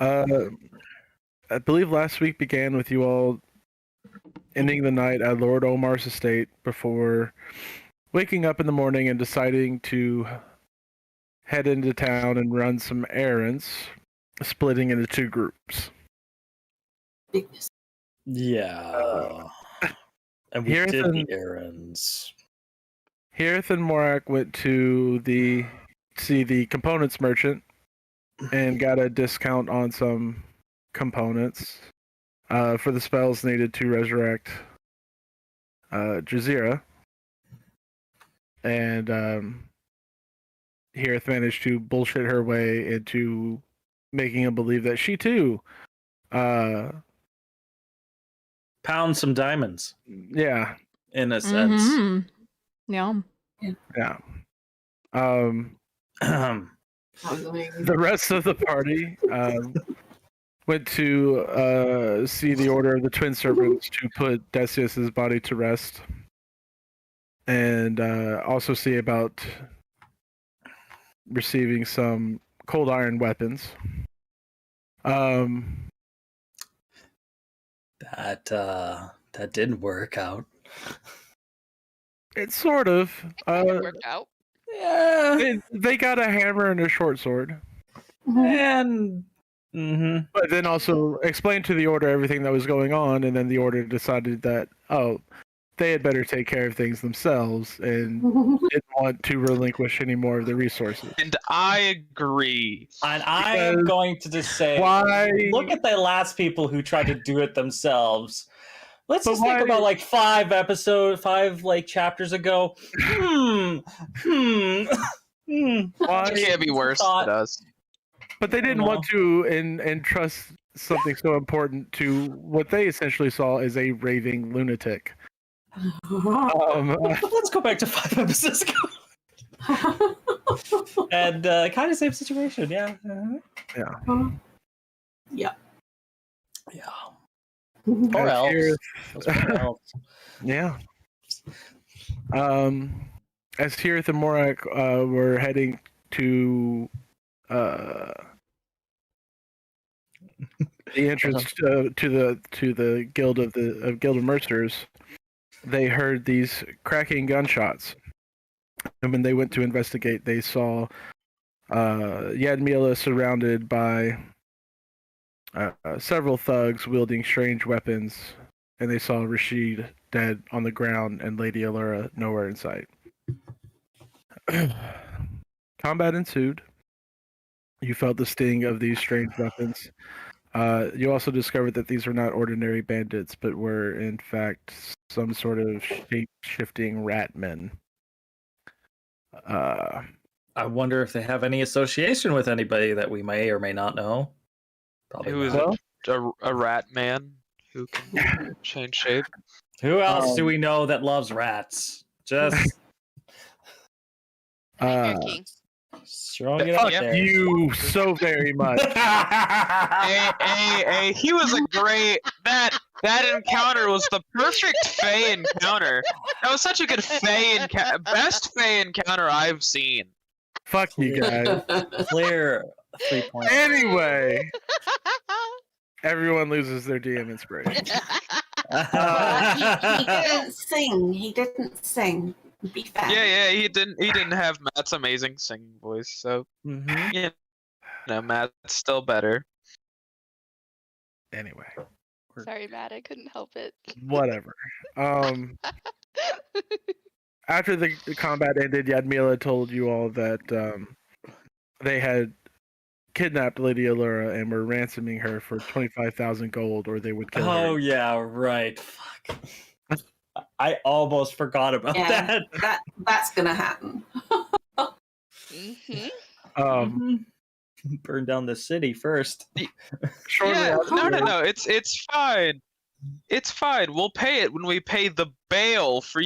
Uh, I believe last week began with you all ending the night at Lord Omar's estate before waking up in the morning and deciding to head into town and run some errands, splitting into two groups. Yeah. And we Hirith did the and- errands. Hirith and Morak went to see the components merchant and got a discount on some components for the spells needed to resurrect Jazeera. And Hirith managed to bullshit her way into making him believe that she too Pound some diamonds, yeah, in a sense. Yeah. yeah. The rest of the party went to see the Order of the Twin Serpents to put Decius's body to rest, and also see about receiving some cold iron weapons. That didn't work out. It sort of. Worked out. Yeah. They got a hammer and a short sword. And But then also explained to the Order everything that was going on, and then the Order decided that, they had better take care of things themselves and didn't want to relinquish any more of the resources. And I agree. And I am going to just say, Why? Look at the last people who tried to do it themselves. Let's But just think why- about like 5 chapters ago. Why? It can't be worse than us. But they didn't want to entrust something so important to what they essentially saw as a raving lunatic. Let's go back to 5 episodes ago. And kind of same situation, yeah. Yeah. Or else. Yeah. As Hirith and Morak were heading to the entrance to the Guild of Mercers, they heard these cracking gunshots. And when they went to investigate, they saw Yadmila surrounded by several thugs wielding strange weapons, and they saw Rashid dead on the ground and Lady Allura nowhere in sight. Combat ensued. You felt the sting of these strange weapons. You also discovered that these were not ordinary bandits, but were, in fact, some sort of shape-shifting rat men. I wonder if they have any association with anybody that we may or may not know. Probably Who is not. a rat man who can change shape? Who else do we know that loves rats? Just King. throwing it out Fuck there. you so very much. Hey, he was a great... That encounter was the perfect Fae encounter. That was such a good best Fae encounter I've seen. Fuck you guys. Clear 3 points. Anyway, everyone loses their DM inspiration. He didn't sing. He didn't sing. Be fair. Yeah, he didn't have Matt's amazing singing voice, so you know, Matt's still better. Anyway, Sorry, Matt. I couldn't help it. whatever. After the combat ended, Yadmila told you all that they had kidnapped Lady Allura and were ransoming her for 25,000 gold, or they would kill her. Oh yeah, right. Fuck. I almost forgot about Yeah, that. that's gonna happen. Burn down the city first. Shortly Yeah, after, no. It's fine. It's fine. We'll pay it when we pay the bail for,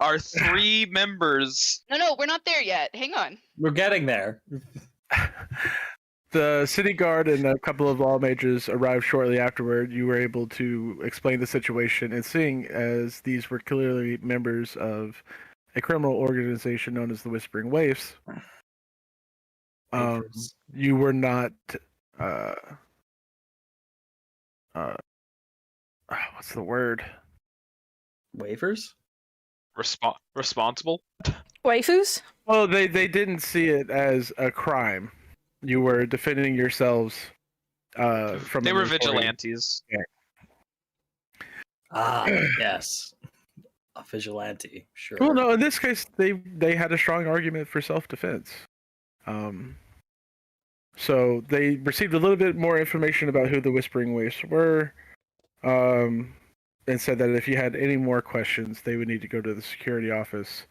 our 3 members. No, we're not there yet. Hang on. We're getting there. the city guard and a couple of law mages arrived shortly afterward. You were able to explain the situation, and seeing as these were clearly members of a criminal organization known as the Whispering Waifs, you were not what's the word? Waivers? Responsible? Waifus? Well, they didn't see it as a crime. You were defending yourselves from. They a were notorious- vigilantes. Ah, yes. A vigilante, sure. Well, no. In this case, they had a strong argument for self-defense. So they received a little bit more information about who the Whispering Waifs were, and said that if you had any more questions, they would need to go to the security office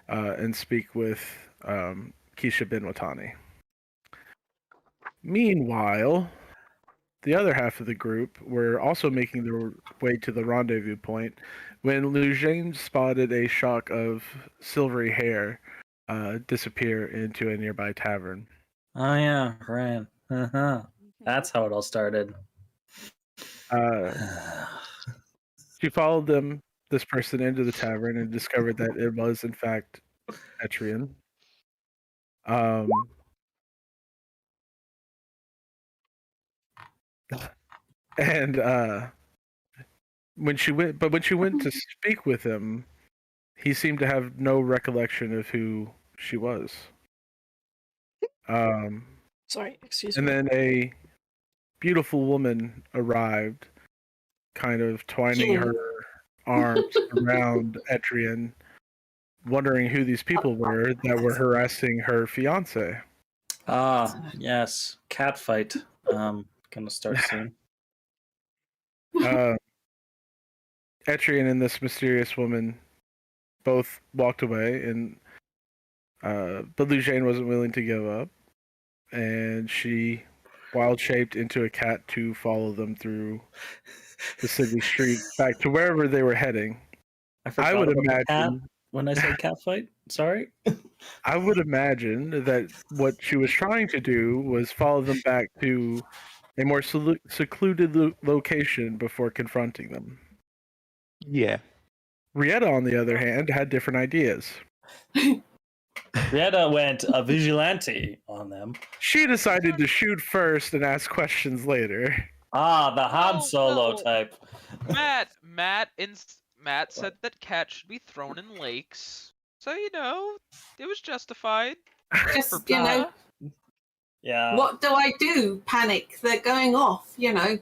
and speak with Keisha bin Watani. Meanwhile, the other half of the group were also making their way to the rendezvous point when Lujane spotted a shock of silvery hair disappear into a nearby tavern. Oh yeah, right. That's how it all started. She followed this person into the tavern and discovered that it was in fact Adyrn. And when she went to speak with him, he seemed to have no recollection of who she was. Sorry, excuse And me. then a beautiful woman arrived, kind of twining Yeah. her arms around Adyrn, wondering who these people were that were harassing her fiance. Ah, yes. Cat fight. Gonna start soon. Adyrn and this mysterious woman both walked away, and but Lujane wasn't willing to give up, and she wild shaped into a cat to follow them through the city street back to wherever they were heading. I would about the cat imagine when I said cat fight. Sorry. I would imagine that what she was trying to do was follow them back to a more secluded location before confronting them. Yeah. Rieta, on the other hand, had different ideas. Rieta went a vigilante on them. She decided to shoot first and ask questions later. Ah, the Han Oh, Solo no. type. Matt said that cats should be thrown in lakes. So, it was justified. Just, you know, Yeah. what do I do? Panic. They're going off, you know.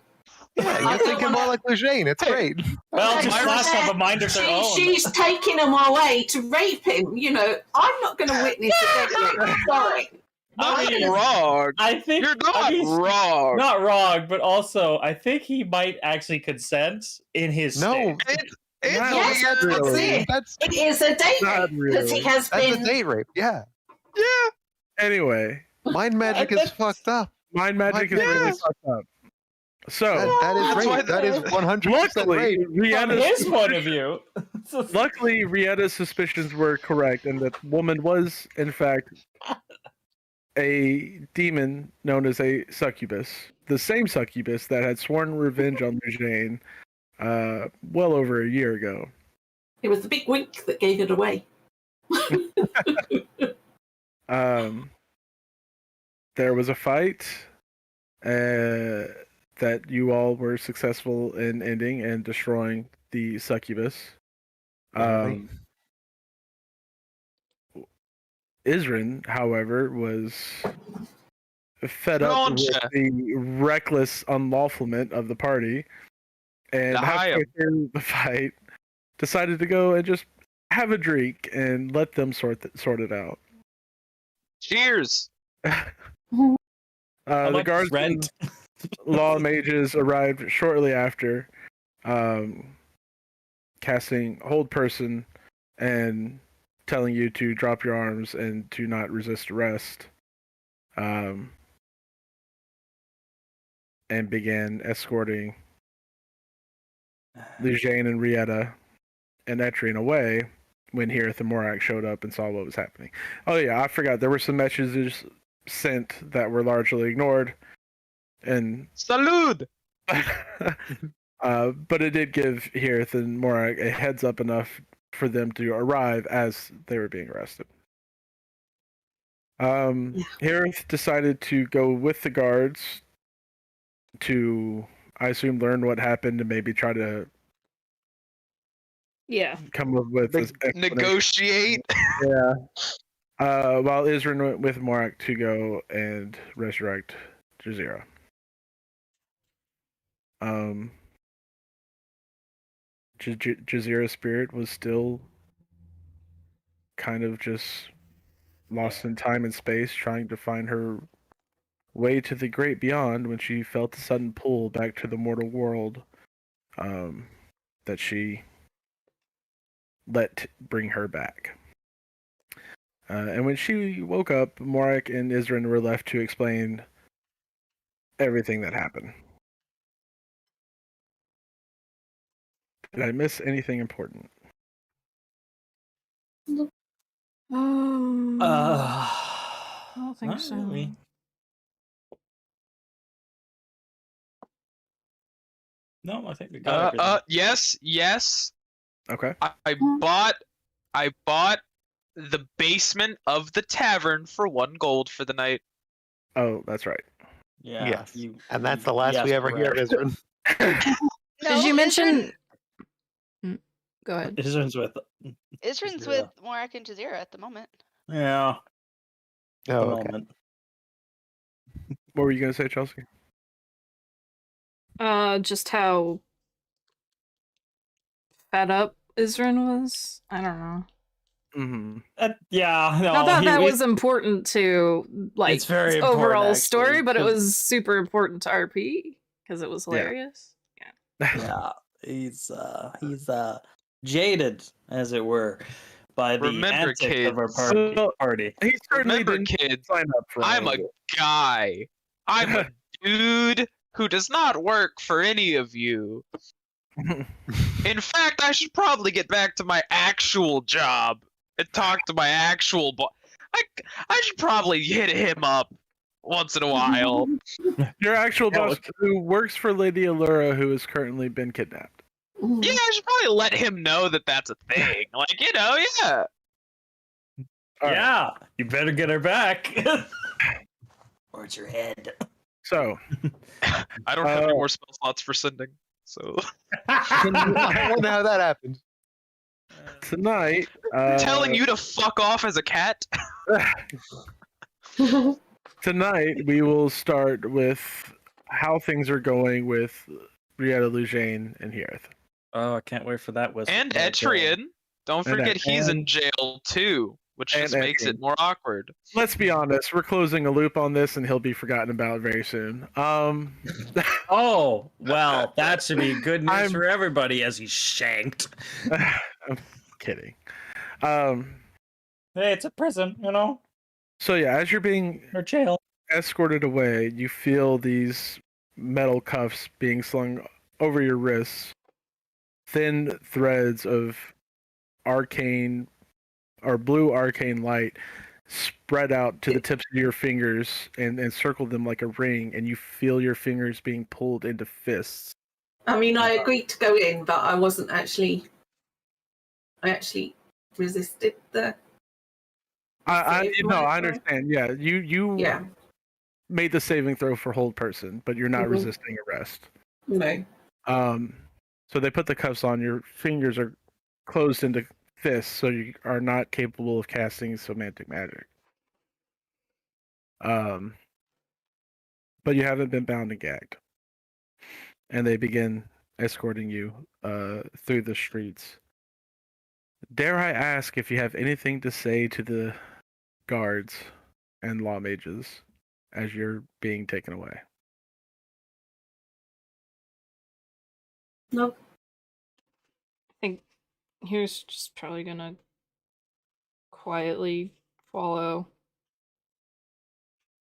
Yeah, I you're don't thinking more wanna- like Lujane. It's great. Well, just Like, flash have a mind of their own. She's taking him away to rape him, you know. I'm not going to witness a dead rape. Sorry. I mean, wrong. I think You're not I mean, wrong. Not wrong, but also I think he might actually consent in his No, state. It's Not Yes, weird. that's really. it. that's It is a date Not rape because he really. has that's a been. date rape. Yeah, Yeah. Anyway, mind magic is fucked up. mind magic is really Yes. fucked up. So, That is That's why rape. That is 100% luckily, rape. From Rietta's his point of view. Luckily, Rietta's suspicions were correct, and that woman was, in fact, a demon known as a succubus. The same succubus that had sworn revenge on Lujane well over a year ago. It was the big wink that gave it away. There was a fight that you all were successful in ending and destroying the succubus. Really? Adyrn, however, was fed up with Gotcha. the reckless unlawfulment of the party, and halfway Lahayim. through the fight, decided to go and just have a drink and let them sort it out. Cheers. How The much guards rent? and law mages arrived shortly after, casting hold person and telling you to drop your arms and to not resist arrest, and began escorting Lujane and Rieta and Adyrn away when Hirith and Morak showed up and saw what was happening. Oh yeah, I forgot. There were some messages sent that were largely ignored, and Salud. but it did give Hirith and Morak a heads up enough for them to arrive as they were being arrested. Hirith decided to go with the guards to I assume, learn what happened and maybe try to Yeah. come up with this explanation. Negotiate. Yeah. While Adyrn went with Morak to go and resurrect Jazeera. Jazeera's spirit was still kind of just lost in time and space, trying to find her way to the great beyond when she felt a sudden pull back to the mortal world that she let bring her back. And when she woke up, Morak and Adyrn were left to explain everything that happened. Did I miss anything important? I don't think not so. really. No, I think we got everything. Yes. Okay. I bought the basement of the tavern for 1 gold for the night. Oh, that's right. Yeah. Yes. And that's the last we yes, ever hear of correct. Adyrn. Did you mention? Go ahead. Adyrn's with. Adyrn's with Morak and Jazeera at the moment. Yeah. Oh, At the okay. moment. What were you going to say, Chelsea? Just how fed up Adyrn was. I don't know. Mm-hmm. Yeah. No, Not that that we- was important to like It's very its important, overall actually, story, but it 'cause- was super important to RP because it was Yeah. hilarious. Yeah. He's jaded, as it were, by the Remember, antics of our kids. party. He certainly Remember, didn't kids, sign up for I'm all a of it. guy. I'm a dude who does not work for any of you. In fact, I should probably get back to my actual job and talk to my actual boss. I should probably hit him up once in a while. Your actual Yeah, boss, look. who works for Lady Allura, who has currently been kidnapped. Yeah, I should probably let him know that that's a thing. Like, yeah. All right. Yeah. You better get her back. Or it's your head. So, I don't have any more spell slots for sending, so I wonder how that happened. tonight, telling you to fuck off as a cat. tonight we will start with how things are going with Brietta Lujane and Hierth. Oh, I can't wait for that whistle. And Etrian. Don't And forget he's in and- jail too, which and just makes Etrian. it more awkward. Let's be honest, we're closing a loop on this, and he'll be forgotten about very soon. Oh, well, that should be good news I'm- for everybody as he's shanked. I'm kidding. Hey, it's a prison, you know? So yeah, as you're being Or jail. escorted away, you feel these metal cuffs being slung over your wrists. Thin threads of arcane or blue arcane light spread out to the tips of your fingers and circle them like a ring, and you feel your fingers being pulled into fists. I mean, I agreed to go in, but I wasn't actually. I actually resisted the. I Save no, my I throw? understand. Yeah, you Yeah, made the saving throw for hold person, but you're not Mhm. resisting arrest. no. So they put the cuffs on. Your fingers are closed into fists, so you are not capable of casting semantic magic. But you haven't been bound and gagged, and they begin escorting you through the streets. Dare I ask if you have anything to say to the guards and law mages as you're being taken away? No. I think here's just probably gonna quietly follow.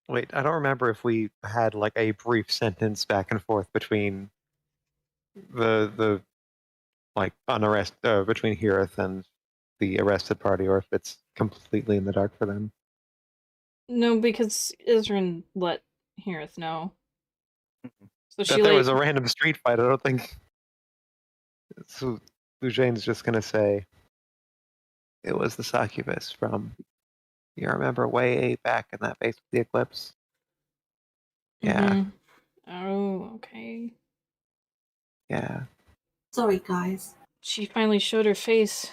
Wait, I don't remember if we had like a brief sentence back and forth between the like unarrest between Hierth and the arrested party, or if it's completely in the dark for them. No, because Adyrn let Hierth know. So That she there like was a random street fight. I don't think. So Lujane's just gonna say it was the succubus from. You remember way back in that base of the eclipse? Yeah. Mhm. Oh, okay. Yeah. Sorry, guys. She finally showed her face.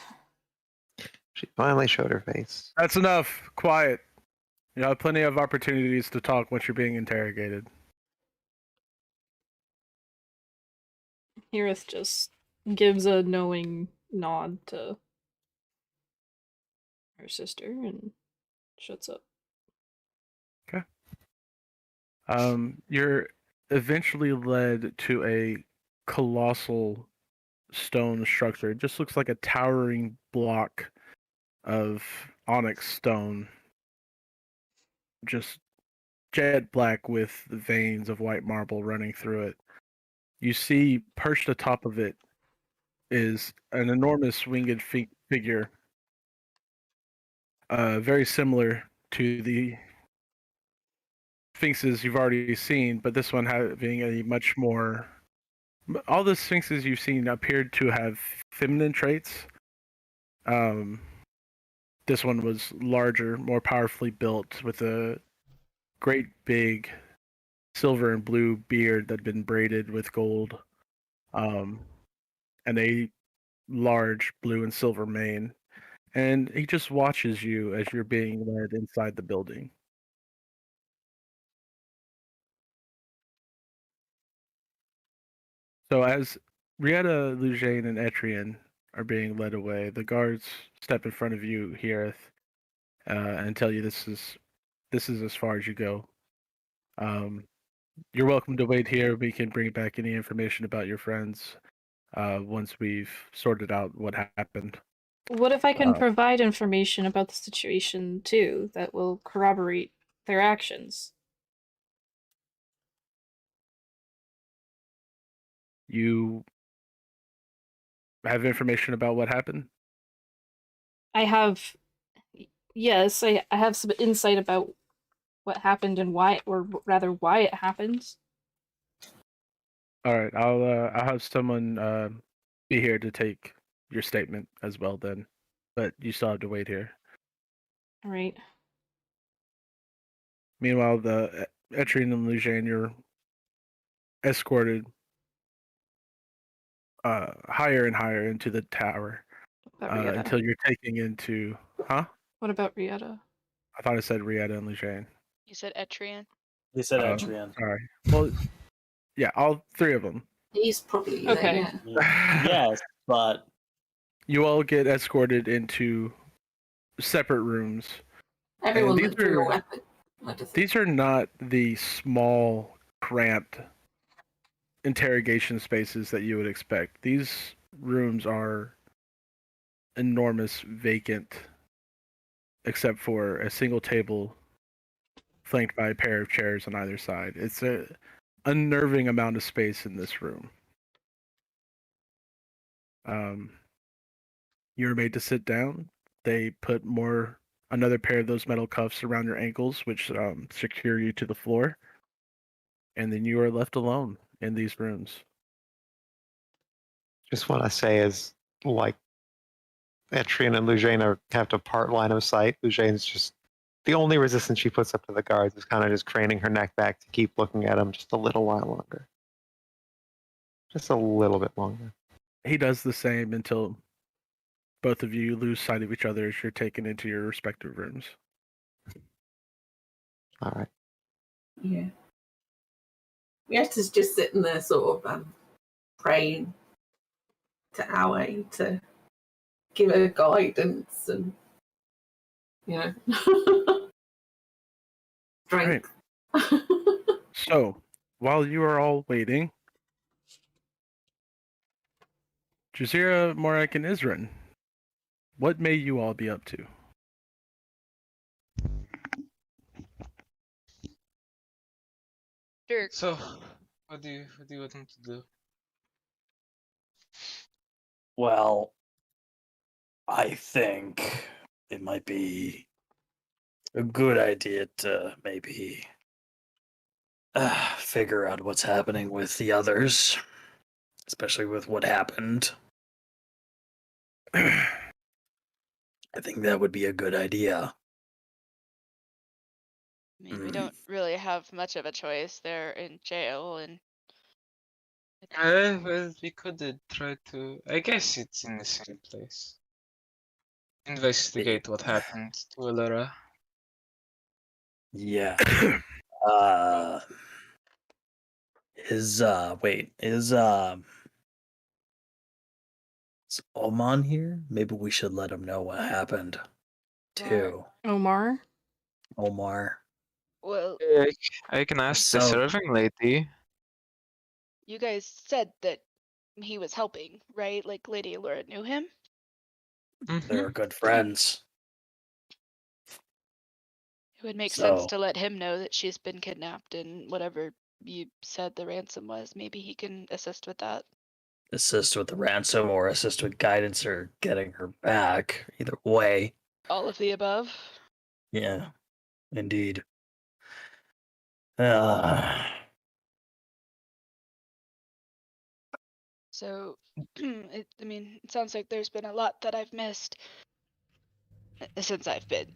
She finally showed her face. That's enough. Quiet. You have plenty of opportunities to talk once you're being interrogated. Hirith just gives a knowing nod to her sister and shuts up. You're eventually led to a colossal stone structure. It just looks like a towering block of onyx stone, just jet black with veins of white marble running through it. You see, perched atop of it is an enormous winged figure, very similar to the Sphinxes you've already seen, but this one having a much more. All the Sphinxes you've seen appeared to have feminine traits. This one was larger, more powerfully built, with a great big silver and blue beard that had been braided with gold, and a large blue and silver mane. And he just watches you as you're being led inside the building. So as Rieta, Lujane, and Etrian are being led away, the guards step in front of you, Hirith, and tell you this is as far as you go. You're welcome to wait here. We can bring back any information about your friends once we've sorted out what happened. What if I can Uh, provide information about the situation too that will corroborate their actions? You have information about what happened? I have, yes, I have some insight about what happened and why, or rather, why it happened. All right, I'll have someone be here to take your statement as well then, but you still have to wait here. All right. Meanwhile, the Etrian and Lujane, you're escorted higher and higher into the tower About Rieta. until you're taking into. Huh? What about Rieta? I thought I said Rieta and Lujane. You said Etrian. He said Oh, Adyrn. Sorry. Well, yeah, all three of them. He's probably Okay. there, yeah. Yes, but You all get escorted into separate rooms. Everyone these that drew are- a weapon. I just These are not the small, cramped interrogation spaces that you would expect. These rooms are enormous, vacant, except for a single table flanked by a pair of chairs on either side. It's a unnerving amount of space in this room. You're made to sit down. They put another pair of those metal cuffs around your ankles, which secure you to the floor. And then you are left alone in these rooms. Just want to say is like Etrian and Lujane have to part line of sight. Lujane's just the only resistance she puts up to the guards is kind of just craning her neck back to keep looking at him just a little while longer. Just a little bit longer. He does the same until both of you lose sight of each other as you're taken into your respective rooms. All right. Yeah. We had to just sitting there sort of praying to Awe to give her guidance and, you know, strength. So, while you are all waiting, Jazeera, Morak, and Isrin, what may you all be up to? Dirk. So, what do you want him to do? well, I think it might be a good idea to maybe figure out what's happening with the others, especially with what happened. I think that would be a good idea. I mean, we don't really have much of a choice. They're in jail, and Well, we could try to. I guess it's in the same place. Investigate what happened to Alera. Yeah. Is Oman here? Maybe we should let him know what happened. Too. Omar? Omar. Well, I can ask the So- serving lady. you guys said that he was helping, right? Like Lady Allura knew him? They're good friends. It would make So- sense to let him know that she's been kidnapped and whatever you said the ransom was. Maybe he can assist with that. Assist with the ransom or assist with guidance or getting her back. Either way. All of the above. Yeah. Indeed. So, it sounds like there's been a lot that I've missed since I've been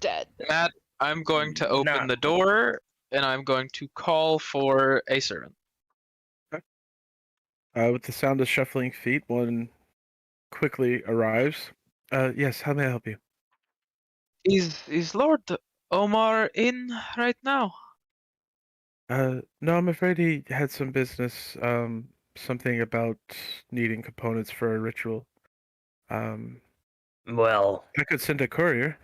dead. Matt, I'm going to open No. the door and I'm going to call for a servant. With the sound of shuffling feet, one quickly arrives. Yes, how may I help you? Is Lord Omar in right now? No, I'm afraid he had some business, something about needing components for a ritual. Well, I could send a courier.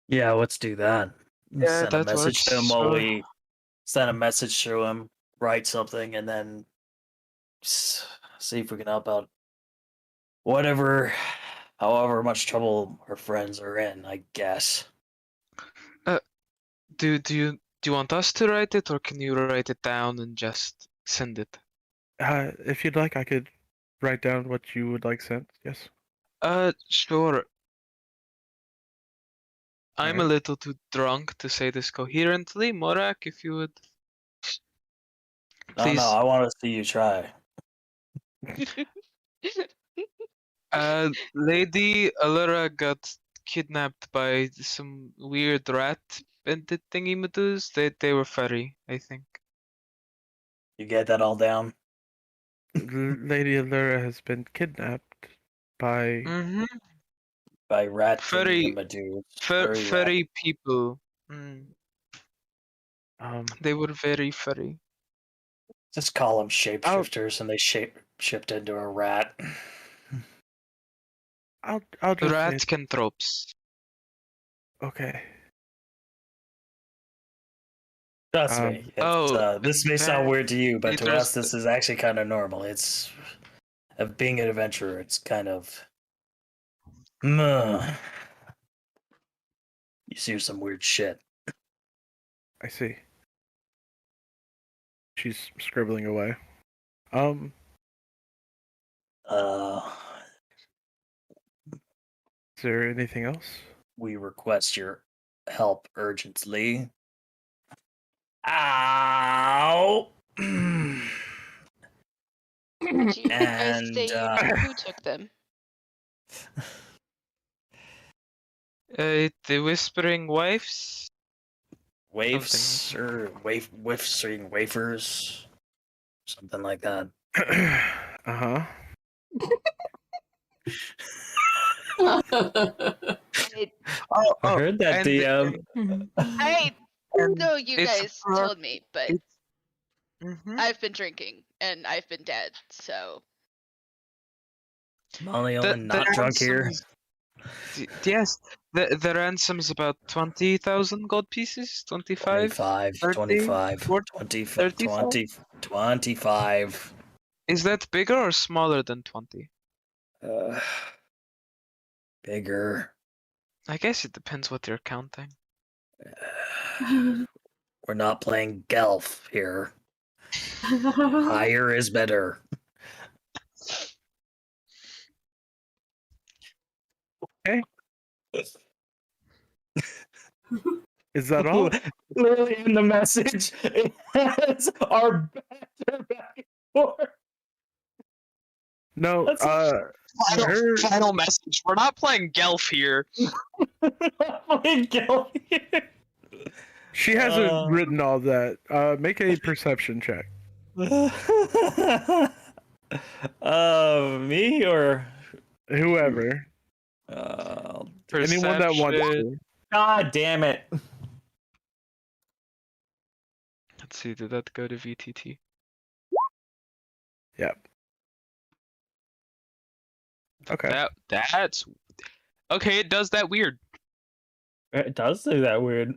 yeah, let's do that. Yeah, Send a that message to him works. while we send a message to him, write something, and then see if we can help out. However much trouble our friends are in, I guess. Do you want us to write it, or can you write it down and just send it? If you'd like, I could write down what you would like sent. Yes. Sure. I'm a Alright. little too drunk to say this coherently. Morak, if you would. No, Please. I want to see you try. Lady Allura got kidnapped by some weird rat bandit thingy-madoos. They were furry, I think. You get that all down? Lady Allura has been kidnapped by. Mm-hmm. By rat Furry- thingy-madoos. Furry people. Um, They were very furry. Just call them shapeshifters, and they shipped into a rat. I'll just say Ratcanthropes. okay. Trust me. This may sound weird to you, but to us, this is actually kind of normal. It's of being an adventurer. It's kind of you see some weird shit. I see. She's scribbling away. Is there anything else? We request your help urgently. Ow! Did you guys And, say you knew who took them? The Whispering Wives? Waifs or wafering wafers, something like that. Uh-huh. I heard that, and DM. I know you it's guys for- told me, but Mhm. I've been drinking and I've been dead, so I'm only not drunk here. ransoms- Yes, the ransom's about 20,000 gold pieces. 25. 25, 25. Is that bigger or smaller than 20? Bigger. I guess it depends what you're counting. We're not playing Gelf here. Higher is better. Okay. Is that all? Literally in the message, it has our banter back and forth. No. Final message. We're not playing Gelf here. She hasn't written all that. Make a perception check. Me or Whoever. Anyone that wants to. God damn it. Let's see, did that go to VTT? Yep. Okay. That's okay. It does that weird. It does do that weird.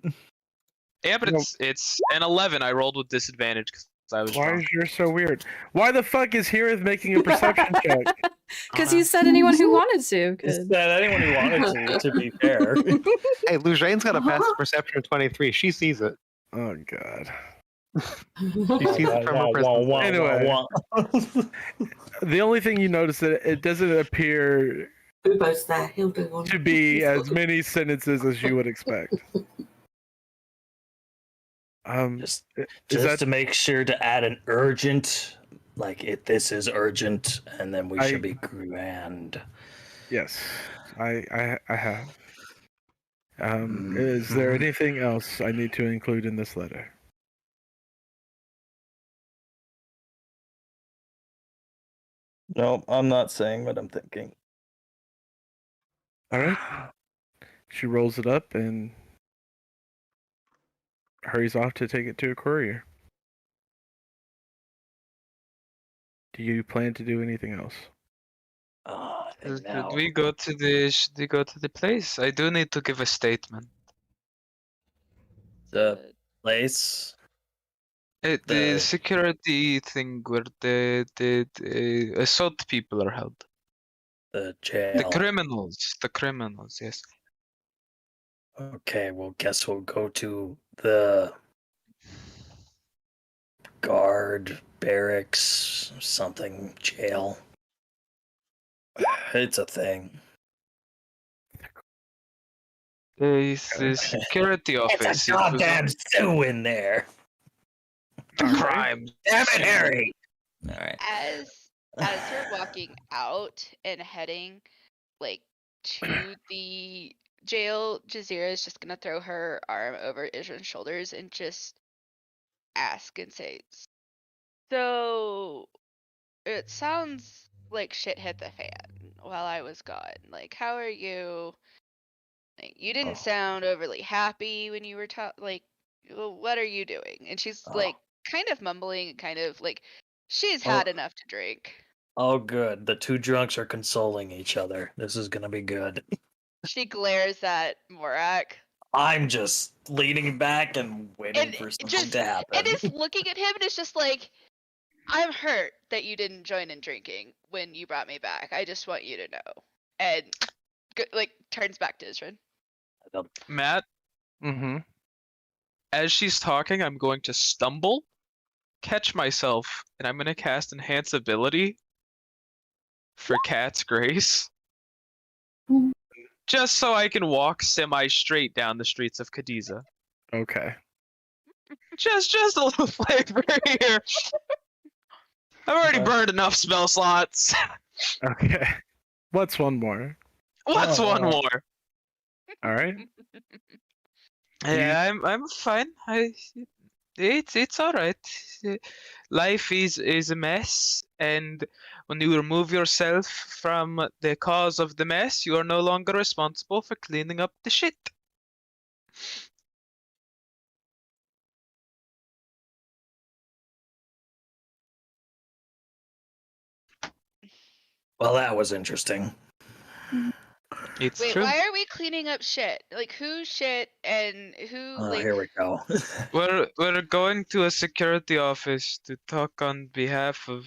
Yeah, but it's an 11. I rolled with disadvantage because I was. Why drunk. is yours so weird? Why the fuck is Hirith making a perception check? Because you said anyone who wanted to. Said anyone who wanted to be fair. Hey, Lujane's got a passive perception of 23. She sees it. Oh god. She sees it from her prison. Anyway, the only thing you notice that it doesn't appear Ubo's there. He'll do one. to be as many sentences as you would expect. Just that... to make sure to add an urgent, like this is urgent, and then we should be grand. Yes, I have. Is there anything else I need to include in this letter? No, I'm not saying what I'm thinking. All right. She rolls it up and hurries off to take it to a courier. Do you plan to do anything else? Should we go to the place? I do need to give a statement. The place? The security thing where the assault people are held. The jail. The criminals, yes. Okay, well, guess we'll go to the guard barracks, something, jail. It's a thing. The security office. It's a goddamn zoo in there. Crime. Damn it, Harry! Alright. As you're walking out and heading like to the jail, Jazeera is just gonna throw her arm over Adyrn's shoulders and just ask and say, "So it sounds like shit hit the fan while I was gone. Like, how are you? Like, you didn't sound overly happy when you were like, well, what are you doing?" And she's like kind of mumbling and kind of like she's had enough to drink. Oh, good. The two drunks are consoling each other. This is gonna be good. She glares at Morak. I'm just leaning back and waiting for something to happen. And is looking at him and it's just like, I'm hurt that you didn't join in drinking when you brought me back. I just want you to know. And like turns back to Adyrn. Matt? As she's talking, I'm going to stumble, catch myself, and I'm going to cast Enhance Ability for Cat's Grace. Just so I can walk semi-straight down the streets of Cadiza. Okay. Just a little flavor here. I've already burned enough spell slots. Okay. What's one more? What's one more? All right. Yeah, I'm fine. It's all right. Life is a mess, and when you remove yourself from the cause of the mess, you are no longer responsible for cleaning up the shit. Well, that was interesting. It's Wait, true. why are we cleaning up shit? Like, whose shit and who? Like, Here we go. We're going to a security office to talk on behalf of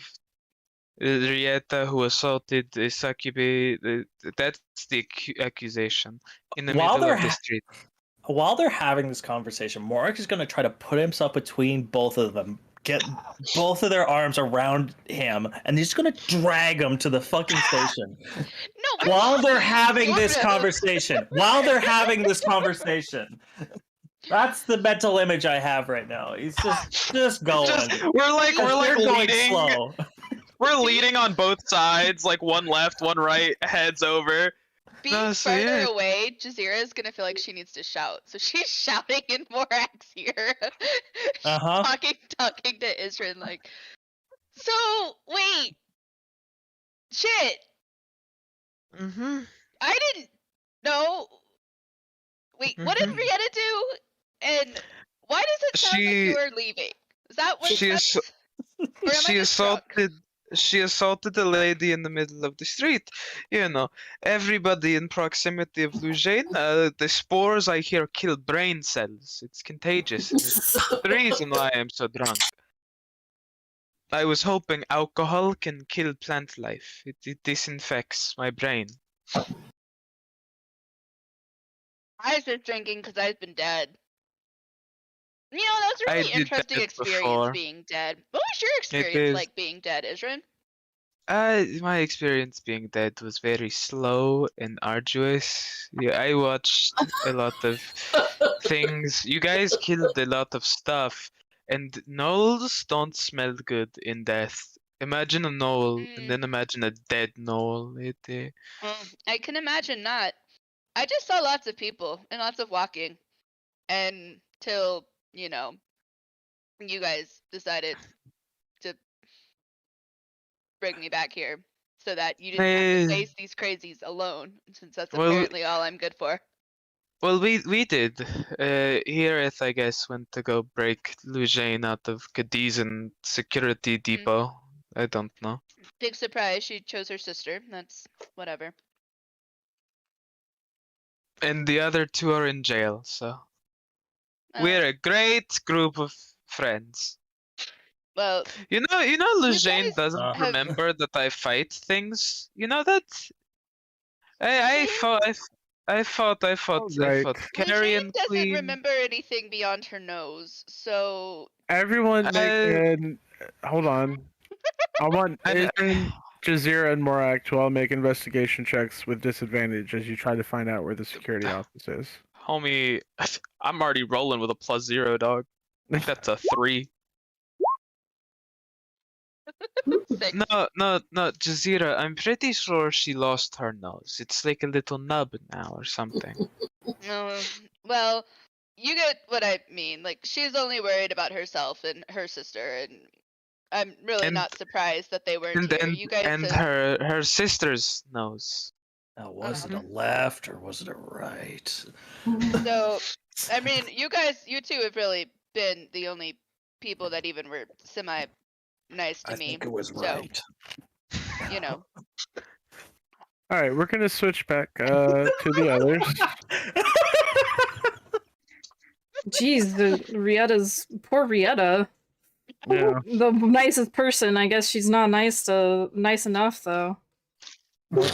Rieta, who assaulted Sakibe. That's the accusation in the middle of the street. While they're having this conversation, Morak is going to try to put himself between both of them, get both of their arms around him, and he's going to drag them to the fucking station. No, while they're having this conversation. That's the mental image I have right now. He's just going. We're going leading. slow. We're leading on both sides, like one left, one right, heads over. Being farther away, Jazeera is gonna feel like she needs to shout, so she's shouting in Morak's ear. Talking to Adyrn, like, so wait, shit. I didn't know. Wait, what did Rihanna do? And why does it sound like you are leaving? Is that what she assaulted a lady in the middle of the street. You know, everybody in proximity of Lugane, the spores I hear kill brain cells. It's contagious. It's the reason why I'm so drunk. I was hoping alcohol can kill plant life. It disinfects my brain. I was just drinking because I've been dead. You know, that's a really interesting experience being dead. What was your experience like being dead, Adyrn? My experience being dead was very slow and arduous. Yeah, I watched a lot of things. You guys killed a lot of stuff, and gnolls don't smell good in death. Imagine a gnoll, and then imagine a dead gnoll. I can imagine not. I just saw lots of people and lots of walking, until, you know, you guys decided to bring me back here so that you didn't have to face these crazies alone, since that's apparently all I'm good for. Well, we did. Hirith, I guess, went to go break Lugane out of Cadiz security depot. I don't know. Big surprise, she chose her sister. That's whatever. And the other two are in jail, so we're a great group of friends. Well, you know, Lugane doesn't remember that I fight things. You know that? I fought. Lugane doesn't remember anything beyond her nose, so everyone hold on. I want Adyrn, Jazeera, and Morak to all make investigation checks with disadvantage as you try to find out where the security office is. Homie, I'm already rolling with a +0, dog. That's a 3. No, Jazeera, I'm pretty sure she lost her nose. It's like a little nub now or something. Well, you get what I mean. Like, she's only worried about herself and her sister, and I'm really not surprised that they weren't here. You guys her sister's nose. Now, was it a left or was it a right? So, I mean, you two have really been the only people that even were semi-nice to me. I think it was right. You know. All right, we're gonna switch back to the others. Jeez, poor Rietta. Yeah. The nicest person. I guess she's not nice enough though. You're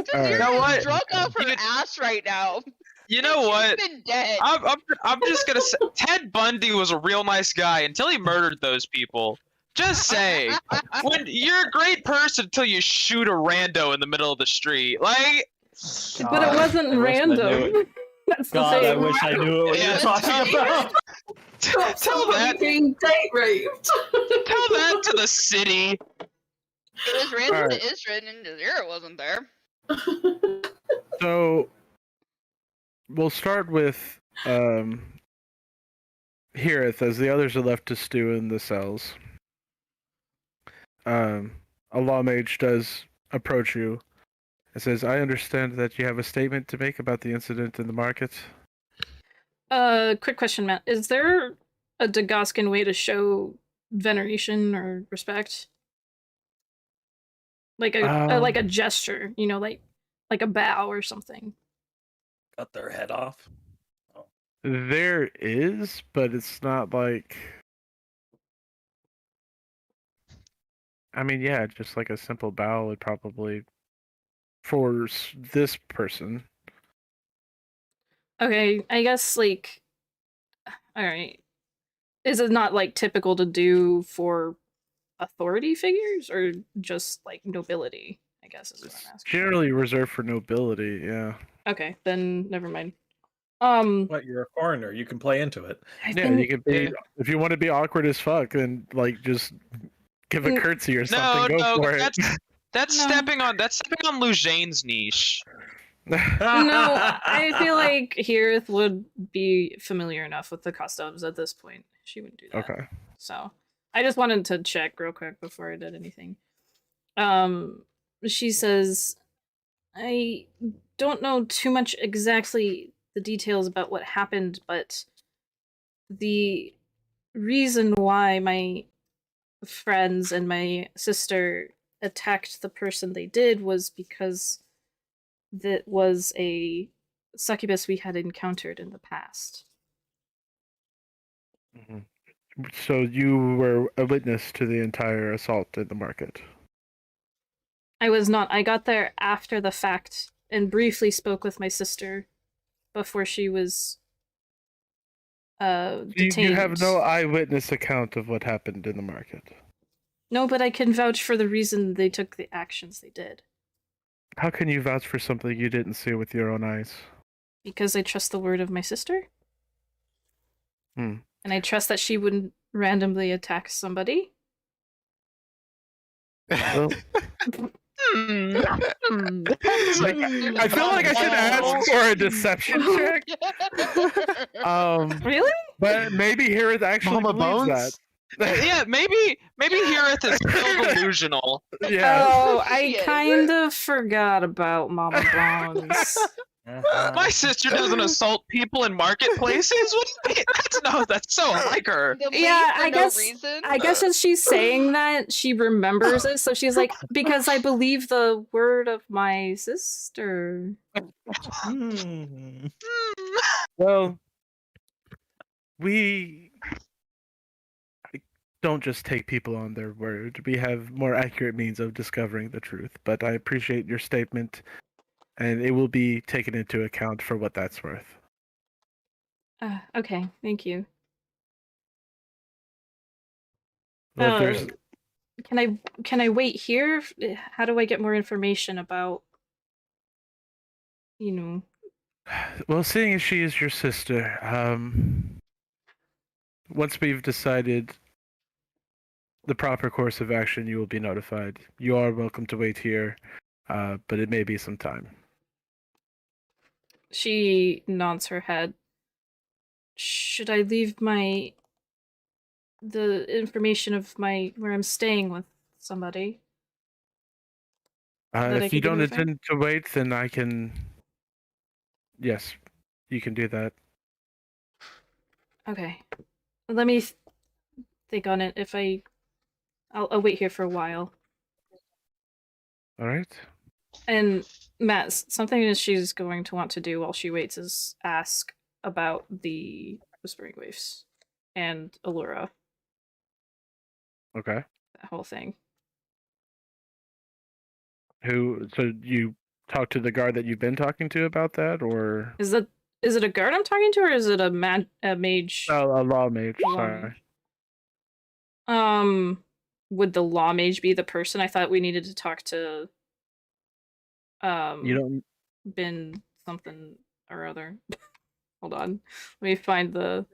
drunk off her ass right now. You know what? She's been dead. I'm just gonna say Ted Bundy was a real nice guy until he murdered those people. Just say, when you're a great person until you shoot a rando in the middle of the street, like. But it wasn't random. That's the thing. I wish I knew what you were talking about. Tell that being date raped. Tell that to the city. It was random to Adyrn, and Jazeera wasn't there. So we'll start with Hirith, as the others are left to stew in the cells. A law mage does approach you. It says, "I understand that you have a statement to make about the incident in the market." Quick question, Matt. Is there a Dagoskin way to show veneration or respect? Like a gesture, you know, like a bow or something. Cut their head off. Oh. There is, but it's not like. I mean, yeah, just like a simple bow would probably for this person. Okay, I guess like, all right. Is it not like typical to do for authority figures or just like nobility? I guess is what I'm asking. Generally reserved for nobility, yeah. Okay, then never mind. What, you're a foreigner? You can play into it. You can be if you want to be awkward as fuck, then like just give a curtsy or something. Go for it. That's No. stepping on Lujane's niche. No, I feel like Hirith would be familiar enough with the customs at this point. She wouldn't do that. Okay. So I just wanted to check real quick before I did anything. She says, I don't know too much exactly the details about what happened, but the reason why my friends and my sister attacked the person they did was because that was a succubus we had encountered in the past. Mm-hmm. So you were a witness to the entire assault in the market? I was not. I got there after the fact and briefly spoke with my sister before she was detained. You have no eyewitness account of what happened in the market? No, but I can vouch for the reason they took the actions they did. How can you vouch for something you didn't see with your own eyes? Because I trust the word of my sister. Hmm. And I trust that she wouldn't randomly attack somebody. Well, I feel like I should ask for a deception check. Really? But maybe Hirith actually Mama believes Bones? that. Yeah, maybe Hirith is still delusional. Yeah. Oh, I Yes. kind of forgot about Mama Bones. My sister doesn't assault people in marketplaces. What do you mean? That's so like her. The Yeah, for I no guess- reason. I guess as she's saying that, she remembers it, so she's like, because I believe the word of my sister. Well, we don't just take people on their word. We have more accurate means of discovering the truth. But I appreciate your statement, and it will be taken into account for what that's worth. Okay, thank you. Well, if there's Can I wait here? How do I get more information about, you know? Well, seeing as she is your sister, once we've decided the proper course of action, you will be notified. You are welcome to wait here, but it may be some time. She nods her head. Should I leave the information of where I'm staying with somebody? That I If you could do don't anything? intend to wait, then I can. Yes, you can do that. Okay. Let me think on it. I'll wait here for a while. All right. And Matt, something that she's going to want to do while she waits is ask about the Whispering Waves and Allura, Okay. that whole thing. So you talked to the guard that you've been talking to about that, or Is it a guard I'm talking to, or is it a mage? oh, a law mage? Law Sorry. mage. Would the law mage be the person? I thought we needed to talk to. You don't. Been something or other. Hold on, let me find the.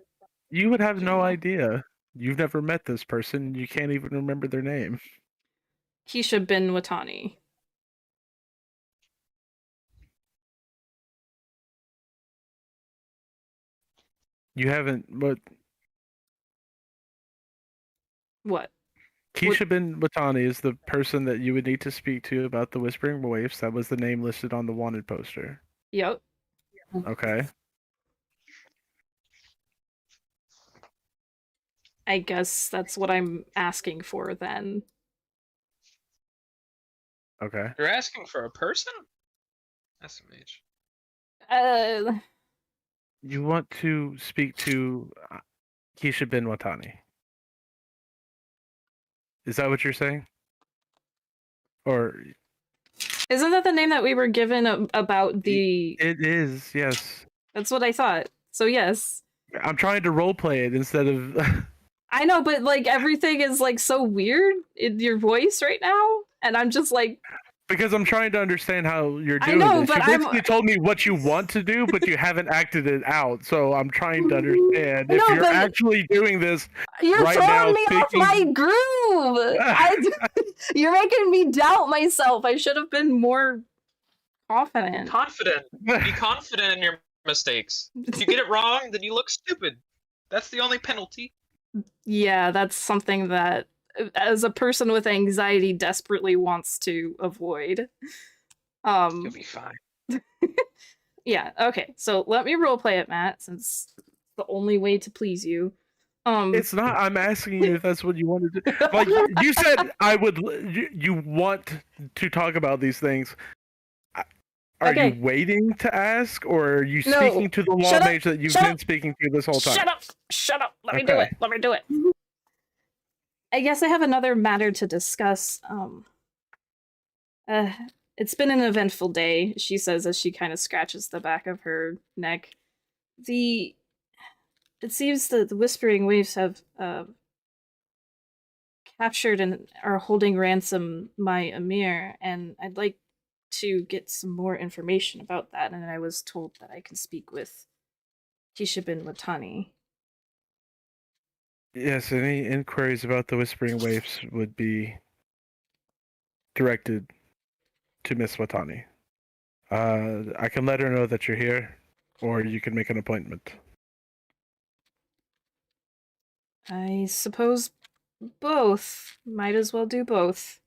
You would have no Yeah. idea. You've never met this person. You can't even remember their name. Keisha bin Watani. You haven't. What? What? Keisha bin Watani is the person that you would need to speak to about the Whispering Waves. That was the name listed on the wanted poster. Yep. Okay. I guess that's what I'm asking for then. Okay. You're asking for a person? That's a mage. You want to speak to Keisha bin Watani. Is that what you're saying? Or Isn't that the name that we were given about the? it is, yes. That's what I thought. So yes. I'm trying to roleplay it instead of I know, but like everything is like so weird in your voice right now, and I'm just like, Because I'm trying to understand how you're doing know, this. but You basically told me what you want to do, but you haven't acted it out. So I'm trying to understand if you're actually doing this You're right throwing now. me off my groove. You're making me doubt myself. I should have been more confident. Be confident in your mistakes. If you get it wrong, then you look stupid. That's the only penalty. Yeah, that's something that, as a person with anxiety, desperately wants to avoid. You'll be fine. Yeah, okay. So let me roleplay it, Matt, since it's the only way to please you. It's not. I'm asking you if that's what you wanted to do. Like you said, you want to talk about these things. Are you waiting to ask, or are you speaking to the law mage that you've been speaking to this whole time? Shut up! Let me do it. I guess I have another matter to discuss. It's been an eventful day, she says as she kind of scratches the back of her neck. It seems that the Whispering Waves have captured and are holding ransom my Amir, and I'd like to get some more information about that, and I was told that I can speak with Kishibin Watani. Yes, any inquiries about the Whispering Waves would be directed to Miss Watani. I can let her know that you're here, or you can make an appointment. I suppose both. Might as well do both.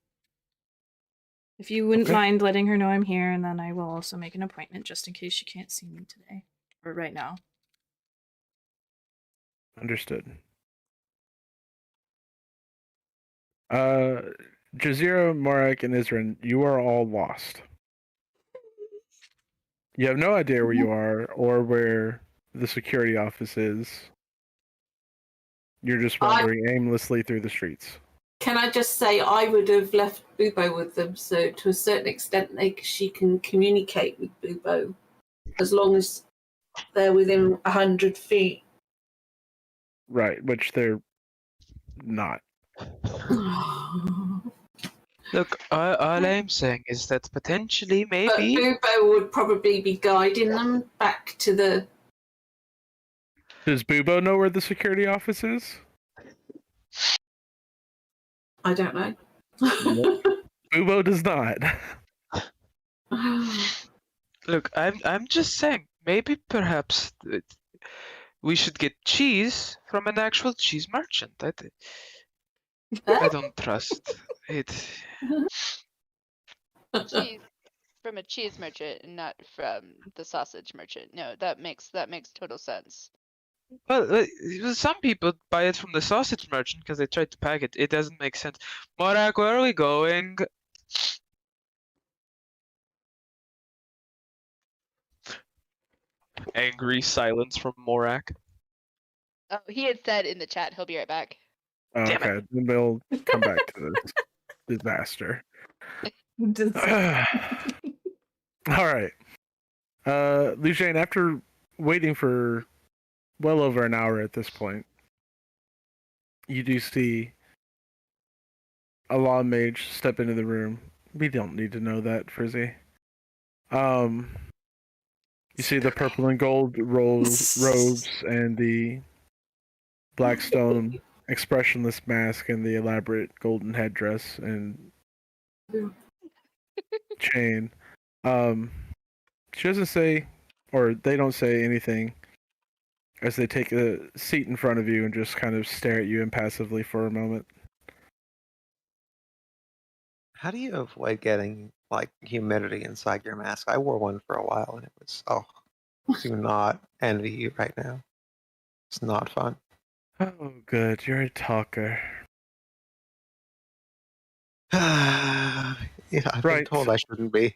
If you wouldn't mind letting her know I'm here, and then I will also make an appointment just in case she can't see me today. Or right now. Understood. Jazeera, Morak, and Adyrn, you are all lost. You have no idea where you are or where the security office is. You're just wandering aimlessly through the streets. Can I just say I would have left Bubo with them, so to a certain extent she can communicate with Bubo as long as they're within 100 feet. Right, which they're not. Look, all I'm saying is that potentially, maybe... But Bubo would probably be guiding them back to the... Does Bubo know where the security office is? I don't know. Bubo does not. Look, I'm just saying, maybe perhaps we should get cheese from an actual cheese merchant. I don't trust it. Cheese from a cheese merchant and not from the sausage merchant. No, that makes total sense. Well, some people buy it from the sausage merchant because they tried to pack it. It doesn't make sense. Morak, where are we going? Angry silence from Morak. Oh, he had said in the chat he'll be right back. Okay, then they'll come back to this disaster. All right. Lucian, after waiting for well over an hour at this point, you do see a law mage step into the room. We don't need to know that, Frizzy. You see the purple and gold robes and the blackstone expressionless mask and the elaborate golden headdress and chain. She doesn't say, or they don't say anything as they take a seat in front of you and just kind of stare at you impassively for a moment. How do you avoid getting like humidity inside your mask? I wore one for a while and it was do not envy you right now. It's not fun. Oh, good. You're a talker. Yeah, I've been told I shouldn't be.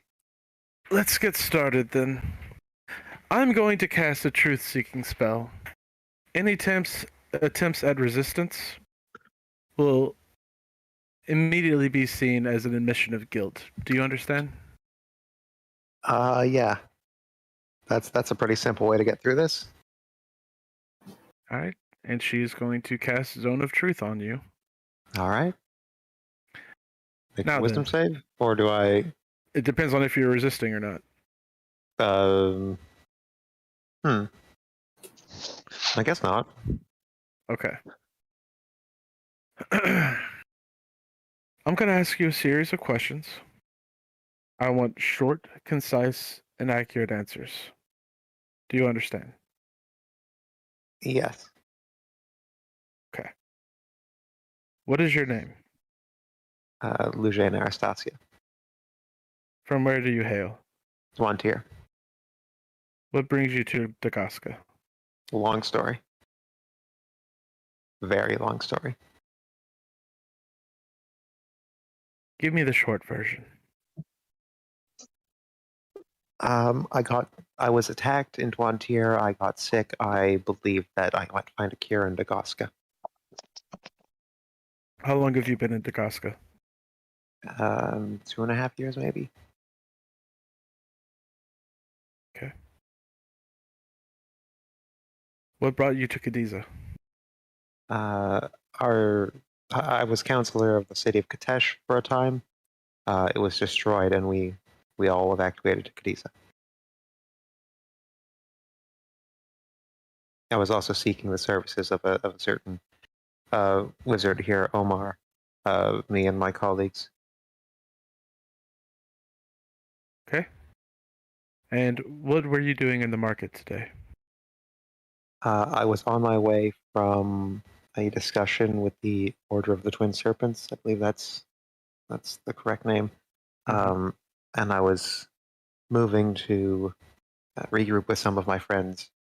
Let's get started then. I'm going to cast a truth-seeking spell. Any attempts at resistance will immediately be seen as an admission of guilt. Do you understand? Yeah. That's a pretty simple way to get through this. All right, and she's going to cast Zone of Truth on you. All right. Make Now a wisdom save, or do I It depends on if you're resisting or not. I guess not. Okay. I'm going to ask you a series of questions. I want short, concise, and accurate answers. Do you understand? Yes. Okay. What is your name? Lujane Anastasia. From where do you hail? Zwantir. What brings you to Dagaska? Long story. Very long story. Give me the short version. I was attacked in Dwantir. I got sick. I believed that I might find a cure in Dagaska. How long have you been in Dagaska? 2.5 years, maybe. Okay. What brought you to Cadiza? I was counselor of the city of Katesh for a time. It was destroyed, and we all evacuated to Cadiza. I was also seeking the services of a certain wizard here, Omar. Me and my colleagues. Okay. And what were you doing in the market today? I was on my way from a discussion with the Order of the Twin Serpents. I believe that's the correct name. And I was moving to regroup with some of my friends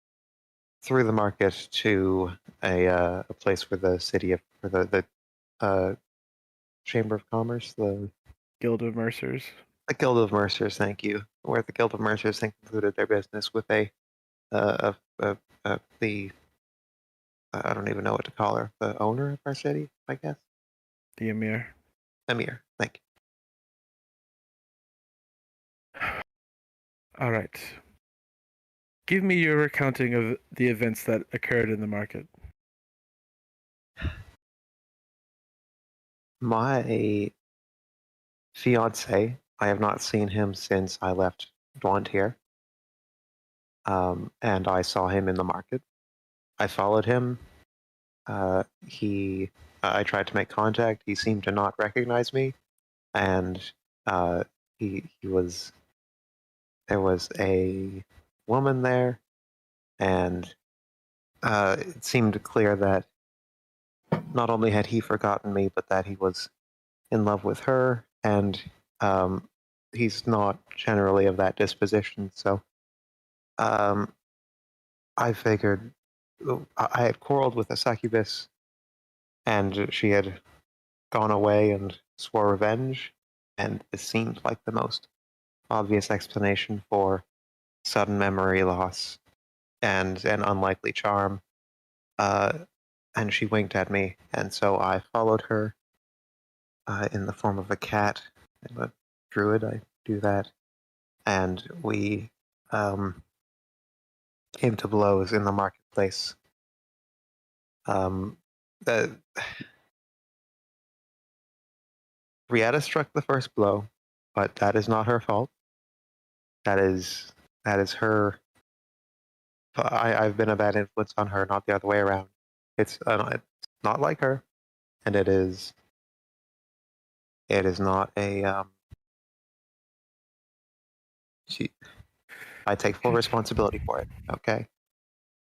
through the market to a place where the city of the Chamber of Commerce, the Guild of Mercers. The Guild of Mercers, thank you. Where the Guild of Mercers concluded their business with the I don't even know what to call her, the owner of our city, I guess. The Emir. Emir, thank you. All right. Give me your recounting of the events that occurred in the market. My fiance, I have not seen him since I left Dwantir. And I saw him in the market. I followed him. I tried to make contact. He seemed to not recognize me, and there was a woman there, and it seemed clear that not only had he forgotten me, but that he was in love with her, and he's not generally of that disposition. So I figured I had quarreled with a succubus, and she had gone away and swore revenge, and it seemed like the most obvious explanation for sudden memory loss and an unlikely charm. And she winked at me, and so I followed her in the form of a cat. I'm a druid, I do that. And we came to blows in the marketplace. Rieta struck the first blow, but that is not her fault. That is her. I've been a bad influence on her, not the other way around. It's not like her, and it is not a. I take full responsibility for it. Okay,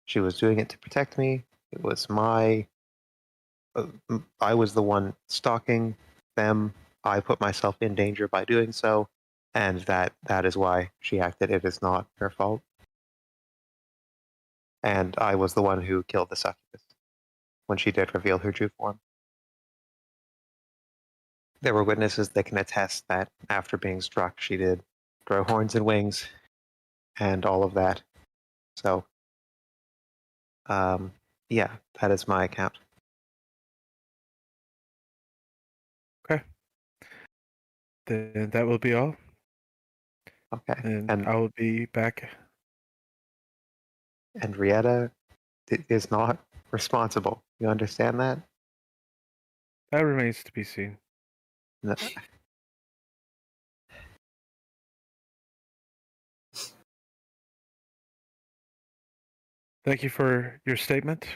she was doing it to protect me. It was my. I was the one stalking them. I put myself in danger by doing so, and that is why she acted. It is not her fault. And I was the one who killed the succubus when she did reveal her true form. There were witnesses that can attest that after being struck, she did grow horns and wings and all of that. So, yeah, that is my account. Okay. Then that will be all. Okay. And I will be back. And Rieta is not responsible. You understand that? That remains to be seen. No. Thank you for your statement,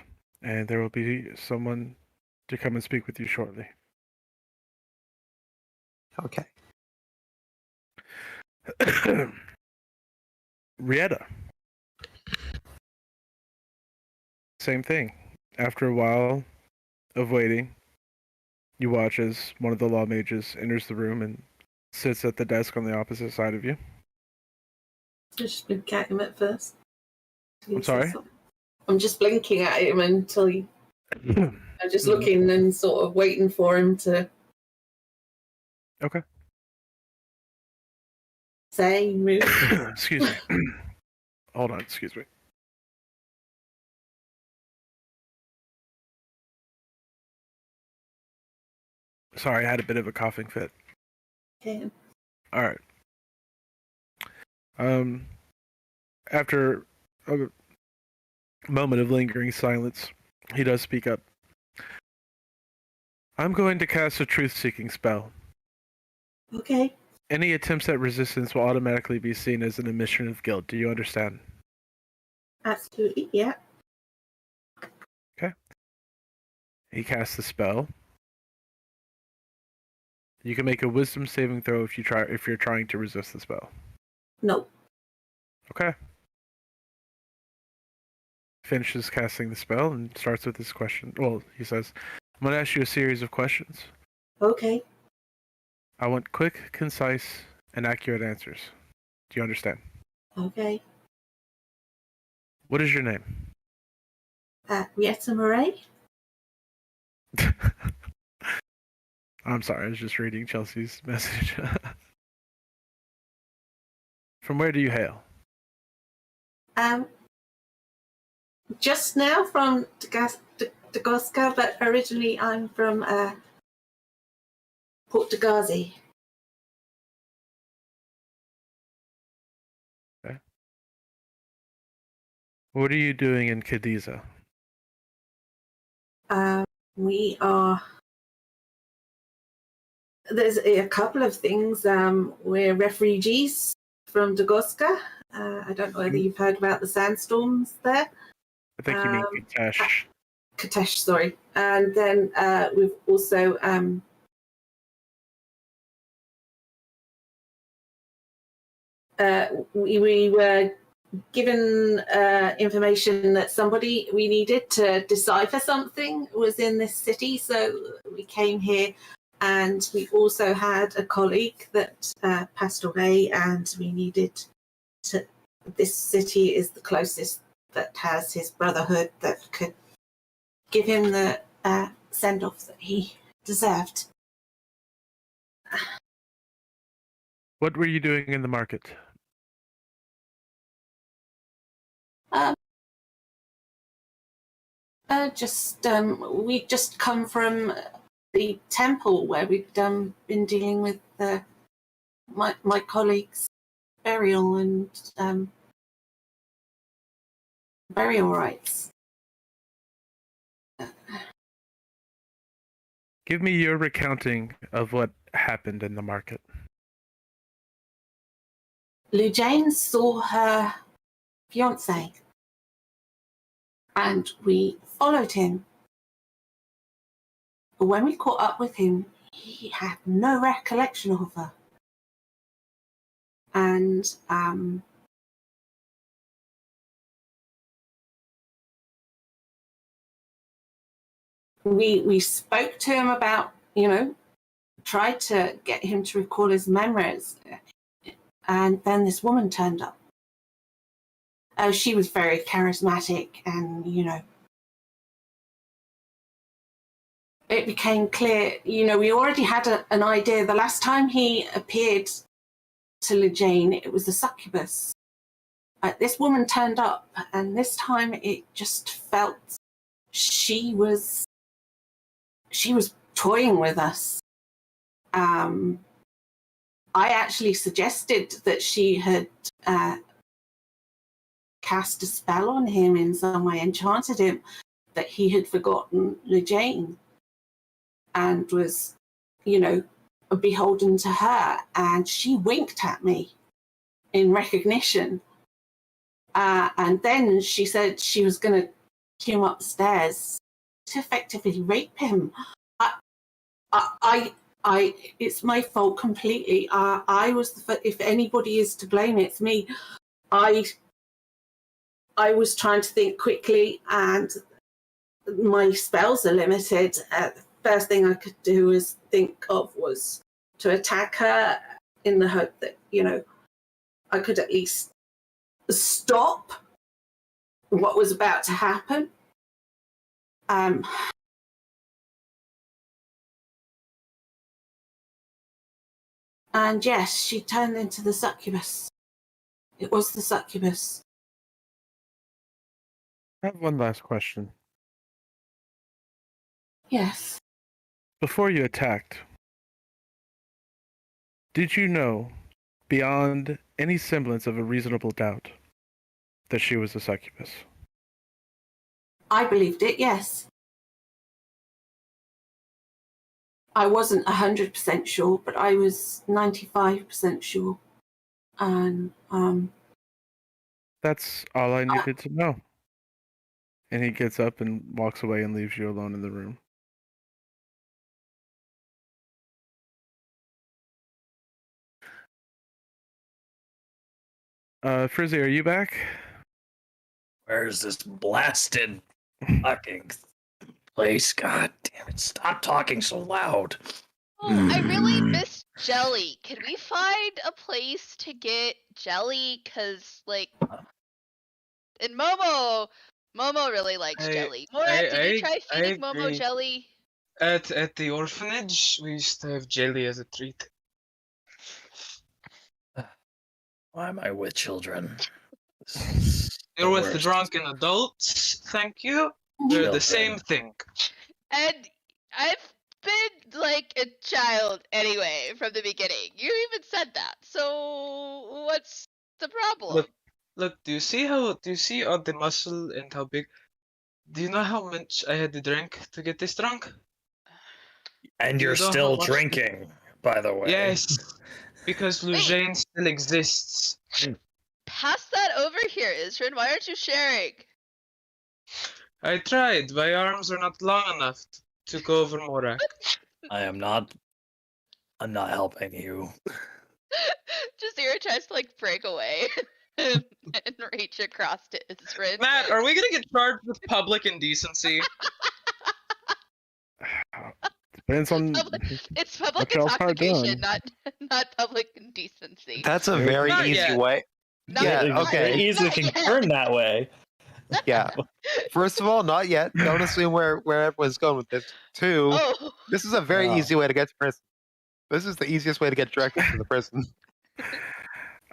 and there will be someone to come and speak with you shortly. Okay. Rieta. Same thing. After a while of waiting, you watch as one of the law mages enters the room and sits at the desk on the opposite side of you. I've just blinking at him at first. I'm sorry? I'm just blinking at him until he... I'm just looking and sort of waiting for him to... Okay. Say, move. Excuse me. Hold on, excuse me. Sorry, I had a bit of a coughing fit. Okay. All right. After a moment of lingering silence, he does speak up. I'm going to cast a truth-seeking spell. Okay. Any attempts at resistance will automatically be seen as an admission of guilt. Do you understand? Absolutely, yeah. Okay. He casts the spell. You can make a wisdom saving throw if you're trying to resist the spell. No. Okay. Finishes casting the spell and starts with this question. Well, he says, I'm going to ask you a series of questions. Okay. I want quick, concise, and accurate answers. Do you understand? Okay. What is your name? Rieta Murray? I'm sorry, I was just reading Chelsea's message. From where do you hail? Just now from Dagosca, but originally I'm from Port Dagazi. Okay. What are you doing in Cadiza? We are... There's a couple of things. We're refugees from Dagosca. I don't know whether you've heard about the sandstorms there. I think you mean Katesh. Katesh, sorry. And then we've also we were given information that somebody we needed to decipher something was in this city, so we came here. And we also had a colleague that passed away, and we needed to... This city is the closest that has his brotherhood that could give him the send-off that he deserved. What were you doing in the market? We just come from the temple where we've been dealing with my colleague's burial and burial rites. Give me your recounting of what happened in the market. Lujane saw her fiancé, and we followed him. But when we caught up with him, he had no recollection of her. And we spoke to him about, tried to get him to recall his memories. And then this woman turned up. She was very charismatic, and, it became clear, we already had an idea. The last time he appeared to Lujane, it was the succubus. This woman turned up, and this time it just felt she was toying with us. I actually suggested that she had cast a spell on him in some way, enchanted him, that he had forgotten Lujane and was, beholden to her. And she winked at me in recognition. And then she said she was going to take him upstairs to effectively rape him. It's my fault completely. I was if anybody is to blame, it's me. I was trying to think quickly, and my spells are limited. First thing I could do was think of was to attack her in the hope that, I could at least stop what was about to happen. And yes, she turned into the succubus. It was the succubus. I have one last question. Yes. Before you attacked, did you know, beyond any semblance of a reasonable doubt, that she was a succubus? I believed it, yes. I wasn't 100% sure, but I was 95% sure. And that's all I needed to know. And he gets up and walks away and leaves you alone in the room. Frizzy, are you back? Where's this blasted fucking place? God damn it! Stop talking so loud. Oh, I really miss jelly. Can we find a place to get jelly? Cause and Momo really likes jelly. Morat, did you try feeding Momo jelly? At the orphanage, we used to have jelly as a treat. Why am I with children? You're with the drunken adults, thank you. They're the same thing. And I've been like a child anyway from the beginning. You even said that. So what's the problem? Look, do you see all the muscle and how big? Do you know how much I had to drink to get this drunk? And you're still drinking, by the way. Yes, because Lujane still exists. Pass that over here, Adyrn. Why aren't you sharing? I tried. My arms are not long enough to go over Morak. I'm not helping you. Jazeera tries to break away and reach across to Adyrn. Matt, are we gonna get charged with public indecency? Depends on. It's public intoxication, not public indecency. That's a very easy way. Okay. Easily can turn that way. Yeah. First of all, not yet. Don't assume where everyone's going with this. Two, this is a very easy way to get to prison. This is the easiest way to get directly to the prison.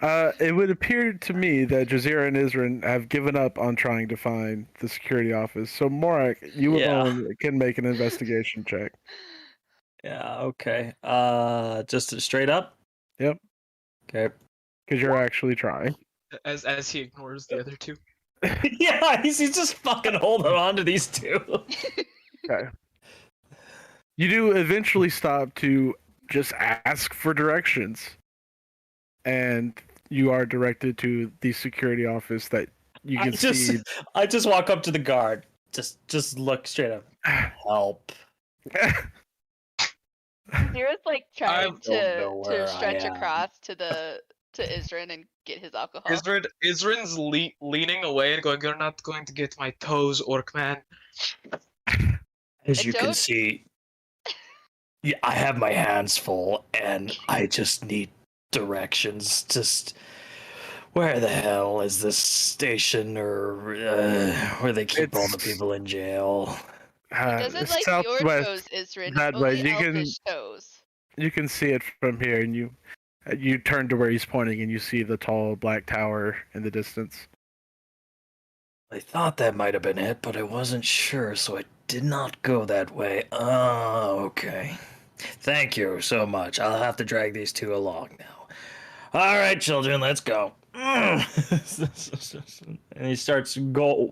It would appear to me that Jazeera and Adyrn have given up on trying to find the security office. So Morak, you alone can make an investigation check. Yeah, okay. Just straight up? Yep. Okay. Because you're actually trying. As he ignores the other two. Yeah, he's just fucking holding on to these two. Okay. You do eventually stop to just ask for directions. And you are directed to the security office that you can see. I just walk up to the guard. Just look straight up. Help. Zera's trying to stretch across to Adyrn and get his alcohol. Adyrn's leaning away and going, "You're not going to get my toes, orc man." As you can see, I have my hands full, and I just need directions. Just where the hell is this station, or where they keep all the people in jail? It doesn't like your toes, Adyrn. That way, Toes. You can see it from here, and you turn to where he's pointing, and you see the tall black tower in the distance. I thought that might have been it, but I wasn't sure, so I did not go that way. Oh, okay. Thank you so much. I'll have to drag these two along now. All right, children, let's go. And he starts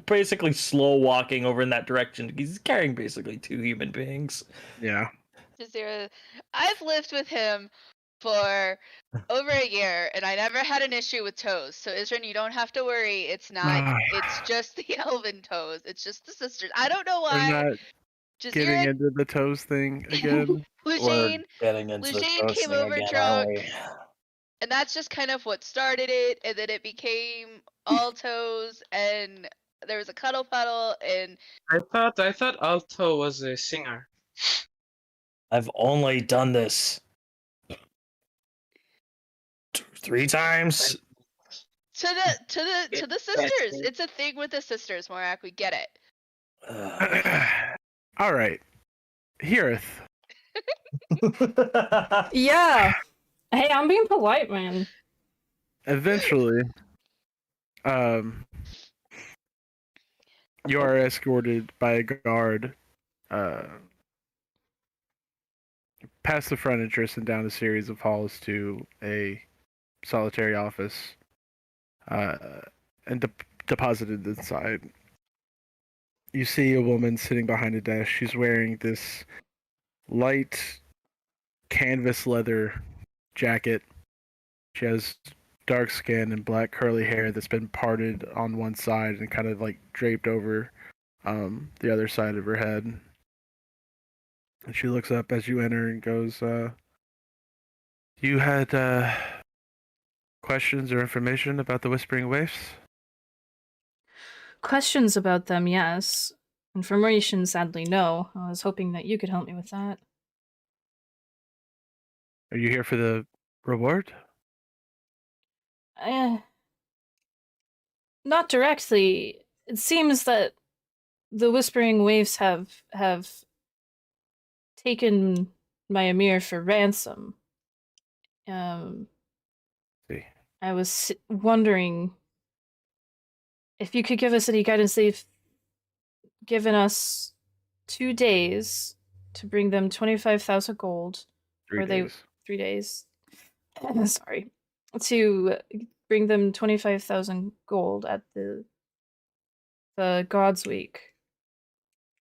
basically slow walking over in that direction. He's carrying basically two human beings. Yeah. Jazeera, I've lived with him for over a year, and I never had an issue with toes. So Adyrn, you don't have to worry. It's not. It's just the elven toes. It's just the sisters. I don't know We're why. not getting Jazira, into the toes thing again. We're Lujane, getting into the Lujane toast came thing over again, drunk, aren't we? and that's just kind of what started it. And then it became all toes, and there was a cuddle puddle, and I thought Alto was a singer. I've only done this 3 times. to the sisters. It's a thing with the sisters, Morak. We get it. All right, Heareth. Yeah. Hey, I'm being polite, man. Eventually, you are escorted by a guard past the front entrance and down a series of halls to a solitary office, and deposited inside. You see a woman sitting behind a desk. She's wearing this light canvas leather jacket. She has dark skin and black curly hair that's been parted on one side and kind of like draped over the other side of her head. And she looks up as you enter and goes, you had questions or information about the Whispering Waves? Questions about them, yes. Information, sadly, no. I was hoping that you could help me with that. Are you here for the reward? Not directly. It seems that the Whispering Waves have taken my Amir for ransom. See. I was wondering if you could give us any guidance. They've given us 2 days to bring them 25,000 gold. 3 days. 3 days. Sorry. To bring them 25,000 gold at the God's Week.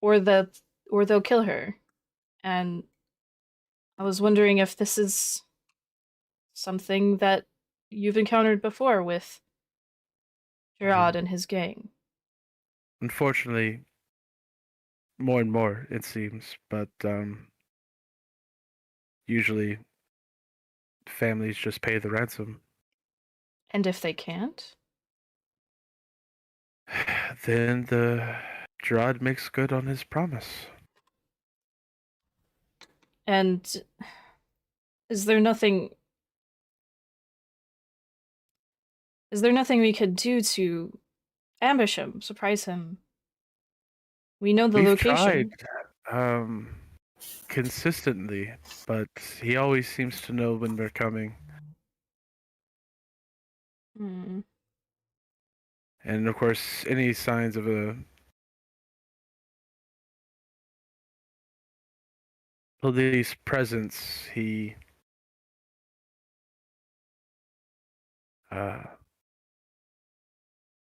Or they'll kill her. And I was wondering if this is something that you've encountered before with Gerard and his gang. Unfortunately, more and more, it seems, but usually families just pay the ransom. And if they can't? Then the Gerard makes good on his promise. And is there nothing we could do to ambush him, surprise him? We know the We've location. tried consistently, but he always seems to know when we're coming. Hmm. And of course, any signs of a police presence, he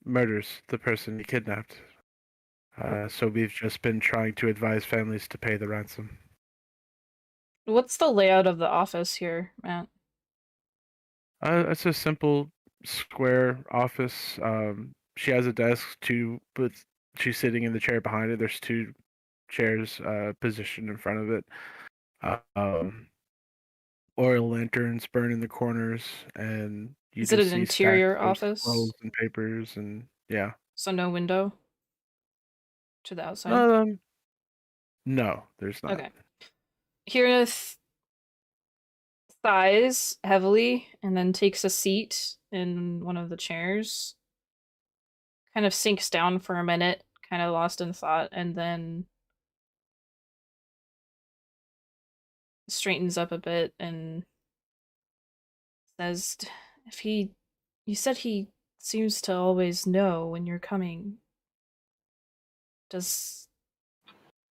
murders the person he kidnapped. So we've just been trying to advise families to pay the ransom. What's the layout of the office here, Matt? It's a simple square office. She has a desk but she's sitting in the chair behind it. There's 2 chairs positioned in front of it. Oil lanterns burn in the corners, and you Is it just an see interior stacks of office? scrolls and papers, and yeah. So no window to the outside? No, there's not. Okay. Hirith sighs heavily and then takes a seat in one of the chairs. Kind of sinks down for a minute, kind of lost in thought, and then straightens up a bit and says, you said he seems to always know when you're coming. Has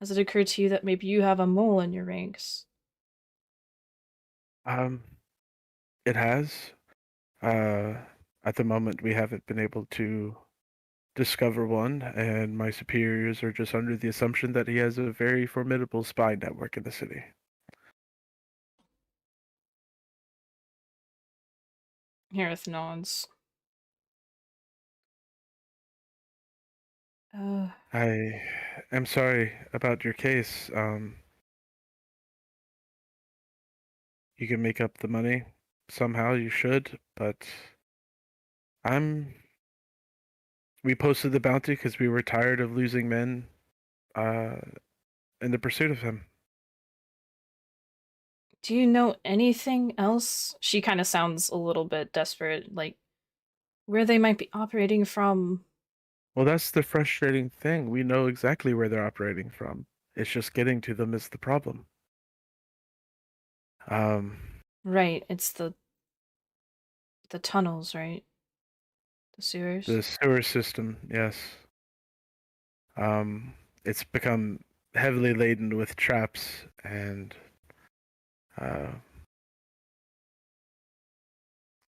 it occurred to you that maybe you have a mole in your ranks? It has. At the moment, we haven't been able to discover one, and my superiors are just under the assumption that he has a very formidable spy network in the city. Harith nods. I am sorry about your case. You can make up the money somehow. You should, but I'm. We posted the bounty because we were tired of losing men, in the pursuit of him. Do you know anything else? She kind of sounds a little bit desperate, like where they might be operating from. Well, that's the frustrating thing. We know exactly where they're operating from. It's just getting to them is the problem. Right, it's the tunnels, right? The sewers. The sewer system, yes. It's become heavily laden with traps and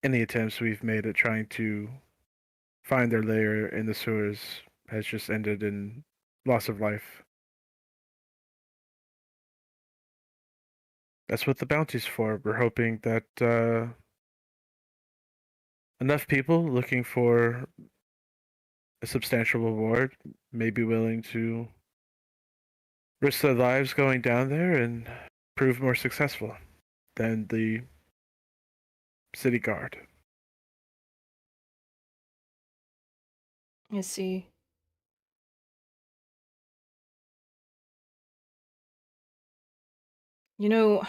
any attempts we've made at trying to find their lair in the sewers has just ended in loss of life. That's what the bounty's for. We're hoping that enough people looking for a substantial reward may be willing to risk their lives going down there and prove more successful than the city guard. I see. You know,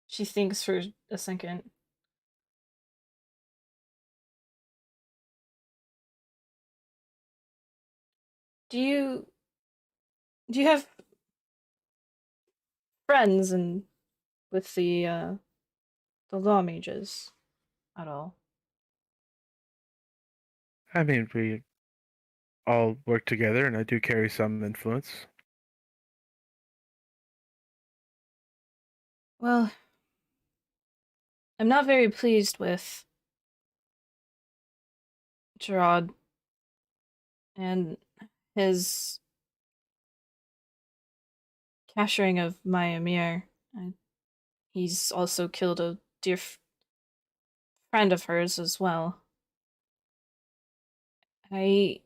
she thinks for a second. Do you have friends and with the law mages at all? I mean, we all work together, and I do carry some influence. Well, I'm not very pleased with Gerard and his capturing of my Amir. He's also killed a dear friend of hers as well. I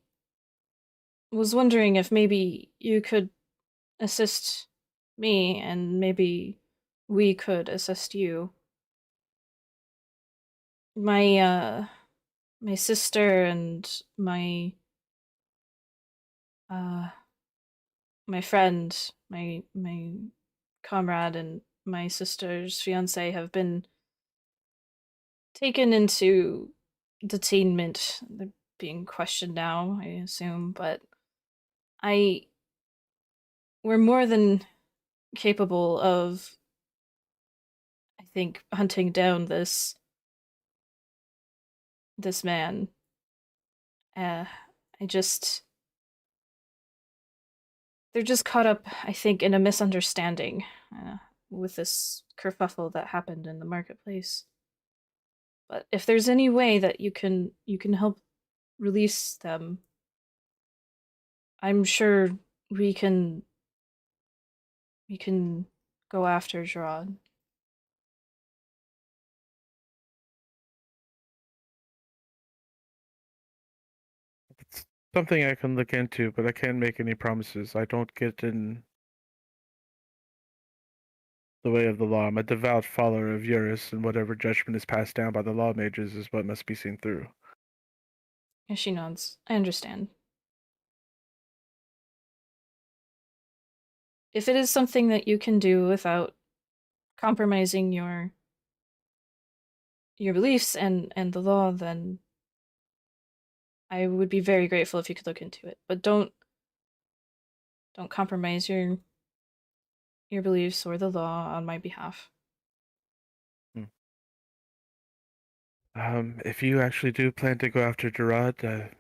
was wondering if maybe you could assist me and maybe we could assist you. My sister and my friend, my comrade and my sister's fiance have been taken into detainment. They're being questioned now, I assume, but we're more than capable of, I think, hunting down this man. They're just caught up, I think, in a misunderstanding with this kerfuffle that happened in the marketplace. But if there's any way that you can help release them, I'm sure we can go after Gerard. It's something I can look into, but I can't make any promises. I don't get in the way of the law. I'm a devout follower of Eurus, and whatever judgment is passed down by the law mages is what must be seen through. Yes, she nods. I understand. If it is something that you can do without compromising your beliefs and the law, then I would be very grateful if you could look into it. But don't compromise your beliefs or the law on my behalf. If you actually do plan to go after Gerard,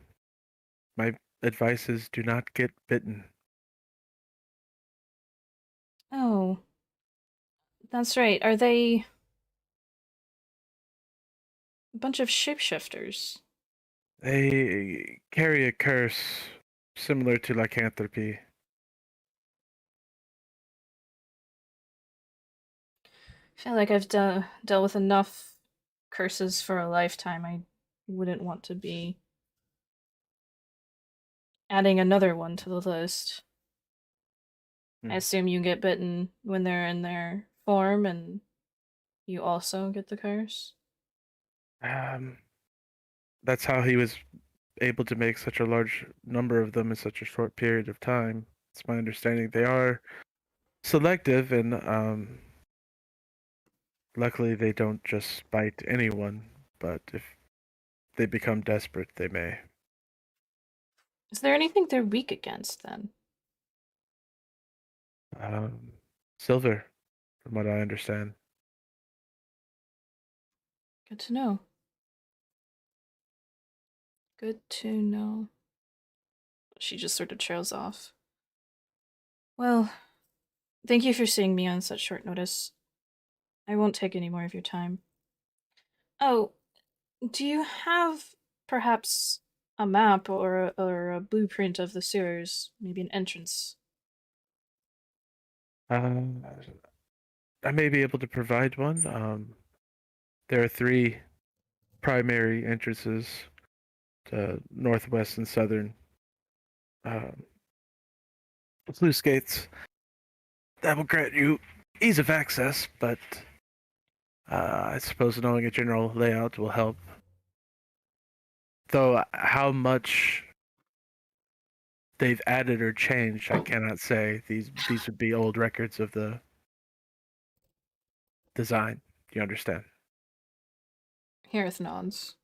my advice is do not get bitten. Oh, that's right. Are they a bunch of shapeshifters? They carry a curse similar to lycanthropy. I feel like I've dealt with enough curses for a lifetime. I wouldn't want to be adding another one to the list. I assume you get bitten when they're in their form, and you also get the curse? That's how he was able to make such a large number of them in such a short period of time. It's my understanding they are selective, and luckily they don't just bite anyone, but if they become desperate, they may. Is there anything they're weak against, then? Silver, from what I understand. Good to know. Good to know. She just sort of trails off. Well, thank you for seeing me on such short notice. I won't take any more of your time. Oh, do you have perhaps a map or a blueprint of the sewers? Maybe an entrance? I may be able to provide one. There are 3 primary entrances to northwest and southern sluice gates. That will grant you ease of access, but I suppose knowing a general layout will help. Though how much they've added or changed, I cannot say. These would be old records of the design. Do you understand? Harith nods.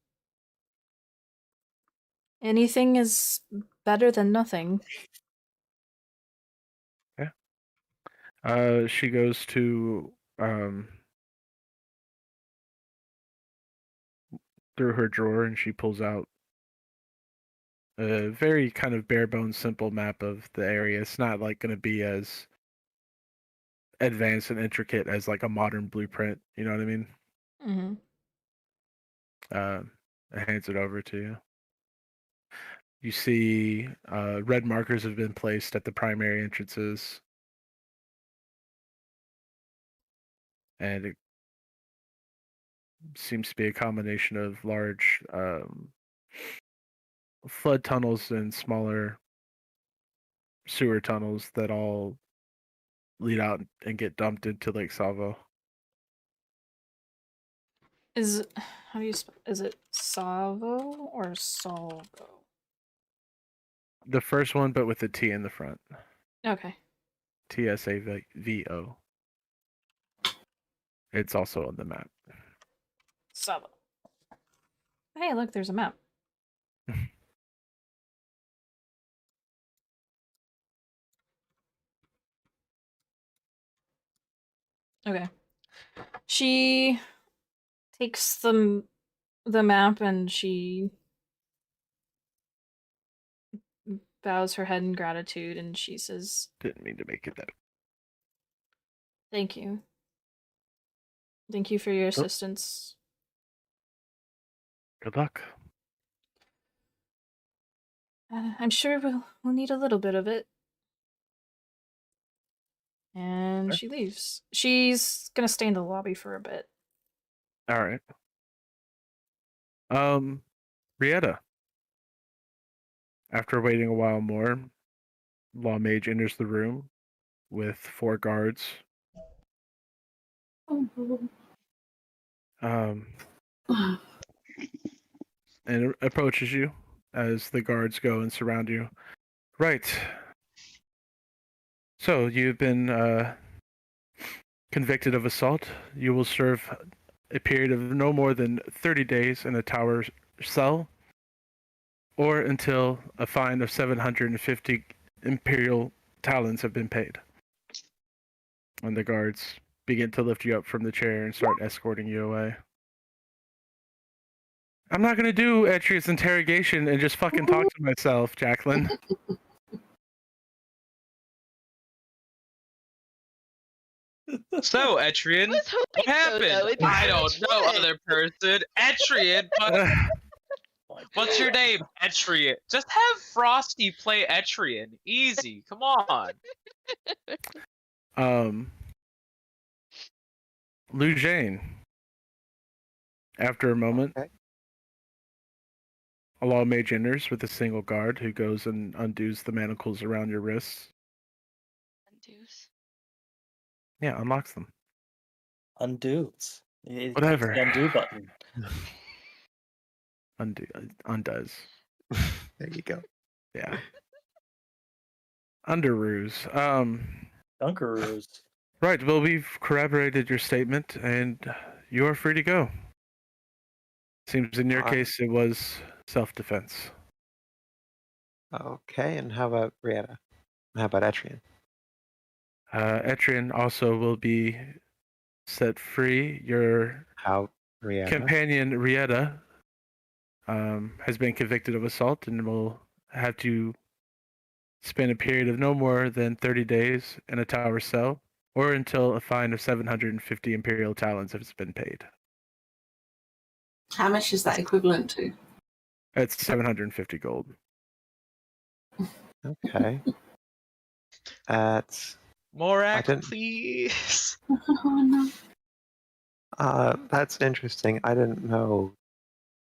Anything is better than nothing. Yeah. She goes to through her drawer and she pulls out a very kind of bare bones, simple map of the area. It's not like going to be as advanced and intricate as like a modern blueprint. You know what I mean? Mm-hmm. It hands it over to you. You see red markers have been placed at the primary entrances. And it seems to be a combination of large flood tunnels and smaller sewer tunnels that all lead out and get dumped into Lake Salvo. How do you spell? Is it Salvo or Salvo? The first one, but with a T in the front. Okay. TSAVO. It's also on the map. Salvo. Hey, look, there's a map. Okay. She takes the map and she bows her head in gratitude and she says, Didn't mean to make it that. "Thank you. Thank you for your assistance." Good luck. I'm sure we'll need a little bit of it. And Okay. she leaves. She's gonna stay in the lobby for a bit. All right. Rieta. After waiting a while more, Law Mage enters the room with 4 guards. And approaches you as the guards go and surround you. Right. So you've been convicted of assault. You will serve a period of no more than 30 days in a tower cell, or until a fine of 750 imperial talents have been paid. And the guards begin to lift you up from the chair and start escorting you away. I'm not gonna do Etria's interrogation and just fucking talk to myself, Jacqueline. So, Etrian, I was hoping what so, happened? though. It'd be I so don't much know, fun. other person. Etrian, what's your name? Etrian. Just have Frosty play Etrian. Easy. Come on. Lujane. After a moment, Okay. a law mage enters with a single guard who goes and undoes the manacles around your wrists. Undoes. Yeah, unlocks them. Undoes. It Whatever. clicks the undo button. Undoes. There you go. Yeah. Underoos. Dunkaroos. Right. Well, we've corroborated your statement, and you are free to go. Seems in your Alright. case it was self-defense. Okay, and how about Rihanna? How about Etrian? Etrian also will be set free. Your How Rihanna? companion Rieta has been convicted of assault and will have to spend a period of no more than 30 days in a tower cell, or until a fine of 750 imperial talents has been paid. How much is that equivalent to? That's 750 gold. Okay. That's More I act, didn't- please. Oh no. that's interesting. I didn't know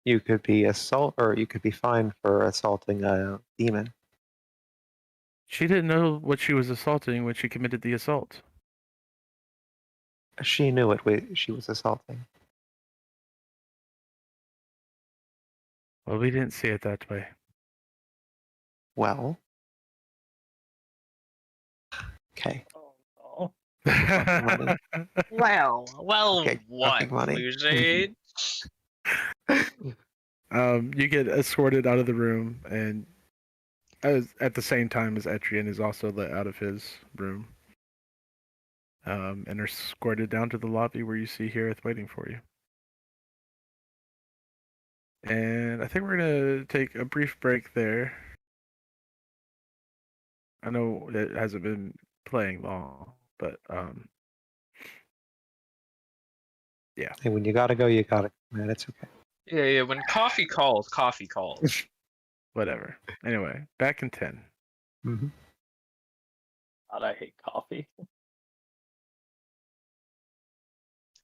you could be you could be fined for assaulting a demon. She didn't know what she was assaulting when she committed the assault. She knew she was assaulting. Well, we didn't see it that way. Well. Okay. Oh, Money. Well, Okay, what, fucking money. Lujade? You get escorted out of the room, and at the same time as Etrian is also let out of his room, and are escorted down to the lobby where you see Hirith waiting for you. And I think we're gonna take a brief break there. I know it hasn't been playing long, but yeah. Hey, when you gotta go, you gotta go, man. It's okay. Yeah, when coffee calls, coffee calls. Whatever. Anyway, back in 10. Mm-hmm. God, I hate coffee.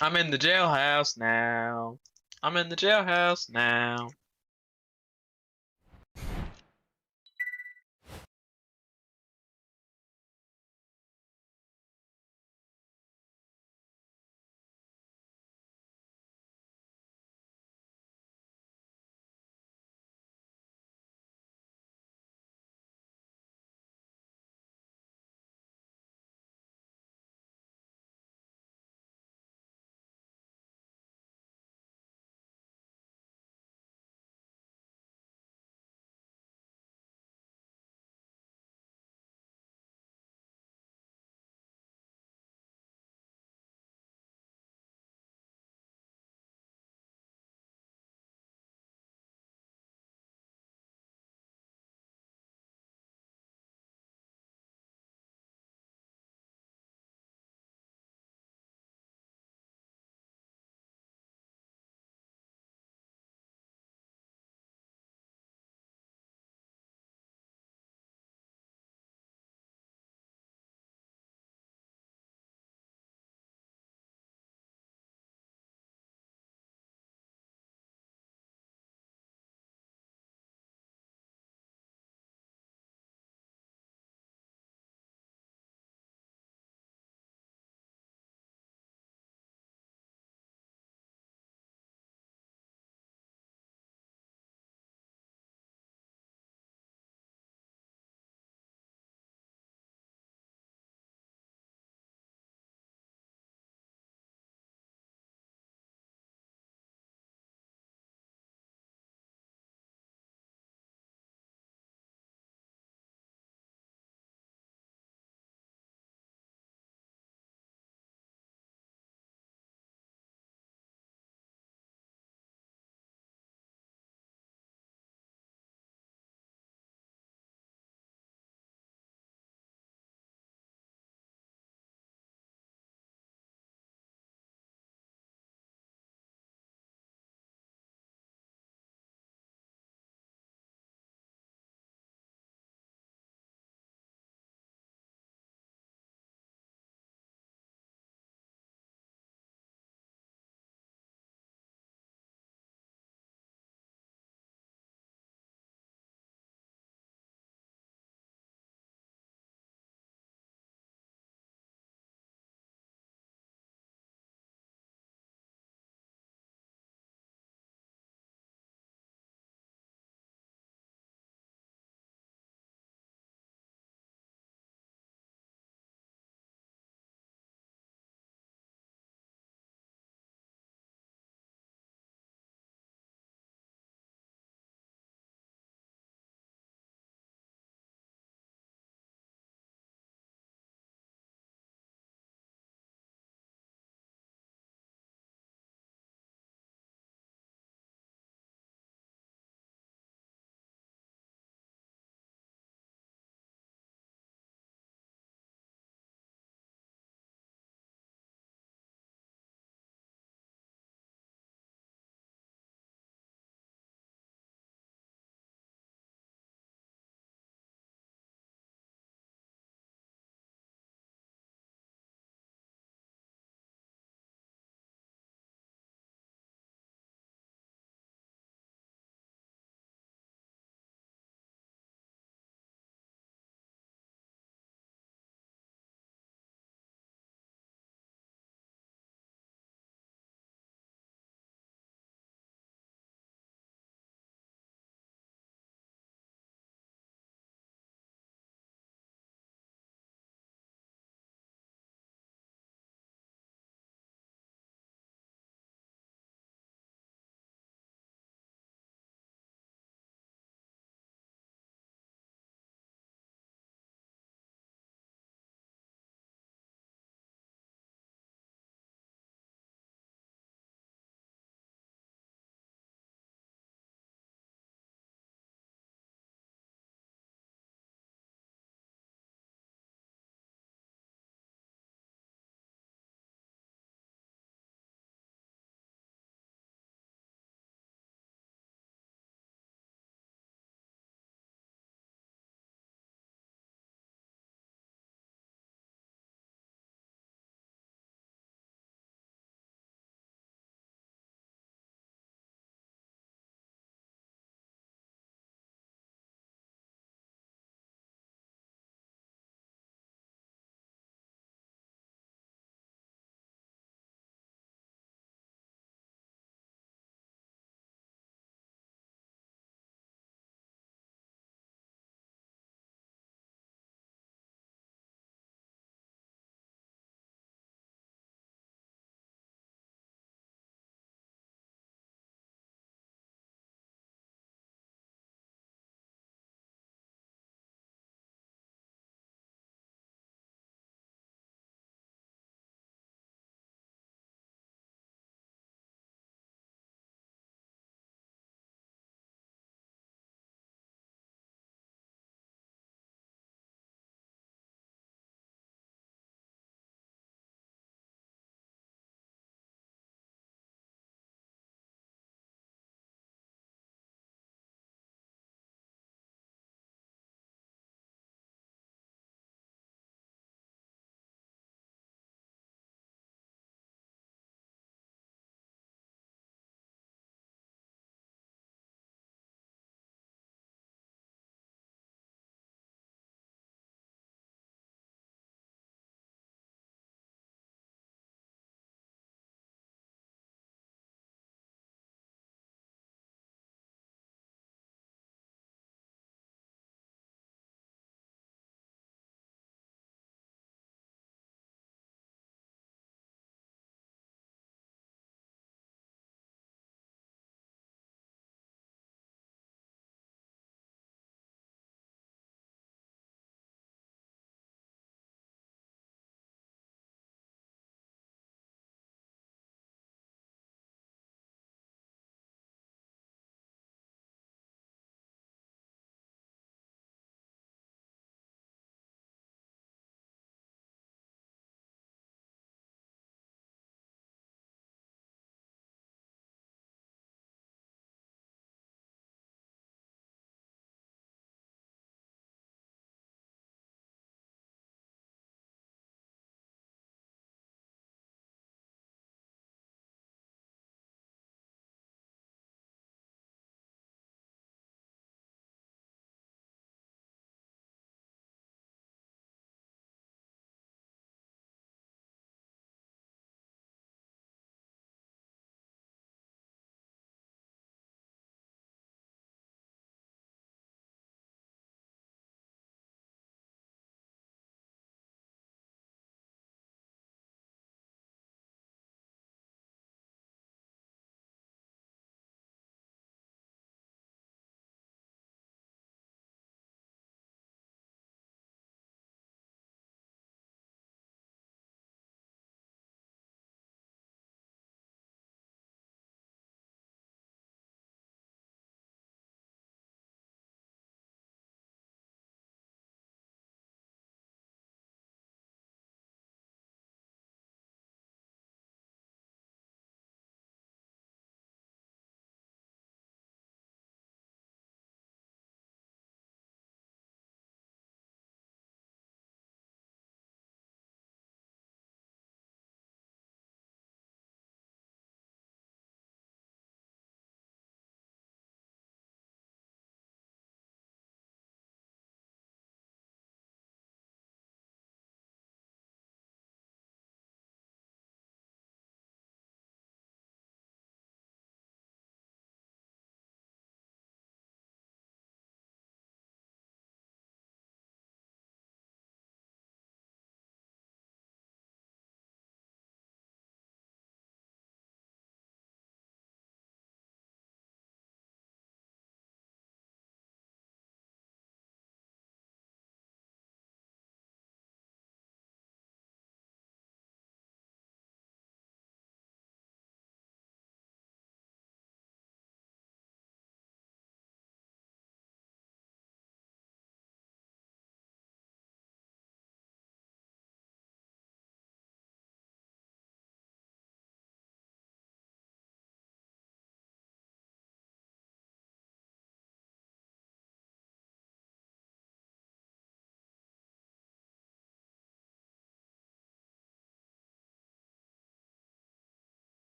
I'm in the jailhouse now. I'm in the jailhouse now.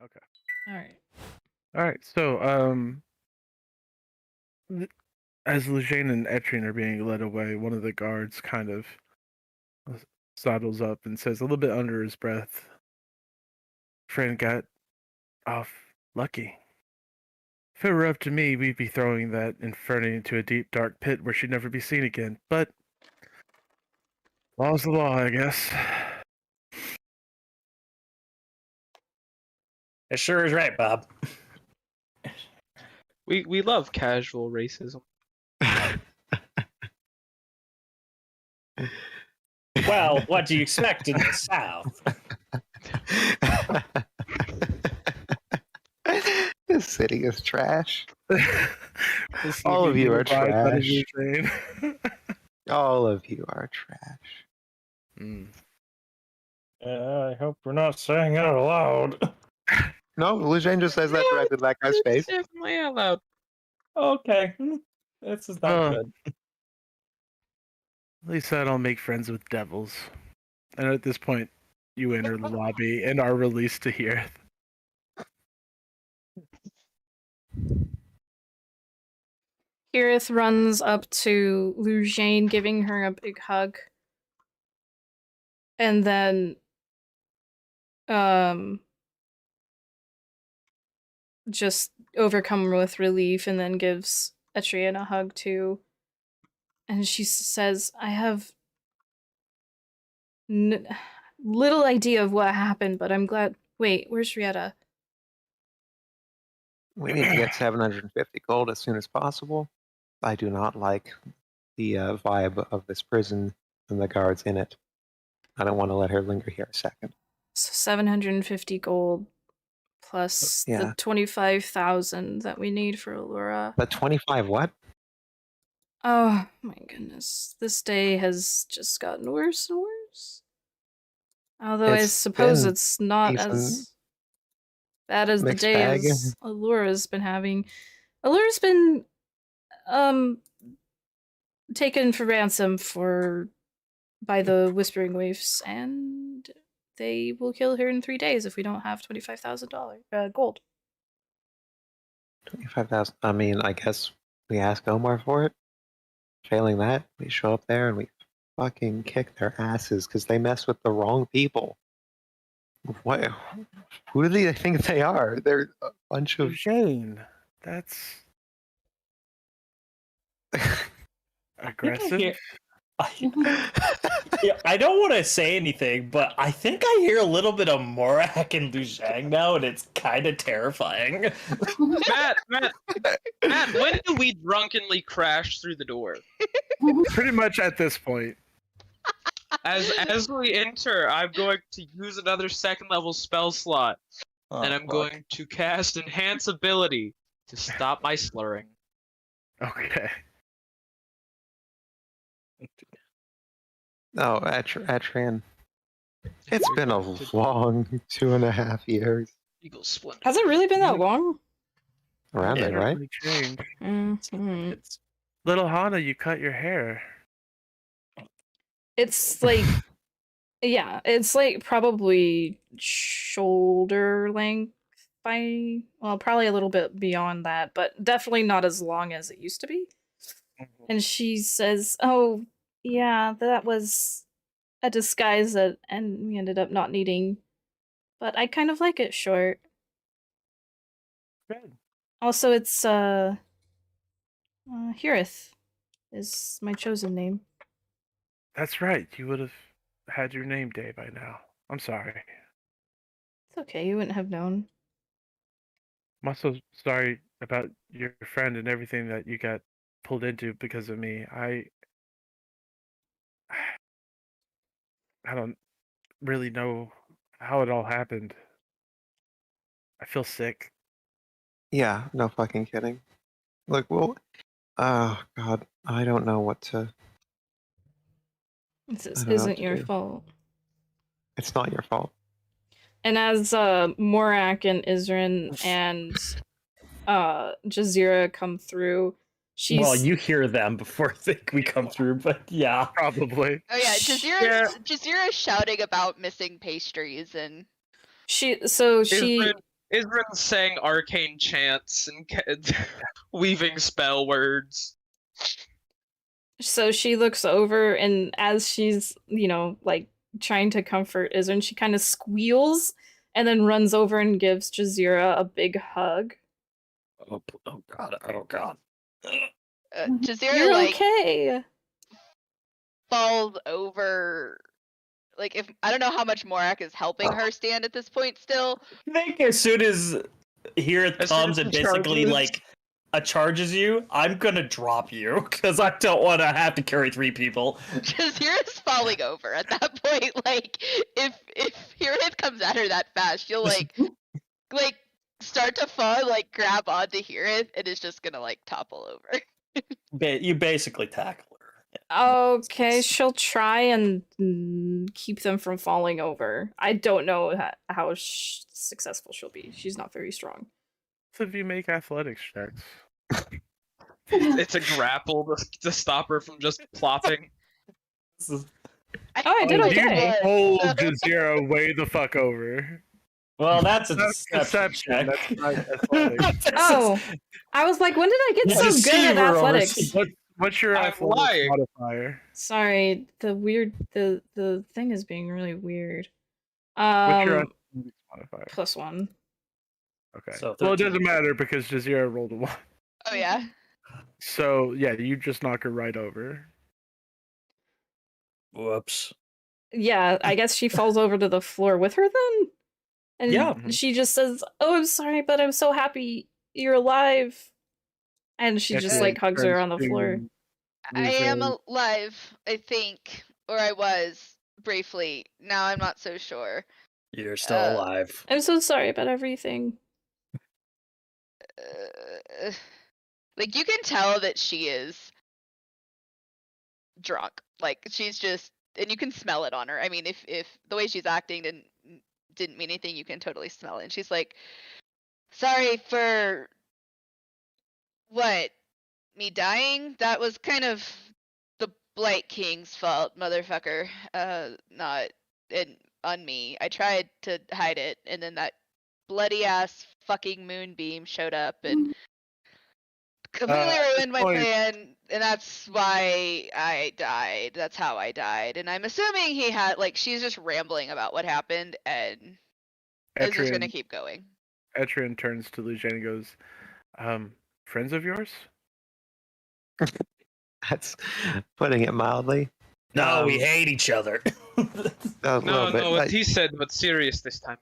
Okay. All right. All right. So, as Lujane and Etrian are being led away, one of the guards kind of sidles up and says, a little bit under his breath, "Friend got off lucky. If it were up to me, we'd be throwing that Inferni into a deep, dark pit where she'd never be seen again. But law's the law, I guess." It sure is right, Bob. We love casual racism. Well, what do you expect in the South? This city is trash. All of you are trash. All of you are trash. Mm. I hope we're not saying it out loud. No, Lujane just says that directly to that guy's face. Definitely allowed. Okay. This is not good. At least I don't make friends with devils. And at this point, you enter the lobby and are released to here. Kirith runs up to Lujane, giving her a big hug. And then just overcome with relief, and then gives Etrian a hug too. And she says, I have little idea of what happened, but I'm glad. Wait, where's Rieta? We need to get 750 gold as soon as possible. I do not like the vibe of this prison and the guards in it. I don't want to let her linger here a second. So 750 gold plus the 25,000 that we need for Allura. But 25 what? Oh my goodness. This day has just gotten worse and worse. Although I suppose it's not as bad as the days Allura's been having. Allura's been taken for ransom by the Whispering Waifs, and they will kill her in 3 days if we don't have $25,000 gold. 25,000. I mean, I guess we ask Omar for it. Failing that, we show up there and we fucking kick their asses because they mess with the wrong people. What? Who do they think they are? They're a bunch of Shane. That's aggressive. I don't want to say anything, but I think I hear a little bit of Morak and Lujang now, and it's kind of terrifying. Matt, when do we drunkenly crash through the door? Pretty much at this point. As we enter, I'm going to use another 2nd level spell slot, and I'm going to cast Enhance Ability to stop my slurring. Okay. Oh, Atran. It's been a long 2.5 years. Eagle Splendor. Has it really been that long? Around it, right? Mm-hmm. Little Hana, you cut your hair. It's like, yeah, it's like probably shoulder length probably a little bit beyond that, but definitely not as long as it used to be. And she says, oh, yeah, that was a disguise and we ended up not needing, but I kind of like it short. Good. Also, it's, Hirith is my chosen name. That's right. You would have had your name day by now. I'm sorry. It's okay. You wouldn't have known. I'm also sorry about your friend and everything that you got pulled into because of me. I don't really know how it all happened. I feel sick. Yeah, no fucking kidding. Look, well, oh god, I don't know what to. This isn't your fault. It's not your fault. And as Morak and Adyrn and Jazeera come through, Well, you hear them before we come through, but yeah. Probably. Oh yeah, Jazeera's shouting about missing pastries and she Isrin's saying arcane chants and weaving spell words. So she looks over, and as she's, like trying to comfort Isern, she kind of squeals and then runs over and gives Jazeera a big hug. Oh god, oh god. Jazeera You're like okay. falls over. Like, if I don't know how much Morak is helping her stand at this point still. I think as soon as here it As soon comes as and it basically charges. like charges you, I'm gonna drop you because I don't want to have to carry 3 people. Jazeera's falling over at that point. Like, if Hirith comes at her that fast, she'll like start to fall, like grab onto Hirith, and is just gonna like topple over. You basically tackle her. Okay, she'll try and keep them from falling over. I don't know how successful she'll be. She's not very strong. So if you make athletics checks. It's a grapple to stop her from just plopping. I did okay. You hold Jazeera way the fuck over. Well, that's a That's deception deception. check. That's not athletics. Oh, I was like, when did I get so good at Deceiver athletics? What's your I'm athletics lying. modifier? Sorry, the thing is being really weird. What's your athletics modifier? +1. Okay. So Well, it 13. doesn't matter because Jazeera rolled a 1. Oh yeah. So yeah, you just knock her right over. Whoops. Yeah, I guess she falls over to the floor with her then? And Yeah. she just says, "Oh, I'm sorry, but I'm so happy you're alive." And she just like hugs her on the floor. I am alive, I think, or I was briefly. Now I'm not so sure. You're still alive. I'm so sorry about everything. Like, you can tell that she is drunk. Like, she's just, and you can smell it on her. I mean, if the way she's acting didn't mean anything, you can totally smell it. And she's like, "Sorry for what? Me dying? That was kind of the Blight King's fault, motherfucker. Not on me. I tried to hide it, and then that bloody ass fucking moonbeam showed up and completely ruined my plan, and that's why I died. That's how I died. And I'm assuming he had, like, she's just rambling about what happened, and is just gonna keep going. Adyrn turns to Lujan and goes, friends of yours? That's putting it mildly. No, we hate each other. A little bit. What he said, but serious this time.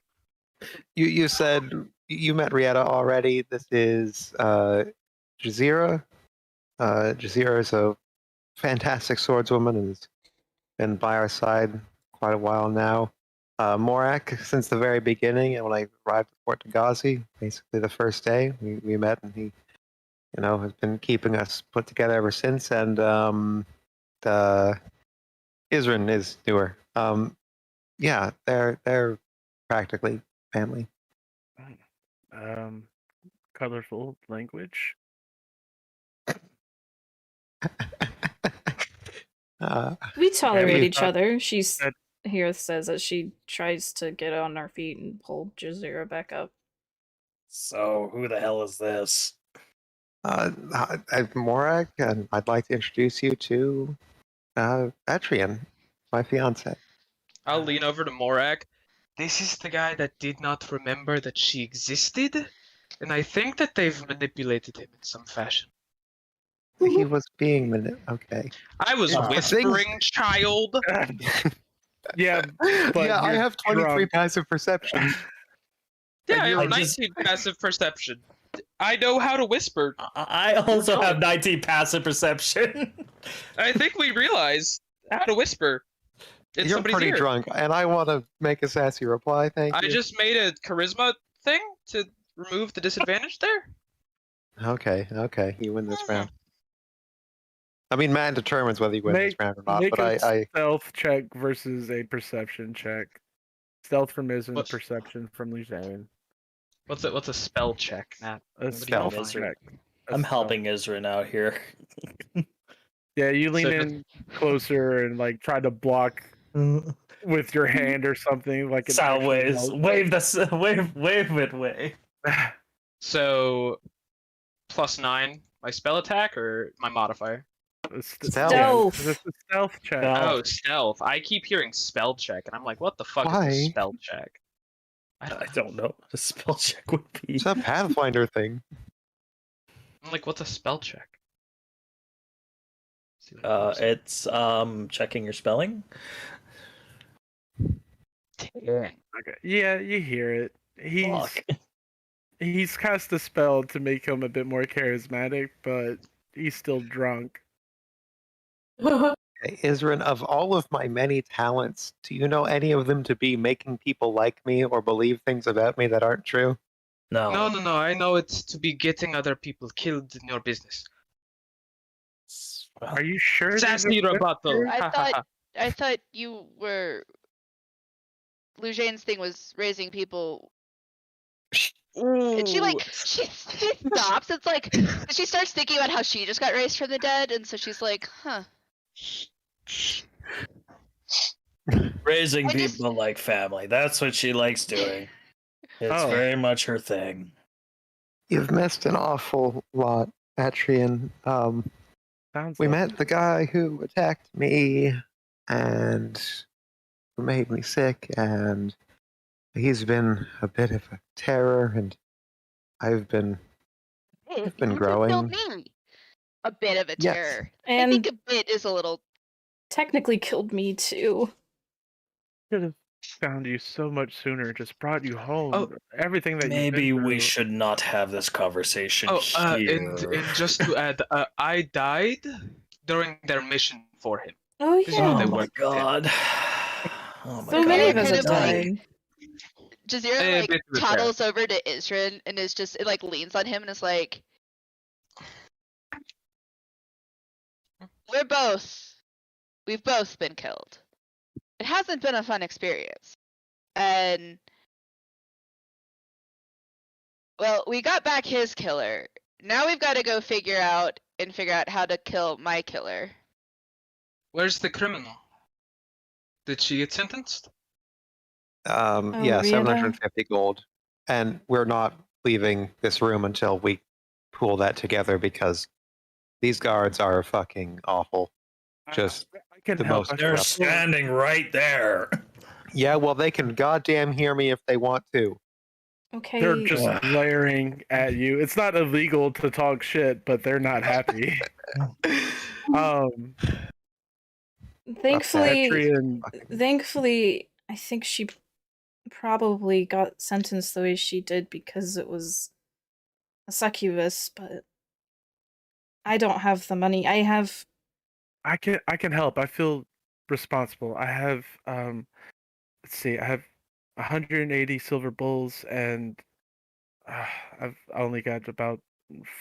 You said you met Rieta already. This is Jazeera. Jazeera is a fantastic swordswoman and has been by our side quite a while now. Morak, since the very beginning, and when I arrived at Fort Tagazi, basically the first day we met, and he, has been keeping us put together ever since. And Adyrn is newer. Yeah, they're practically family. Colorful language. We tolerate we each thought other. She's that- here says as she tries to get on her feet and pull Jazeera back up. So, who the hell is this? I'm Morak, and I'd like to introduce you to Adrian, my fiance. I'll lean over to Morak. This is the guy that did not remember that she existed, and I think that they've manipulated him in some fashion. He was being okay. I was Uh, whispering, child. Yeah, but yeah, I you're have 23 drunk. passive perception. Yeah, I have I 19 just- passive perception. I know how to whisper. I also have 19 passive perception. I think we realize how to whisper. In You're somebody's pretty ear. drunk, and I want to make a sassy reply. Thank I you. just made a charisma thing to remove the disadvantage there. Okay, you win this round. I mean, man determines whether you win this round or not. Make But a I stealth check versus a perception check. Stealth from Isn, What? perception from Lujan. What's a spell check, Matt? A What do you stealth want? check. A I'm stealth. helping Adyrn out here. Yeah, you lean So- in closer and like try to block with your hand or something like an Sound actual waves. belt. Wave the wave it way. So +9, my spell attack or my modifier? Stealth. This is stealth check. Stealth. Oh, stealth. I keep hearing spell check, and I'm like, what the fuck is Why? a spell check? I don't know what a spell check would be. It's a Pathfinder thing. I'm like, what's a spell check? See what it pops up. It's checking your spelling. Dang. Okay. Yeah, you hear it. Fuck. He's cast a spell to make him a bit more charismatic, but he's still drunk. Hey, Isrin, of all of my many talents, do you know any of them to be making people like me or believe things about me that aren't true? No. No. I know it's to be getting other people killed in your business. Are you sure? Sassy rebuttal. I thought you were. Lujane's thing was raising people. And she she stops. It's like she starts thinking about how she just got raised from the dead, and so she's like, huh. Raising I just- people like family. That's what she likes doing. It's Oh. very much her thing. You've missed an awful lot, Atrian. Sounds We like met the guy who attacked me and who made me sick, and he's been a bit of a terror, and I've been Hey, been you growing. killed me. A bit of a Yes. terror. I And think a bit is a little. technically killed me too. should have found you so much sooner. Just brought you home. Oh, Everything that Maybe you've been we through. should not have this conversation here. And just to add, I died during their mission for him. Oh This is how Oh they yeah. my work. god. Oh my So god. many of us Kind have of like- died. Jazeera A like bit of a toddles over to Isrin and is just it like leans on him and is like, we've both been killed. It hasn't been a fun experience. And well, we got back his killer. Now we've got to go figure out how to kill my killer. Where's the criminal? Did she get sentenced? Yeah, Rita? 750 gold. And we're not leaving this room until we pool that together because these guards are fucking awful. Just I can the help. most I They're feel- standing right there. Yeah, well, they can goddamn hear me if they want to. Okay. They're just Ugh. glaring at you. It's not illegal to talk shit, but they're not happy. Thankfully, Atrian, thankfully, I think she probably got sentenced the way she did because it was a succubus, but I don't have the money. I I can help. I feel responsible. I have let's see. I have 180 silver bulls and I've only got about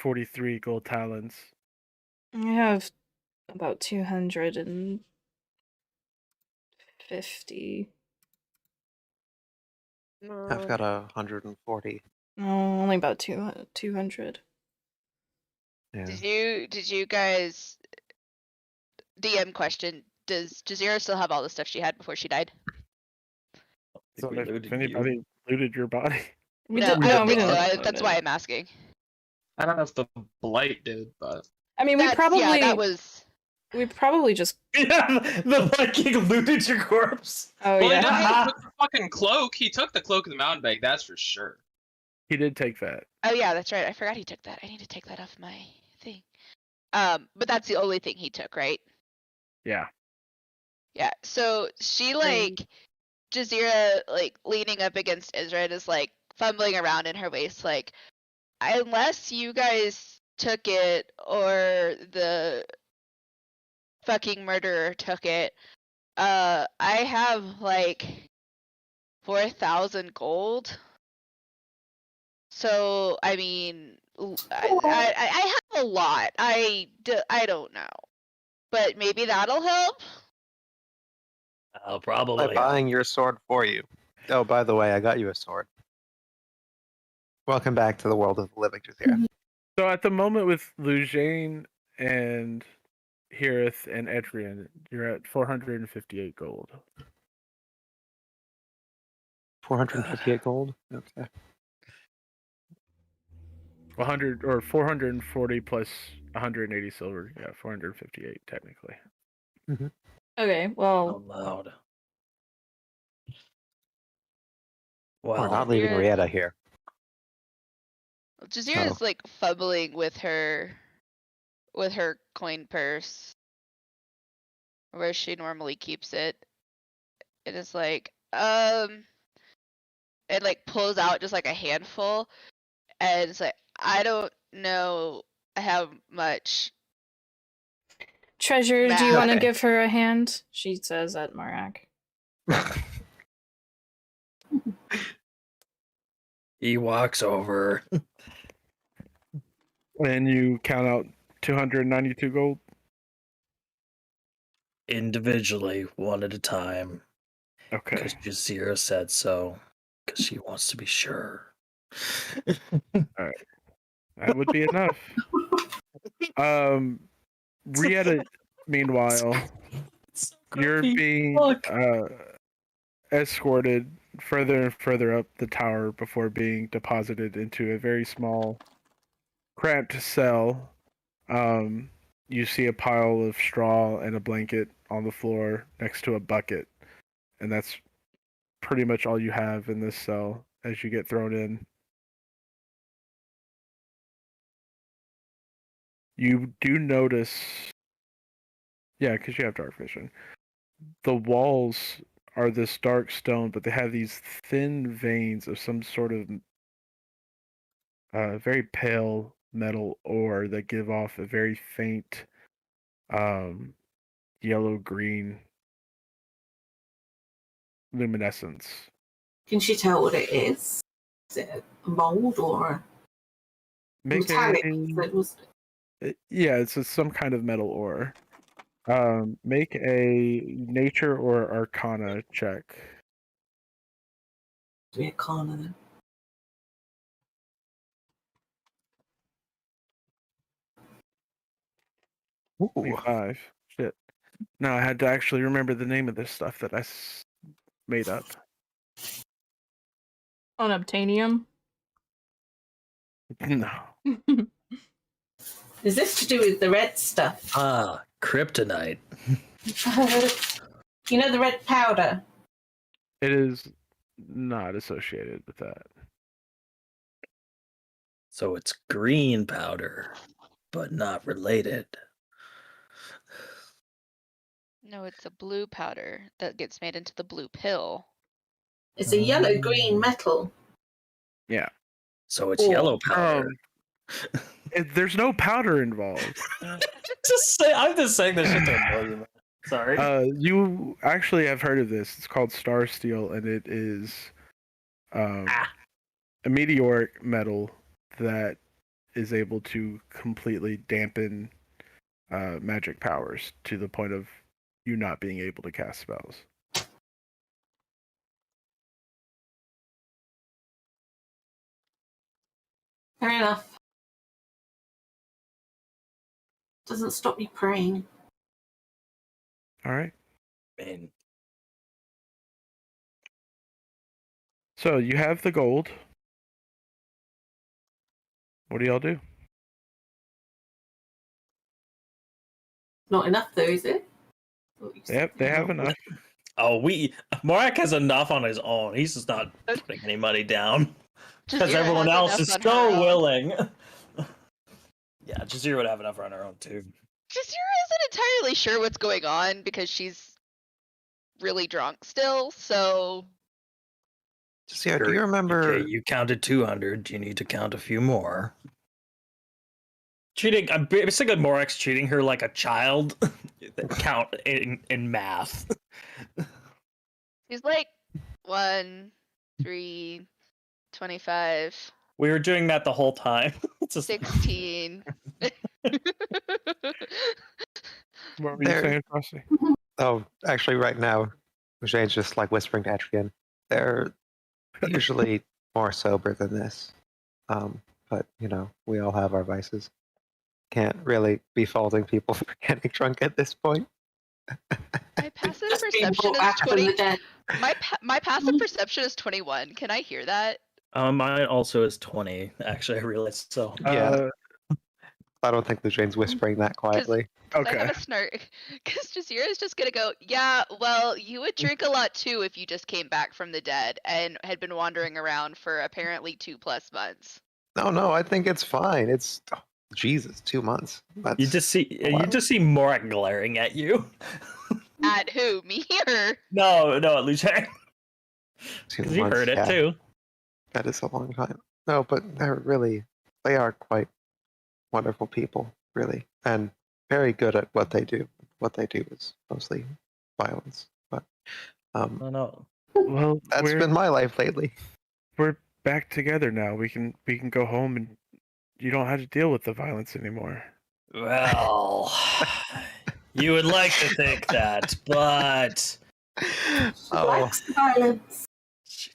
43 gold talents. have about 250. I've got 140. No, only about 200. Yeah. Did you guys DM question, does Jazeera still have all the stuff she had before she died? So we looted if anybody looted your body, We no, did, I don't we think so. didn't That's load why it. I'm asking. I don't know if the blight did, but I mean, we That's- probably yeah, that was just. Yeah, the Viking looted your corpse. Oh well, yeah. he took the fucking cloak. He took the cloak of the mountain bag. That's for sure. he did take that. Oh yeah, that's right. I forgot he took that. I need to take that off my thing. But that's the only thing he took, right? Yeah. Yeah. So she like Jazeera like leaning up against Isra is like fumbling around in her waist, like unless you guys took it or the fucking murderer took it, I have like 4,000 gold. So I mean, I have a lot. I don't know, but maybe that'll help. I'll By probably. buying your sword for you. Oh, by the way, I got you a sword. Welcome back to the world of the living, Jazeera. So at the moment with Lujane and Hirith, and Adyrn, you're at 458 gold. 458 gold. Okay. 100 or 440 plus 180 silver. Yeah, 458 technically. Okay, well, Out loud. We're Well, not leaving Jazeera- Rieta here. Jazeera is Oh. like fumbling with her coin purse where she normally keeps it. And it's like, it like pulls out just like a handful and it's like, I don't know how much. Treasure, do you want to Okay. give her a hand? She says at Marak. he walks over. And you count out 292 gold. Individually, one at a time. Okay. Because Jazeera said so. Because she wants to be sure. That would be enough. Rieta, meanwhile, you're being escorted further and further up the tower before being deposited into a very small, cramped cell. You see a pile of straw and a blanket on the floor next to a bucket, and that's pretty much all you have in this cell as you get thrown in. You do notice, yeah, because you have dark vision. The walls are this dark stone, but they have these thin veins of some sort of very pale metal ore that give off a very faint yellow-green luminescence. Can she tell what it is? Is it a mold or Make metallic? yeah, it's some kind of metal ore. Make a nature or arcana check. Do arcana then. Ooh. 5. Shit. No, I had to actually remember the name of this stuff that I made up. unobtainium. No. Is this to do with the red stuff? Ah, kryptonite. You know the red powder? It is not associated with that. So it's green powder, but not related. No, it's a blue powder that gets made into the blue pill. It's a yellow-green metal. Yeah. So it's yellow powder. There's no powder involved. I'm just saying this shit to annoy you, man. Sorry. You actually have heard of this. It's called star steel, and it is a meteoric metal that is able to completely dampen magic powers to the point of you not being able to cast spells. Fair enough. Doesn't stop me praying. All right. Man, So you have the gold. What do y'all do? Not enough though, is it? Yep, they have enough. Oh, Morak has enough on his own. He's just not putting any money down. Because Jazeera everyone has else enough is on her so own. willing. Yeah, Jazeera would have enough on her own too. Jazeera isn't entirely sure what's going on because she's really drunk still, so Yeah, do you remember? Okay, you counted 200. You need to count a few more. I'm basically Morak's treating her like a child. Count in math. he's like 1, 3, 25, We were doing that the whole time. It's just 16. What were you There- saying, Frosty? Oh, actually, right now, Jane's just like whispering to Adrian. They're usually more sober than this, but you know, we all have our vices. can't really be faulting people for getting drunk at this point. My passive Just being perception brought is back from 20. the dead. My passive perception is 21. Can I hear that? Mine also is 20. Actually, I realized so. Yeah. I don't think Lujane's whispering that quietly. Because I have Okay. a snark. Because Jazeera is just gonna go, yeah, well, you would drink a lot too if you just came back from the dead and had been wandering around for apparently 2+ months. No, I think it's fine. It's Jesus, 2 months. That's You just see Morak glaring at you. At who? Me or? No, at Lujan. 2 Because you months. heard it Yeah, too. that is a long time. No, but they are quite wonderful people, really, and very good at what they do. What they do is mostly violence, but No. Well, that's been my life lately. we're back together now. We can go home, and you don't have to deal with the violence anymore. Well, you would like to think that, but Oh, Likes the violence.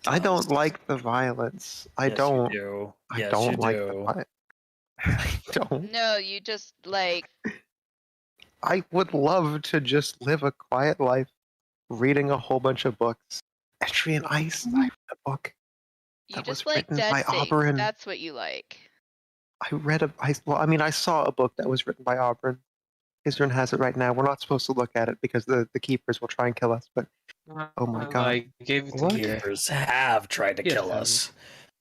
I don't like the violence. I Yes, don't. You do. I Yes, don't you like do. the violence. I don't. No, you just like. I would love to just live a quiet life, reading a whole bunch of books. Entry in Ice. I read a book. You That just was like written dead by things. Adyrn. That's what you like. I saw a book that was written by Adyrn. Adyrn has it right now. We're not supposed to look at it because the keepers will try and kill us. But oh my god, I gave it to What? you. Keepers have tried to Yes, kill I us.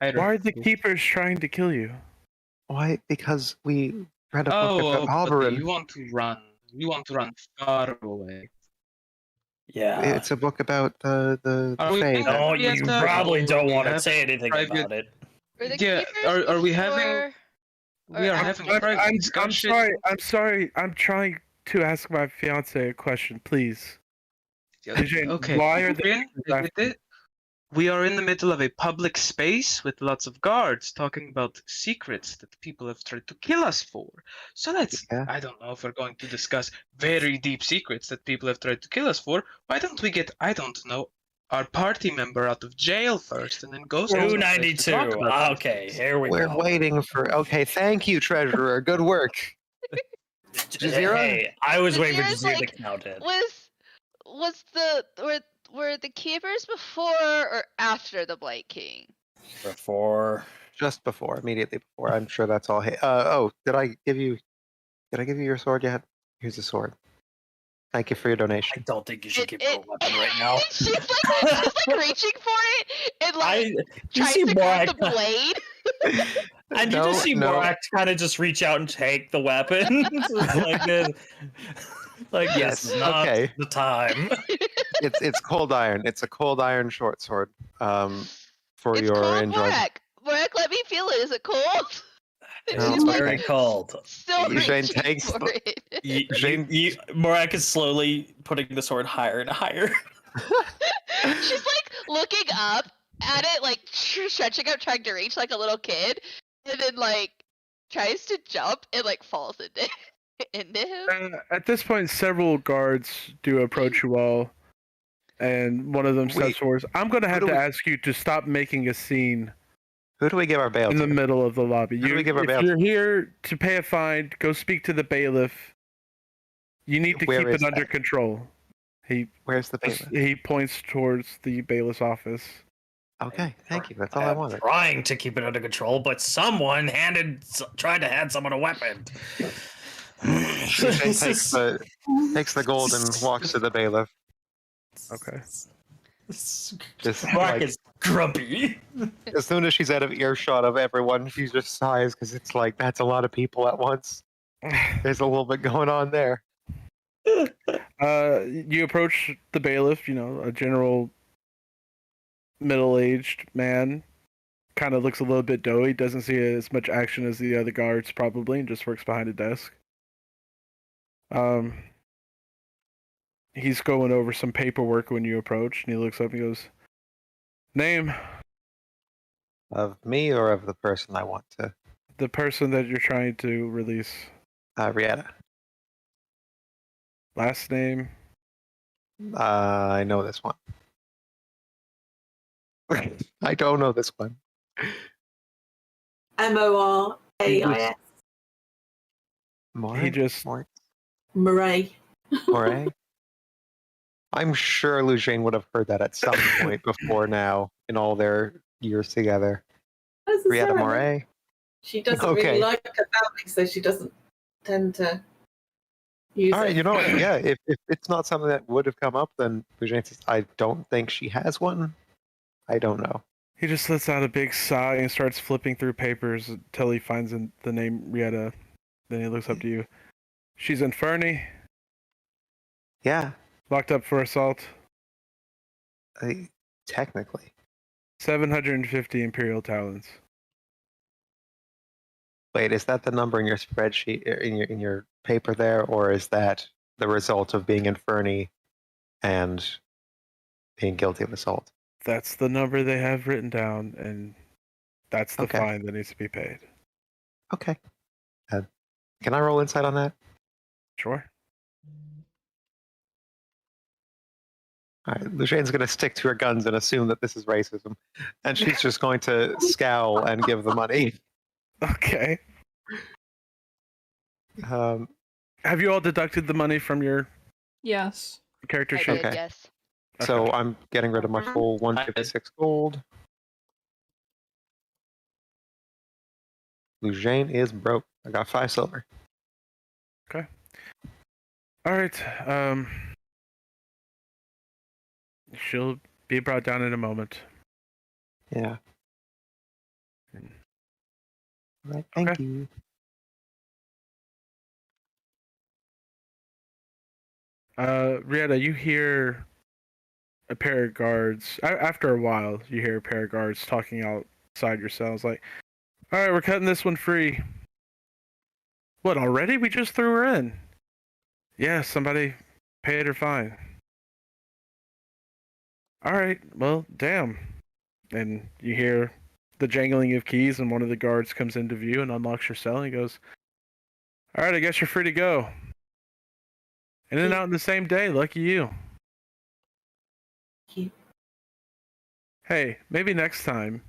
I Why are the refuse. keepers trying to kill you? why? Because we read a book Oh, about okay. Adyrn. You want to run. You want to run far away. Yeah. It's a book about the Are we Fae. going that- No, Yeah, you the- probably or don't we want to have say anything private- about it. Were the Yeah, keepers are we having? before- We are or having after? private I'm discussion. sorry. I'm trying to ask my fiance a question, please. Eugene, Okay. why are the Adrian, keepers after you? we are in the middle of a public space with lots of guards talking about secrets that people have tried to kill us for. So Yeah. I don't know if we're going to discuss very deep secrets that people have tried to kill us for. Why don't we get, I don't know, our party member out of jail first and then go someplace to talk 292. about these Okay, things? here we We're go. waiting for. Okay, thank you, Treasurer. Good work. Jazeera? Hey, I was waiting for Jazeera's Jazeera like, to count it. were the keepers before or after the Blight King? Before. Just before, immediately before. I'm sure that's all. Did I give you your sword yet? Here's the sword. Thank you for your I donation. don't think you should give her a weapon right now. she's like reaching for it and like you tries see to grab the Morak, blade. and you just see Morak kind of just reach out and take the weapon. like this. Like Yes, this is not okay. the time. It's cold iron. It's a cold iron short sword. For It's your cold, enjoyment. Morak. Morak, let me feel it. Is it cold? It's No, She's like very cold. still Eugene reaching takes for the- it. Morak is slowly putting the sword higher and higher. She's like looking up at it, like stretching up, trying to reach like a little kid, and then like tries to jump and like falls into him. At this point, several guards do approach you all, and one of them steps Wait, forward. I'm going to have do to we- ask you to stop making a scene Who do we give our bail in the to? middle of the lobby. Who do we give our If bail you're here to pay a fine, go speak to the bailiff. You need to Where keep is it under that? control. Where's the bailiff? He points towards the bailiff's office. Okay, thank you. That's all I I'm wanted. trying to keep it under control, but someone tried to hand someone a weapon. Eugene takes the gold and walks to the bailiff. Okay. Just Mark like, is grumpy. as soon as she's out of earshot of everyone, she just sighs because it's like that's a lot of people at once. There's a little bit going on there. You approach the bailiff, a general middle-aged man. Kind of looks a little bit doughy, doesn't see as much action as the other guards probably, and just works behind a desk. He's going over some paperwork when you approach, and he looks up and goes, "Name?" Of me or of the person I want to? The person that you're trying to release. Rieta. Last name? I know this one. I don't know this one. Morais. He just Murray. Moray? I'm sure Lucian would have heard that at some point before now in all their years together. Rihanna Moray? She doesn't Okay. really like her family, so she doesn't tend to use All right, it. you know what? Yeah, if it's not something that would have come up, then Lucian says, I don't think she has one. I don't know. He just lets out a big sigh and starts flipping through papers until he finds the name Rieta. Then he looks up to you. She's in Fernie, Yeah, locked up for assault. technically. 750 Imperial talents. Wait, is that the number in your spreadsheet in your paper there, or is that the result of being in Fernie and being guilty of assault? That's the number they have written down, and that's the Okay. fine that needs to be paid. Okay. Can I roll insight on that? Sure. All right, Lucian's going to stick to her guns and assume that this is racism, and she's just going to scowl and give the money. Okay. Um, Have you all deducted the money from your Yes. character I sheet? did, Okay. yes. So Okay. I'm getting rid of my full 156 gold. Lucian is broke. I got 5 silver. All right. She'll be brought down in a moment. Yeah. All right, thank Okay. you. Rieta, you hear a pair of guards. After a while, you hear a pair of guards talking outside your cells, like, "All right, we're cutting this one free." What, already? We just threw her in. Yeah, somebody paid her fine. All right, well, damn. And you hear the jangling of keys, and one of the guards comes into view and unlocks your cell, and he goes, "All right, I guess you're free to go. In and out in the same day. Lucky you. Thank you. Hey, maybe next time,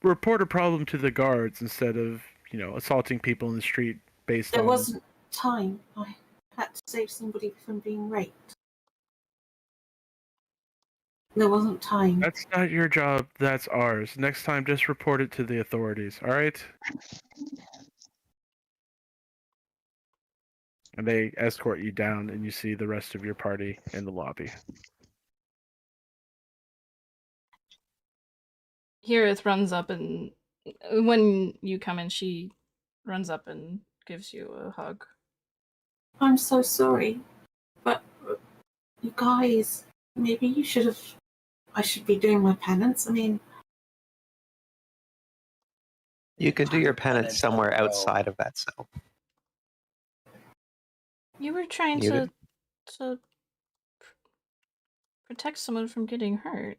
report a problem to the guards instead of, assaulting people in the street based There on..." wasn't time. I had to save somebody from being raped. There wasn't time. That's not your job, that's ours. Next time, just report it to the authorities, alright? And they escort you down, and you see the rest of your party in the lobby. Hirith runs up and when you come in, she runs up and gives you a hug. I'm so sorry. But you guys, maybe you should have. I should be doing my penance. I mean, You can do your penance somewhere outside of that cell. You were trying Muted. to protect someone from getting hurt.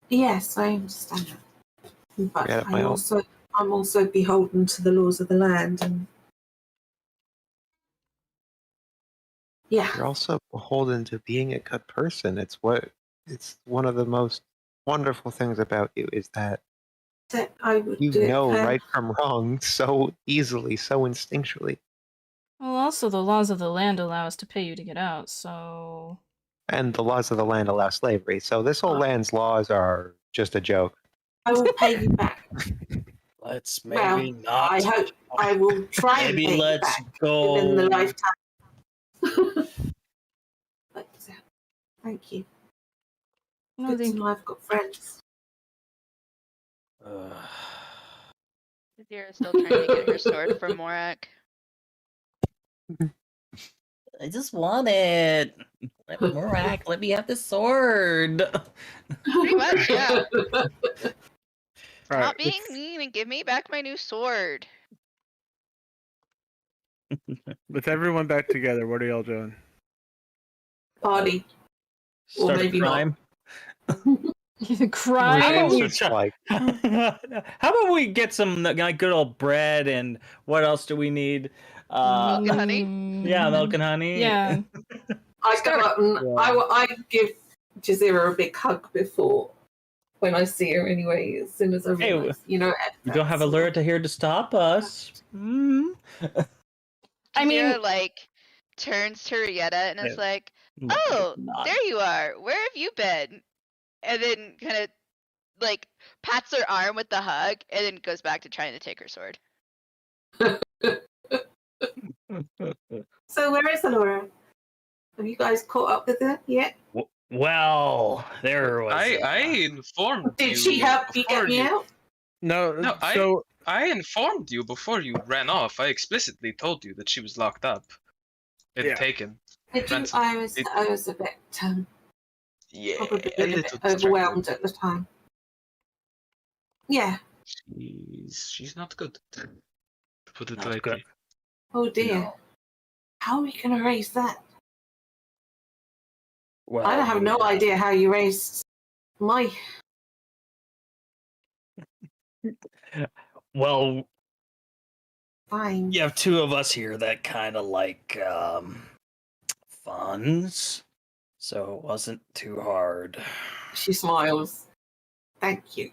yes, I understand that. But Yeah, I'm also beholden to the laws of the land, and yeah, You're also beholden to being a good person. It's one of the most wonderful things about you is that that I would you do it know for- right from wrong so easily, so instinctually. Well, also the laws of the land allow us to pay you to get out, so... And the laws of the land allow slavery. So this whole land's laws are just a joke. I will pay you back. Let's Well, maybe not. I hope I will try and Maybe pay you let's back go. within the lifetime. But, thank you. No, Good thank to know I've got friends. Adyr's still trying to get her sword from Morak. I just want it. Morak, let me have the sword. Pretty much, yeah. Alright, Stop being mean and give me back my new sword. with everyone back together, what are y'all doing? Party. Or Start a maybe not. crime. crime? Lucian's just like, How about we get some like good old bread and what else do we need? Milk and honey? Yeah, milk and honey. Yeah. I go up and Yeah. I give Jazeera a big hug before when I see her anyway. As soon as I Hey, realize, we don't have that's- Allura here to stop us. I mean, Jazeera, like, turns to Rieta and is Yeah. like, No, "Oh, not. there you are. Where have you been?" And then kind of like pats her arm with the hug, and then goes back to trying to take her sword. So where is Allura? Have you guys caught up with her yet? Well, there was. I informed you. Did she help you get before me out? No, No, so I informed you before you ran off. I explicitly told you that she was locked up and Yeah. taken. Did you? Ransom. I was a bit Yeah, probably a a bit little overwhelmed at the time. Yeah. She's not good. To put it Not lightly. good. Oh dear. No. How are we going to raise that? Well, I have no idea how you raised my. Well, Fine. you have two of us here that kind of like funds, so it wasn't too hard. She smiles. Thank you.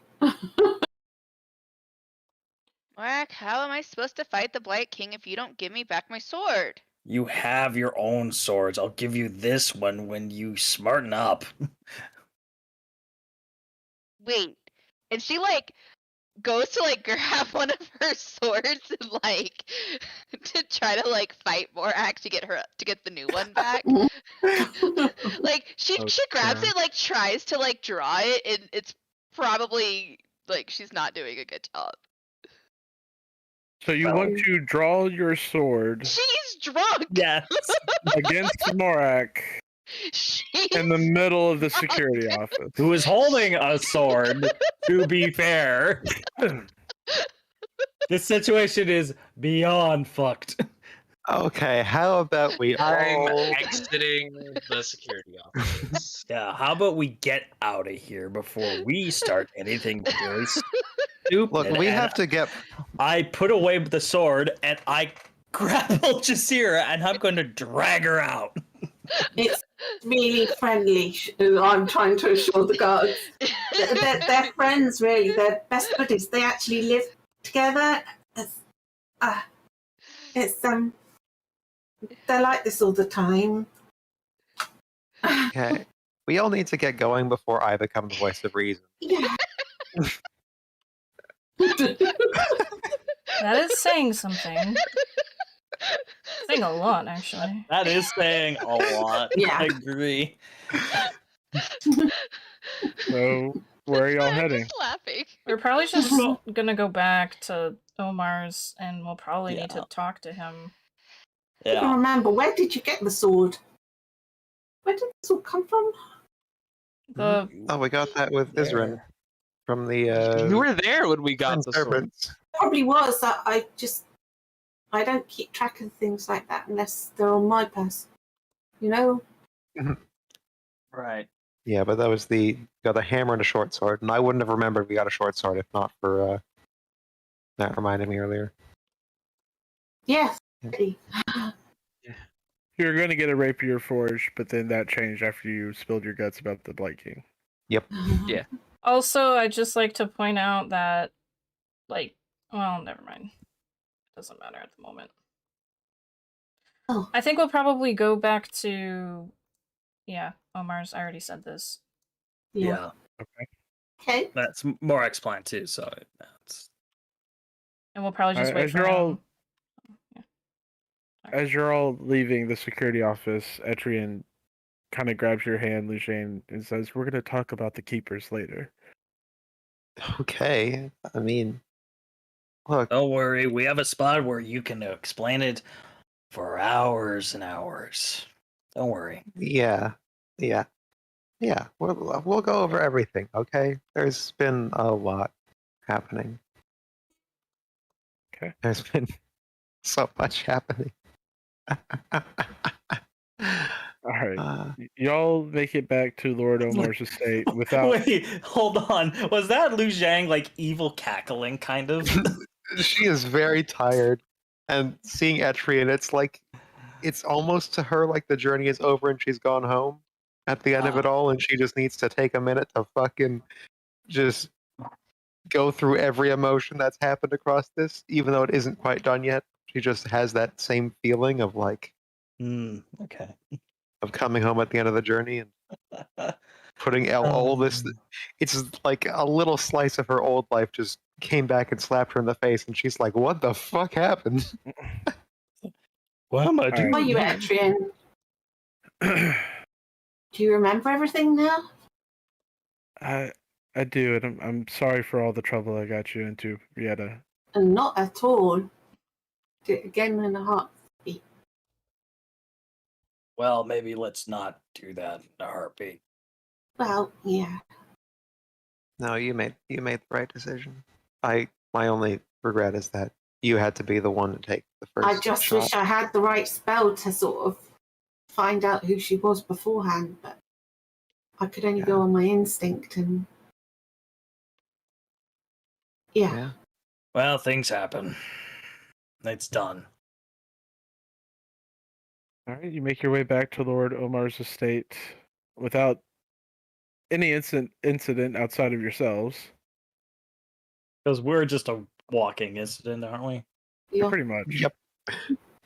Whack, how am I supposed to fight the Blight King if you don't give me back my sword? You have your own swords. I'll give you this one when you smarten up. Wait. And she like goes to like grab one of her swords and like to try to like fight Morak to get the new one back. Like she grabs it, like tries to like draw it, and it's probably like she's not doing a good job. So you want to draw your sword She's drunk. Yes. against Morak She's in the middle of the security office. Who is holding a sword, to be fair. This situation is beyond fucked. Okay, how about we I'm all... exiting the security office. Yeah, how about we get out of here before we start anything really stupid? Look, we And have to get... I put away the sword and I grapple Jazeera and I'm going to drag her out. It's really friendly. I'm trying to assure the guards. They're friends, really. They're best buddies. They actually live together. They're like this all the time. Okay. We all need to get going before I become the voice of reason. Yeah. That is saying something. Saying a lot, actually. That is saying a lot. Yeah. I agree. So where are y'all I'm heading? just laughing. We're probably just gonna go back to Omar's, and we'll probably need to talk to him. I Yeah. remember, where did you get the sword? Where did the sword come from? The Oh, we got that with Adyrn from the You were there when we got the sword. servants. Probably was. I don't keep track of things like that unless they're on my person. You know? Right. Yeah, but that was got a hammer and a short sword, and I wouldn't have remembered we got a short sword if not for that reminded me earlier. Yes. You're going to get a rapier forged, but then that changed after you spilled your guts about the Blight King. Yep. Yeah. Also, I'd just like to point out that, like, well, never mind. Doesn't matter at the moment. Oh. I think we'll probably go back to, yeah, Omar's. I already said this. Yeah. Okay. That's Morak's plan too, so that's... And we'll probably just Alright, wait as for you're him. all- As you're all leaving the security office, Etrian kind of grabs your hand, Lucian, and says, "We're going to talk about the keepers later." Okay. I mean, look, Don't worry, we have a spot where you can explain it for hours and hours. Don't worry. yeah. We'll go over everything, okay? There's been a lot happening. Okay. There's been so much happening. All right. Uh, Y'all make it back to Lord Omar's estate without... Wait, hold on. Was that Lu Zhang like evil cackling kind of? she is very tired, and seeing Etrian, it's almost to her like the journey is over and she's gone home at the end of it all, and she just needs to take a minute to fucking just go through every emotion that's happened across this, even though it isn't quite done yet. She just has that same feeling of like Okay. of coming home at the end of the journey and putting all this. It's like a little slice of her old life just came back and slapped her in the face, and she's like, "What the fuck happened?" What am I All doing? Are you, Adrian? Do you remember everything now? I do, and I'm sorry for all the trouble I got you into, Rieta. And not at all. Do it again in a heartbeat. Well, maybe let's not do that in a heartbeat. Well, yeah. No, you made the right decision. My only regret is that you had to be the one to take the first I just shot. wish I had the right spell to sort of find out who she was beforehand, but I could only go on my instinct and yeah. Well, things happen. It's done. All right, you make your way back to Lord Omar's estate without any incident outside of yourselves. Because we're just a walking incident, aren't we? Yeah. Pretty much. Yep.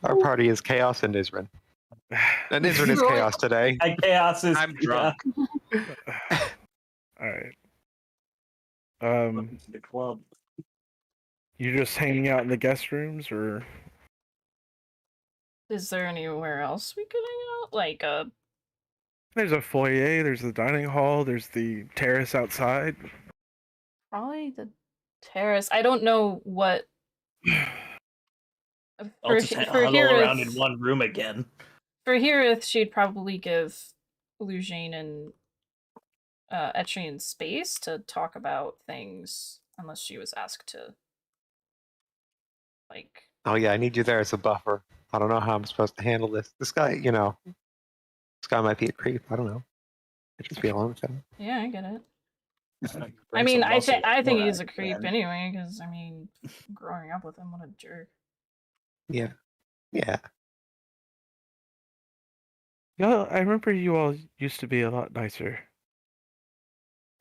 Our party is chaos and Adyrn. And Adyrn is chaos today. And chaos is. I'm drunk. All right. The club. You're just hanging out in the guest rooms, or Is there anywhere else we could hang out? Like there's a foyer, there's the dining hall, there's the terrace outside. probably the terrace. I don't know what. I'll just huddle around in one room again. For Hirith, she'd probably give Lujane and Etrian space to talk about things, unless she was asked to. Like. Oh yeah, I need you there as a buffer. I don't know how I'm supposed to handle this. This guy, this guy might be a creep. I don't know. I just be alone with him. Yeah, I get it. I mean, I think he's a creep anyway, because I mean, growing up with him, what a jerk. Yeah. Yeah. Yeah, I remember you all used to be a lot nicer.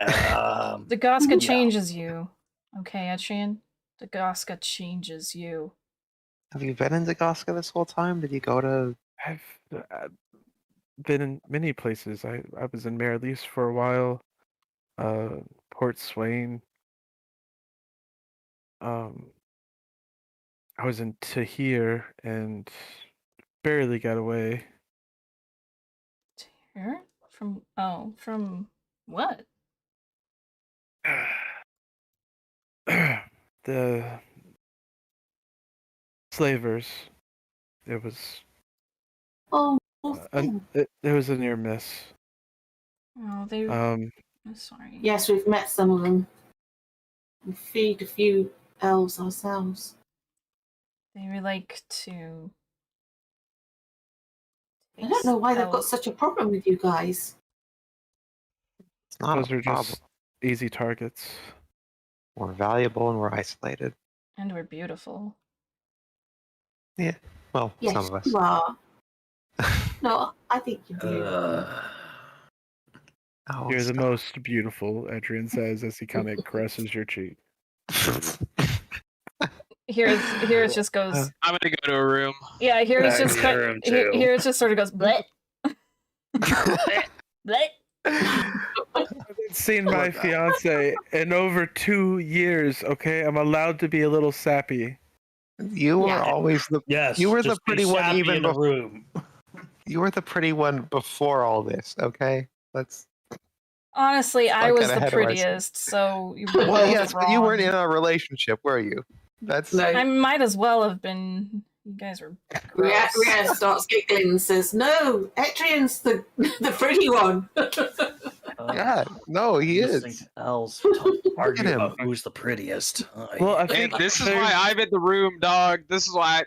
The Goska changes you. Okay, Etrian? The Goska changes you. Have you been in Dagaska this whole time? Did you go to... I've been in many places. I was in Marylise for a while. Port Swain. I was in Tahir and barely got away. Tahir? From what? The slavers. It was Oh, it was a near miss. Oh, they. Um, I'm sorry. yes, we've met some of them. We feed a few elves ourselves. They would like to. I don't know why they've got such a problem with you guys. It's not those a are problem. just easy targets. We're valuable and we're isolated. And we're beautiful. Yeah. Well, Yes, some of us. you are. No, I think you're beautiful. Oh, You're the stop. most beautiful, Adrian says as he kind of caresses your cheek. Hirith just goes. I'm gonna go to a room. Yeah, Hirith just Yeah, room too. Hirith just sort of goes. Bleh. Bleh. I haven't seen my fiance in over 2 years. Okay, I'm allowed to be a little sappy. You were Yeah. always the... Yes. You were the just be pretty one sappy even in a before... room. You were the pretty one before all this, okay? Let's... Honestly, I Not was get the ahead of prettiest, so you Well, both yes, but you wrong. weren't in a relationship, were you? That's... No. I might as well have been. You guys were gross. Rhea starts giggling and says, "No, Etrian's the pretty one." God, no, he is. Listening to elves Look argue at him. about who's the prettiest. Well, I And think this is why I'm in the room, dog. This is why.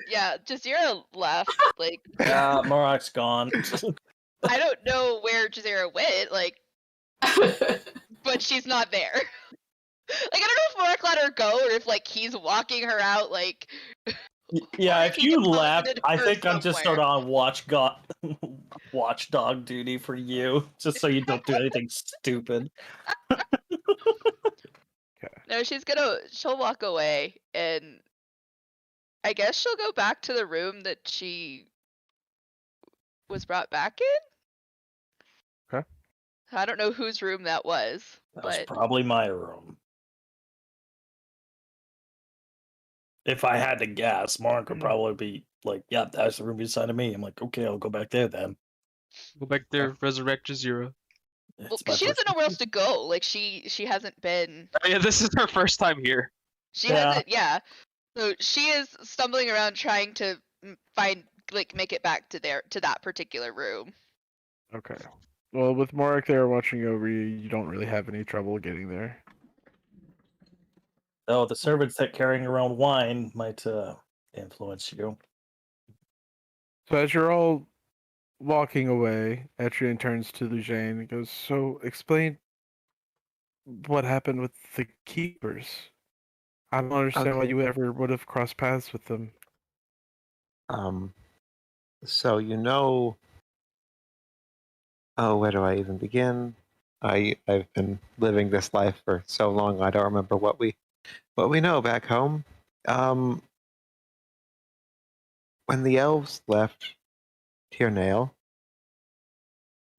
Yeah, Jazeera left. Like, Yeah, Morak's gone. I don't know where Jazeera went. Like, but she's not there. Like, I don't know if Morak let her go or if like he's walking her out. Like, Yeah, Or if he you deposited left, I her think I'm just sort somewhere. of on watchdog duty for you, just so you don't do anything stupid. No, she'll walk away, and I guess she'll go back to the room that she was brought back in. Okay. I don't know whose room that was, That was but probably my room. If I had to guess, Mark would probably be like, "Yeah, that's the room beside of me." I'm like, "Okay, I'll go back there then." Go back there, resurrect Jazeera. well, It's 'cause my she first doesn't know where else to go. Like she hasn't been. Oh, yeah, this is her first time here. She Yeah. hasn't. Yeah. So she is stumbling around trying to find, like, make it back to that particular room. Okay. Well, with Morik there watching over you, you don't really have any trouble getting there. Oh, the servants that carrying around wine might influence you. So as you're all walking away, Etrian turns to Lujane and goes, "So explain what happened with the keepers. I don't understand why Okay. you ever would have crossed paths with them." So oh, where do I even begin? I've been living this life for so long I don't remember what we know back home. When the elves left Tirnail,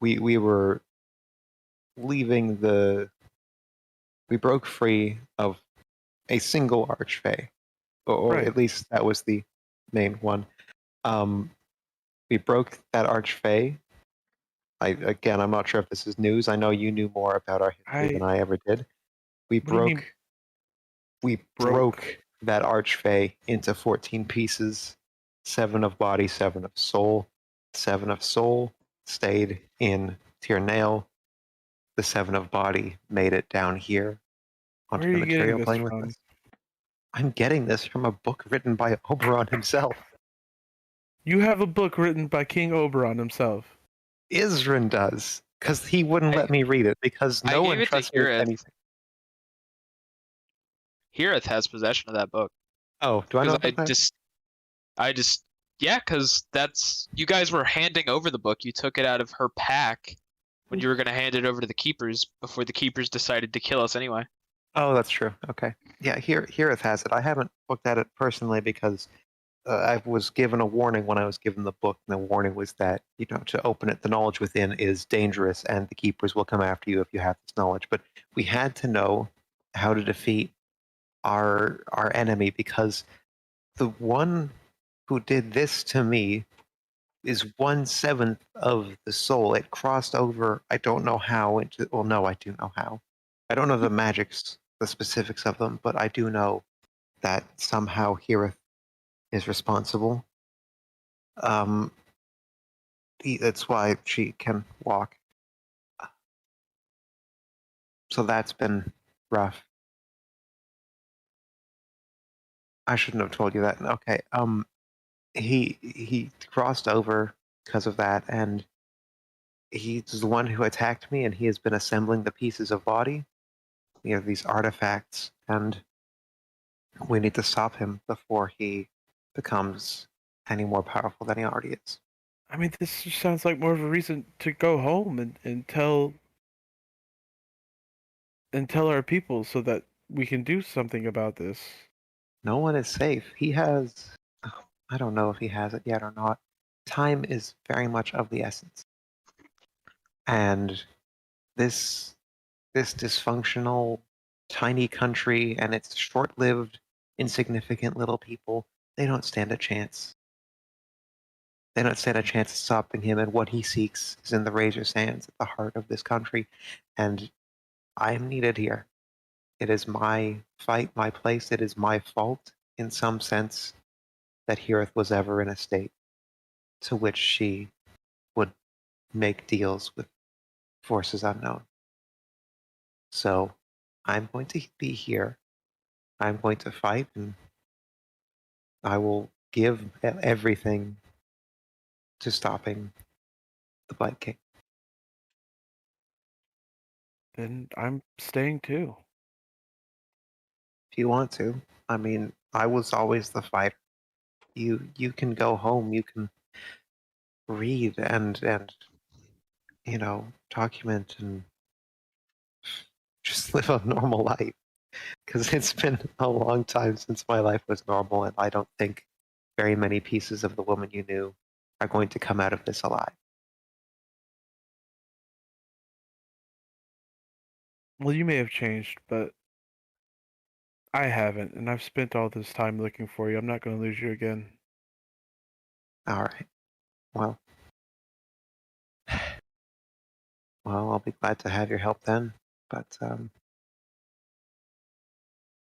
we were leaving we broke free of a single archfey, or Right. at least that was the main one. We broke that archfey. I'm not sure if this is news. I know you knew more about our history than I ever did. We What do you mean, broke that archfey into 14 pieces, 7 of body, 7 of soul. 7 of soul stayed in Tirnail. The 7 of body made it down here onto Where are the you getting material this plane with from? us. I'm getting this from a book written by Oberon himself. You have a book written by King Oberon himself. Isrin does, because he wouldn't let me read it, because I no gave one it to trusts me with Hirith. anything. Hirith has possession of that book. Oh, do I know Because about that? Yeah, because you guys were handing over the book. You took it out of her pack when you were going to hand it over to the keepers before the keepers decided to kill us anyway. Oh, that's true. Okay. Yeah, Hirith has it. I haven't looked at it personally because I was given a warning when I was given the book, and the warning was that, to open it, the knowledge within is dangerous, and the keepers will come after you if you have this knowledge. But we had to know how to defeat our enemy, because the one who did this to me is 1/7 of the soul. It crossed over. I don't know how. Well, no, I do know how. I don't know the magics, the specifics of them, but I do know that somehow Hirith is responsible. That's why she can walk. So that's been rough. I shouldn't have told you that. Okay. He crossed over because of that, and he's the one who attacked me, and he has been assembling the pieces of body. These artifacts, and we need to stop him before he becomes any more powerful than he already is. I mean, this just sounds like more of a reason to go home and tell our people so that we can do something about this. No one is safe. He has. I don't know if he has it yet or not. Time is very much of the essence. And this dysfunctional, tiny country and its short-lived, insignificant little people, they don't stand a chance. They don't stand a chance of stopping him, and what he seeks is in the Razor's hands at the heart of this country. And I am needed here. It is my fight, my place. It is my fault, in some sense, that Hirith was ever in a state to which she would make deals with forces unknown. So I'm going to be here. I'm going to fight, and I will give everything to stopping the Blight King. Then I'm staying too. If you want to. I mean, I was always the fighter. You can go home. You can read and document and just just live a normal life. Because it's been a long time since my life was normal, and I don't think very many pieces of the woman you knew are going to come out of this alive. Well, you may have changed, but I haven't, and I've spent all this time looking for you. I'm not going to lose you again. All right. Well, I'll be glad to have your help then, but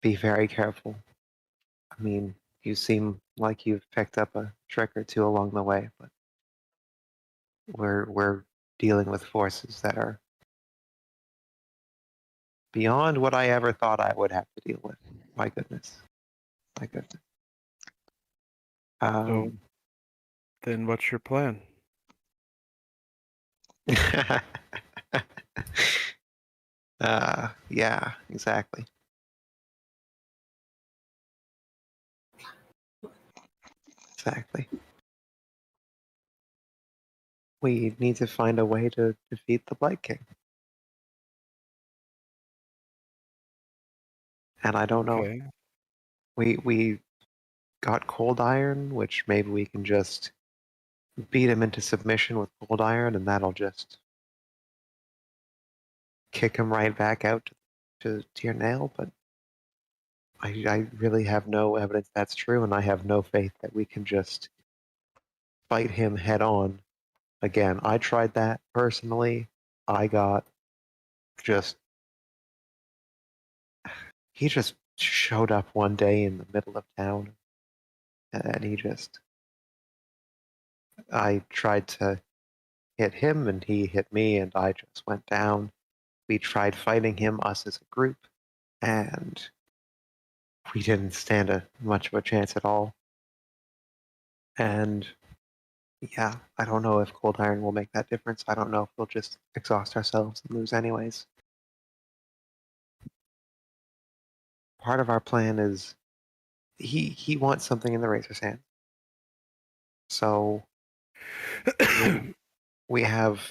be very careful. I mean, you seem like you've picked up a trick or two along the way, but we're dealing with forces that are beyond what I ever thought I would have to deal with. My goodness. My goodness. So, then what's your plan? Yeah, exactly. Exactly. We need to find a way to defeat the Blight King. And I don't know. Okay. We got Cold Iron, which maybe we can just beat him into submission with Cold Iron, and that'll just kick him right back out to your nail. But I really have no evidence that's true, and I have no faith that we can just fight him head on. Again, I tried that personally. I got just. He just showed up one day in the middle of town, and he just. I tried to hit him, and he hit me, and I just went down. We tried fighting him, us as a group, and we didn't stand much of a chance at all. And yeah, I don't know if Cold Iron will make that difference. I don't know if we'll just exhaust ourselves and lose anyways. Part of our plan is he wants something in the Razor's hand. So we have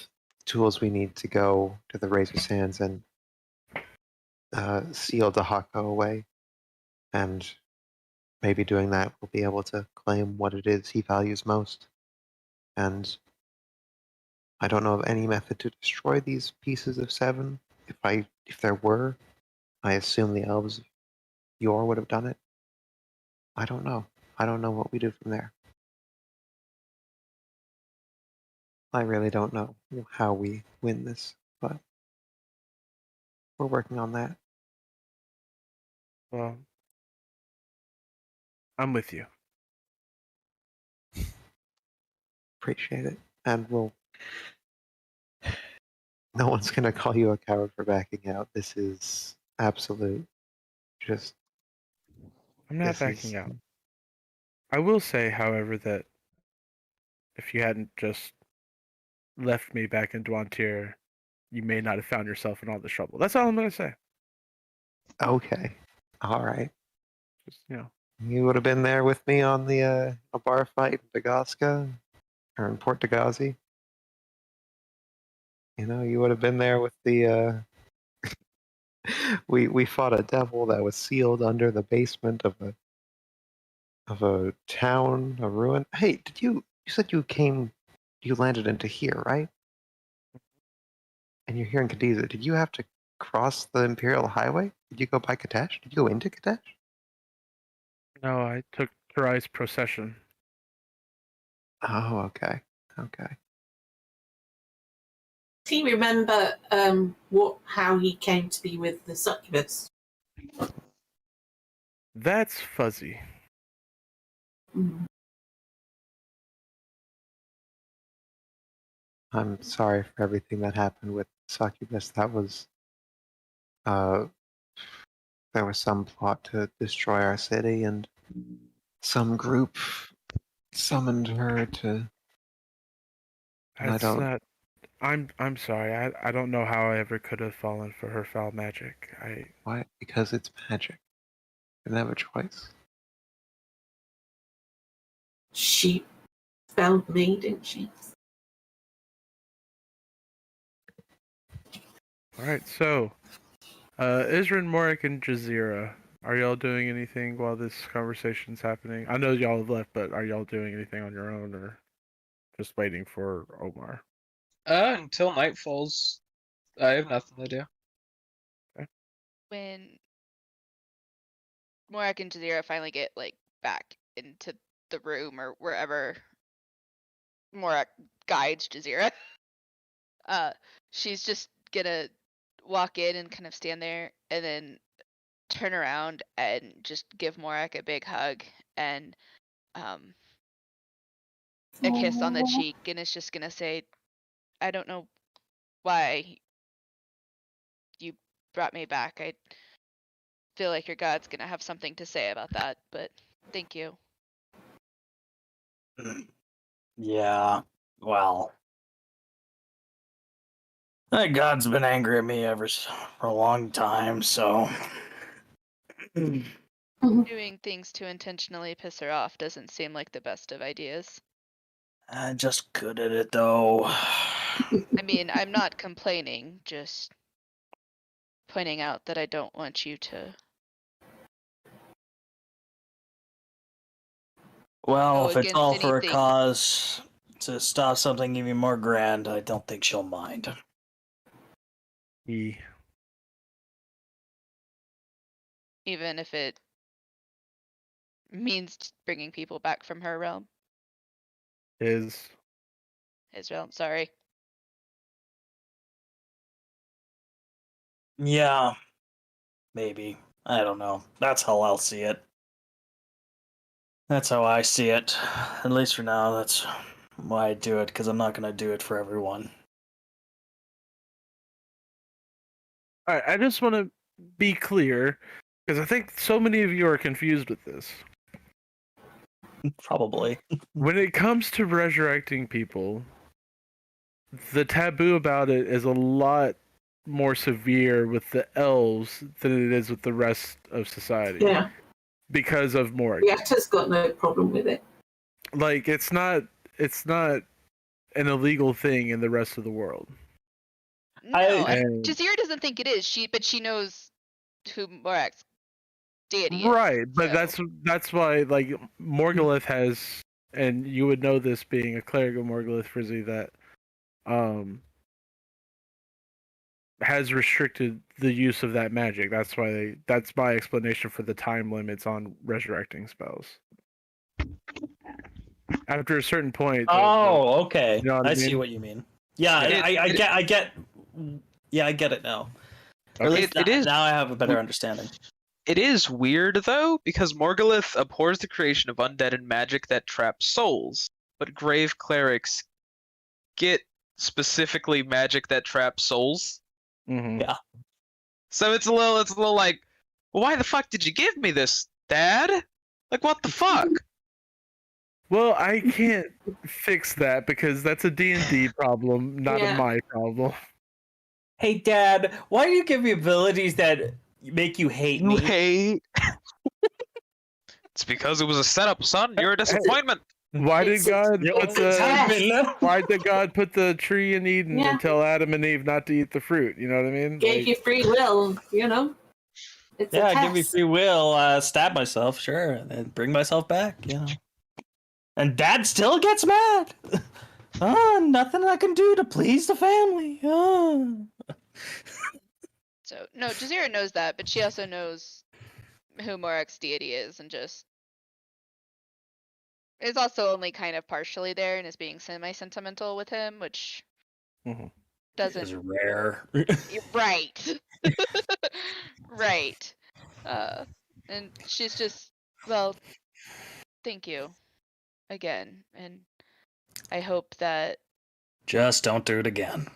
tools we need to go to the Razor's Sands and seal Dahako away. And maybe doing that, we'll be able to claim what it is he values most. And I don't know of any method to destroy these pieces of Seven. If there were, I assume the elves of Yor would have done it. I don't know. I don't know what we do from there. I really don't know how we win this, but we're working on that. Well, I'm with you. Appreciate it. And no one's going to call you a coward for backing out. This is absolute. Just. I'm not backing out. I will say, however, that if you hadn't just left me back in Dwantir, you may not have found yourself in all this trouble. That's all I'm going to say. Okay. All right. Just, You would have been there with me on the a bar fight in Dagaska, or in Port Dagazi. You would have been there with the. We fought a devil that was sealed under the basement of a town, a ruin. Hey, you said you landed into here, right? And you're here in Cadiza. Did you have to cross the Imperial Highway? Did you go by Katesh? Did you go into Katesh? No, I took Karai's procession. Oh, okay. Okay. Do you remember how he came to be with the succubus? That's fuzzy. Mm. I'm sorry for everything that happened with Succubus. That was there was some plot to destroy our city, and some group summoned her to. And That's not. I'm sorry. I don't know how I ever could have fallen for her foul magic. Why? Because it's magic. You didn't have a choice. She found me, didn't she? All right. So, Isrin, Morik, and Jazeera, are y'all doing anything while this conversation's happening? I know y'all have left, but are y'all doing anything on your own or just waiting for Omar? Until night falls, I have nothing to do. When Morak and Jazeera finally get like back into the room or wherever Morak guides Jazeera, she's just gonna walk in and kind of stand there and then turn around and just give Morak a big hug and a kiss on the cheek, and it's just gonna say, I don't know why you brought me back. I feel like your god's gonna have something to say about that, but thank you. Yeah, well, that god's been angry at me for a long time, so. Doing things to intentionally piss her off doesn't seem like the best of ideas. I'm just good at it, though. I mean, I'm not complaining, just pointing out that I don't want you to Well, go if it's against all for a anything. cause to stop something even more grand, I don't think she'll mind. Even if it means bringing people back from her realm. His realm, sorry. Yeah, maybe. I don't know. That's how I'll see it. That's how I see it. At least for now, that's why I do it, because I'm not going to do it for everyone. All right, I just want to be clear because I think so many of you are confused with this. Probably. When it comes to resurrecting people, the taboo about it is a lot more severe with the elves than it is with the rest of society. Yeah. Because of Morg. Yatta's got no problem with it. Like it's not an illegal thing in the rest of the world. No, Jazeera doesn't think it is. But she knows who Morak's deity is. Right, but so. that's why like Morgulith has, and you would know this being a cleric of Morgulith, Frizzy, that has restricted the use of that magic. That's why that's my explanation for the time limits on resurrecting spells. After a certain point. Okay. You know what I see mean? what you mean. Yeah, I get. Yeah, I get it now. Or at least it is. Now I have a better understanding. It is weird though, because Morgulith abhors the creation of undead and magic that traps souls, but grave clerics get specifically magic that traps souls. Mm-hmm. Yeah. So it's a little like, well, why the fuck did you give me this, Dad? Like, what the fuck? Well, I can't fix that because that's a D&D problem, not a my problem. Hey, Dad, why do you give me abilities that make you hate me? Hate. It's because it was a setup, son. You're a disappointment. Why did God put the tree in Eden and tell Adam and Eve not to eat the fruit? You know what I mean? Gave you free will, you know? It's a give me test. free will, stab myself, sure, and then bring myself back, you know. And Dad still gets mad. Nothing I can do to please the family. So, no, Jazeera knows that, but she also knows who Morak's deity is and just is also only kind of partially there and is being semi-sentimental with him, which doesn't... Is rare. Right. Right. And she's just, well, thank you again, and I hope that... Just don't do it again.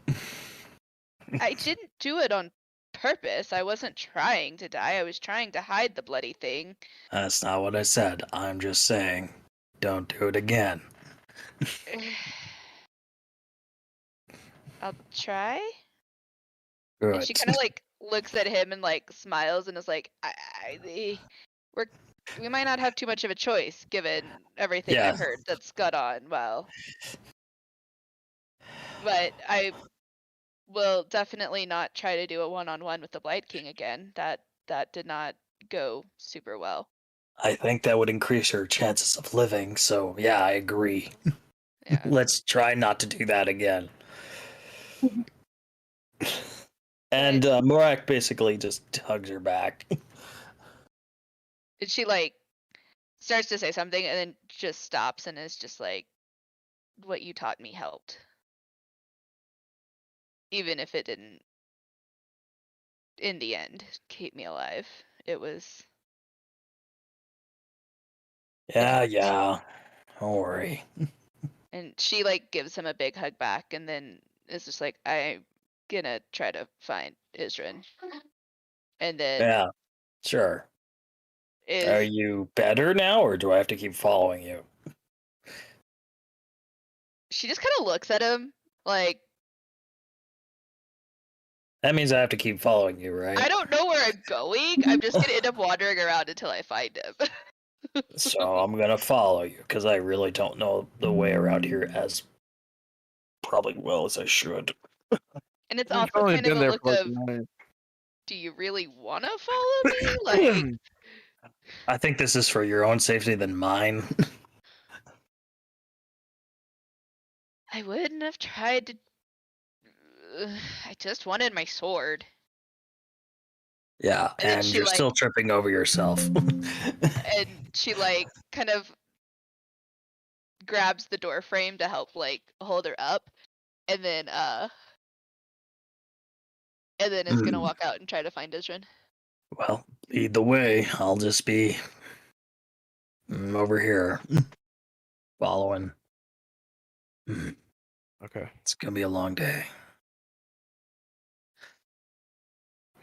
I didn't do it on purpose. I wasn't trying to die. I was trying to hide the bloody thing. That's not what I said. I'm just saying, don't do it again. I'll try. Good. And she kind of like looks at him and like smiles and is like, we might not have too much of a choice given everything I've heard that's gone on. Well, but I will definitely not try to do a one-on-one with the Blight King again. That did not go super well. I think that would increase your chances of living, so yeah, I agree. Yeah. Let's try not to do that again. And Morak basically just hugs her back. And she like starts to say something and then just stops and is just like, what you taught me helped. Even if it didn't in the end keep me alive. It was Yeah. Don't worry. and she like gives him a big hug back and then is just like, I'm gonna try to find Adyrn. And then Yeah, sure. is Are you better now, or do I have to keep following you? she just kind of looks at him like, That means I have to keep following you, right? I don't know where I'm going. I'm just gonna end up wandering around until I find him. So I'm gonna follow you, because I really don't know the way around here as probably well as I should. And it's You've also only kind of been a there look for like of, a night. do you really want to follow me? Like, I think this is for your own safety than mine. I wouldn't have tried to. I just wanted my sword. Yeah, And then and she you're like, still tripping over yourself. and she like kind of grabs the door frame to help like hold her up, and then is gonna walk out and try to find Adyrn. Well, lead the way. I'll just be over here following. Okay. It's gonna be a long day.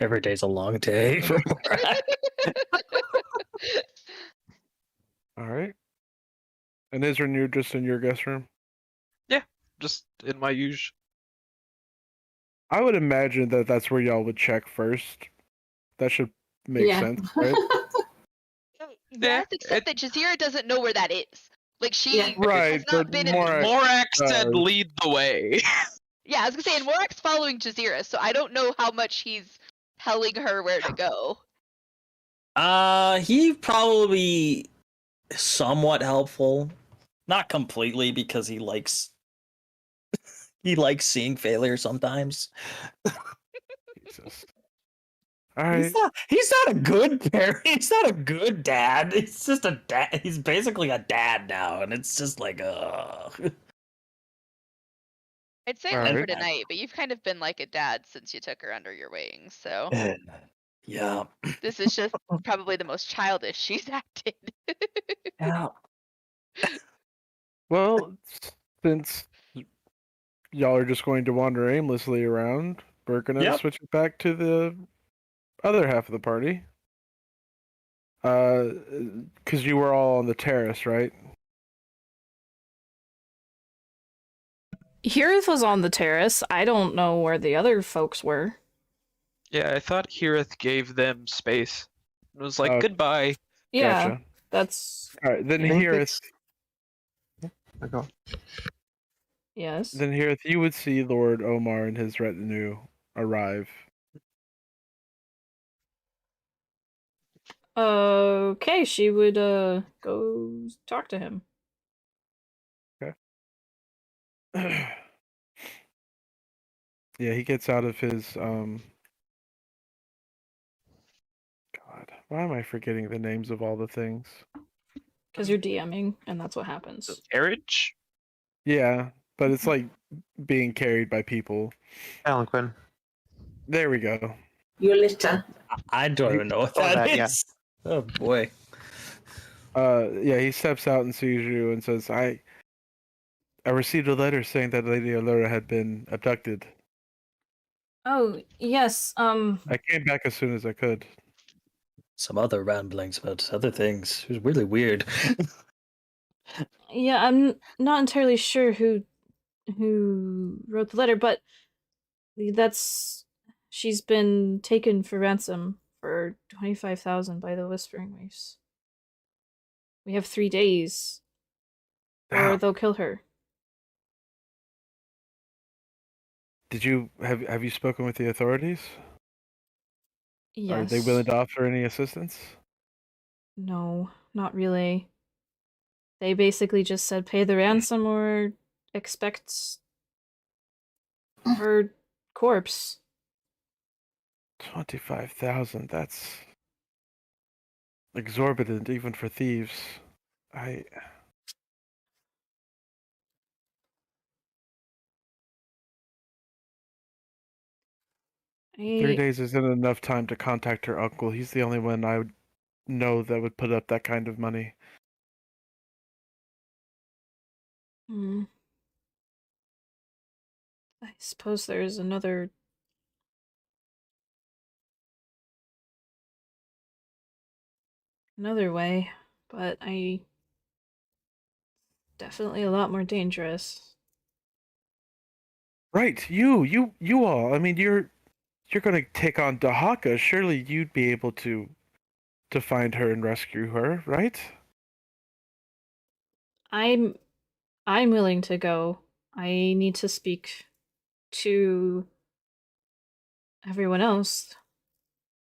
Every day's a long day from where I... All right. And Adyrn, you're just in your guest room? Just in my usual. I would imagine that that's where y'all would check first. That should make Yeah. sense, right? Yes, except that Jazeera doesn't know where that is. Like she Yeah. has Right, not but been in. Morak Morak said does. lead the way. Yeah, I was gonna say, and Morak's following Jazeera, so I don't know how much he's telling her where to go. He probably somewhat helpful. Not completely, because he likes seeing failure sometimes. Jesus. All right. He's not a good parent. He's not a good dad. He's just a dad. He's basically a dad now, and it's just like I'd say All live right. for tonight, but you've kind of been like a dad since you took her under your wing, so yeah. this is just probably the most childish she's acted. Yeah. Well, since y'all are just going to wander aimlessly around, we're gonna Yep. switch it back to the other half of the party. Because you were all on the terrace, right? Hirith was on the terrace. I don't know where the other folks were. Yeah, I thought Hirith gave them space. It was like, Oh. goodbye. Yeah, Gotcha. that's All right, then I think Hirith, yes. then Hirith, you would see Lord Omar and his retinue arrive. Okay, she would go talk to him. Yeah, he gets out of his God, why am I forgetting the names of all the things? Because you're DMing, and that's what happens. Marriage? Yeah, but it's like being carried by people. Palanquin. There we go. Your litter. I don't even know what Oh, that that, is. Oh boy. Yeah, he steps out and sees you and says, I received a letter saying that Lady Allura had been abducted. Oh, yes, I came back as soon as I could. Some other ramblings about other things. It was really weird. yeah, I'm not entirely sure who wrote the letter, but she's been taken for ransom for 25,000 by the Whispering Waves. We have 3 days, or Damn. they'll kill her. Did you have you spoken with the authorities? Are they Yes. willing to offer any assistance? No, not really. They basically just said pay the ransom or expect her corpse. 25,000. That's exorbitant, even for thieves. I 3 I days isn't enough time to contact her uncle. He's the only one I would know that would put up that kind of money. hmm. I suppose there's another way, but I definitely a lot more dangerous. Right, you all. I mean, you're going to take on Dahaka. Surely you'd be able to find her and rescue her, right? I'm willing to go. I need to speak to everyone else,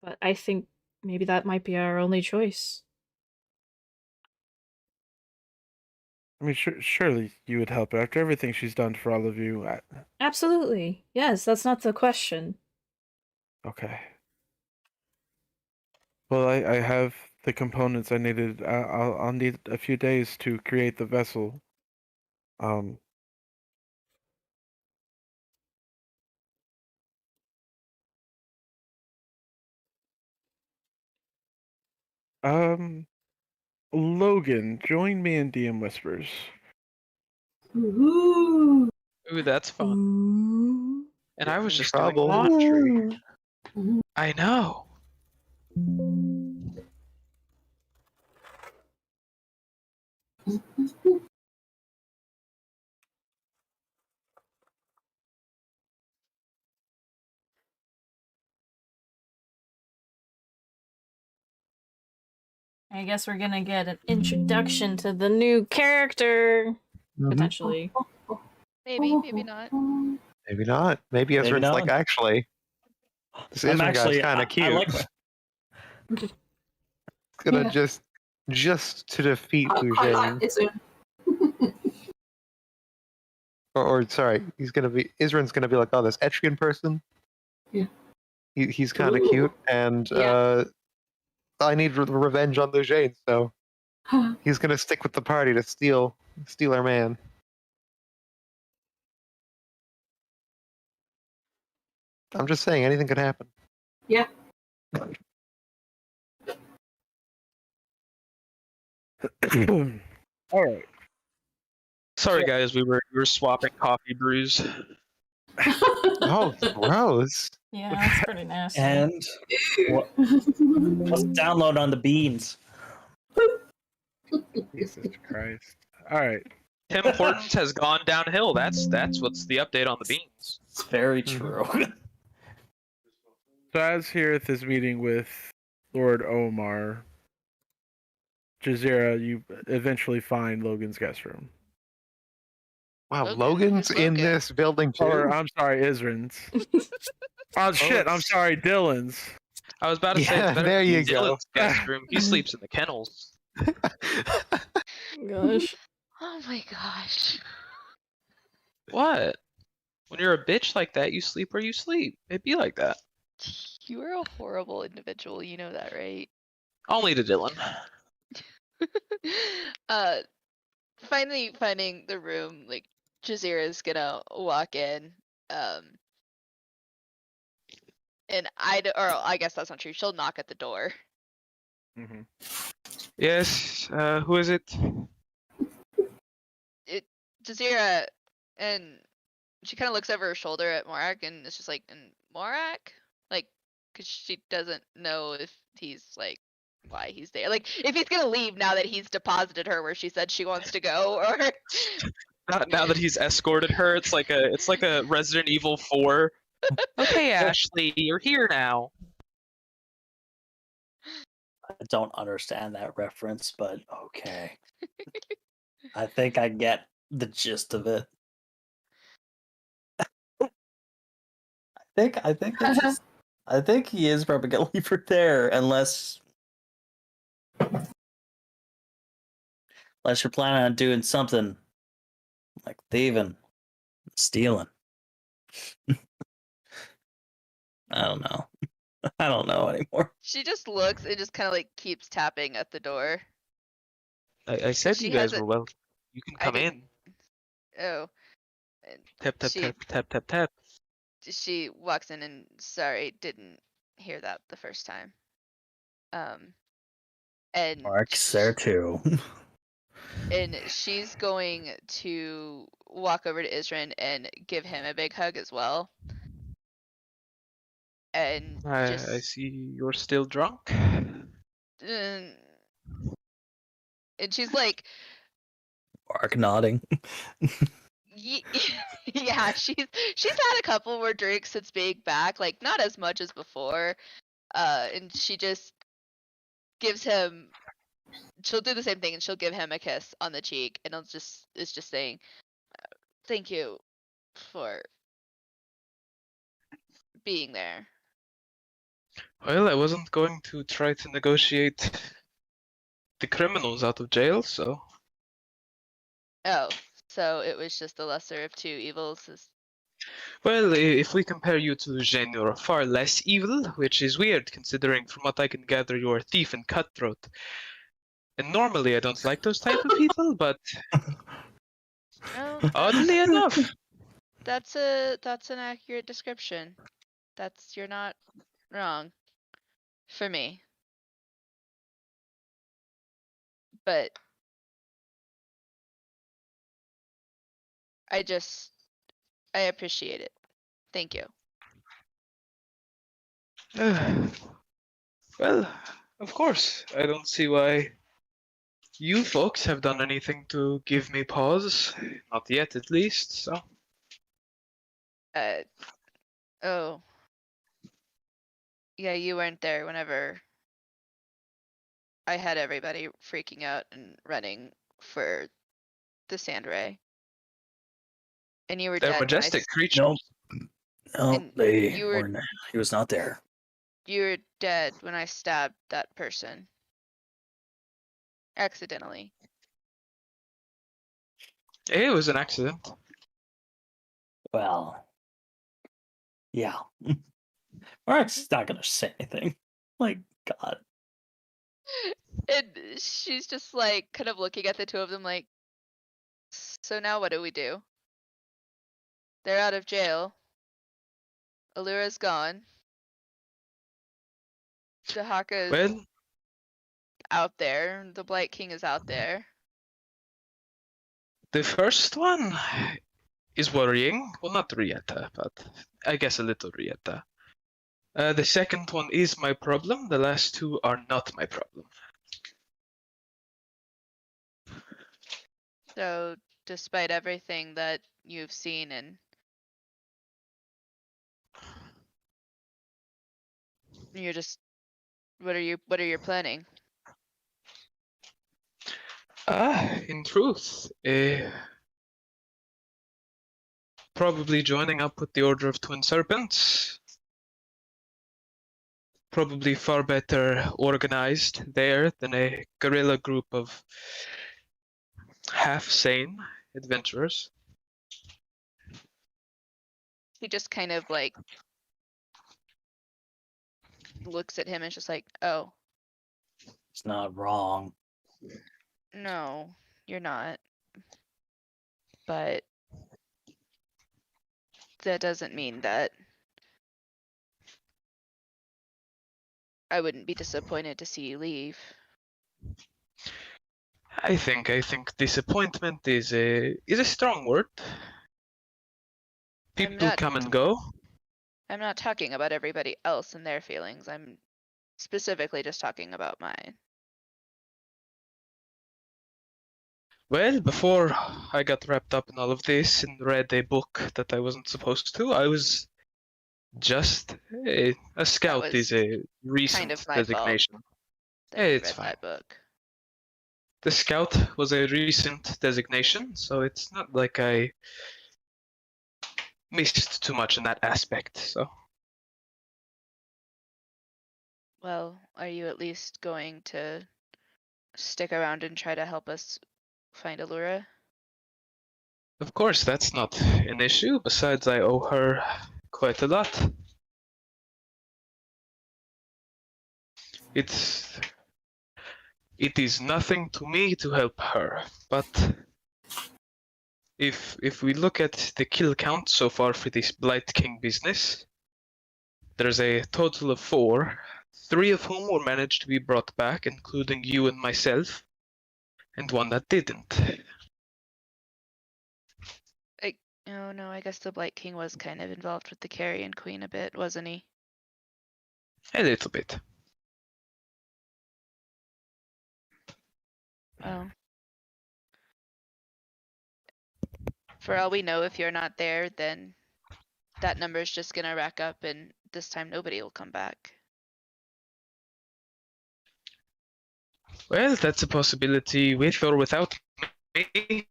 but I think maybe that might be our only choice. I mean, surely you would help her after everything she's done for all of you. Absolutely. Yes, that's not the question. Okay. Well, I have the components I needed. I'll need a few days to create the vessel. Um. Logan, join me in DM Whispers. Ooh. Ooh, that's fun. Ooh. And I was just Trouble. doing laundry. Ooh. I know. I guess we're gonna get an introduction to the new character, potentially. Maybe, maybe not. Maybe not. Maybe Maybe Ezra's like, not. actually, this I'm Ezra guy's actually kind of cute. I like He's gonna Yeah. just to defeat I quite like Lujane. this one. Or sorry, Isrin's gonna be like, oh, this Etrian person. Yeah. He's kind of Ooh. cute, and Yeah. I need revenge on Lujane, so he's gonna stick with the party to steal our man. I'm just saying, anything could happen. Yeah. All right. Sorry, guys, we were swapping coffee brews. Oh, gross. Yeah, that's pretty nasty. And let's download on the beans. Jesus Christ. All right. Tim Hortons has gone downhill. That's what's the update on the beans. It's very true. So as Hirith is meeting with Lord Omar, Jazeera, you eventually find Logan's guest room. Wow, Logan? Logan's Who's in Logan? this building too. Or I'm sorry, Isrin's. Oh shit! I'm it's- sorry, Dylan's. I was about to say, Yeah, it's better there than you go. Dylan's guest room. He sleeps in the kennels. Gosh. Oh my gosh. What? When you're a bitch like that, you sleep where you sleep. It'd be like that. You are a horrible individual, you know that, right? Only to Dylan. Finally finding the room, like Jazeera's gonna walk in, and I guess that's not true. She'll knock at the door. Mm-hmm. Yes. Who is it? Jazeera, and she kind of looks over her shoulder at Morak, and it's just like, and Morak, like, because she doesn't know if he's like why he's there. Like, if he's gonna leave now that he's deposited her where she said she wants to go, or Now that he's escorted her, it's like a Resident Evil 4. Okay, Ashley, you're here now. I don't understand that reference, but okay. I think I get the gist of it. think it's just, I think he is probably gonna leave her there unless you're planning on doing something like thieving, stealing. I don't know. I don't know anymore. She just looks and just kind of like keeps tapping at the door. I said She you guys hasn't- were well. You can I come didn't- in. Oh. And Tap tap she- tap tap tap tap. She walks in and sorry, didn't hear that the first time. And Mark's there too. and she's going to walk over to Adyrn and give him a big hug as well. And I see you're still drunk. and she's like, Mark nodding. yeah, she's had a couple more drinks since being back, like not as much as before. And she just gives him. She'll do the same thing, and she'll give him a kiss on the cheek, and it's just saying, "Thank you for being there." Well, I wasn't going to try to negotiate the criminals out of jail, so Oh, so it was just the lesser of two evils. well, if we compare you to Jane, you're far less evil, which is weird considering from what I can gather you're a thief and cutthroat. And normally I don't like those type of people, but No, oddly enough, that's an accurate description. You're not wrong. For me. But I appreciate it. Thank you. well, of course, I don't see why you folks have done anything to give me pause. Not yet, at least, so. Oh. Yeah, you weren't there whenever I had everybody freaking out and running for the sand ray. And you were They're dead. when I majestic creatures. No, And you were- he was not there. You were dead when I stabbed that person. Accidentally. It was an accident. Well, yeah. Mark's not gonna say anything. My God. And she's just like kind of looking at the two of them like, so now what do we do? They're out of jail. Allura's gone. Dahaka's Well, out there. The Blight King is out there. the first one is worrying. Well, not Rieta, but I guess a little Rieta. The second one is my problem. The last two are not my problem. So, despite everything that you've seen and you're just, what are you planning? In truth, probably joining up with the Order of Twin Serpents. Probably far better organized there than a guerrilla group of half-sane adventurers. He just kind of like looks at him and is just like, oh, It's not wrong. no, you're not. But that doesn't mean that I wouldn't be disappointed to see you leave. I think disappointment is a strong word. People not- come and go. I'm not talking about everybody else and their feelings. I'm specifically just talking about mine. Well, before I got wrapped up in all of this and read a book that I wasn't supposed to, I was just a scout was is a recent kind of my fault. designation. That you It's read fine. that book. The scout was a recent designation, so it's not like I missed too much in that aspect. So Well, are you at least going to stick around and try to help us find Allura? Of course, that's not an issue. Besides, I owe her quite a lot. It is nothing to me to help her, but if we look at the kill count so far for this Blight King business, there's a total of 4, 3 of whom were managed to be brought back, including you and myself, and 1 that didn't. Oh no, I guess the Blight King was kind of involved with the Carrion Queen a bit, wasn't he? A little bit. Oh. For all we know, if you're not there, then that number's just gonna rack up and this time nobody will come back. Well, that's a possibility with or without me.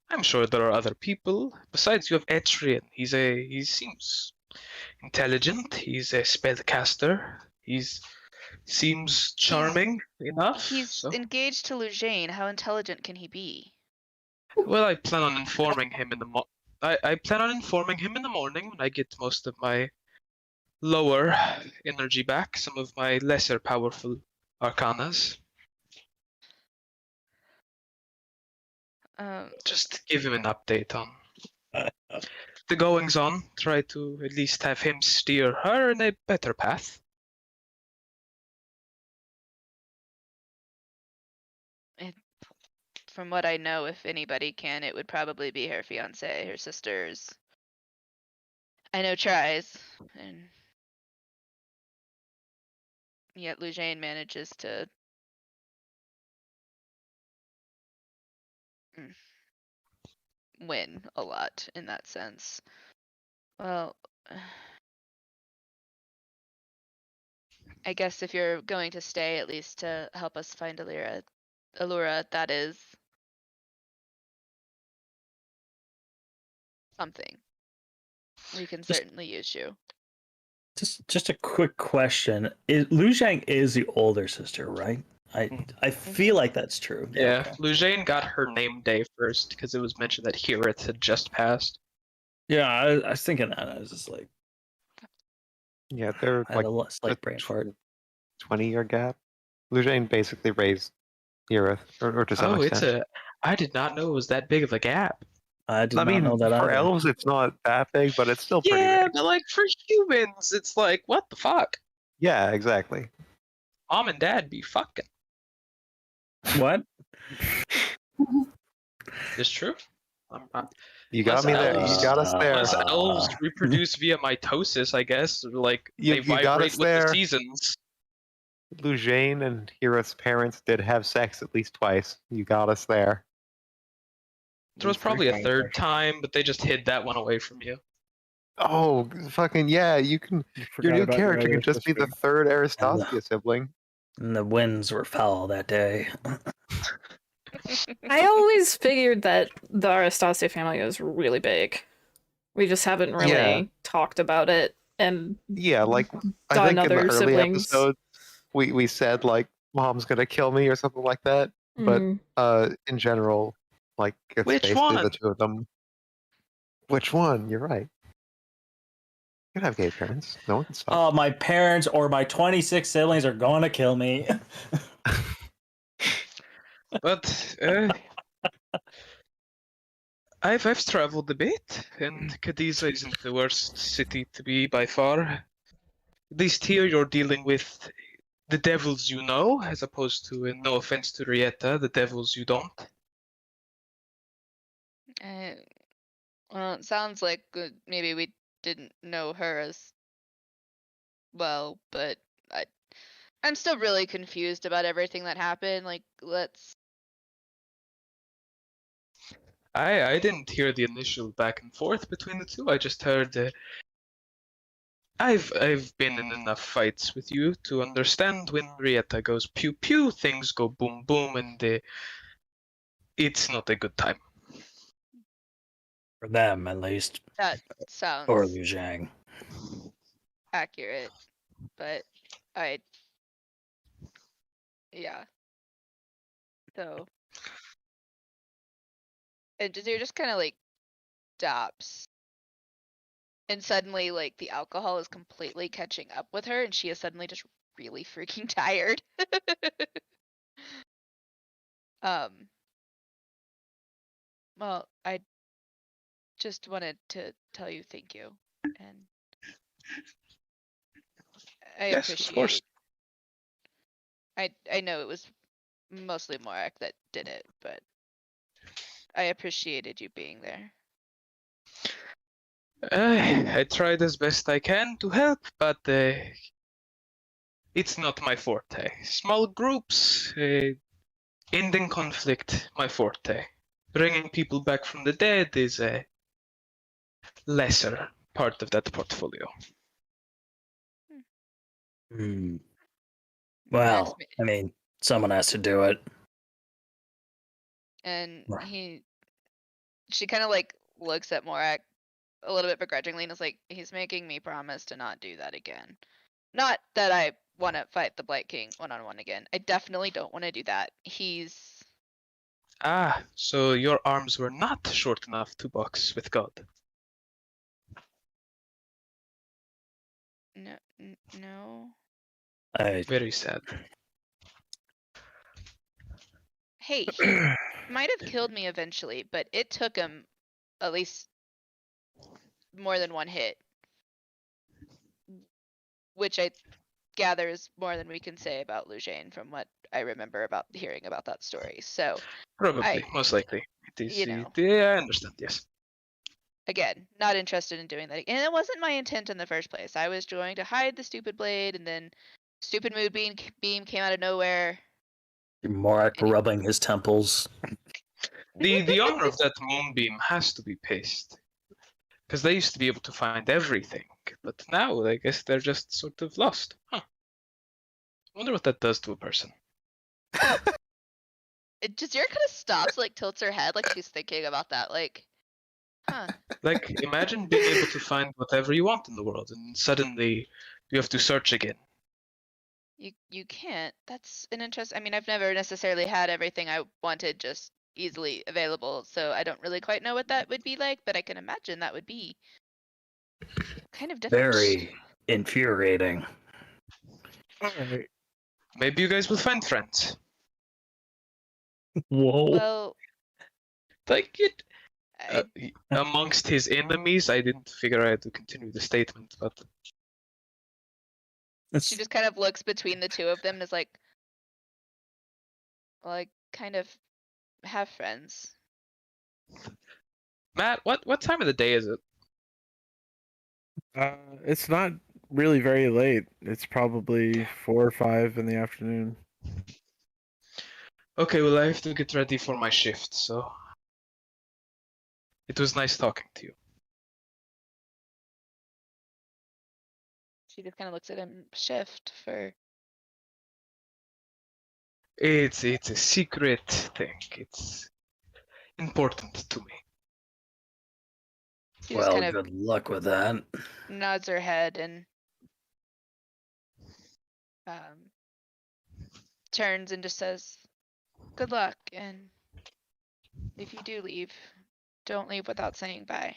I'm sure there are other people. Besides, you have Adyrn. He seems intelligent. He's a spellcaster. Seems charming enough. He's so. engaged to Lujane. How intelligent can he be? Well, I plan on informing him in the I plan on informing him in the morning when I get most of my lower energy back, some of my lesser powerful arcanas. Just give him an update on the goings on. Try to at least have him steer her in a better path. From what I know, if anybody can, it would probably be her fiance, her sisters. I know tries, and yet Lujane manages to win a lot in that sense. Well, I guess if you're going to stay at least to help us find Allura, that is something. We can certainly use you. Just a quick question. Lujang is the older sister, right? I feel like that's true. Yeah, Okay. Lujane got her name day first because it was mentioned that Hirith had just passed. Yeah, I was thinking that. I was just like, Yeah, they're I had like a slight brain fart. 20-year gap. Lujane basically raised Hirith, or to some extent. I did not know it was that big of a gap. I did not know that for either. elves, it's not that big, but it's still pretty Yeah, big. but like for humans, it's like, what the fuck? Yeah, exactly. Mom and dad be fucking. What? It's true. You got me there. You got us there. Unless elves reproduce via mitosis, I guess. Or like they got vibrate us with there. the seasons. Lujane and Hirith's parents did have sex at least twice. You got us there. There was probably a third time, but they just hid that one away from you. Oh, fucking yeah! You can. Your new character can just be the third Aristosia sibling. And the winds were foul that day. I always figured that the Aristosia family was really big. We just haven't really talked about it and like I think in the early episodes we said like mom's gonna kill me or something like that. But in general, like it's basically the two of them. Which one? You're right. You can have gay parents. No one can stop. Oh, my parents or my 26 siblings are going to kill me. But I've traveled a bit, and Cadiza isn't the worst city to be by far. At least here you're dealing with the devils you know, as opposed to, and no offense to Rieta, the devils you don't. Well, it sounds like maybe we didn't know her as well, but I'm still really confused about everything that happened. Like, I didn't hear the initial back and forth between the two. I just heard I've been in enough fights with you to understand when Rieta goes pew pew, things go boom boom, and it's not a good time. For them, at least. that sounds Or Liu Zhang. accurate. but yeah. So, and Jazir just kind of like stops, and suddenly like the alcohol is completely catching up with her, and she is suddenly just really freaking tired. Well, I just wanted to tell you thank you, and I Yes, of course. appreciate. I know it was mostly Morak that did it, but I appreciated you being there. I tried as best I can to help, but it's not my forte. Small groups, ending conflict, my forte. Bringing people back from the dead is a lesser part of that portfolio. Well, I mean, someone has to do it. And Right. she kind of like looks at Morak a little bit begrudgingly and is like, he's making me promise to not do that again. Not that I want to fight the Blight King one-on-one again. I definitely don't want to do that. He's... Ah, so your arms were not short enough to box with God. No. Very sad. Hey, he might have killed me eventually, but it took him at least more than one hit. Which I gather is more than we can say about Lujane from what I remember about hearing about that story. So Probably, most likely. It is, you know. yeah, I understand, yes. Again, not interested in doing that. And it wasn't my intent in the first place. I was trying to hide the stupid blade, and then stupid mood beam came out of nowhere. Morak rubbing his temples. The owner of that moonbeam has to be pissed. Because they used to be able to find everything. But now, I guess they're just sort of lost. Huh. Wonder what that does to a person. Jazira kind of stops, like tilts her head, like she's thinking about that. Like, huh. Like, imagine being able to find whatever you want in the world, and suddenly you have to search again. You can't. That's an interest. I mean, I've never necessarily had everything I wanted just easily available, so I don't really quite know what that would be like, but I can imagine that would be kind of different. Very infuriating. Alright. Maybe you guys will find friends. Whoa. Well, Like it. Amongst his enemies, I didn't figure out to continue the statement, but she just kind of looks between the two of them and is like, well, I kind of have friends. Matt, what time of the day is it? It's not really very late. It's probably 4 or 5 in the afternoon. Okay, well, I have to get ready for my shift, so it was nice talking to you. She just kind of looks at him. Shift for... It's a secret thing. It's important to me. She just Well, kind of good luck with that. nods her head and turns and just says, good luck, and if you do leave, don't leave without saying bye.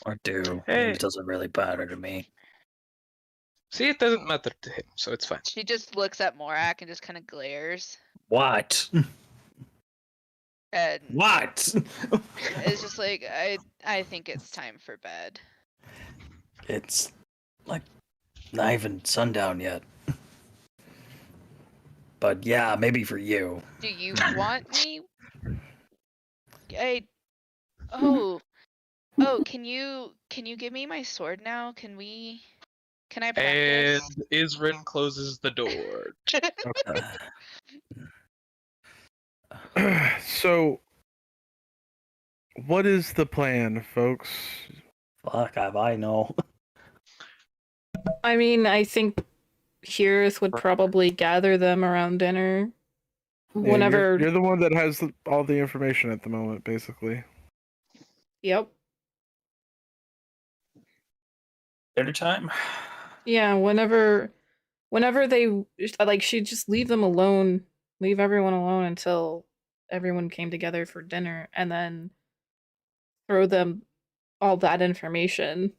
Or do. Hey. It doesn't really matter to me. See, it doesn't matter to him, so it's fine. She just looks at Morak and just kind of glares. What? And What? it's just like, I think it's time for bed. It's like not even sundown yet. But yeah, maybe for you. Do you want me? Oh, can you give me my sword now? Can I practice? And Adyrn closes the door. So, what is the plan, folks? Fuck, I know. I mean, I think Hirith would probably gather them around dinner. Yeah, Whenever. you're the one that has all the information at the moment, basically. Yep. Dinner time? Yeah, whenever they like, she'd just leave them alone, leave everyone alone until everyone came together for dinner, and then throw them all that information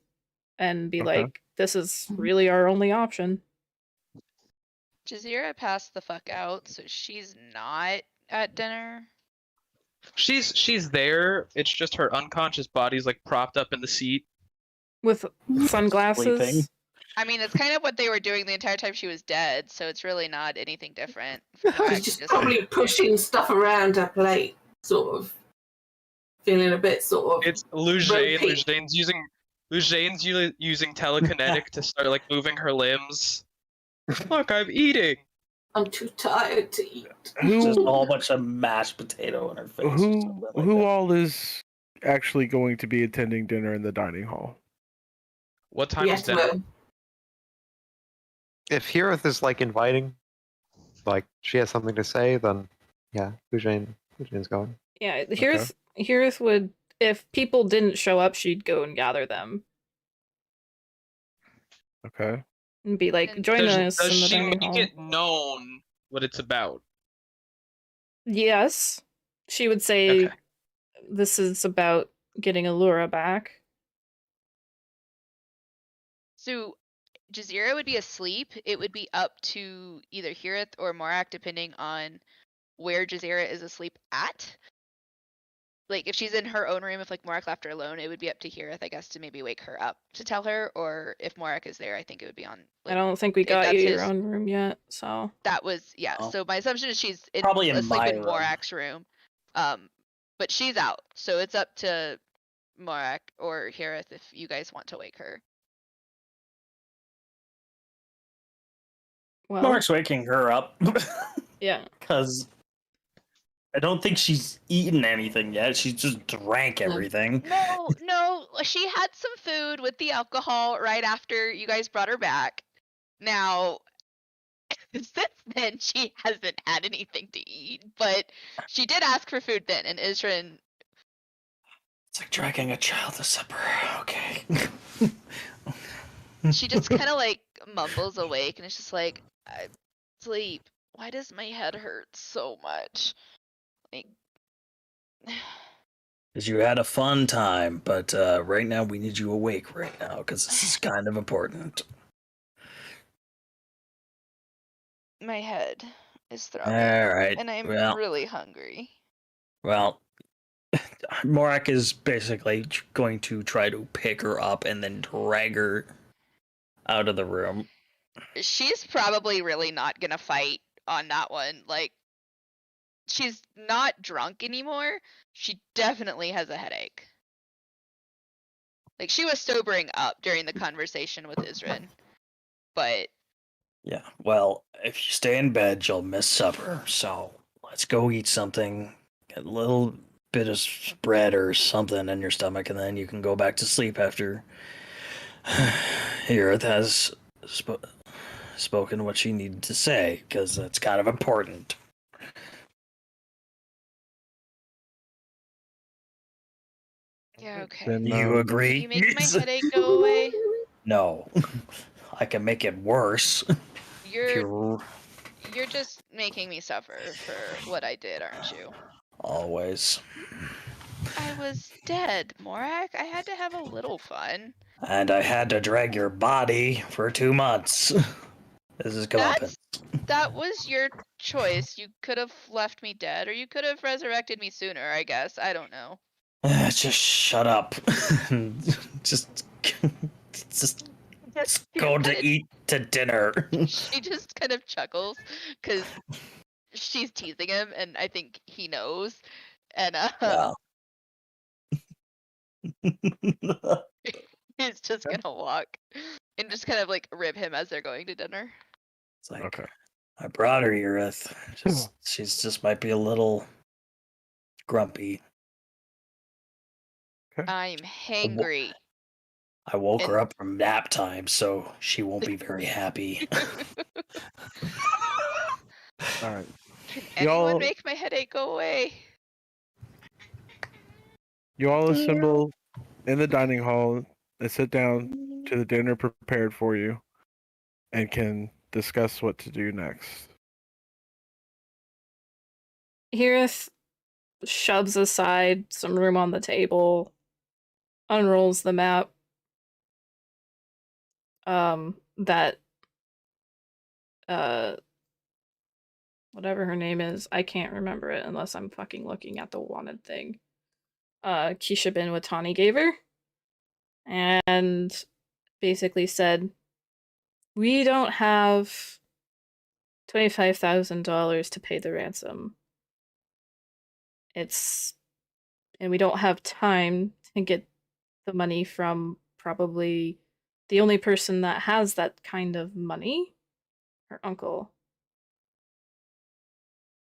and be Okay. like, "This is really our only option." Jazeera passed the fuck out, so she's not at dinner. She's there. It's just her unconscious body's like propped up in the seat. With sunglasses. Sleeping. I mean, it's kind of what they were doing the entire time she was dead, so it's really not anything different. From what I She's just just probably pushing stuff around her plate, sort of feeling a bit sort of. It's Lujane. ropey. Lujane's using telekinetic to start like moving her limbs. Look, I'm eating. I'm too tired to eat. Just a Who whole bunch of mashed potato in her face. or who something like who that. all is actually going to be attending dinner in the dining hall? What time is Yes, dinner? Will. If Hirith is like inviting, like she has something to say, then yeah, Lujane's going. Yeah, Hirith would, if people didn't show up, she'd go and gather them Okay. and be like, And "Join Does us in the she dining make hall." it known what it's about? Yes, she would say, Okay. "This is about getting Allura back." So Jazeera would be asleep. It would be up to either Hirith or Morak, depending on where Jazeera is asleep at. Like, if she's in her own room, if like Morak left her alone, it would be up to Hirith, I guess, to maybe wake her up to tell her. Or if Morak is there, I think it would be on. I Like, don't think we if got you that's your his- own room yet, so That was Oh. So my assumption is she's Probably in asleep my in room. Morak's room. But she's out, so it's up to Morak or Hirith if you guys want to wake her. well, Mark's waking her up. yeah. Because I don't think she's eaten anything yet. She just drank everything. No, she had some food with the alcohol right after you guys brought her back. Now, since then, she hasn't had anything to eat, but she did ask for food then, and Isrin. It's like dragging a child to supper. Okay. She just kind of like mumbles awake, and it's just like, I sleep. Why does my head hurt so much? Like, Because you had a fun time, but right now we need you awake right now because this is kind of important. my head is throbbing, All right. and I'm well, really hungry. well, Morak is basically going to try to pick her up and then drag her out of the room. She's probably really not gonna fight on that one. Like, she's not drunk anymore. She definitely has a headache. Like, she was sobering up during the conversation with Isrin. But Yeah, well, if you stay in bed, you'll miss supper. So let's go eat something, get a little bit of bread or something in your stomach, and then you can go back to sleep after Hirith has spoken what she needed to say, because that's kind of important. yeah, okay. Then, You agree? Can you make my headache go away? No. I can make it worse. If You're just making me suffer for what I did, aren't you? always. I was dead, Morak. I had to have a little fun. And I had to drag your body for 2 months. This is comeuppance. That was your choice. You could have left me dead, or you could have resurrected me sooner, I guess. I don't know. Just shut up. just go to eat to dinner. She just kind of chuckles because she's teasing him, and I think he knows. And Yeah. he's just gonna walk and just kind of like rib him as they're going to dinner. It's like, Okay. I brought her, Urith. She's just might be a little grumpy. I'm hangry. I woke her And- up from nap time, so she won't be very happy. All right. Can Y'all- anyone make my headache go away? You all assemble in the dining hall and sit down to the dinner prepared for you. and can discuss what to do next. Hirith shoves aside some room on the table, unrolls the map that whatever her name is, I can't remember it unless I'm fucking looking at the wanted thing. Keisha bin Watani gave her, and basically said, "We don't have $25,000 to pay the ransom. And we don't have time to get the money from probably the only person that has that kind of money, her uncle.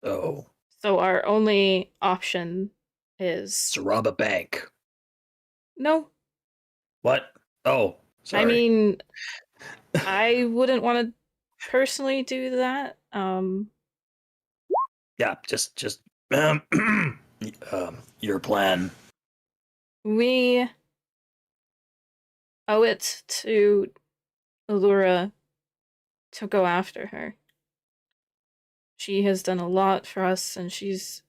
Oh, So our only option is to rob a bank. no. What? Oh, sorry. I mean, I wouldn't want to personally do that. Yeah, just your plan. We owe it to Allura to go after her. She has done a lot for us, and she's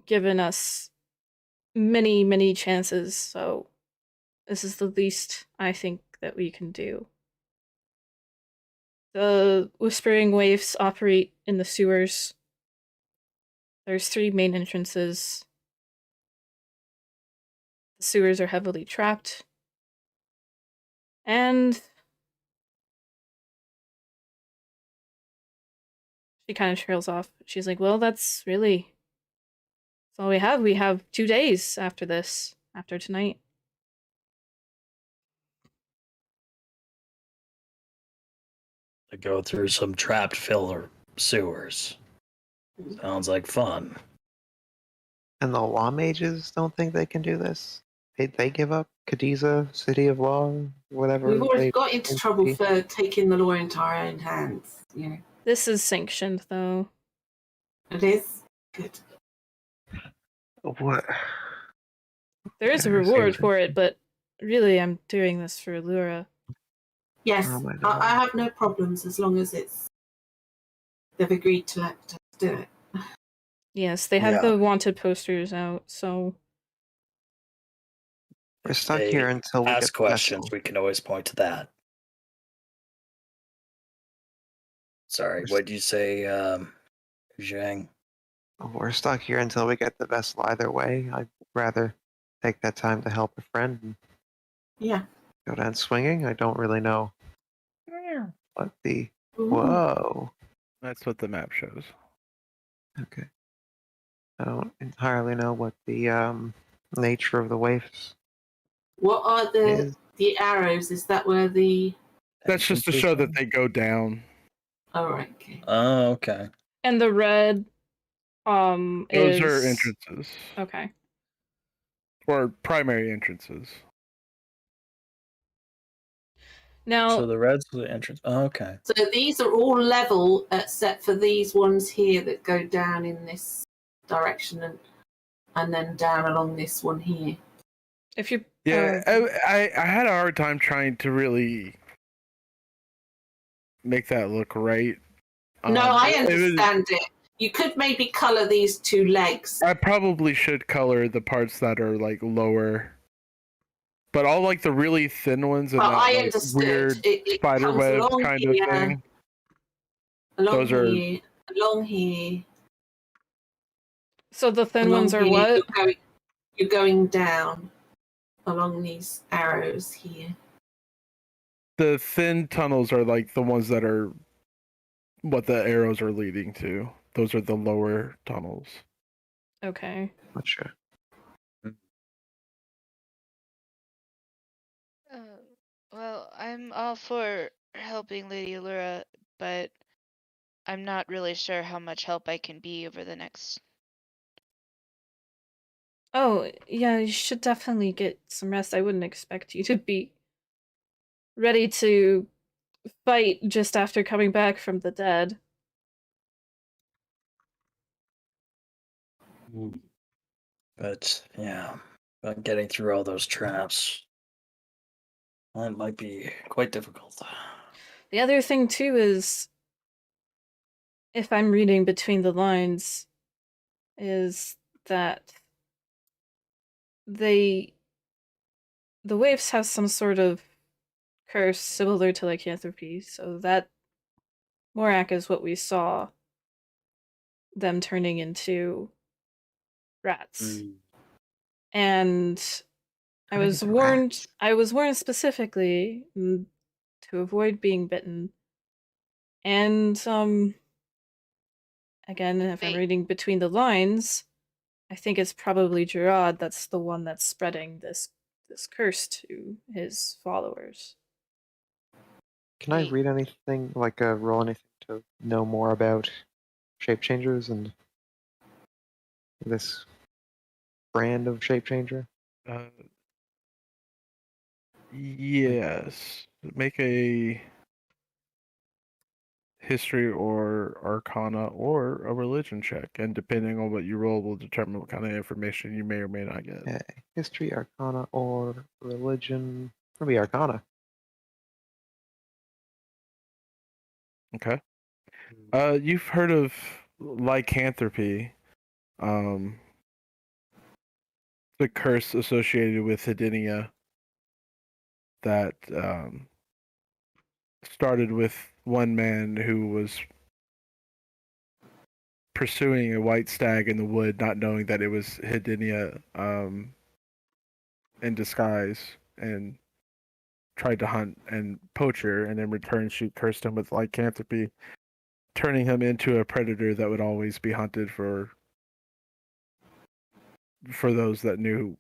given us many, many chances, so this is the least I think that we can do. The Whispering Waifs operate in the sewers. There's 3 main entrances. The sewers are heavily trapped. And she kind of trails off. She's like, well, that's all we have. We have 2 days after this, after tonight. To go through some trapped filler sewers. Sounds like fun. And the law mages don't think they can do this? They give up Cadiza, City of Law, whatever. We've already they got into think trouble they- for taking the law into our own hands. You know, This is sanctioned, though. it is good. What? There is a Yeah, reward seriously. for it, but really, I'm doing this for Allura. Yes, Oh my I God. have no problems as long as they've agreed to let us do it. Yes, they have Yeah. the wanted posters out, so We're If stuck they here until we ask get the questions, vessel. we can always point to that. Sorry, what did you say, Zhang? We're stuck here until we get the vessel either way. I'd rather take that time to help a friend and Yeah. go down swinging. I don't really know what the... Ooh. Whoa. That's what the map shows. Okay. I don't entirely know what the nature of the waifs What are is. the arrows? Is that where the? That's just to show that they go down. Oh, right. Okay. Oh, okay. and the red Those is are entrances. Okay. Or primary entrances. Now So the red's the entrance. Oh, okay. So these are all level except for these ones here that go down in this direction and then down along this one here. if you Yeah, I had a hard time trying to really make that look right. No, I it was- understand it. You could maybe color these 2 legs. I probably should color the parts that are like lower, but all like the really thin ones and But that I like, understood. weird It spider comes web along kind here, of thing. along Those are- here, along here. so the thin along ones are here. what? You're going down along these arrows here. The thin tunnels are like the ones that are what the arrows are leading to. Those are the lower tunnels. Okay. Not sure. Well, I'm all for helping Lady Allura, but I'm not really sure how much help I can be over the next. Oh, yeah, you should definitely get some rest. I wouldn't expect you to be ready to fight just after coming back from the dead. But yeah, but getting through all those traps. That might be quite difficult. The other thing too is, if I'm reading between the lines, is that the waves have some sort of curse similar to lycanthropy, so that Morak is what we saw them turning into rats. And I Turning was into warned rats. I was warned specifically to avoid being bitten. And again, if I'm Wait. reading between the lines, I think it's probably Gerard that's the one that's spreading this curse to his followers. Can I Wait. read anything, like roll anything to know more about shape changers and this brand of shape changer? Yes. Make a history or arcana or a religion check, and depending on what you roll will determine what kind of information you may or may not get. Okay. History, arcana, or religion. Maybe arcana. Okay. You've heard of lycanthropy, the curse associated with Hedynia that started with one man who was pursuing a white stag in the wood, not knowing that it was Hedynia in disguise, and tried to hunt and poach her, and in return she cursed him with lycanthropy, turning him into a predator that would always be hunted for those that knew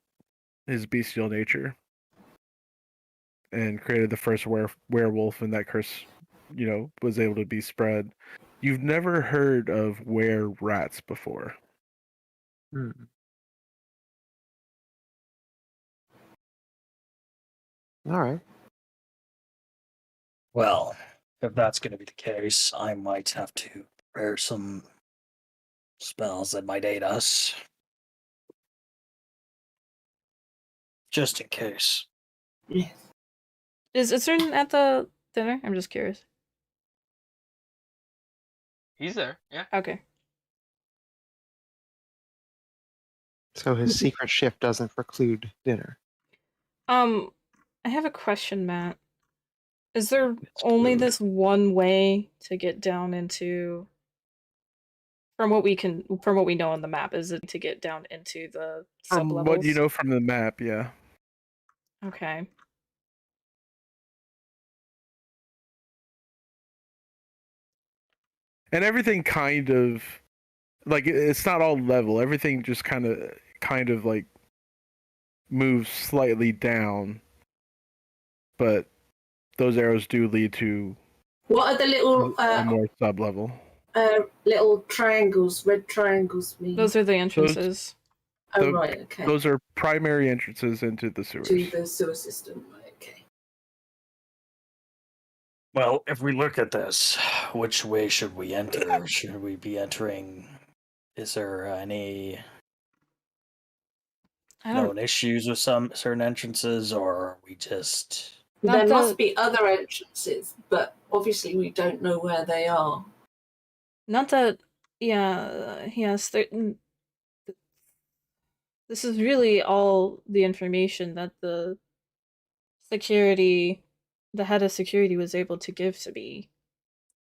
his bestial nature, and created the first werewolf, and that curse, was able to be spread. You've never heard of were-rats before. Hmm. All right. Well, if that's going to be the case, I might have to prepare some spells that might aid us. Just in case. Yes. Is Adyrn at the dinner? I'm just curious. He's there. Yeah. Okay. So his secret shift doesn't preclude dinner. I have a question, Matt. Is there It's only food. this one way to get down into, from what we know on the map, is it to get down into the From sublevels? what you know from the map, yeah. Okay. And everything kind of, like, it's not all level. Everything just kind of like moves slightly down, but those arrows do lead to What are the little a more sub level. little triangles? Red triangles mean? Those are the entrances. Oh right, okay. Those are primary entrances into the sewers. To the sewer system. Okay. Well, if we look at this, which way should we enter? Should we be entering? Is there any I don't. known issues with some certain entrances, or are we just? Not There the- must be other entrances, but obviously we don't know where they are. Not that. Yeah. Yes. This is really all the information that the head of security was able to give to me.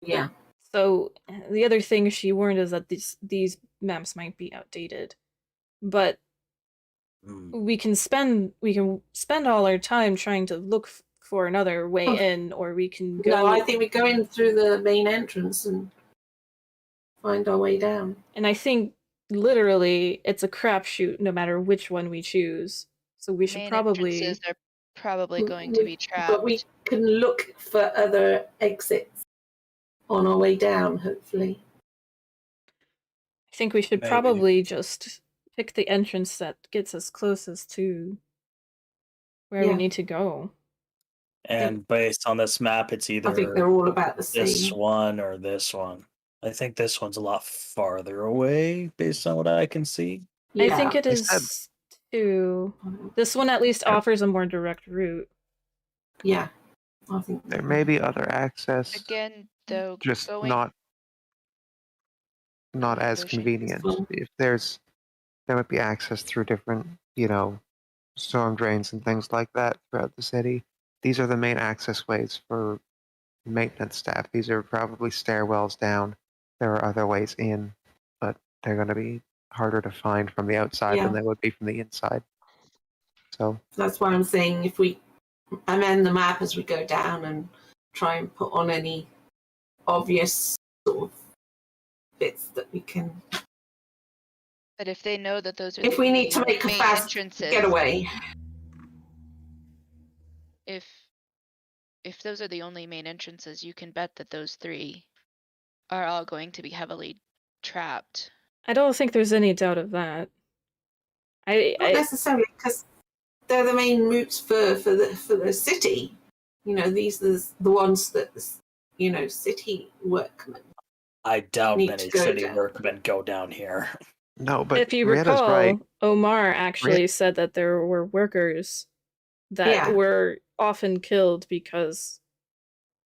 Yeah. So the other thing she warned is that these maps might be outdated, but we can spend all our time trying to look for another way in, or we can go. No, I think we go in through the main entrance and find our way down. And I think literally it's a crapshoot no matter which one we choose. So we should Main probably. entrances are probably going to be trapped. But we can look for other exits on our way down, hopefully. I think we should Maybe. probably just pick the entrance that gets us closest to where we Yeah. need to go. And based on this map, it's either I think they're all about the this same. one or this one. I think this one's a lot farther away based on what I can see. I think it They is too. This one at least offers a more direct route. Yeah, I think There may be other access, Again, though, just going not Yeah, as go Shane. convenient. fine. If there might be access through different, storm drains and things like that throughout the city. These are the main access ways for maintenance staff. These are probably stairwells down. There are other ways in, but they're going to be harder to find from the outside than Yeah. they would be from the inside. So That's why I'm saying if we amend the map as we go down and try and put on any obvious sort of bits that we can. But if they know that those are If the we need to make a main fast entrances, getaway. if those are the only main entrances, you can bet that those three are all going to be heavily trapped. I don't think there's any doubt of that. Not necessarily, because they're the main routes for the city. These are the ones that city workmen. I doubt Need many to go city down. workmen go down here. no, but if you Rietta's recall, right. Omar actually said that there were workers that Yeah. were often killed because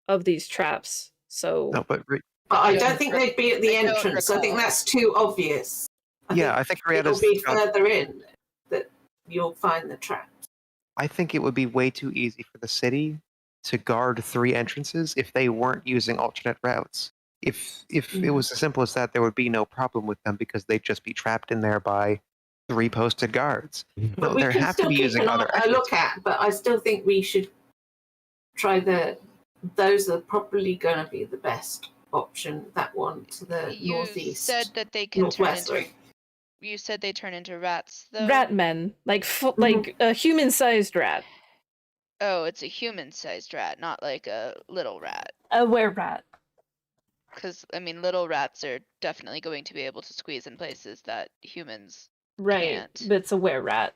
of these traps. So No, but But I I don't don't think re- they'd be at the I don't entrance. I think recall. that's too obvious. I think it'll Rietta's be got further in that you'll find the trap. I think it would be way too easy for the city to guard 3 entrances if they weren't using alternate routes. If it was as simple as that, there would be no problem with them because they'd just be trapped in there by 3 posted guards. But No, we there can have to still be keep using other a look at. But I still think we should try those are probably going to be the best option. That one to the You northeast, said that they can turn northwest. into. You said they turn into rats, though. rat men, like Mhm. like a human-sized rat, Oh, it's a human-sized rat, not like a little rat. a were-rat. Because little rats are definitely going to be able to squeeze in places that humans Right, can't. but it's a were-rat,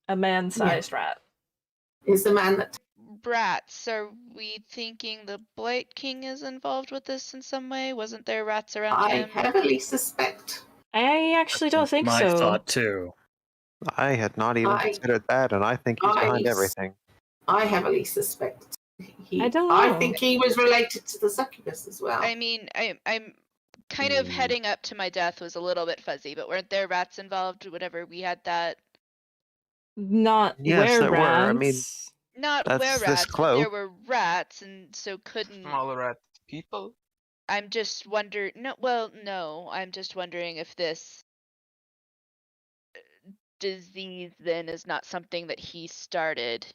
a man-sized rat. Is the man that Rats. Are we thinking the Blight King is involved with this in some way? Wasn't there rats around I him? heavily suspect. I actually don't think My so. thought too. I had not even considered that, and I think he's behind everything. I heavily suspect. I don't I know. think he was related to the succubus as well. I'm kind of heading up to my death was a little bit fuzzy, but weren't there rats involved whenever we had that? Not Yes, there were. I mean, were-rats. Not That's were this rats, but close. there were rats, and so couldn't. Small rat people. I'm just wondering. No. I'm just wondering if this disease then is not something that he started,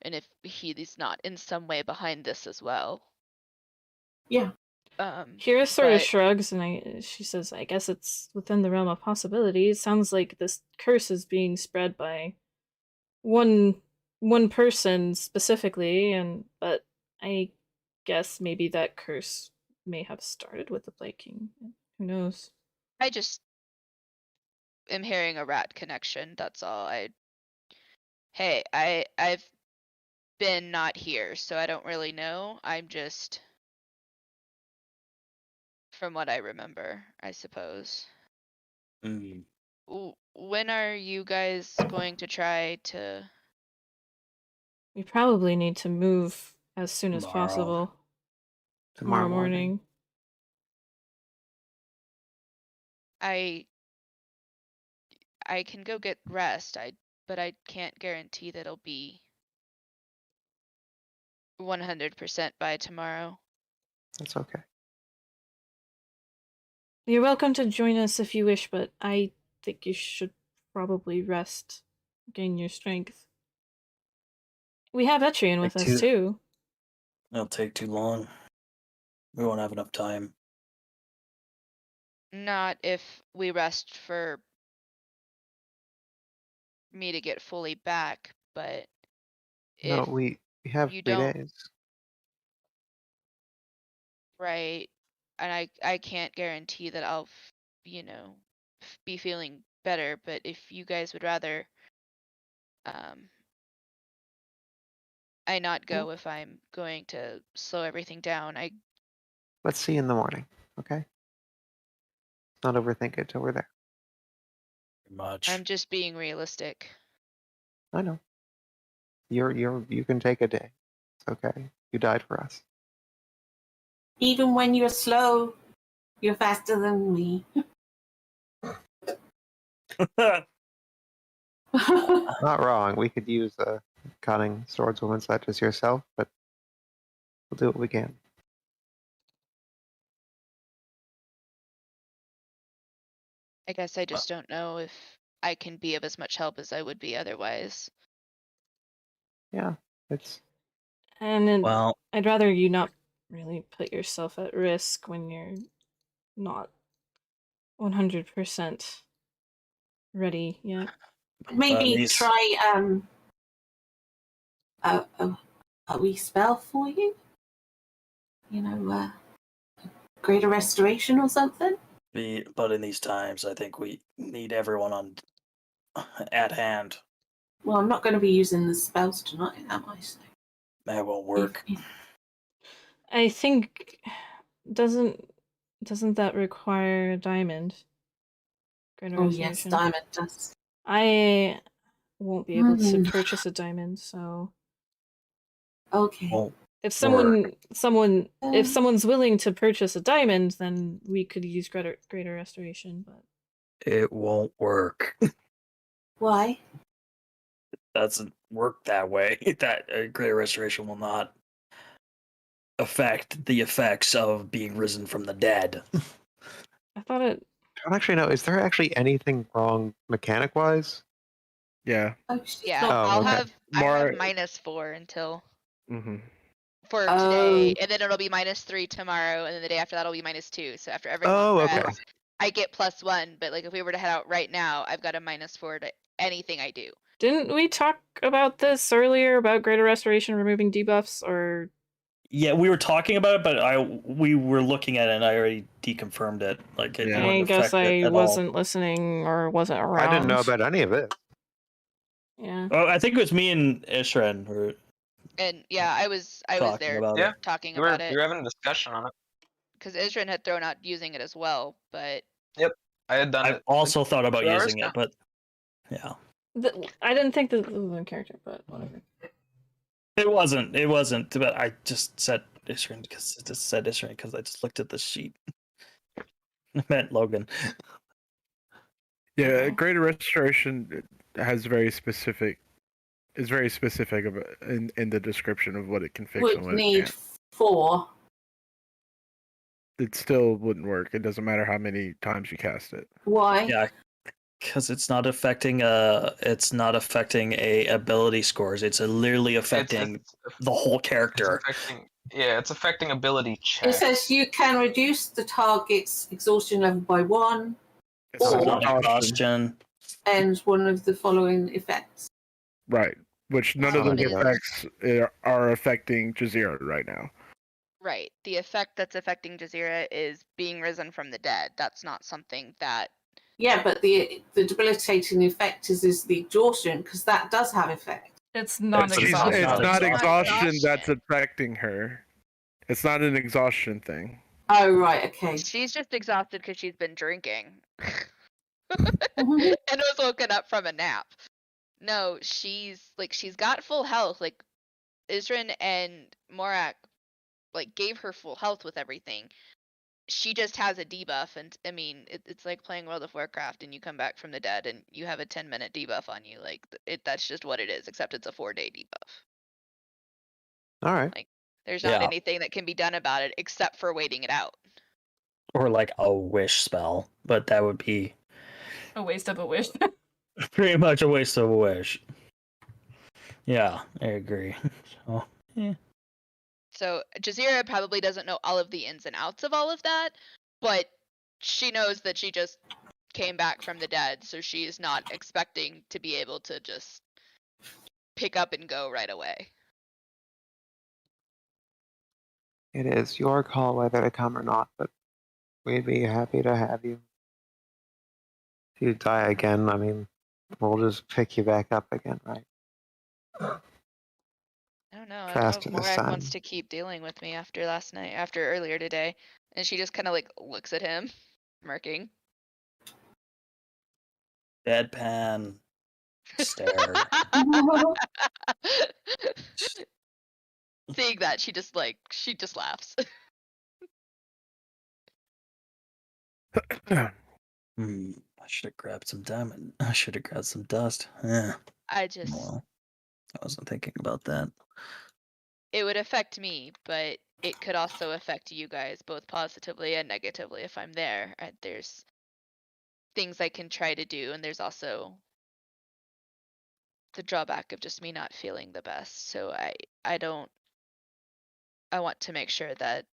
and if he's not in some way behind this as well. Yeah. Kira sort of but- shrugs and she says, I guess it's within the realm of possibility. It sounds like this curse is being spread by one person specifically, but I guess maybe that curse may have started with the Blight King. Who knows? I just am hearing a rat connection. That's all. I've been not here, so I don't really know. I'm just from what I remember, I suppose. Mm. When are you guys going to try to? We probably need to move as soon as Tomorrow. possible. Tomorrow morning. I can go get rest. But I can't guarantee that it'll be 100% by tomorrow. That's okay. You're welcome to join us if you wish, but I think you should probably rest, gain your strength. We have Etrian with us too. It'll take too long. We won't have enough time. Not if we rest for me to get fully back, but No, if we have you 3 don't- days. right, and I can't guarantee that I'll, be feeling better, but if you guys would rather I not go if I'm going to slow everything down, Let's see you in the morning, okay? Not overthink it till we're there. Much. I'm just being realistic. I know. You can take a day. It's okay. You died for us. Even when you're slow, you're faster than me. Not wrong. We could use a cunning swordswoman such as yourself, but we'll do what we can. I guess I just don't know if I can be of as much help as I would be otherwise. Yeah, it's And Well, I'd rather you not really put yourself at risk when you're not 100% ready yet. Maybe these- try a wee spell for you. You know, greater restoration or something. but in these times, I think we need everyone on at hand. Well, I'm not going to be using the spells tonight, am I? So That won't work. I think doesn't that require a diamond? Greater Oh yes, restoration. diamond does. I won't be able to Hmm. purchase a diamond, so Okay. Won't if someone's willing to purchase a diamond, then we could use greater restoration, but it won't work. Why? Doesn't work that way. That greater restoration will not affect the effects of being risen from the dead. I thought it I don't actually know. Is there actually anything wrong mechanic wise? Yeah. Oh, she's Yeah, not- Oh, I'll okay. have I More- have -4 until Hmm. for Oh. today, and then it'll be -3 tomorrow, and then the day after that will be -2. So after every long Oh, okay. rest, I get +1. But like if we were to head out right now, I've got a -4 to anything I do. didn't we talk about this earlier about greater restoration removing debuffs or Yeah, we were talking about it, but we were looking at it, and I already deconfirmed it. Like it Yeah. wouldn't I guess affect it I at wasn't listening or wasn't around. I didn't know about any of it. Yeah. all. Oh, I think it was me and Ishran were And yeah, I was talking there about Yeah. it. talking You were about it having a discussion on it. because Isrin had thrown out using it as well. But I had done I it. also thought about 2 hours using now. it, but yeah, I didn't think that was the character, but whatever. it wasn't. But I just said Ishran because I just looked at the sheet. I meant Logan. Yeah, Okay. greater restoration has very specific. Is very specific in the description of what it can fix Would and what it need can't. 4. It still wouldn't work. It doesn't matter how many times you cast it. Why? Yeah, because it's not affecting a ability scores. It's literally affecting It's the whole character. it's affecting ability It checks. says you can reduce the target's exhaustion level by 1 It's Or- not Not exhaustion. exhaustion. and one of the following effects. Right. Which none of Well, those it is- effects are affecting Jazeera right now. right, the effect that's affecting Jazeera is being risen from the dead. That's not something that. Yeah, but the debilitating effect is the exhaustion, because that does have effect. It's not It's exhaustion. not exhaustion exhaustion. that's affecting her. It's not an exhaustion thing. Oh, right, okay. She's just exhausted because she's been drinking Mhm. and was woken up from a nap. No, she's got full health. Like Isrin and Morak gave her full health with everything. She just has a debuff, and I mean it's like playing World of Warcraft and you come back from the dead and you have a 10-minute debuff on you. That's just what it is, except it's a 4-day debuff. All right. There's not Yeah. anything that can be done about it except for waiting it out. Or like a wish spell, but that would be A waste of a wish. pretty much a waste of a wish. Yeah, I agree. So, yeah. So Jazeera probably doesn't know all of the ins and outs of all of that, but she knows that she just came back from the dead, so she is not expecting to be able to just pick up and go right away. It is your call whether to come or not, but we'd be happy to have you. If you die again, I mean, we'll just pick you back up again, right? I don't know. I Fast don't in know the if Morak sun. wants to keep dealing with me after earlier today. And she just kind of looks at him, smirking. Deadpan stare. that, she just laughs. I should have grabbed some diamond. I should have grabbed some dust. Yeah. Well, I wasn't thinking about that. It would affect me, but it could also affect you guys both positively and negatively if I'm there. There's things I can try to do, and there's also the drawback of just me not feeling the best. So I want to make sure that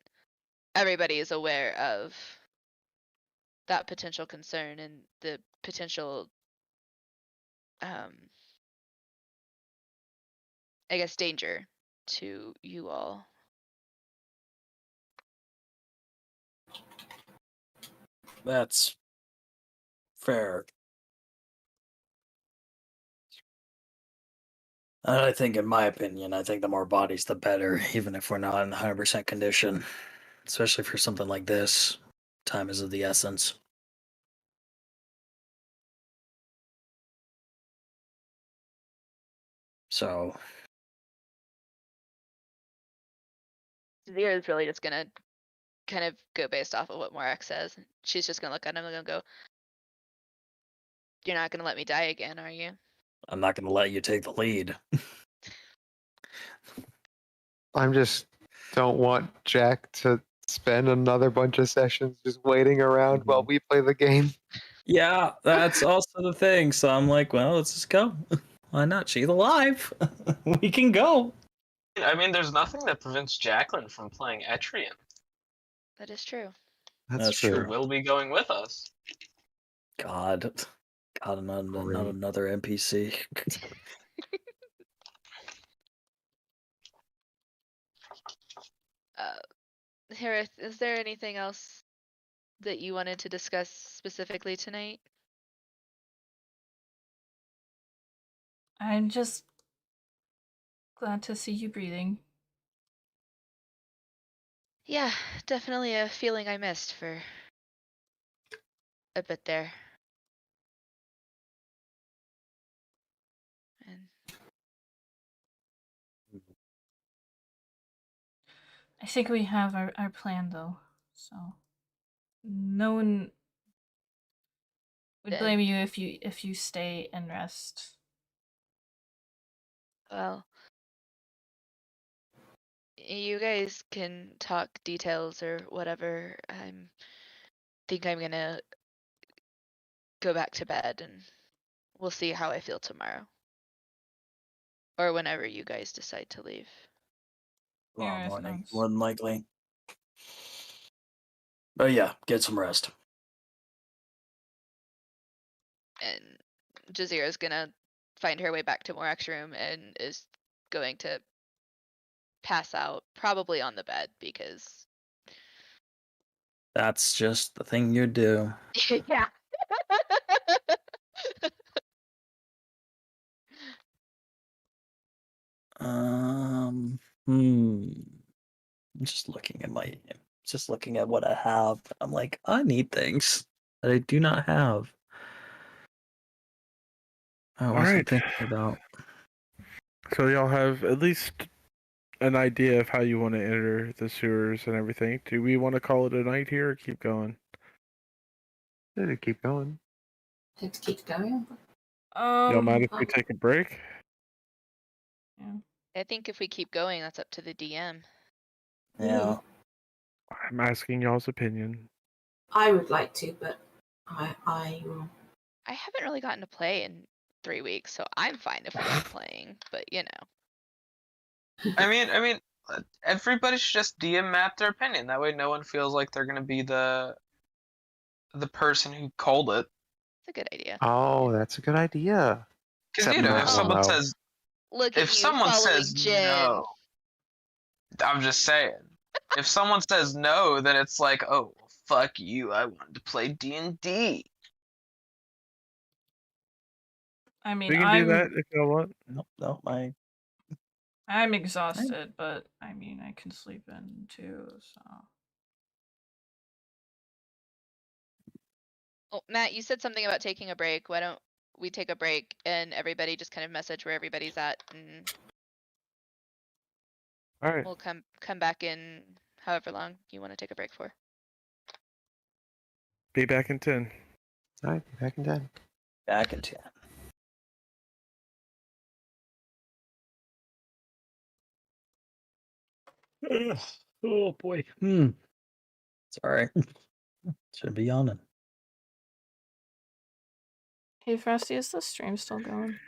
everybody is aware of that potential concern and the potential I guess danger to you all. That's fair. I think, in my opinion, I think the more bodies, the better, even if we're not in 100% condition. Especially for something like this. Time is of the essence. So, Zira is really just gonna kind of go based off of what Morak says. She's just gonna look at him and go, "You're not gonna let me die again, are you?" I'm not going to let you take the lead. I'm just don't want Jack to spend another bunch of sessions just waiting around while we play the game. Yeah, that's also the thing. So I'm like, well, let's just go. Why not? She's alive. We can go. I mean, there's nothing that prevents Jacqueline from playing Etrian. That is true. That's She true. will be going with us. God, not another NPC. Harith, is there anything else that you wanted to discuss specifically tonight? I'm just glad to see you breathing. Yeah, definitely a feeling I missed for a bit there. And I think we have our plan though, so no one would blame you if you stay and rest. well, you guys can talk details or whatever. Think I'm gonna go back to bed and we'll see how I feel tomorrow. Or whenever you guys decide to leave. Tomorrow Yeah, morning, sounds- more than likely. But yeah, get some rest. And Jazira's gonna find her way back to Morak's room and is going to pass out, probably on the bed, because That's just the thing you do. yeah. I'm just looking at what I have. I'm like, I need things that I do not have. I wasn't thinking about. So y'all have at least an idea of how you want to enter the sewers and everything. Do we want to call it a night here or keep going? Yeah, keep going. To keep going. Y'all mind if we take a break? Yeah. I think if we keep going, that's up to the DM. Yeah. I'm asking y'all's opinion. I would like to, but I will. I haven't really gotten to play in 3 weeks, so I'm fine if we are playing, but you know. I mean, everybody should just DM map their opinion. That way, no one feels like they're gonna be the person who called it. It's a good idea. Oh, that's a good idea. Because Except you know, Matt if will someone know. says, Look if at you someone following says Jen. no, I'm just saying. If someone says no, then it's like, oh, fuck you. I wanted to play D&D. I mean, We can do that if y'all want. Nope. I'm exhausted, but I mean, I can sleep in too. So Oh, Matt, you said something about taking a break. Why don't we take a break and everybody just kind of message where everybody's at? And All right. We'll come back in however long you want to take a break for. Be back in 10. All right, be back in 10. Back in 10. Oh boy. Sorry. Should be yawning. Hey Frosty, is the stream still going?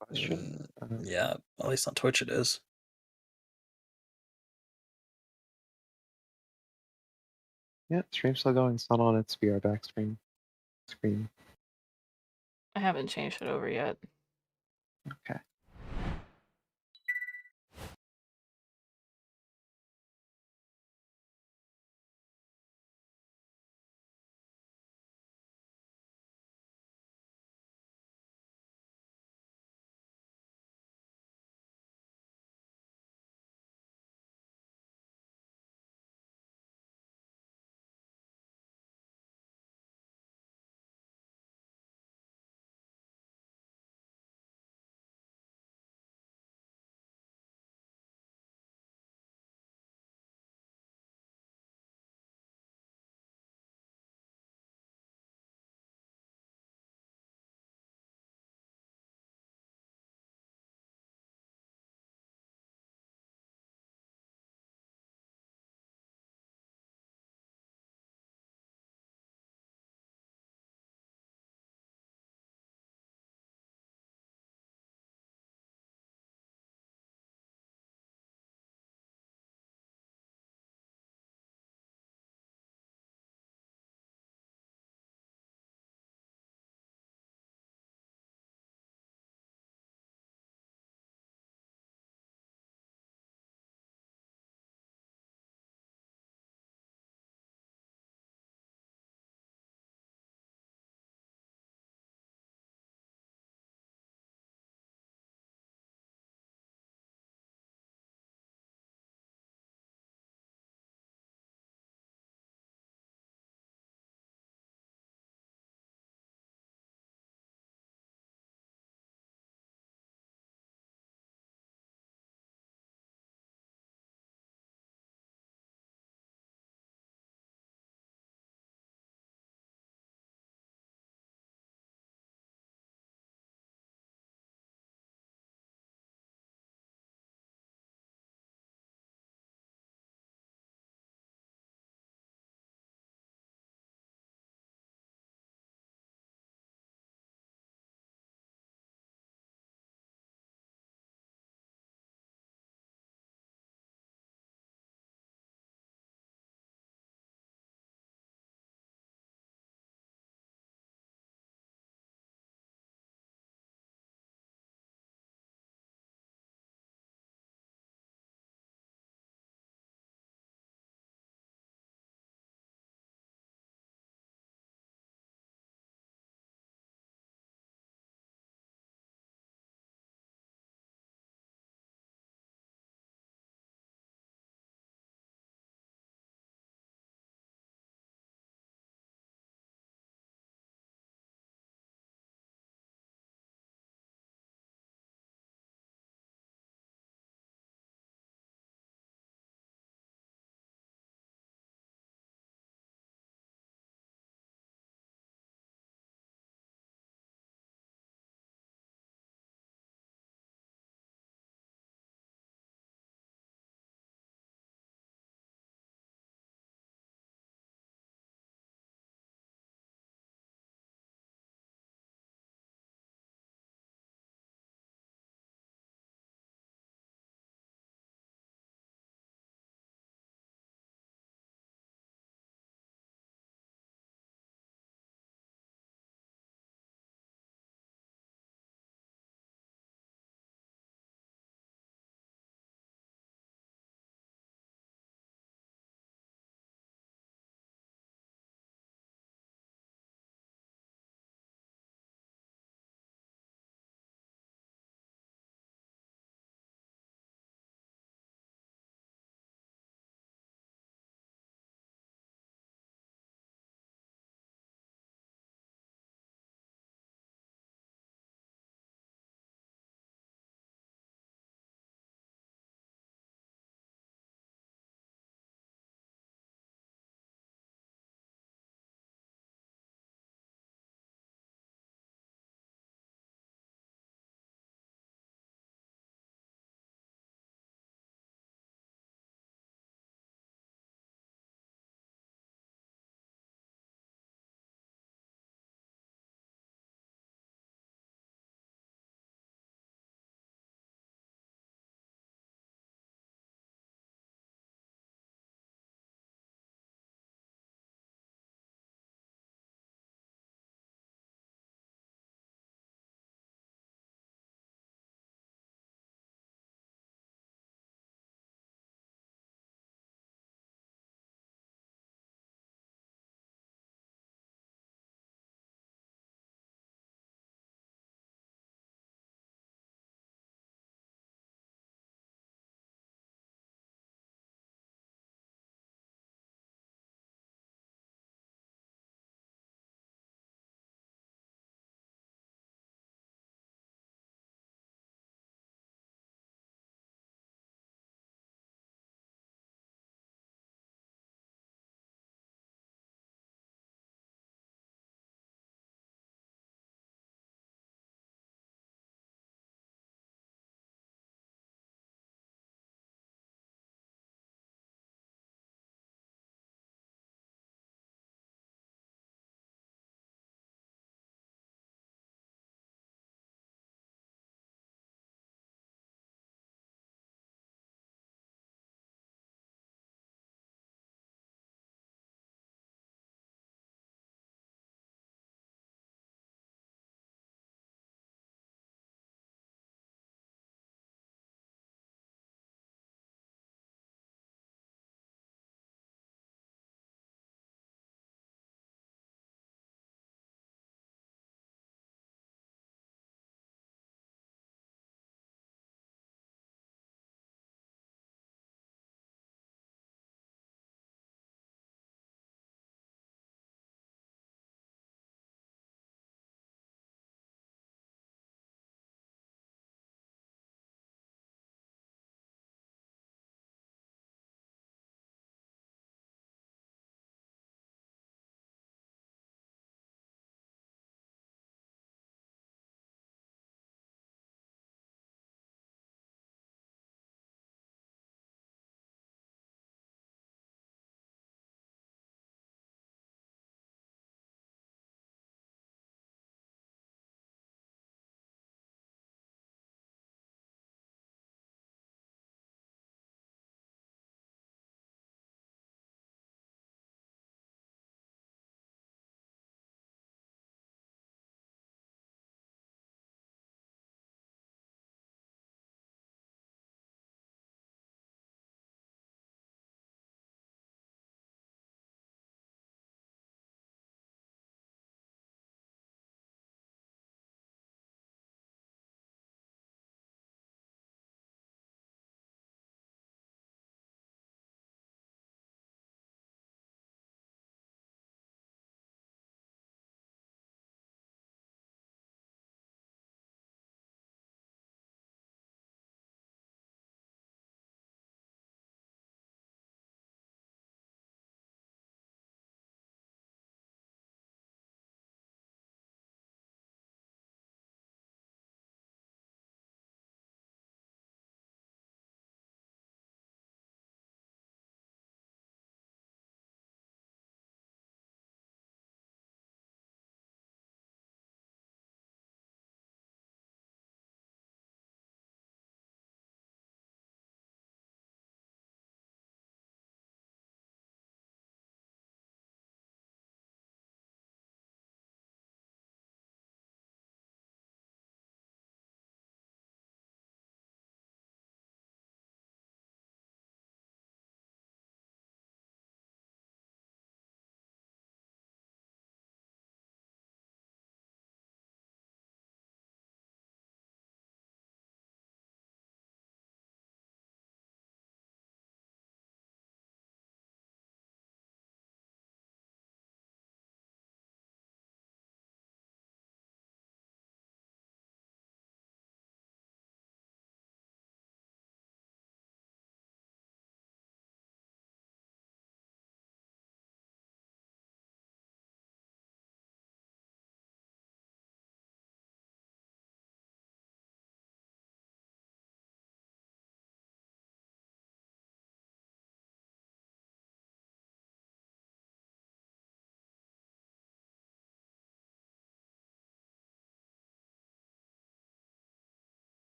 Question? Yeah, at least on Twitch it is. Yeah, stream's still going. It's not on its VR back screen. I haven't changed it over yet. Okay.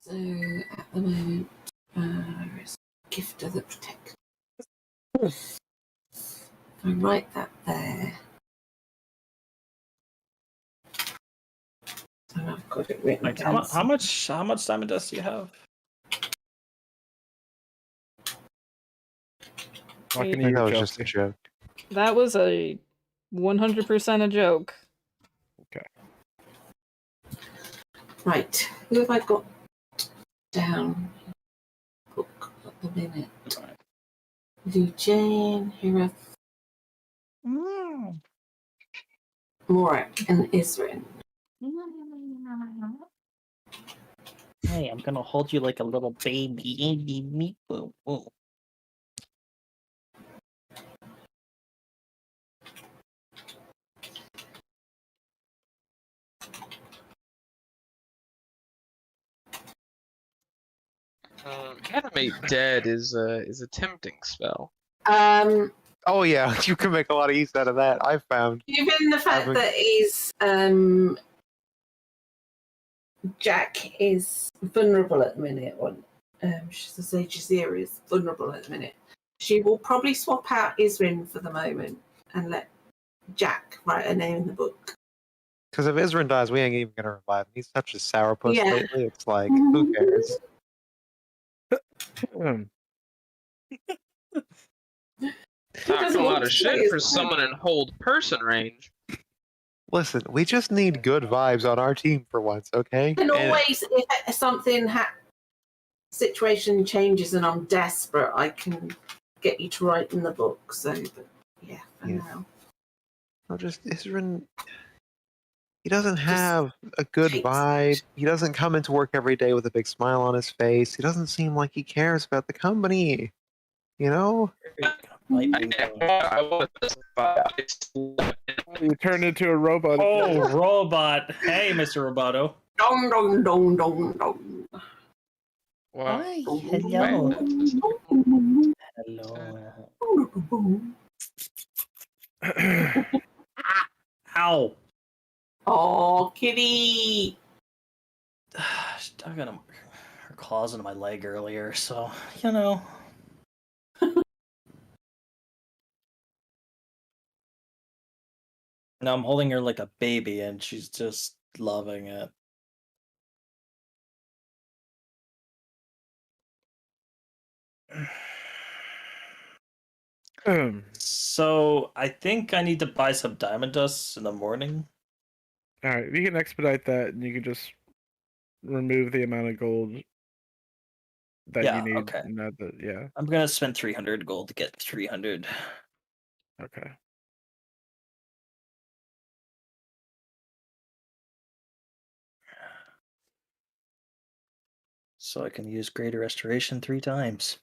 So at the moment, it's gift of the protector. If I write that there, so I've got it written Like, down. how much diamond dust do you have? Not Wait. gonna I hear think that was just a Chelsea. joke. That was a 100% a joke. Right, who have I got down? Book at the minute. Do Jane, Hirith, Morak, and Isrin. Hey, I'm gonna hold you like a little baby. Boo, boo. Animate dead is a tempting spell. Oh yeah, you can make a lot of use out of that. I've found. Given the fact Having- that he's Jack is vulnerable at the minute, or should I say Jazeera is vulnerable at the minute, she will probably swap out Isrin for the moment and let Jack write her name in the book. Because if Isrin dies, we ain't even gonna revive him. He's such a sourpuss Yeah. lately. It's like, who cares? Talking a doesn't lot want of to shit play for as someone in hold person range. Listen, we just need good vibes on our team for once, okay? And always, if something situation changes and I'm desperate, I can get you to write in the book. So, but yeah, for Yeah. now. No, just Isrin. He doesn't have a good takes vibe. it. He doesn't come into work every day with a big smile on his face. He doesn't seem like he cares about the company. You know? I want to specify. You turned into a robot. Oh, robot! Hey, Mr. Roboto. Dong dong dong dong dong. Wow. Hi, hello. Hello. Ow! Oh, kitty! She dug in her claws into my leg earlier, so you know. Now I'm holding her like a baby, and she's just loving it. So I think I need to buy some diamond dust in the morning. All right, we can expedite that, and you can just remove the amount of gold that Yeah, you need. okay. And add the, yeah. I'm gonna spend 300 gold to get 300. Okay. So I can use Greater Restoration 3 times.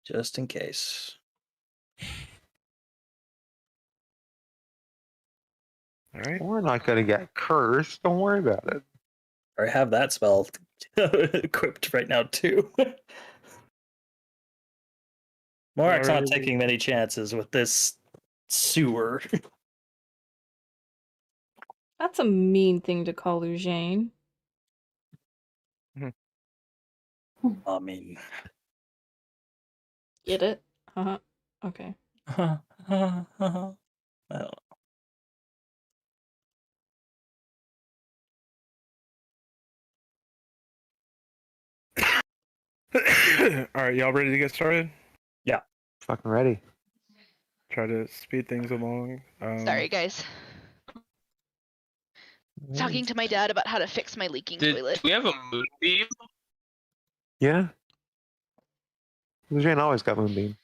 Just in case. All right. We're not gonna get cursed. Don't worry about it. I have that spell equipped right now too. Morak's not Alrighty. taking many chances with this sewer. That's a mean thing to call Eugene. I mean, Get it? Uh-huh. Okay. well, All right, y'all ready to get started? Fucking ready. Try to speed things along. Sorry, guys. Talking to my dad about how to fix my leaking Do toilet. we have a moonbeam? Yeah. Jane always got Moonbeam.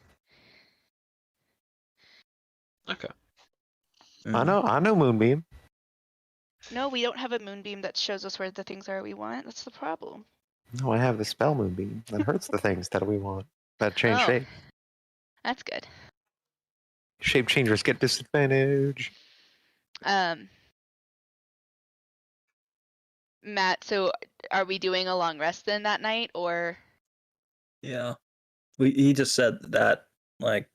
Okay. I know Moonbeam. No, we don't have a moonbeam that shows us where the things are we want. That's the problem. No, I have the spell Moonbeam that hurts the things that we want. That change Oh. shape. That's good. Shape changers get disadvantage. Matt, so are we doing a long rest then that night, or? yeah. He just said that, like,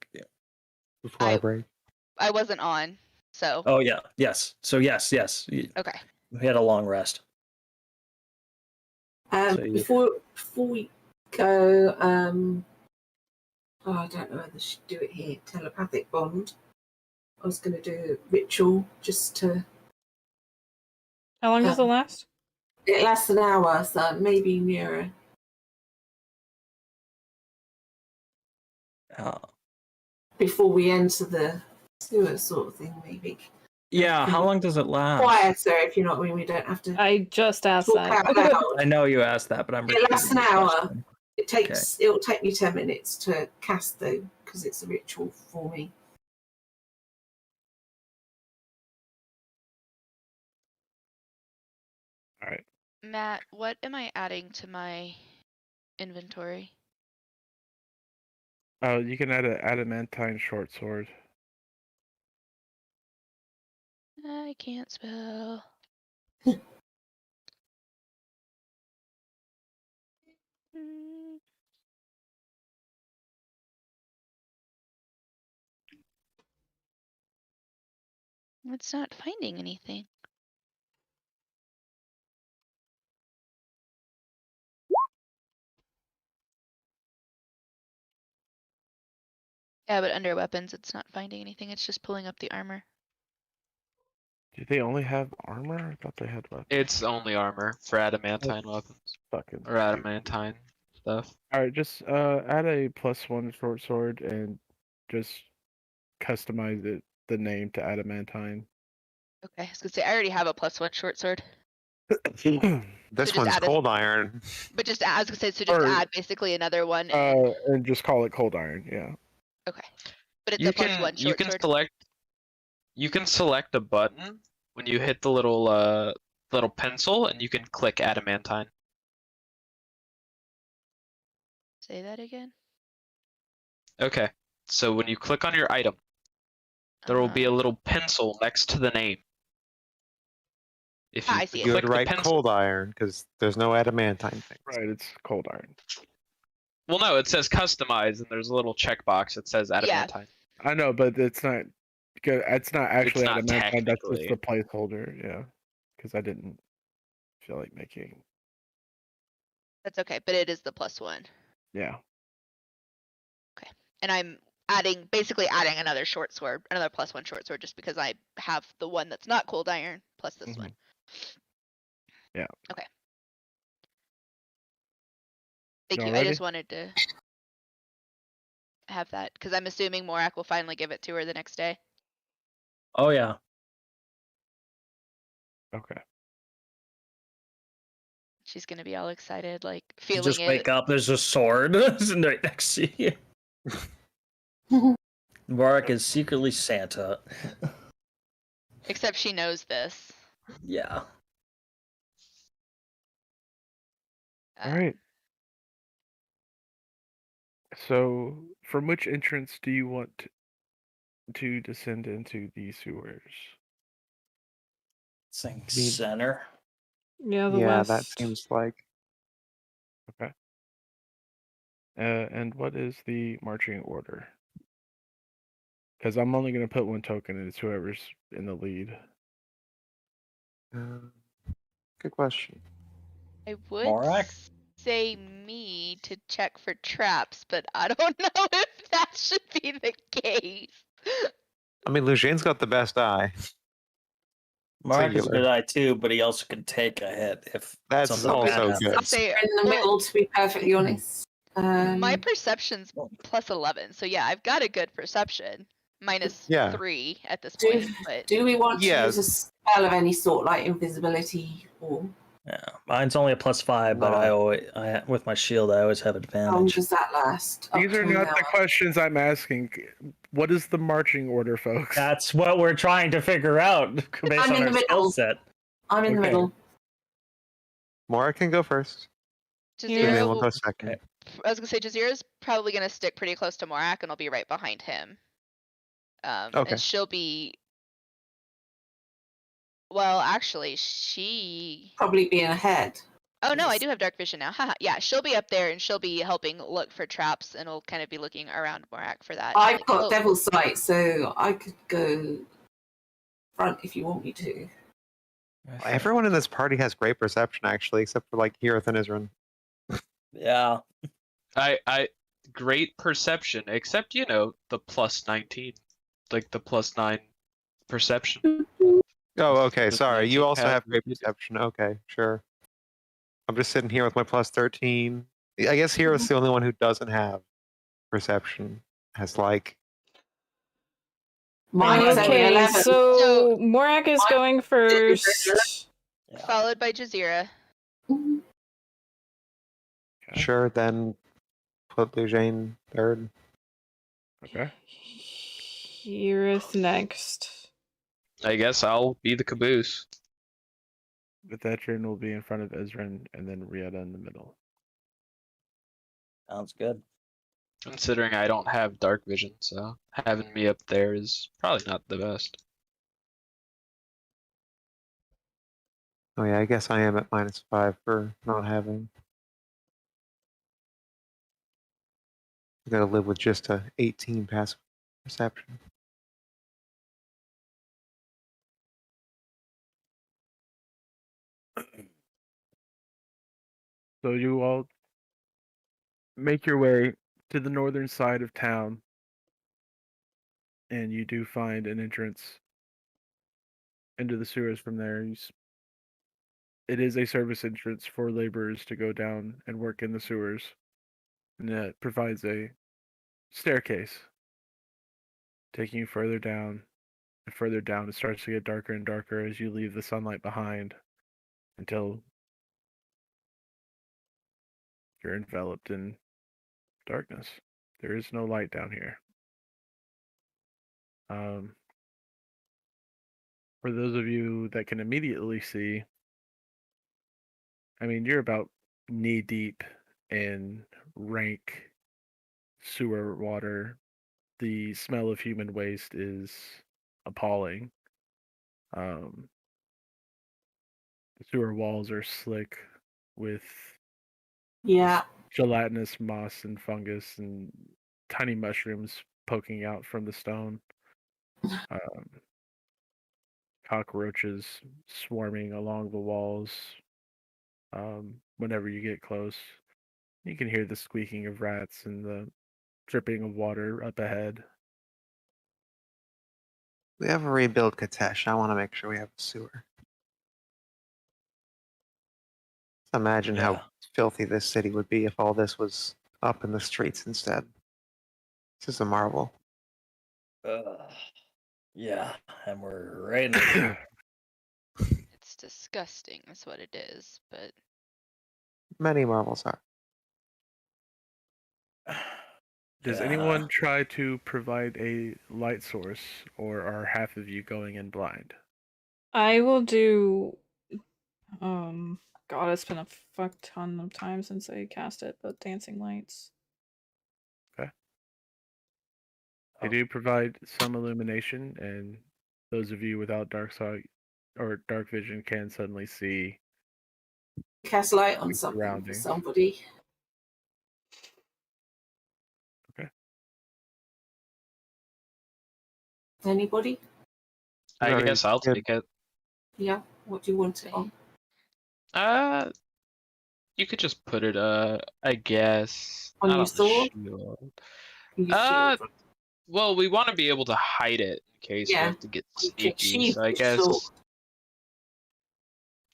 Before I break. I wasn't on, so. oh yeah, yes. So yes. Okay. We had a long rest. So you- Before we go, I don't know whether I should do it here. Telepathic bond. I was going to do a ritual just to. How long does it last? It lasts an hour, so maybe nearer. Before we enter the sewer, sort of thing, maybe. yeah, how long does it last? Quieter, if you know what I mean. We don't have to. I just asked talk out that. loud. I know you asked that, but I'm It lasts an repeating the hour. question. It'll take me 10 minutes to cast though, because it's a ritual for me. All right. Matt, what am I adding to my inventory? Oh, you can add an adamantine short sword. I can't spell. Mm. It's not finding anything. Yeah, but under weapons, it's not finding anything. It's just pulling up the armor. Do they only have armor? I thought they had weapons. It's only armor for adamantine weapons Fucking. or adamantine stuff. All right, just add a +1 short sword and just customize it the name to adamantine. Okay, I was gonna say I already have a +1 short sword, This just one's add a- cold iron. but just I was gonna say so just Or- add basically another one. And, and just call it cold iron. Yeah. okay, but it's You a +1 can short sword. select a button when you hit the little pencil, and you can click adamantine. Say that again. Okay, so when you click on your item, there will be a little pencil next to the name. If you I see it. You click would the write pencil, cold iron because there's no adamantine thing. Right, it's cold iron. well, no, it says customize, and there's a little checkbox that says adamantine. I know, but it's not good. It's not actually not adamantine. That's just technically. the placeholder. Yeah, because I didn't feel like making. That's okay, but it is the +1, Yeah. and I'm basically adding another short sword, another +1 short sword, just because I have the one that's not cold iron plus this one. Yeah. Okay. Thank Y'all you. I ready? just wanted to have that because I'm assuming Morak will finally give it to her the next day. Oh yeah. Okay. She's gonna be all excited, like You feeling just it. wake up, there's a sword sitting right next to you. Warwick is secretly Santa. Except she knows this. Yeah. All right. So, from which entrance do you want to descend into the sewers? Think center. Yeah, the Yeah, west. that seems like. Okay. And what is the marching order? Because I'm only going to put one token, and it's whoever's in the lead. Good question. I would Morak? say me to check for traps, but I don't know if that should be the case. I mean, Lucien's got the best eye. Mark is a Singular. good eye too, but he also can take a hit if That's something also bad good. happens. Say, In the middle, to be perfectly honest. my perception's +11, so yeah, I've got a good perception. Yeah. -3 at this Do- point, but Do we want to Yes. use a spell of any sort, like invisibility or Yeah, mine's only a +5, but with my shield I always have how long advantage. does that last? Up These are to an not the hour. questions I'm asking. What is the marching order, folks? That's what we're trying to figure out based I'm on in our the skill middle. set. I'm in the Okay. middle. Mora can go first. Yeah. Then Jazira we'll will, go second. Okay. I was gonna say Jazira's probably gonna stick pretty close to Morak, and I'll be right behind him. Okay. And she'll be. Well, actually, she. Probably being ahead. Oh no, I do have dark vision now. Haha. Yeah, she'll be up there, and she'll be helping look for traps, and will kind of be looking around Morak for that. I've got Oh, Devil's Sight, so I could go front if you want me to. Everyone in this party has great perception, actually, except for like Hirith and Adyrn. Yeah. I great perception, except the +19, like the +9 perception. Oh, okay. Does Sorry. You 19 also count? have great perception. Okay, sure. I'm just sitting here with my +13. I guess Hirith's the only one who doesn't have perception. Has like Mine is only Okay, 11. so Morak is going first. Yeah. Followed by Jazeera. Mhm. Okay. sure. Then put Lujane third. Okay. Hirith next. I guess I'll be the caboose. The Adyrn will be in front of Ezrin, and then Rieta in the middle. Sounds good. Considering I don't have dark vision, so having me up there is probably not the best. Oh yeah, I guess I am at -5 for not having. I gotta live with just a 18 passive perception. So you all make your way to the northern side of town, and you do find an entrance into the sewers from there. It is a service entrance for laborers to go down and work in the sewers, and it provides a staircase taking you further down and further down. It starts to get darker and darker as you leave the sunlight behind until you're enveloped in darkness. There is no light down here. For those of you that can immediately see, I mean, you're about knee deep in rank sewer water. The smell of human waste is appalling. The sewer walls are slick with Yeah. gelatinous moss and fungus and tiny mushrooms poking out from the stone. Cockroaches swarming along the walls. Whenever you get close, you can hear the squeaking of rats and the dripping of water up ahead. We have a rebuild Katesh. I want to make sure we have a sewer. Imagine Yeah. how filthy this city would be if all this was up in the streets instead. This is a marvel. Yeah, and we're right in the It's disgusting, is what it is. But Many marvels are. Does Yeah. anyone try to provide a light source, or are half of you going in blind? I will do. God, it's been a fuck ton of time since I cast it, but Dancing Lights. They do provide some illumination, and those of you without dark sight or dark vision can suddenly see Cast light on the something for surroundings. somebody. Okay. Anybody? I Very guess I'll good. take it. Yeah. What do you want it on? You could just put it, I guess. On not your the sword? shield. You Uh, shield. Well, we want to be able to hide it in case we Yeah, have to get you can sneaky. sheath So I your guess. sword.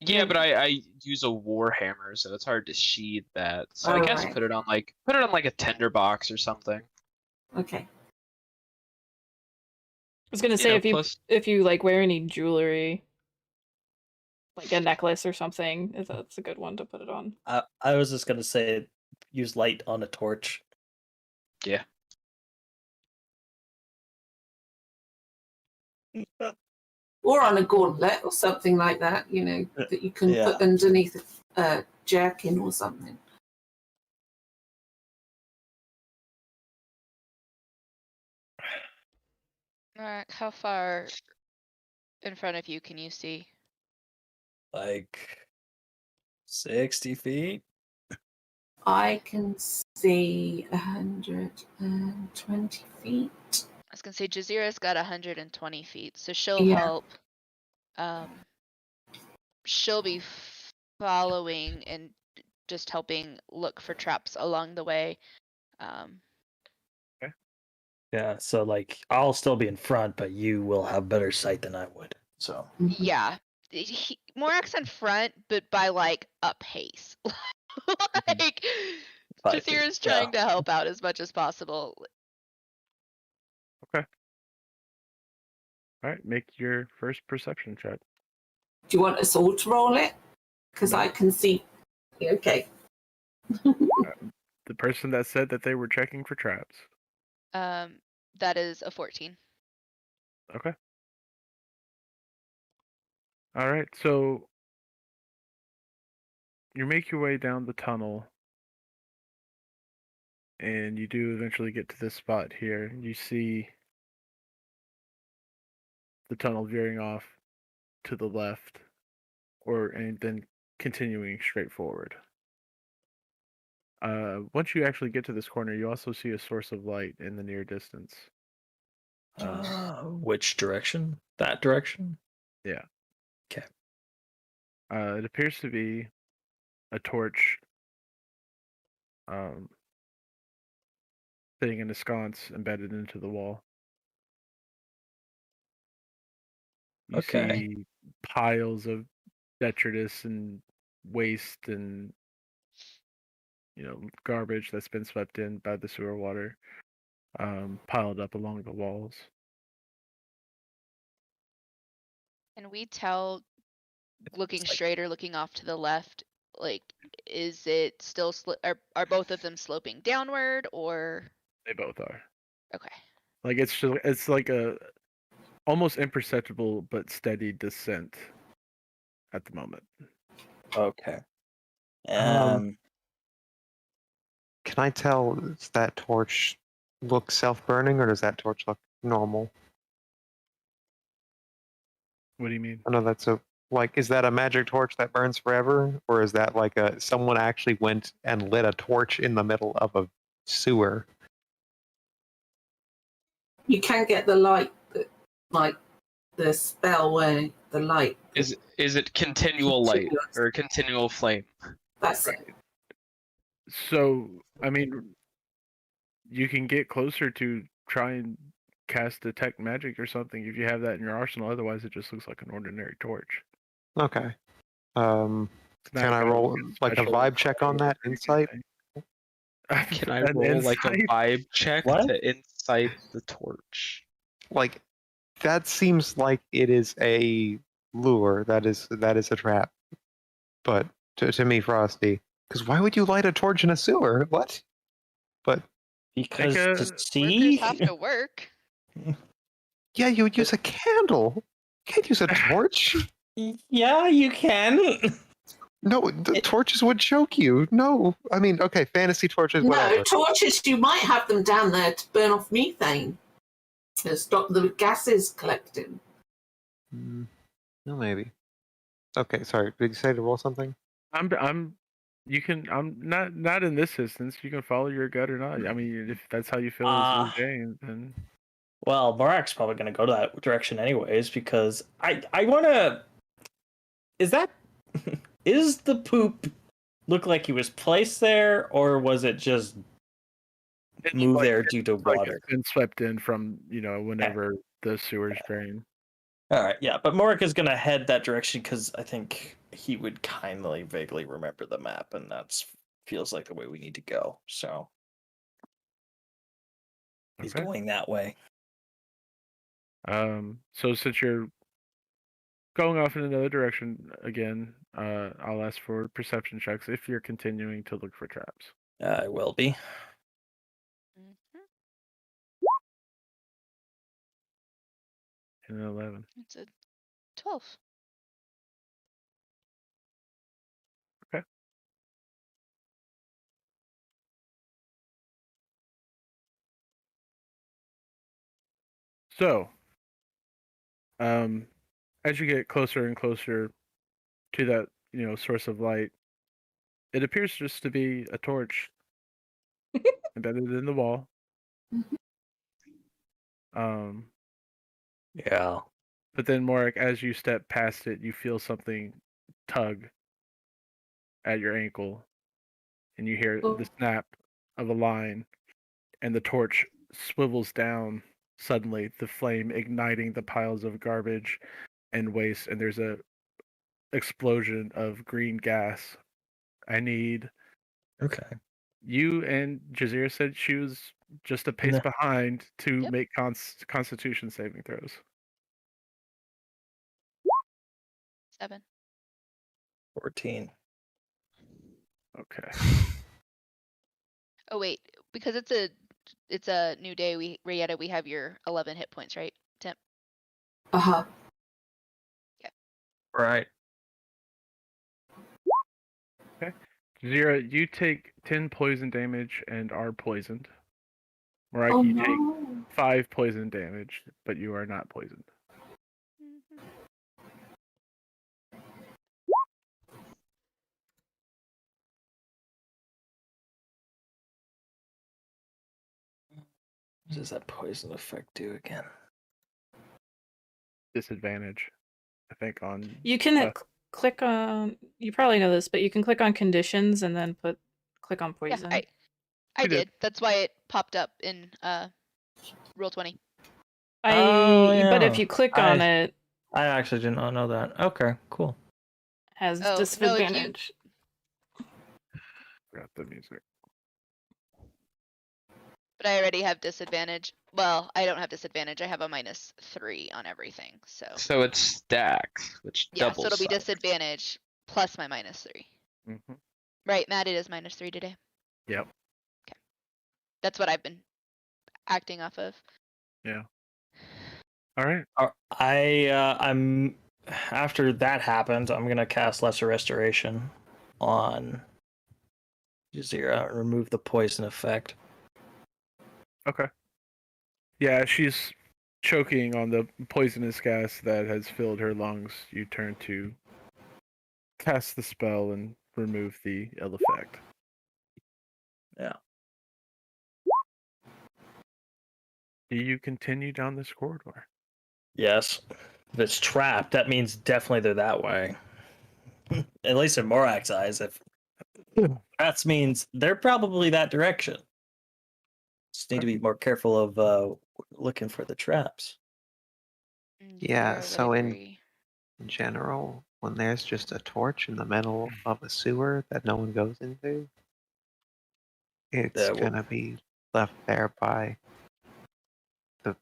Yeah, Yeah. but I use a war hammer, so it's hard to sheath that. So I guess Alright. put it on like a tinderbox or something. Okay. I was gonna say if you like wear any jewelry, like a necklace or something, that's a good one to put it on. I was just gonna say, use light on a torch. Yeah. Or on a gauntlet or something like that, that you can put underneath a jerkin or something. Alright, how far in front of you can you see? Like 60 feet. I can see 120 feet. I was gonna say Jazeera's got 120 feet, so she'll Yeah. help she'll be following and just helping look for traps along the way. Yeah, so like I'll still be in front, but you will have better sight than I would. So Yeah. Morak's in front, but by like a pace. Like, Jathira's trying to help out as much as possible. All right, make your first perception check. Do you want us all to roll it? Because I can see. Okay. The person that said that they were checking for traps. That is a 14. Okay. All right, so you make your way down the tunnel, and you do eventually get to this spot here. You see the tunnel veering off to the left, and then continuing straight forward. Once you actually get to this corner, you also see a source of light in the near distance. which direction? That direction? Yeah. Okay. It appears to be a torch sitting in a sconce embedded into the wall. You see piles of detritus and waste and garbage that's been swept in by the sewer water, piled up along the walls. Can we tell, looking straight or looking off to the left, like, is it still are both of them sloping downward, or? They both are. Okay. Like it's like a almost imperceptible but steady descent at the moment. Okay. Can I tell does that torch look self-burning, or does that torch look normal? What do you mean? I know that's is that a magic torch that burns forever, or is that like someone actually went and lit a torch in the middle of a sewer? You can get the light, like the spell where the light. Is it continual light or continual flame? That's it. So, I mean, you can get closer to try and cast detect magic or something if you have that in your arsenal. Otherwise, it just looks like an ordinary torch. Okay. Can I roll like a vibe check on that insight? Can I roll like a vibe check to insight the torch? Like, that seems like it is a lure. That is a trap. But to me, Frosty, because why would you light a torch in a sewer? What? But because to Workers see. have to work. Yeah, you would use a candle. You can't use a torch. Yeah, you can. No, the torches would choke you. No, I mean, okay, fantasy torches, whatever. No, torches, you might have them down there to burn off methane to stop the gases collecting. No, maybe. Okay, sorry. Did you say to roll something? I'm not in this instance. You can follow your gut or not. I mean, if that's how you feel as Jane, then. Well, Morak's probably going to go to that direction anyways, because I want to. Is the poop look like he was placed there, or was it just moved there due to water? It's been swept in from whenever the sewers drain. All right, yeah, but Morak is going to head that direction because I think he would kindly, vaguely remember the map, and that feels like the way we need to go. So he's going that way. So since you're going off in another direction again, I'll ask for perception checks if you're continuing to look for traps. I will be. And 11. It's a 12. Okay. So, as you get closer and closer to that, source of light, it appears just to be a torch embedded in the wall. Yeah. But then, Morik, as you step past it, you feel something tug at your ankle, and you hear Oh. the snap of a line, and the torch swivels down suddenly, the flame igniting the piles of garbage and waste, and there's a explosion of green gas. I need Okay. you, and Jazeera said she was just a pace No. behind to Yep. make Constitution saving throws. 7. 14. Okay. Oh wait, because it's a new day. We have your 11 hit points, right, Tim? Uh-huh. Right. Jazeera, you take 10 poison damage and are poisoned. Marike, Oh you take no. 5 poison damage, but you are not poisoned. What does that poison effect do again? Disadvantage, I think, on. You can click on. You probably know this, but you can click on conditions and then click on Yeah, poison. I You did. did. That's why it popped up in roll 20. But yeah. if you click on it, I actually did not know that. Okay, cool. has Oh, no, if you- disadvantage. Forgot the music. But I already have disadvantage. Well, I don't have disadvantage. I have a -3 on everything. So So it's stacked, which yeah, doubles. so it'll be disadvantage plus my -3. Mm-hmm. Right, Matt, it is -3 today. Yep. That's what I've been acting off of. Yeah. All right. I'm after that happened, I'm gonna cast Lesser Restoration on Jazeera, remove the poison effect. Okay. Yeah, she's choking on the poisonous gas that has filled her lungs. You turn to cast the spell and remove the ill effect. Yeah. Do you continue down this corridor? Yes. If it's trapped, that means definitely they're that way. At least in Morak's eyes, if that means they're probably that direction. Just need to be more careful of looking for the traps. Yeah, Jazeera would so in agree. general, when there's just a torch in the middle of a sewer that no one goes into, it's Yeah, well- gonna be left there by the,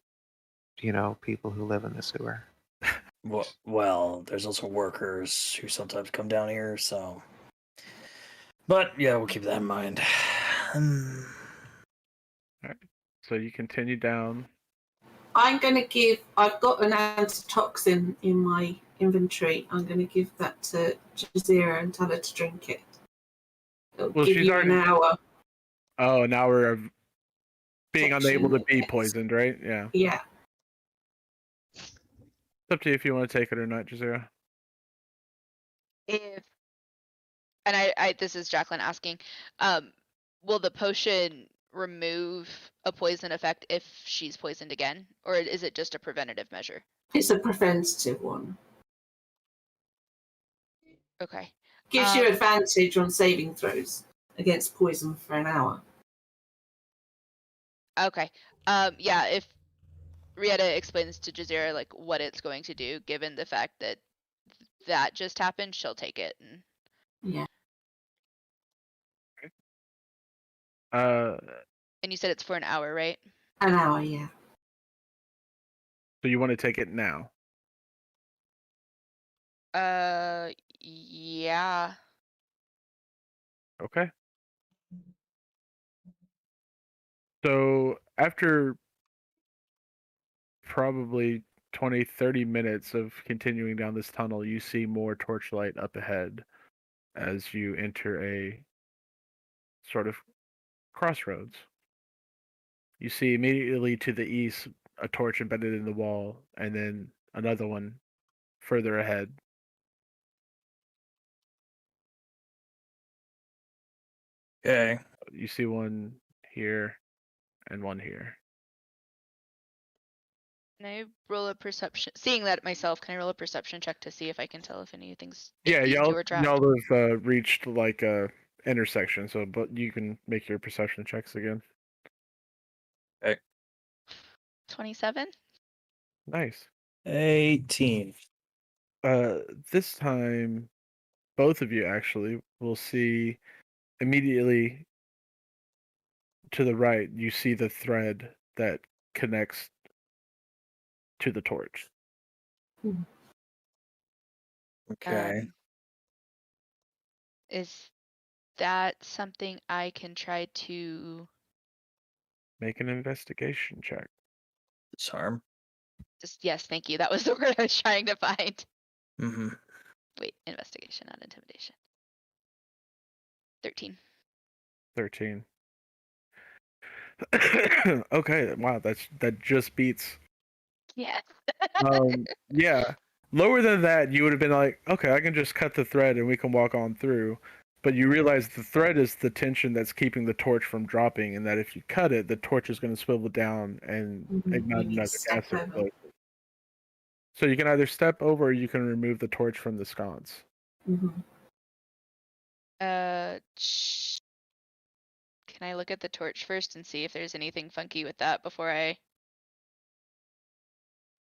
people who live in the sewer. Well, there's also workers who sometimes come down here, so. But yeah, we'll keep that in mind. So you continue down. I'm going to give. I've got an antitoxin in my inventory. I'm going to give that to Jazeera and tell her to drink it. It'll Well, give she's you already- an hour. Oh, an hour of being Protection, unable to be yes. poisoned, right? Yeah. Yeah. It's up to you if you want to take it or not, Jazeera. If and I this is Jacqueline asking, will the potion remove a poison effect if she's poisoned again, or is it just a preventative measure? It's a preventative one. Okay. Gives you advantage on saving throws against poison for an hour. Okay. Yeah, if Rieta explains to Jazeera like what it's going to do, given the fact that that just happened, she'll take it. And Yeah. you said it's for an hour, right? An hour, yeah. So you want to take it now? Yeah. Okay. So after probably 20, 30 minutes of continuing down this tunnel, you see more torchlight up ahead as you enter a sort of crossroads. You see immediately to the east a torch embedded in the wall, and then another one further ahead. Okay. You see one here and one here. Can I roll a perception? Seeing that myself, can I roll a perception check to see if I can tell if anything's Yeah, being y'all or dragged? y'all have reached like a intersection, so but you can make your perception checks again. 27. Nice. 18. This time, both of you actually will see immediately to the right. You see the thread that connects to the torch. Okay. Is that something I can try to Make an investigation check. Disarm. just? Yes, thank you. That was the word I was trying to find. Mm-hmm. Wait, investigation, not intimidation. 13. 13. Okay, wow, that just beats. Yes. Yeah. Lower than that, you would have been like, okay, I can just cut the thread and we can walk on through. But you realize the thread is the tension that's keeping the torch from dropping, and that if you cut it, the torch is going to swivel down and ignite You another step gas over. explosion. So you can either step over or you can remove the torch from the sconce. Mhm. Can I look at the torch first and see if there's anything funky with that before I?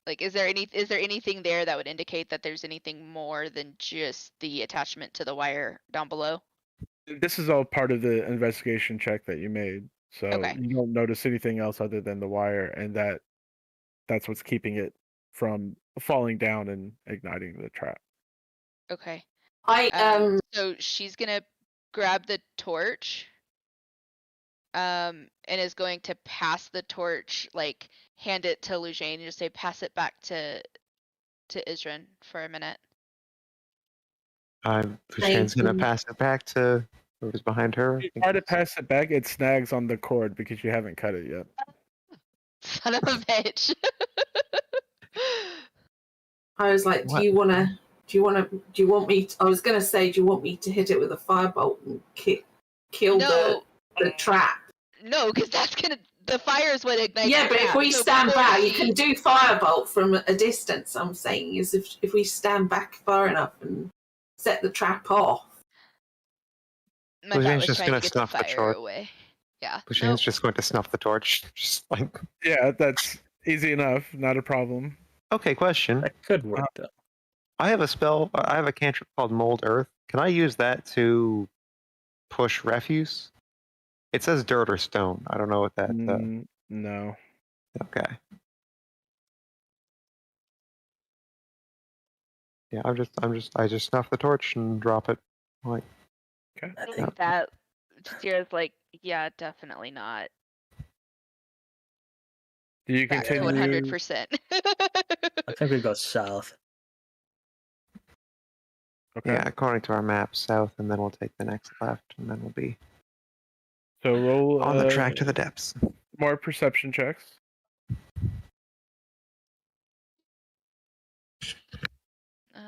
Like, is there anything there that would indicate that there's anything more than just the attachment to the wire down below? This is all part of the investigation check that you made. So Okay. you don't notice anything else other than the wire, and that's what's keeping it from falling down and igniting the trap. Okay. I So she's gonna grab the torch. And is going to pass the torch, like hand it to Lujane and just say, pass it back to Adyrn for a minute. Shane's gonna pass it back to whoever's behind her. You try to pass it back, it snags on the cord because you haven't cut it yet. Son of a bitch. I was like, What? do you want me to, I was gonna say, do you want me to hit it with a firebolt and kill No. the trap? No, because the fire is what ignites Yeah, the but if trap. we So stand before back, you she- can do firebolt from a distance. I'm saying is if we stand back far enough and set the trap off. My thought Lujane's was just trying to gonna get the snuff the fire torch. away. Yeah. Shane's just going to snuff the torch. Just like. Yeah, that's easy enough. Not a problem. Okay, question. That could work though. I have a cantrip called Mold Earth. Can I use that to push refuse? It says dirt or stone. I don't know what that. No. Okay. Yeah, I just snuff the torch and drop it. Like. Okay. I I think think that Jazira's like, yeah, definitely not. Do you Back to continue? 100%. I think we go south. Okay. Yeah, according to our map, south, and then we'll take the next left, and then we'll be So roll on the track to the depths. more perception checks.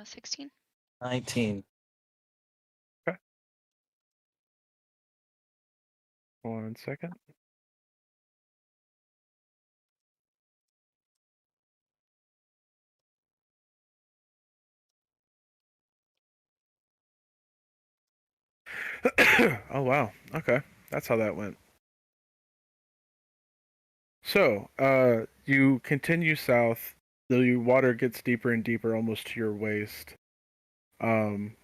16. 19. Okay. 1 second. Oh wow. Okay. That's how that went. So, you continue south. The water gets deeper and deeper, almost to your waist. And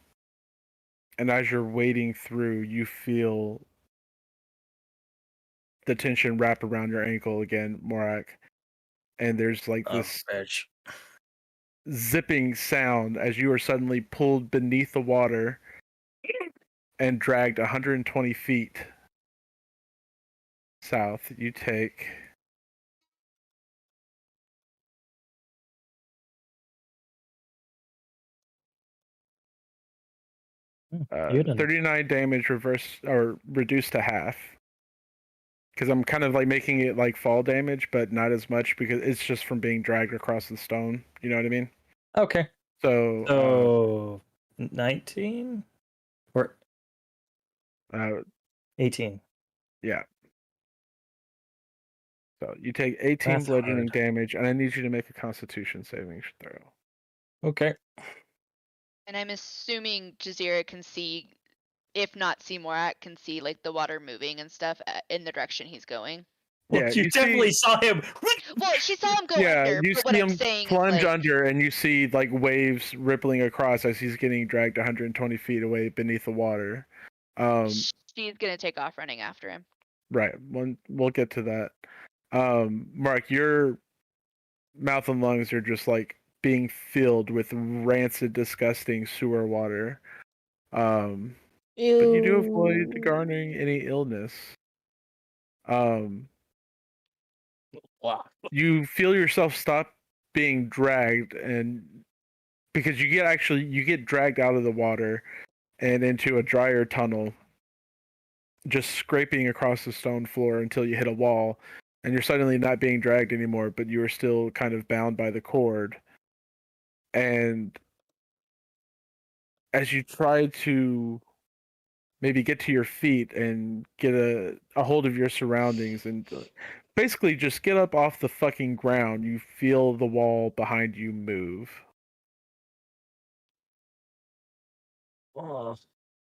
as you're wading through, you feel the tension wrap around your ankle again, Morak. And there's like this Bitch. zipping sound as you are suddenly pulled beneath the water and dragged 120 feet south. You take 39 damage reversed or reduced to half. Because I'm kind of like making it like fall damage, but not as much because it's just from being dragged across the stone. You know what I mean? Okay. So, 19 or 18. yeah. So you take 18 That's bludgeoning hard. damage, and I need you to make a Constitution saving throw. Okay. And I'm assuming Jazeera can see, if not see Morak, can see like the water moving and stuff in the direction he's going. Well, Yeah, you you definitely see- saw him. Well, she saw him go Yeah, under, you but what see I'm him saying is plunge like, under, and you see like waves rippling across as he's getting dragged 120 feet away beneath the water. she's gonna take off running after him. Right. We'll get to that. Mark, your mouth and lungs are just like being filled with rancid, disgusting sewer water. But you do avoid garnering any illness. Wow. You feel yourself stop being dragged, and because you get dragged out of the water and into a drier tunnel, just scraping across the stone floor until you hit a wall, and you're suddenly not being dragged anymore, but you are still kind of bound by the cord. And as you try to maybe get to your feet and get a hold of your surroundings and basically just get up off the fucking ground, you feel the wall behind you move. Oh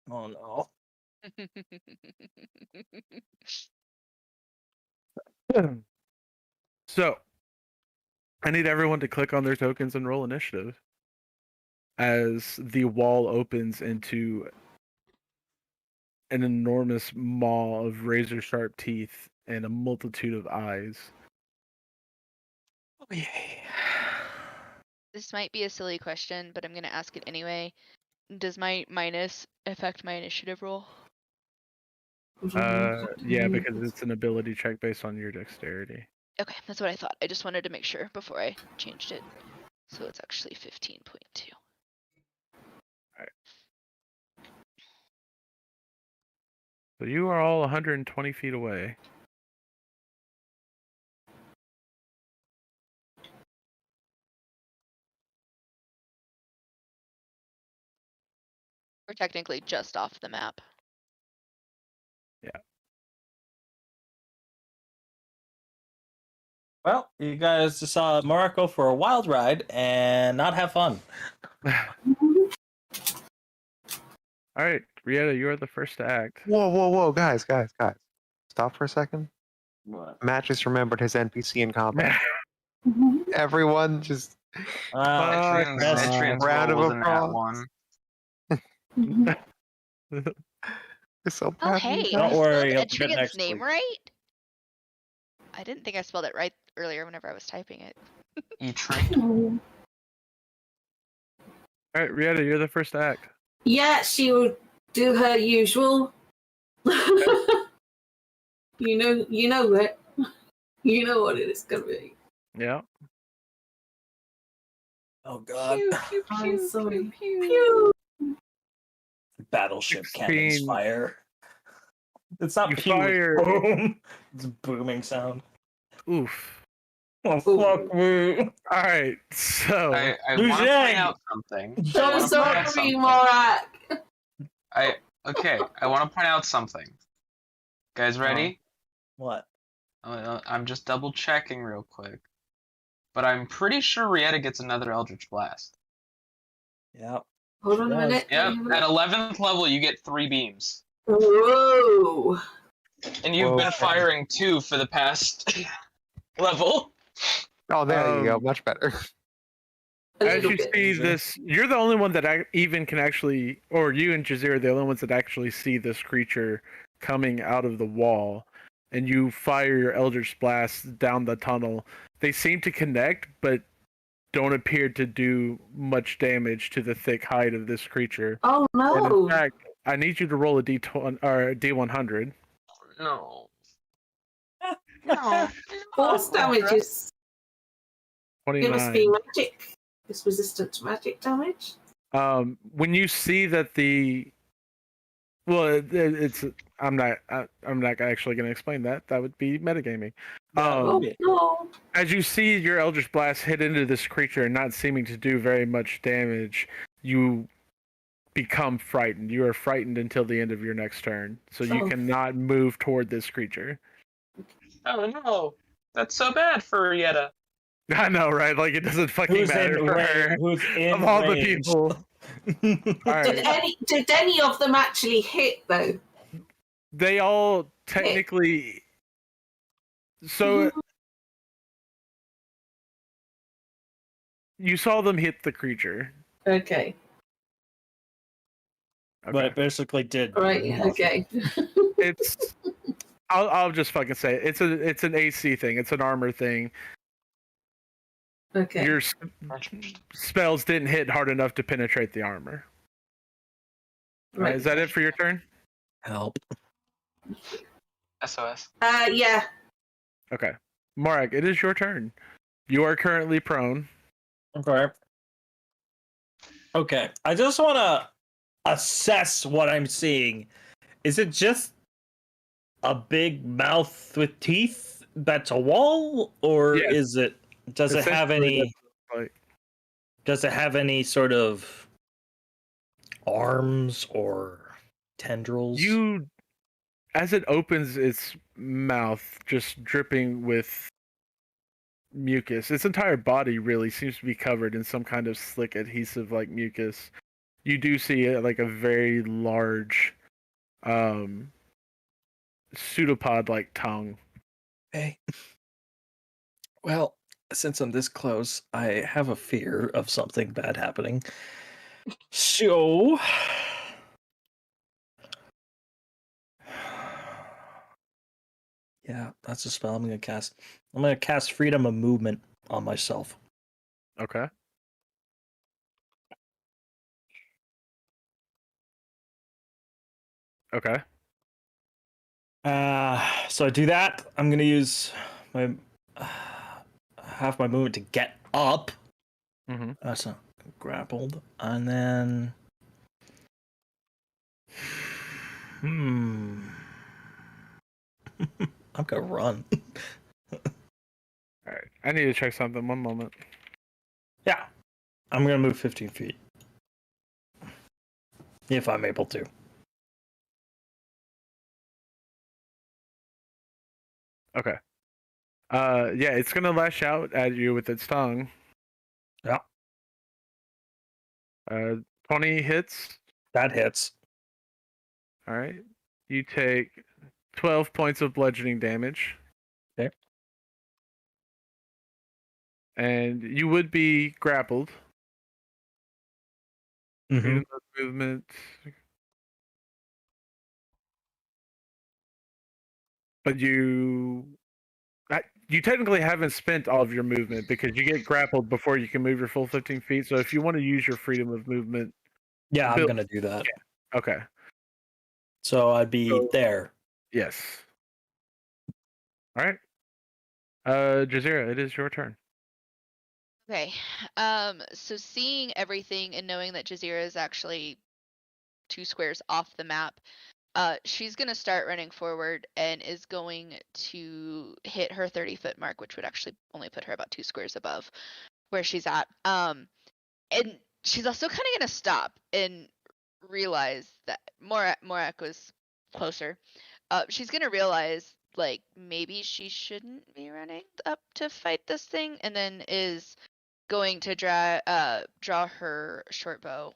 no. So, I need everyone to click on their tokens and roll initiative as the wall opens into an enormous maw of razor sharp teeth and a multitude of eyes. Oh, yay. This might be a silly question, but I'm gonna ask it anyway. Does my minus affect my initiative roll? Yeah, because it's an ability check based on your dexterity. Okay, that's what I thought. I just wanted to make sure before I changed it. So it's actually 15.2. So you are all 120 feet away. We're technically just off the map. Well, you guys just saw Morak go for a wild ride and not have fun. All right, Rieta, you are the first to act. Whoa, guys. Stop for a second. What? Matt just remembered his NPC in combat. Everyone just Etrian's round of roll was an at applause. one. It's so Oh, proud of hey, you I Don't guys. worry, spelled you'll get Etrigan's next name week. right? I didn't think I spelled it right earlier whenever I was typing it. Etrian. All right, Rieta, you're the first to act. Yeah, she will do her usual. you know what. You know what it is gonna be. Yeah. Oh god. I'm sorry. Pew. Battleship 16. cannons fire. It's not You pew, it's fire- boom. It's a booming sound. Oof. Oh fuck me. All right, so I want to Bouger! point out something. I I'm wanna point out sorry, something. Morak. I want to point out something. Guys, ready? What? I'm just double checking real quick. But I'm pretty sure Rieta gets another Eldritch Blast. Yeah. Hold on a She minute. Yep, at 11th level you get 3 beams. Whoa. And you've Whoa. been firing 2 for the past level. Oh, there you go. Um, Much better. A as little you bit. see this, you're the only one that even can actually, or you and Jazeera are the only ones that actually see this creature coming out of the wall, and you fire your Eldritch Blast down the tunnel. They seem to connect, but don't appear to do much damage to the thick hide of this creature. Oh And in no. fact, I need you to roll a D20 or a D100. No. No. Force damage is. It must 29. be magic. It's resistant to magic damage. When you see that it's I'm not actually going to explain that. That would be metagaming. Oh no. As you see your Eldritch Blast hit into this creature and not seeming to do very much damage, you become frightened. You are frightened until the end of your next turn, so you Oh. cannot move toward this creature. Oh no. That's so bad for Yetta. I know, right? Like, it doesn't fucking Who's matter in for range? her. Who's in Of all the range? people. All Did right. any of them actually hit though? They all technically. So you saw them hit the creature. Okay. But it basically did. Right. nothing. Okay. It's. I'll just fucking say it. It's an AC thing. It's an armor thing. Okay. Your spells didn't hit hard enough to penetrate the armor. Right. Is that it for your turn? Help. SOS. Yeah. Okay. Marek, it is your turn. You are currently prone. Okay. Okay. I just want to assess what I'm seeing. Is it just a big mouth with teeth that's a wall, or Yes. is it? Does it have Essentially, any? like, Does it have any sort of arms or tendrils? as it opens its mouth, just dripping with mucus, its entire body really seems to be covered in some kind of slick adhesive like mucus. You do see like a very large pseudopod like tongue. Okay. Well, since I'm this close, I have a fear of something bad happening. So. Yeah, that's a spell I'm going to cast. I'm going to cast Freedom of Movement on myself. Okay. Okay. So I do that. I'm going to use my half my movement to get up. Mm-hmm. That's not grappled. And then... I'm going to run. All right. I need to check something. One moment. Yeah. I'm going to move 15 feet. If I'm able to. Okay. Yeah, it's gonna lash out at you with its tongue. Yeah. 20 hits. That hits. All right. You take 12 points of bludgeoning damage. Okay. And you would be grappled. Mm-hmm. Freedom of movement. But you technically haven't spent all of your movement because you get grappled before you can move your full 15 feet. So if you want to use your freedom of movement, Yeah, I'm going to do that. Yeah. Okay. So I'd be there. Yes. All right. Jazeera, it is your turn. Okay. So seeing everything and knowing that Jazeera is actually 2 squares off the map, she's gonna start running forward and is going to hit her 30-foot mark, which would actually only put her about 2 squares above where she's at. And she's also kind of gonna stop and realize that Morak was closer. She's gonna realize like maybe she shouldn't be running up to fight this thing, and then is going to draw her short bow.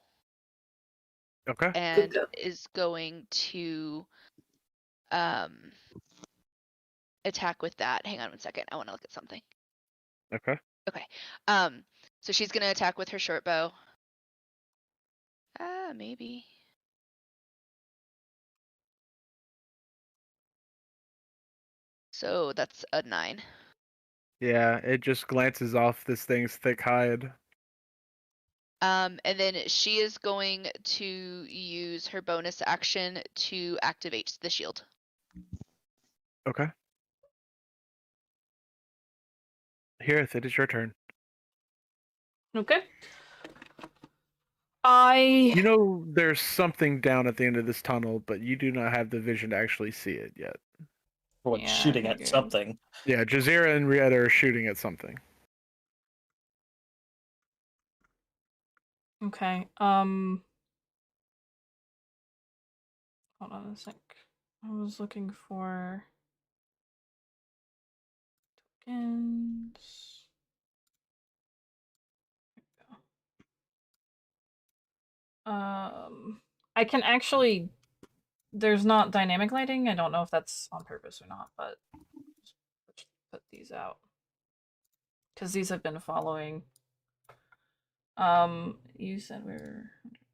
Okay. And is going to attack with that. Hang on one second. I want to look at something. Okay. Okay. So she's gonna attack with her short bow. Maybe. So that's a 9. Yeah, it just glances off this thing's thick hide. And then she is going to use her bonus action to activate the shield. Okay. Hirith, it is your turn. Okay. You know there's something down at the end of this tunnel, but you do not have the vision to actually see it yet. What, Yeah, shooting I at figured. something? Yeah, Jazeera and Rieta are shooting at something. Okay. Hold on a sec. I was looking for I can actually. There's not dynamic lighting. I don't know if that's on purpose or not, but let's put these out because these have been following. You said we're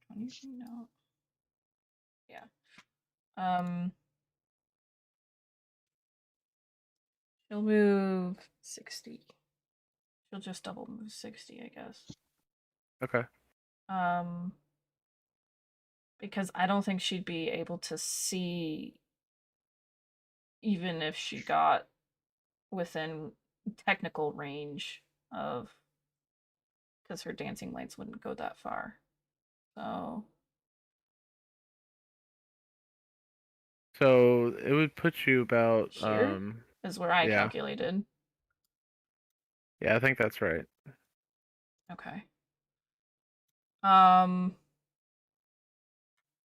120 now. Yeah. She'll move 60. She'll just double move 60, I guess. Okay. Because I don't think she'd be able to see even if she got within technical range of, because her dancing lights wouldn't go that far. So it would put you about Here is where I yeah. calculated. Yeah, I think that's right. Okay.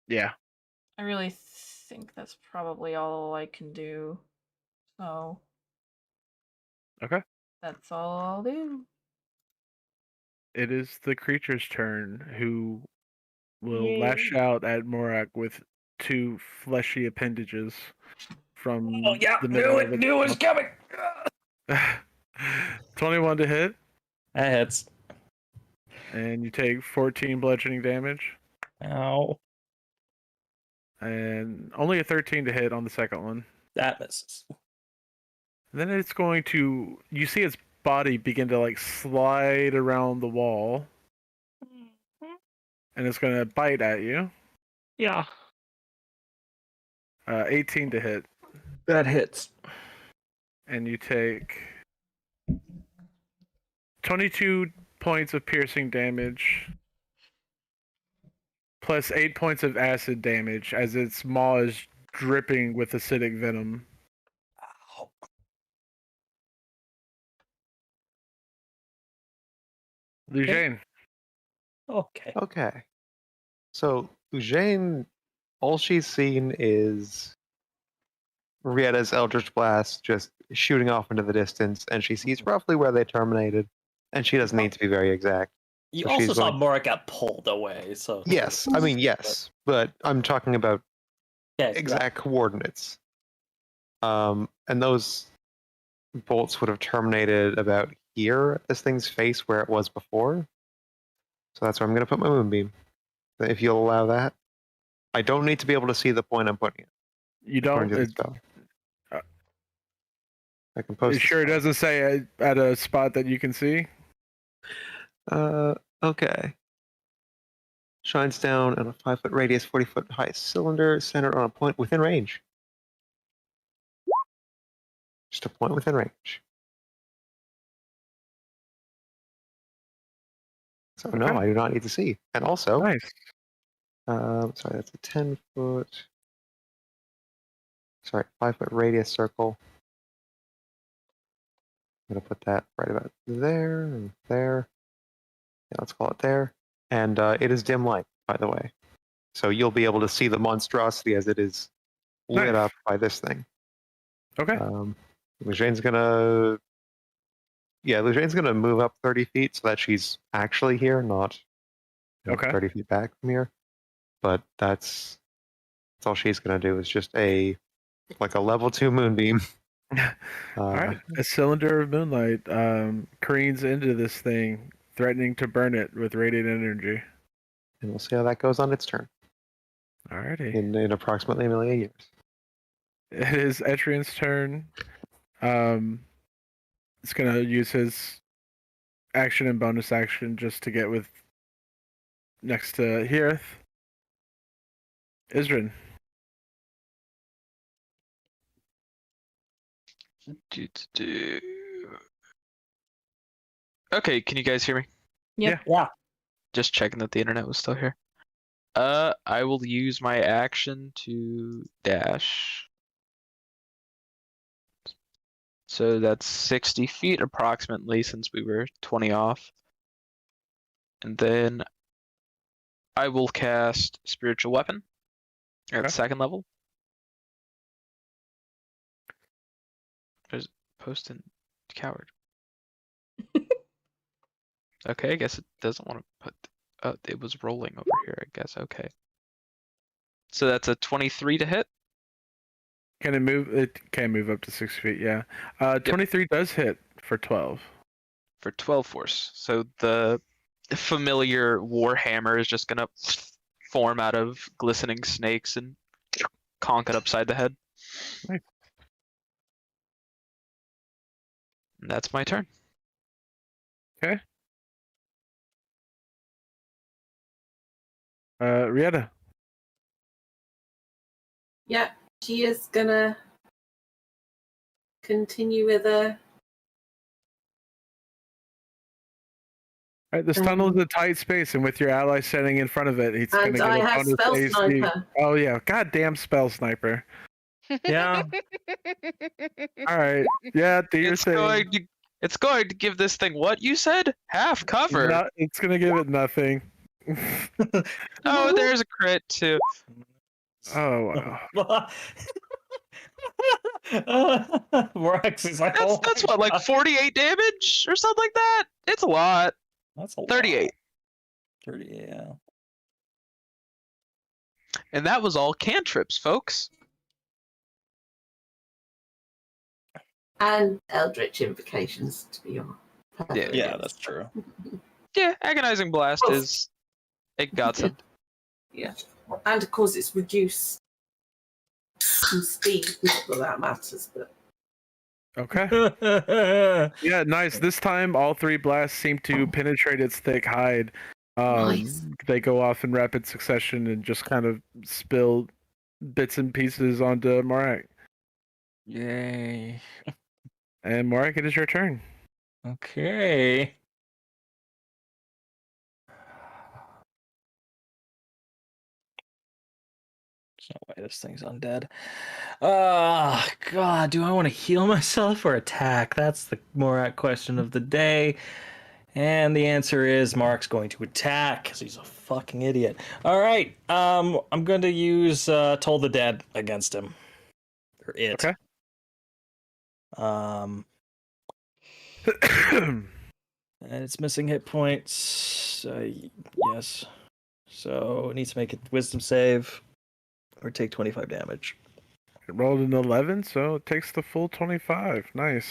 Yeah. I really think that's probably all I can do. So. Okay. That's all I'll do. It is the creature's turn, who will Yay. lash out at Morak with 2 fleshy appendages from Oh yeah, the middle knew of it. its Knew it was coming. 21 to hit, That hits. and you take 14 bludgeoning damage, Ow. and only a 13 to hit on the second one. That misses. And then it's going to, you see its body begin to like slide around the wall, and it's going to bite at you. Yeah. 18 to hit, That hits. and you take 22 points of piercing damage, plus 8 points of acid damage as its maw is dripping with acidic venom. Ow. Lujane. Okay. Okay. So Jane, all she's seen is Rietta's Eldritch Blast just shooting off into the distance, and she sees roughly where they terminated, and she doesn't need to be very exact. You So also she's saw going- Morak got pulled away, so. Yes, I mean yes, but I'm talking about Okay, exact coordinates. And those bolts would have terminated about here at this thing's face where it was before. So that's where I'm going to put my moonbeam, if you'll allow that. I don't need to be able to see the point I'm putting it. You according don't. to the spell. I can post. It sure doesn't say at a spot that you can see. Okay. Shines down on a 5-foot radius, 40-foot high cylinder centered on a point within range. Just a point within range. So no, Okay. I do not need to see. And also, Nice. sorry, that's a 10-foot. Sorry, 5-foot radius circle. I'm gonna put that right about there and there. Yeah, let's call it there. And it is dim light, by the way. So you'll be able to see the monstrosity as it is lit Nice. up by this thing. Okay. Lujane's gonna move up 30 feet so that she's actually here, not Okay. 30 feet back from here. But that's all she's gonna do is just a level 2 moonbeam. All right. A cylinder of moonlight careens into this thing, threatening to burn it with radiant energy. And we'll see how that goes on its turn. Alrighty. In approximately a million years. It is Etrian's turn. It's gonna use his action and bonus action just to get with next to Hearth. Adyrn. Okay, can you guys hear me? Yep. Yeah. Just checking that the internet was still here. I will use my action to dash. So that's 60 feet approximately, since we were 20 off. And then I will cast Spiritual Weapon at Okay. second level. There's Poston Coward. Okay, I guess it doesn't want to put. Oh, it was rolling over here, I guess. Okay. So that's a 23 to hit. Can it move? It can move up to 6 feet. Yeah. 23 does hit for 12. For 12 force. So the familiar warhammer is just gonna form out of glistening snakes and conk it upside the head. Nice. And that's my turn. Okay. Rieta. Yeah, she is gonna continue with a. All right, this tunnel is a tight space, and with your ally standing in front of it, he's going to And get I a have bonus spell AC. sniper. Oh yeah, goddamn spell sniper. Yeah. All right, yeah, do your It's thing. going to give this thing what you said? Half cover. It's going to give it nothing. Oh, there's a crit too. Oh wow. Morax is like, That's what, like 48 damage or something like that? It's a lot. That's a lot. 38. 30, yeah. And that was all cantrips, folks. And Eldritch invocations, to be honest. Yeah, that's true. Yeah, agonizing blast is a godsend. Yeah. And of course, it's reduced some speed, not that that matters, but. Okay. Yeah, nice. This time, all 3 blasts seem to penetrate its thick hide. Nice. They go off in rapid succession and just kind of spill bits and pieces onto Morak. Yay. And Morak, it is your turn. Okay. There's no way this thing's undead. Oh, God, do I want to heal myself or attack? That's the Morak question of the day. And the answer is Mark's going to attack because he's a fucking idiot. All right, I'm going to use Toll the Dead against him. Or it. Okay. And it's missing hit points. Yes. So it needs to make a wisdom save or take 25 damage. It rolled an 11, so it takes the full 25. Nice.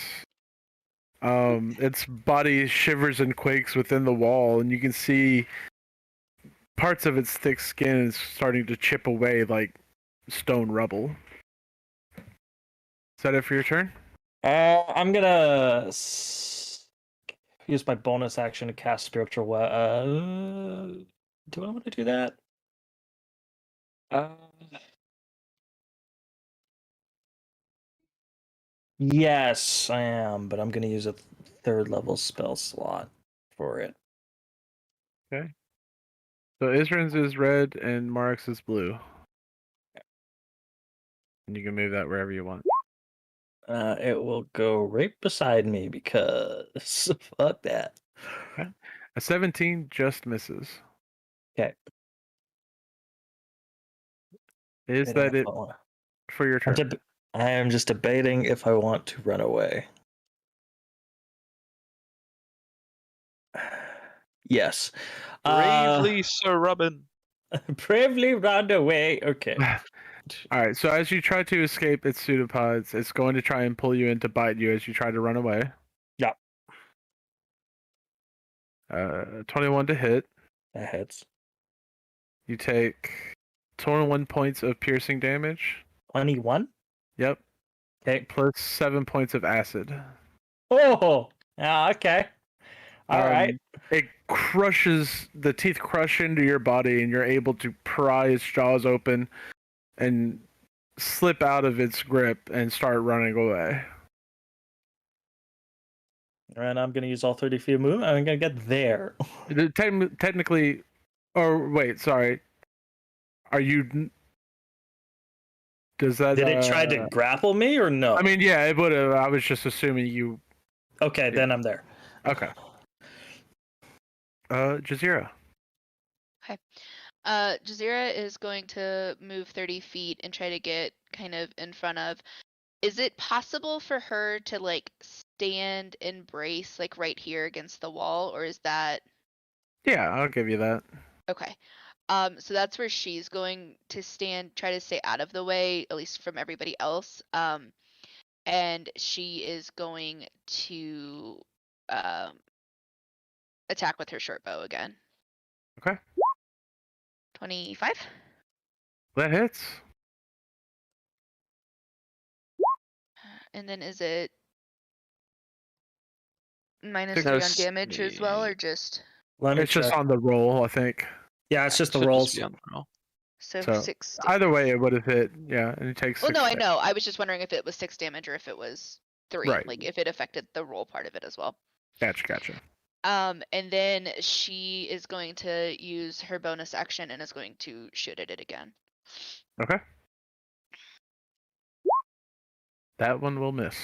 Its body shivers and quakes within the wall, and you can see parts of its thick skin is starting to chip away like stone rubble. Is that it for your turn? I'm gonna use my bonus action to cast spiritual. Do I want to do that? Yes, I am, but I'm gonna use a 3rd level spell slot for it. Okay. So Isrin's is red and Mark's is blue. And you can move that wherever you want. It will go right beside me because fuck that. Okay. A 17 just misses. Okay. Is that it for your turn? I am just debating if I want to run away. Yes. Bravely, Sir Robin. Bravely run away. Okay. All right. So as you try to escape its pseudopods, it's going to try and pull you in to bite you as you try to run away. Yeah. 21 to hit. That hits. You take 21 points of piercing damage. 21? Yep. Okay. Plus 7 points of acid. Oh, yeah, okay. All right. It crushes, the teeth crush into your body, and you're able to pry its jaws open and slip out of its grip and start running away. And I'm going to use all 30 feet of movement. I'm going to get there. Technically, or wait, sorry. Are you... Does that... Did it try to grapple me or no? I mean, yeah, it would have. I was just assuming you... Okay, then I'm there. Okay. Jazeera. Okay. Jazeera is going to move 30 feet and try to get kind of in front of. Is it possible for her to like stand and brace like right here against the wall, or is that Yeah, I'll give you that. Okay. So that's where she's going to stand, try to stay out of the way, at least from everybody else. And she is going to attack with her short bow again. Okay. 25. That hits. And then is it minus Six- 3 on Let's damage as well, see. or just Let me It's check. just on the roll, I think. Yeah, it's just the Should rolls. be on the roll. so So, 6 Either way, damage? it would have hit. Yeah, and it takes. Well, 6 no, I hits. know. I was just wondering if it was 6 damage or if it was 3. Right. Like if it affected the roll part of it as well. Gotcha. And then she is going to use her bonus action and is going to shoot at it again. Okay. That one will miss.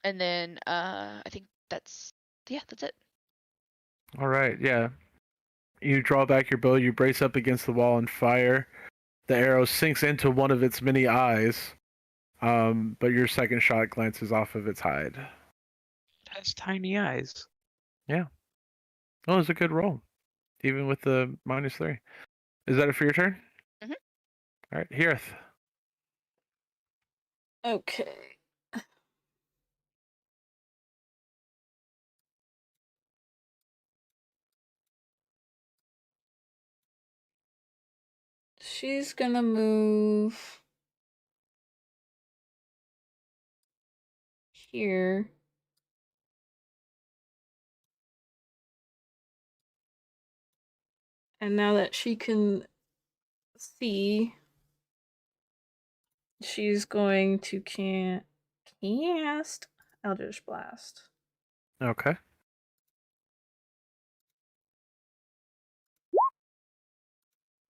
And then I think that's it. All right. Yeah. You draw back your bow. You brace up against the wall and fire. The arrow sinks into one of its many eyes. But your second shot glances off of its hide. It has tiny eyes. Oh, it's a good roll, even with the -3. Is that it for your turn? Mhm. All right, Hearth. Okay. She's gonna move here. And now that she can see, she's going to cast Eldritch Blast. Okay.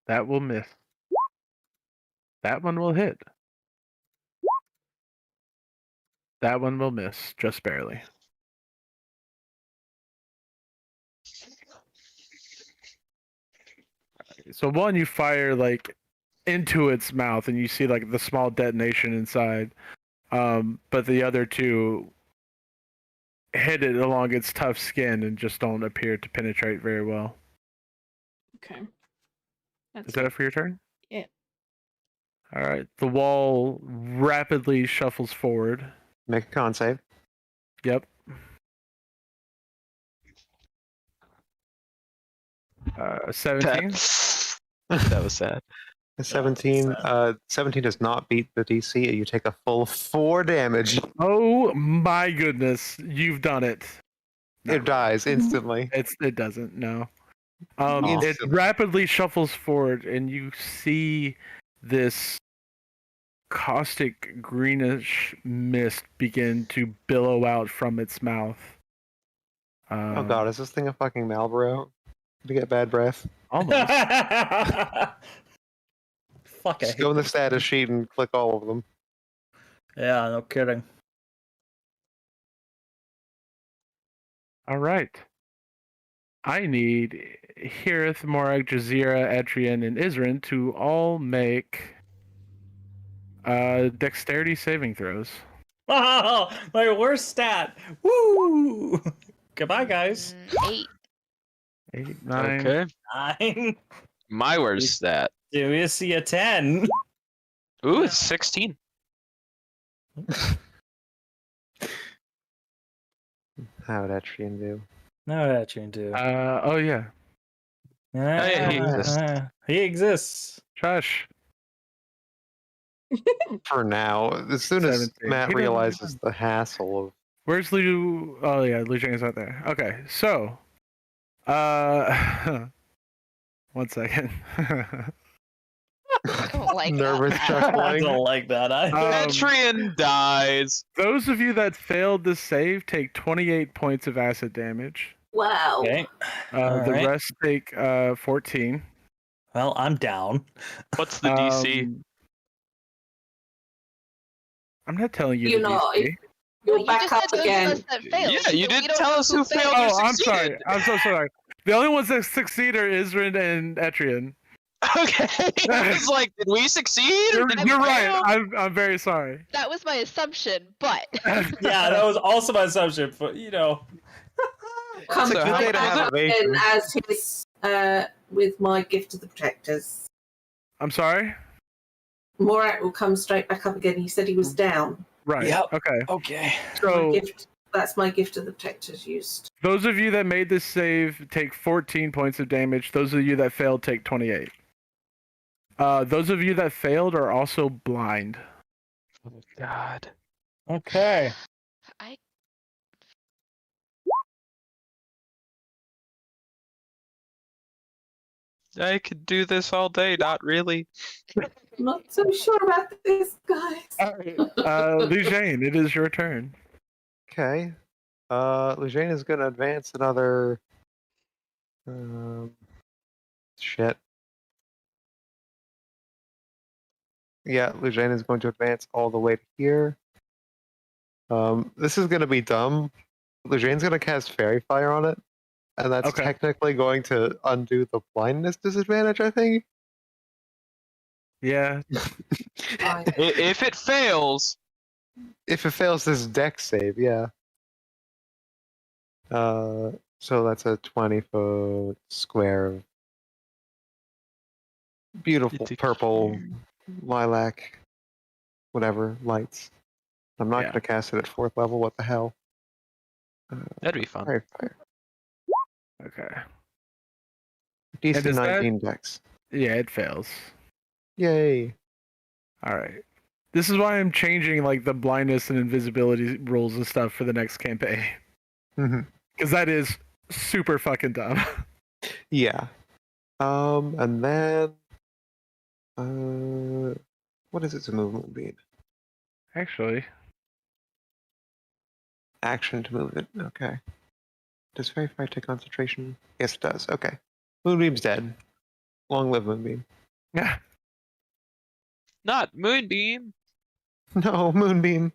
That will miss. That one will hit. That one will miss, just barely. So one, you fire like into its mouth, and you see like the small detonation inside. But the other two hit it along its tough skin and just don't appear to penetrate very well. Okay. That's Is that it for your turn? Yeah. All right. The wall rapidly shuffles forward. Make a con save. Yep. 17. That was sad. A 17. 17 does not beat the DC. You take a full 4 damage. Oh my goodness, you've done it. No. It dies instantly. It doesn't. No. It Awesome. rapidly shuffles forward, and you see this caustic greenish mist begin to billow out from its mouth. Oh god, is this thing a fucking Marlboro? To get bad breath? Almost. Fuck Just it. go in the status sheet and click all of them. Yeah, no kidding. All right. I need Hearth, Morag, Jazeera, Adrian, and Adyrn to all make dexterity saving throws. Oh, my worst stat. Woo! Goodbye, guys. 8. 8, 9. Okay. 9. My worst stat. Do you see a 10? Ooh, it's 16. How would Etrian do? No, that you do. Oh yeah. yeah, he exists. He exists. Shush. For now, as soon as 17. Matt He doesn't realizes the hassle of Where's Liu? Oh yeah, Liu Jing is right there. Okay, so, 1 second. I don't like nervous that. I chuckling. don't like that. Etrian dies. Those of you that failed the save take 28 points of acid damage. Wow. Okay. The Alright. rest take 14. Well, I'm down. What's the DC? I'm not telling you You're the not. DC. You're You back just up said those of us again. that failed. Yeah, you so we didn't don't tell know us who failed. Oh, or I'm sorry. succeeded. I'm so sorry. The only ones that succeed are Adyrn and Etrian. Okay. I was like, did we succeed? Or did we You're right. fail? I'm very sorry. That was my assumption, but Yeah, that was also my assumption, but Come So how back much was it? in as his with my gift of the protectors. I'm sorry. Morat will come straight back up again. He said he was down. Right. Yep. Okay. Okay. So That's my gift of the protectors used. those of you that made this save take 14 points of damage. Those of you that failed take 28. Those of you that failed are also blind. Oh, God. Okay. I could do this all day, not really. I'm not so sure about this, guys. Lujane, it is your turn. Okay. Lujane is going to advance another. Shit. Yeah, Lujane is going to advance all the way to here. This is going to be dumb. Lujane's going to cast Fairy Fire on it, and that's Okay. technically going to undo the blindness disadvantage, I think. Yeah. If it fails, If it fails this dex save, yeah. So that's a 20-foot square of beautiful purple lilac, whatever, lights. I'm not Yeah. going to cast it at 4th level. What the hell? that'd be fun. Fire. Okay. DC does that- 19 dex. Yeah, it fails. Yay. All right. This is why I'm changing like the blindness and invisibility rules and stuff for the next campaign. Mhm. Because that is super fucking dumb. Yeah. And then what is its movement being? Actually, Action to move it. Okay. Does Fairy Fire take concentration? Yes, it does. Okay. Moonbeam's dead. Long live Moonbeam. yeah. Not Moonbeam. No, Moonbeam.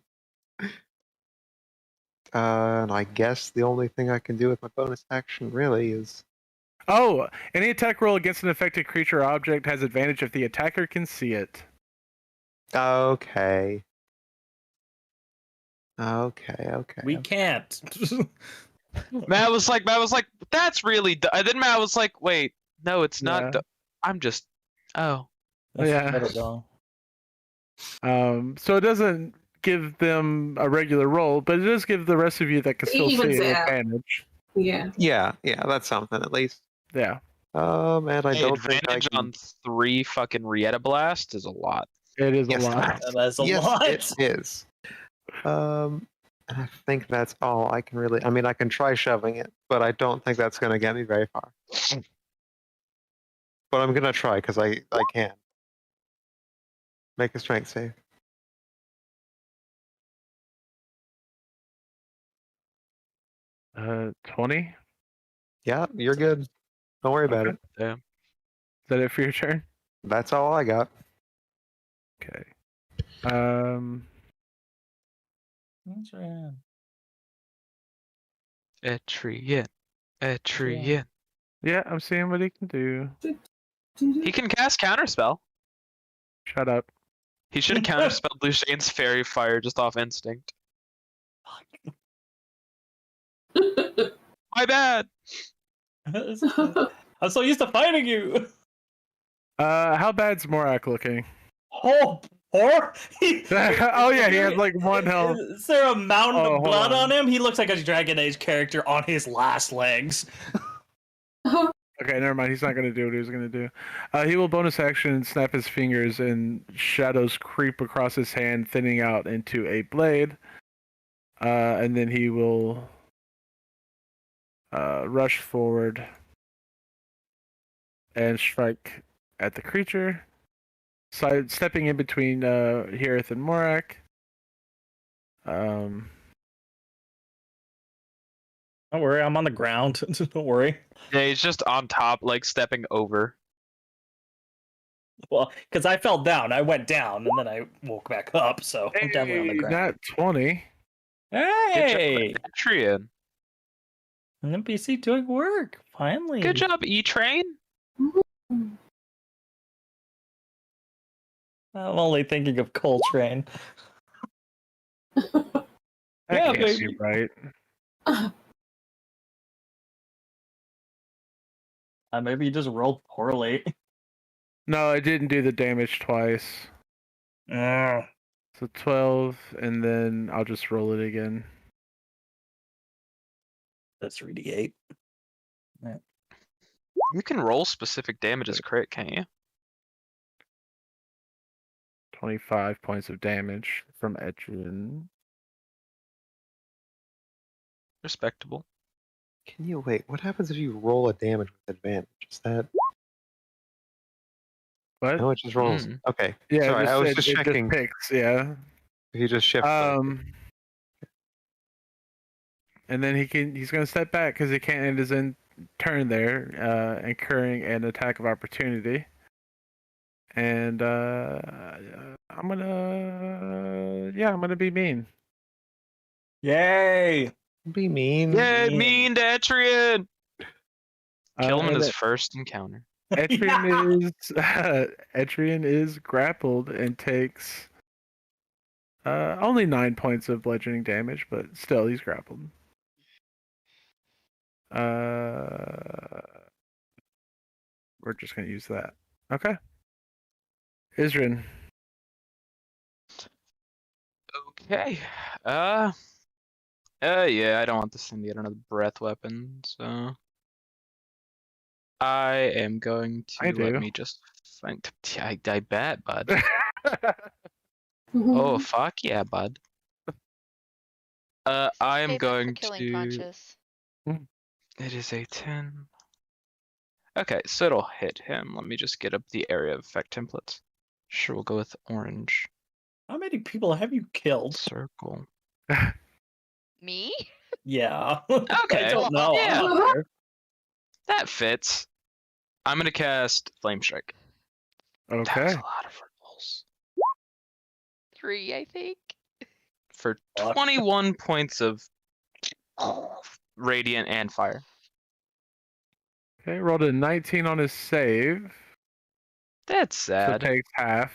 And I guess the only thing I can do with my bonus action really is Oh, any attack roll against an affected creature or object has advantage if the attacker can see it. okay. We can't. Matt was like, that's really. And then Matt was like, wait, no, it's not. Yeah. I'm just. Oh. Yeah. Let it go. So it doesn't give them a regular roll, but it does give the rest of you that can It still see evens an it out. advantage. Yeah. Yeah, that's something at least. Yeah. And I Hey, don't think I advantage can... on 3 fucking Rieta Blast is a lot. It is Yes, a lot. That's a yes, lot. it is. I think that's all I can really... I mean, I can try shoving it, but I don't think that's going to get me very far. But I'm going to try, because I can. Make a strength save. 20? Yeah, you're good. Don't worry about Okay. it. Yeah. Is that it for your turn? That's all I got. Okay. That's right. Etrian. Etrian. Yeah, I'm seeing what he can do. He can cast Counterspell. Shut up. He should have counterspelled Luciane's Fairy Fire just off instinct. My bad. I'm so used to fighting you. How bad's Morak looking? Oh, poor. Oh yeah, he has like 1 health. Is there a mountain Oh, of hold blood on. on him? He looks like a Dragon Age character on his last legs. Okay, never mind. He's not going to do what he was going to do. He will bonus action, snap his fingers, and shadows creep across his hand, thinning out into a blade. And then he will rush forward and strike at the creature, stepping in between Hirith and Morak. Don't worry, I'm on the ground. Don't worry. Yeah, he's just on top, like stepping over. Well, because I fell down. I went down, and then I woke back up, so I'm definitely on the ground. Not 20. Hey! Etrian. An NPC doing work, finally. Good job, E-Train. I'm only thinking of Coltrane. I Yeah, guess baby. you're right. Maybe you just rolled poorly. No, I didn't do the damage twice. Mm. So 12, and then I'll just roll it again. That's 3d8. You can roll specific damage as crit, can't you? 25 points of damage from Adyrn. Respectable. Can you wait? What happens if you roll a damage with advantage? Is that? What? No, it just rolls. Okay. Yeah, Sorry, I was it just just checking. picks, yeah. If you just shift. And then he's gonna step back because he can't end his turn there, incurring an attack of opportunity. And I'm gonna be mean. Yay! Be mean. Yeah, mean to Adyrn! Kill him in and his first encounter. Adyrn is grappled and takes only 9 points of bludgeoning damage, but still he's grappled. We're just gonna use that. Okay. Adyrn. Okay. Yeah, I don't want this thing to get another breath weapon, so I am going to let me just find. I bet, bud. Oh fuck yeah, bud. I am Save that for going killing to. conscious. It is a 10. Okay, so it'll hit him. Let me just get up the area of effect templates. Sure, we'll go with orange. How many people have you killed? Circle. Me? Yeah. Okay. I don't know. Yeah. I'm not there. That fits. I'm gonna cast Flame Strike. That was Okay. a lot of rolls. 3, I think. For 21 points of radiant and fire. Okay, rolled a 19 on his save. That's So sad. takes half.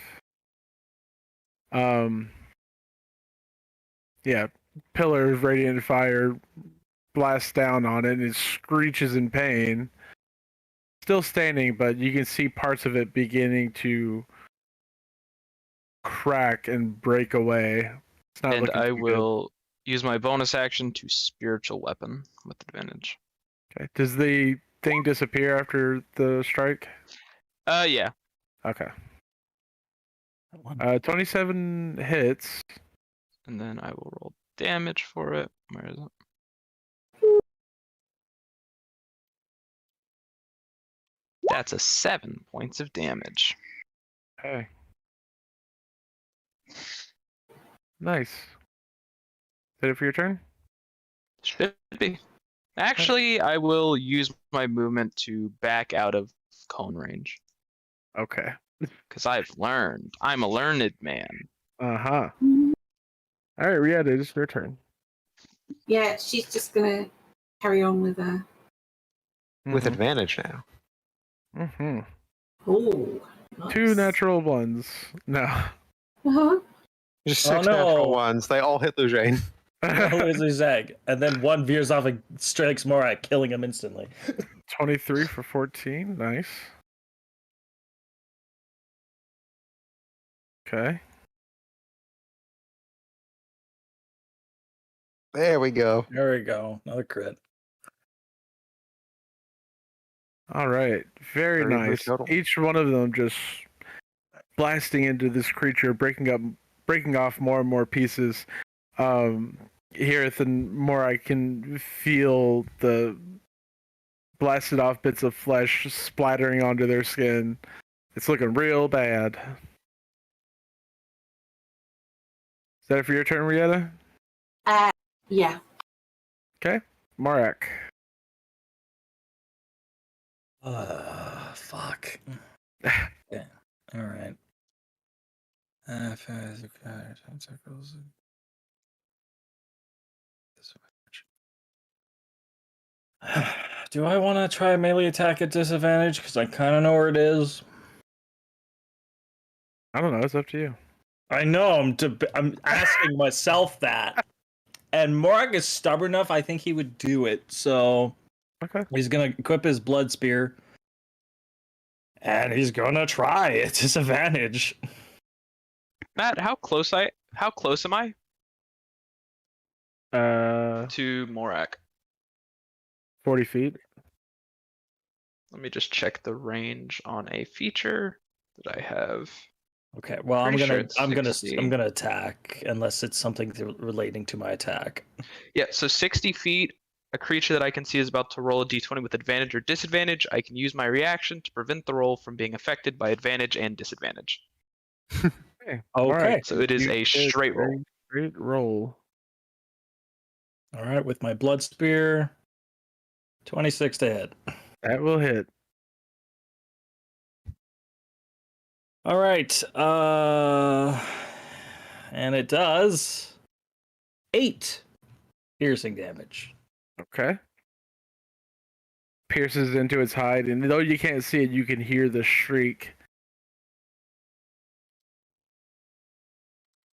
Yeah, pillar of radiant fire blasts down on it and it screeches in pain. Still standing, but you can see parts of it beginning to crack and break away. It's not And looking I too good. will use my bonus action to spiritual weapon with advantage. Okay. Does the thing disappear after the strike? Yeah. Okay. 27 hits. And then I will roll damage for it. Where is it? That's a 7 points of damage. Okay. Nice. Is that it for your turn? Should be. Actually, I will use my movement to back out of cone range. Okay. Because I've learned. I'm a learned man. Uh-huh. All right, Rieta, it's your turn. Yeah, she's just gonna carry on with her. With advantage now. Mm-hmm. Oh, nice. 2 natural ones. No. Uh-huh. Just 6 natural ones. They all hit Lujane. Always a zag. And then one veers off and strikes Morak, killing him instantly. 23 for 14. Nice. Okay. There we go. There we go. Another crit. All right. Very 33 nice. total. Each one of them just blasting into this creature, breaking off more and more pieces. Here, the more I can feel the blasted off bits of flesh splattering onto their skin. It's looking real bad. Is that it for your turn, Rieta? Yeah. Okay. Marak. Fuck. Yeah. All right. Tentacles. Do I want to try melee attack at disadvantage? Because I kind of know where it is. I don't know. It's up to you. I know. I'm asking myself that. And Morag is stubborn enough. I think he would do it. So Okay. he's gonna equip his blood spear, and he's gonna try. It's his advantage. Matt, how close am I Uh, to Morak? 40 feet. Let me just check the range on a feature that I have. Okay. Well, Pretty sure I'm it's 60. gonna attack unless it's something relating to my attack. Yeah, so 60 feet, a creature that I can see is about to roll a d20 with advantage or disadvantage. I can use my reaction to prevent the roll from being affected by advantage and disadvantage. Okay. Okay. So it is You a did straight roll. Straight roll. All right. With my blood spear, 26 to hit. That will hit. All right. And it does 8 piercing damage. Okay. Pierces into its hide, and though you can't see it, you can hear the shriek.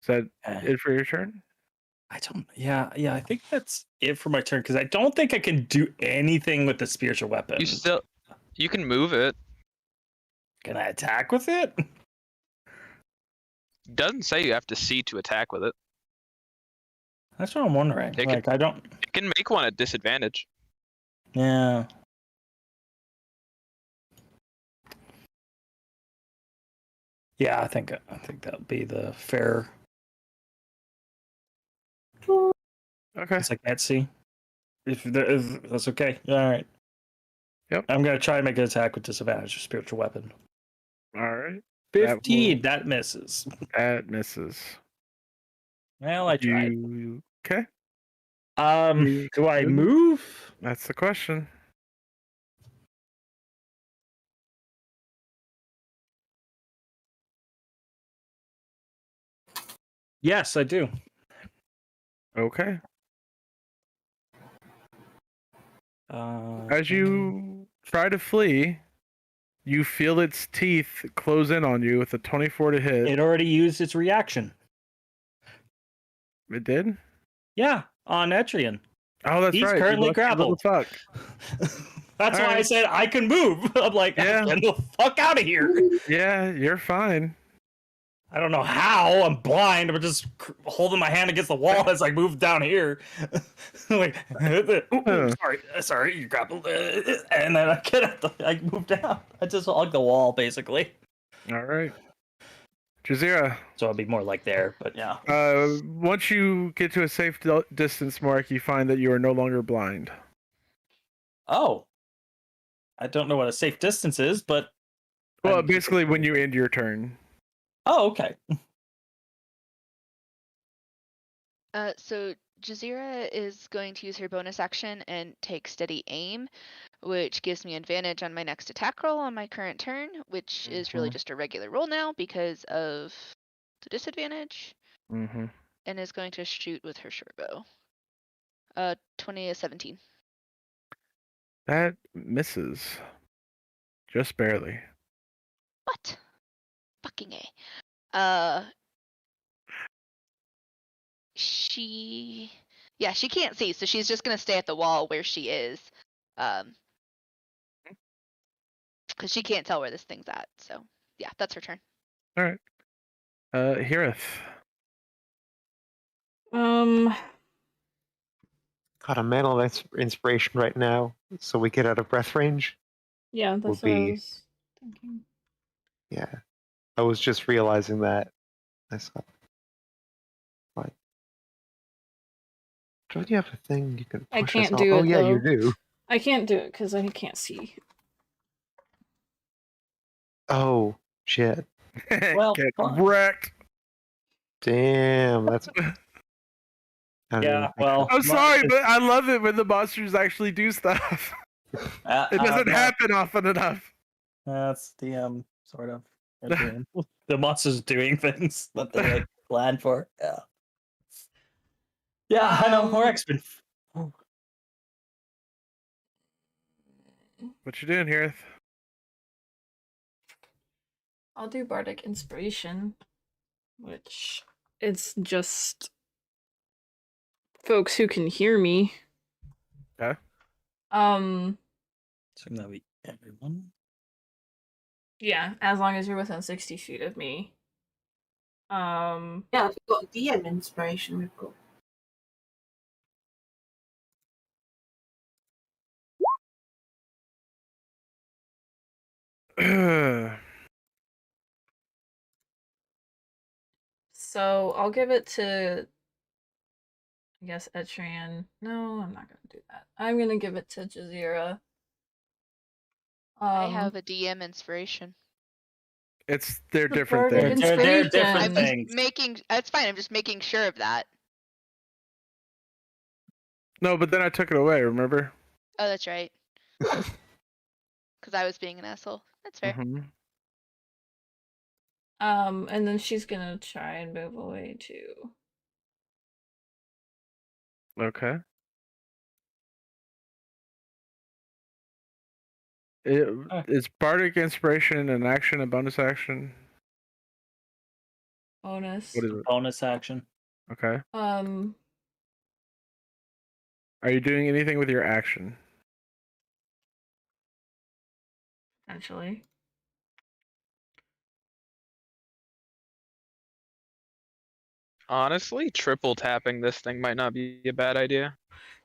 Is that it for your turn? I don't. Yeah. I think that's it for my turn because I don't think I can do anything with the spiritual weapon. You can move it. Can I attack with it? Doesn't say you have to see to attack with it. That's what I'm wondering. It I don't. It can make one at disadvantage. Yeah. Yeah, I think that'll be the fair. Okay. Because I can't see. If that's okay. All right. Yep. I'm gonna try and make an attack with disadvantage or spiritual weapon. All right. 15. That misses. That misses. Well, I tried. Okay. Do I move? That's the question. Yes, I do. Okay. As As you try to flee, you feel its teeth close in on you with a 24 to hit. it already used its reaction. It did? Yeah, on Etrian. Oh, that's He's right. currently You grappled. little fuck. That's why I Alright. said I can move. I'm like, Yeah. get the fuck out of here. Yeah, you're fine. I don't know how. I'm blind. I'm just holding my hand against the wall as I move down here. Like, sorry, you grappled. And then I move down. I just hug the wall, basically. All right. Jazira. So I'll be more like there, but yeah. Once you get to a safe distance, Mark, you find that you are no longer blind. Oh. I don't know what a safe distance is, but... Well, basically when you end your turn. Oh, okay. So Jazira is going to use her bonus action and take steady aim, which gives me advantage on my next attack roll on my current turn, which is really just a regular roll now because of the disadvantage, Mm-hmm. and is going to shoot with her short bow. 20 is 17. That misses. Just barely. What? Fucking A. She can't see, so she's just gonna stay at the wall where she is. Because she can't tell where this thing's at. So yeah, that's her turn. All right. Hirith. Got a mantle of inspiration right now, so we get out of breath range. Yeah, that's Would what I be- was thinking. Yeah, I was just realizing that. I saw. What? Don't you have a thing you can? I Push can't us do off? it, Oh yeah, you though. do. I can't do it because I can't see. Oh shit! Well, Get fine. wrecked. Damn, that's. I don't even Yeah, think well... I'm sorry, but I love it when the monsters actually do stuff. It doesn't happen often enough. That's DM, sort of. The monsters doing things that they like plan for. Yeah. Yeah, I know. Morak's been. What you doing, Hirith? I'll do Bardic Inspiration, which it's just folks who can hear me. Okay. So that'll be everyone. Yeah, as long as you're within 60 feet of me. Yeah, we've got DM inspiration. We've got. So I'll give it to, I guess, Etrian. No, I'm not gonna do that. I'm gonna give it to Jazeera. I have a DM inspiration. They're The different Bardic things. They're Inspiration. different I'm just things. making. That's fine. I'm just making sure of that. No, but then I took it away. Remember? Oh, that's right. Because I was being an asshole. That's fair. Mm-hmm. And then she's gonna try and move away too. Okay. Is Bardic Inspiration an action, a bonus action? Bonus. What is it? Bonus action. Okay. Are you doing anything with your action? Potentially. Honestly, triple tapping this thing might not be a bad idea.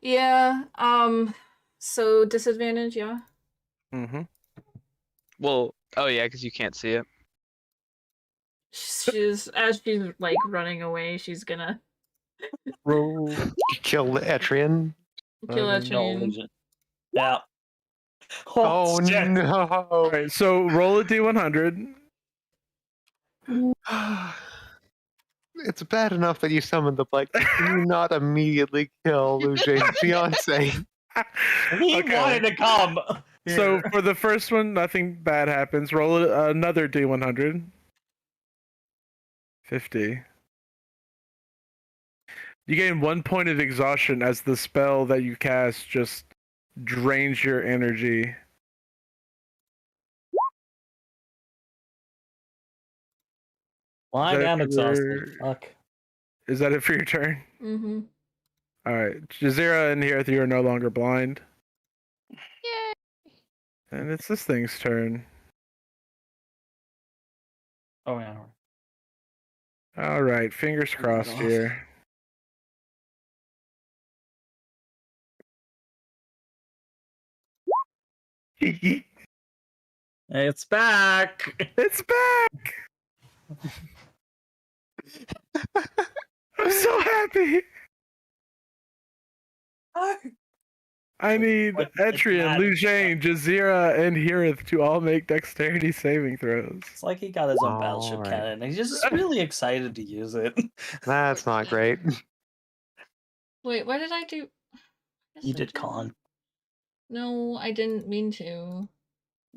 Yeah. So disadvantage, yeah. Mm-hmm. Well, oh yeah, because you can't see it. She's as she's like running away, she's gonna Roll. Kill the Etrian. kill Um, No Etrian. illusion. Yeah. Oh shit. no! All right. So roll a d100. It's bad enough that you summoned the Black. Can you not immediately kill Lujane's fiance? He Okay. wanted to come. So here. for the first one, nothing bad happens. Roll another d100. 50. You gain 1 point of exhaustion as the spell that you cast just drains your energy. Well, I Is that am for- exhausted. Fuck. Is that it for your turn? Mm-hmm. All right. Jazeera and Hirith, you are no longer blind. Yay! And it's this thing's turn. Oh yeah. All right. Fingers crossed off. here. It's back. It's back! I'm so happy. I need What- Etrian, it's Lujane, Jazeera, and Hirith to all make dexterity saving throws. It's like he got his own battleship Alright. cannon. And he's just really excited to use it. That's not great. Wait, what did I do? Yes, You I did con. No, I didn't mean to.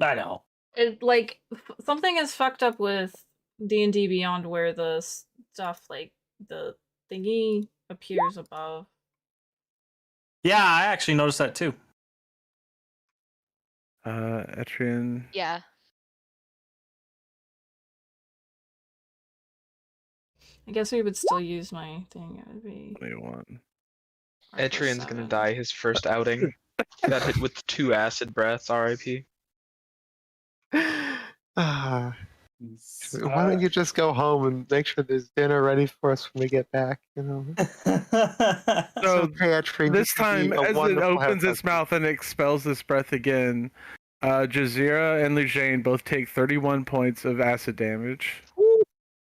I know. It like something is fucked up with D&D Beyond where the stuff like the thingy appears above. Yeah, I actually noticed that too. Etrian. Yeah. I guess we would still use my thing. It would be 21. Etrian's gonna 7. die his first outing. Got hit with 2 acid breaths, RIP. Why don't you just go home and make sure there's dinner ready for us when we get back? You know. So Okay, Etrian, this you can time, be a as it wonderful opens its housekeeper. mouth and expels this breath again, Jazeera and Lujane both take 31 points of acid damage.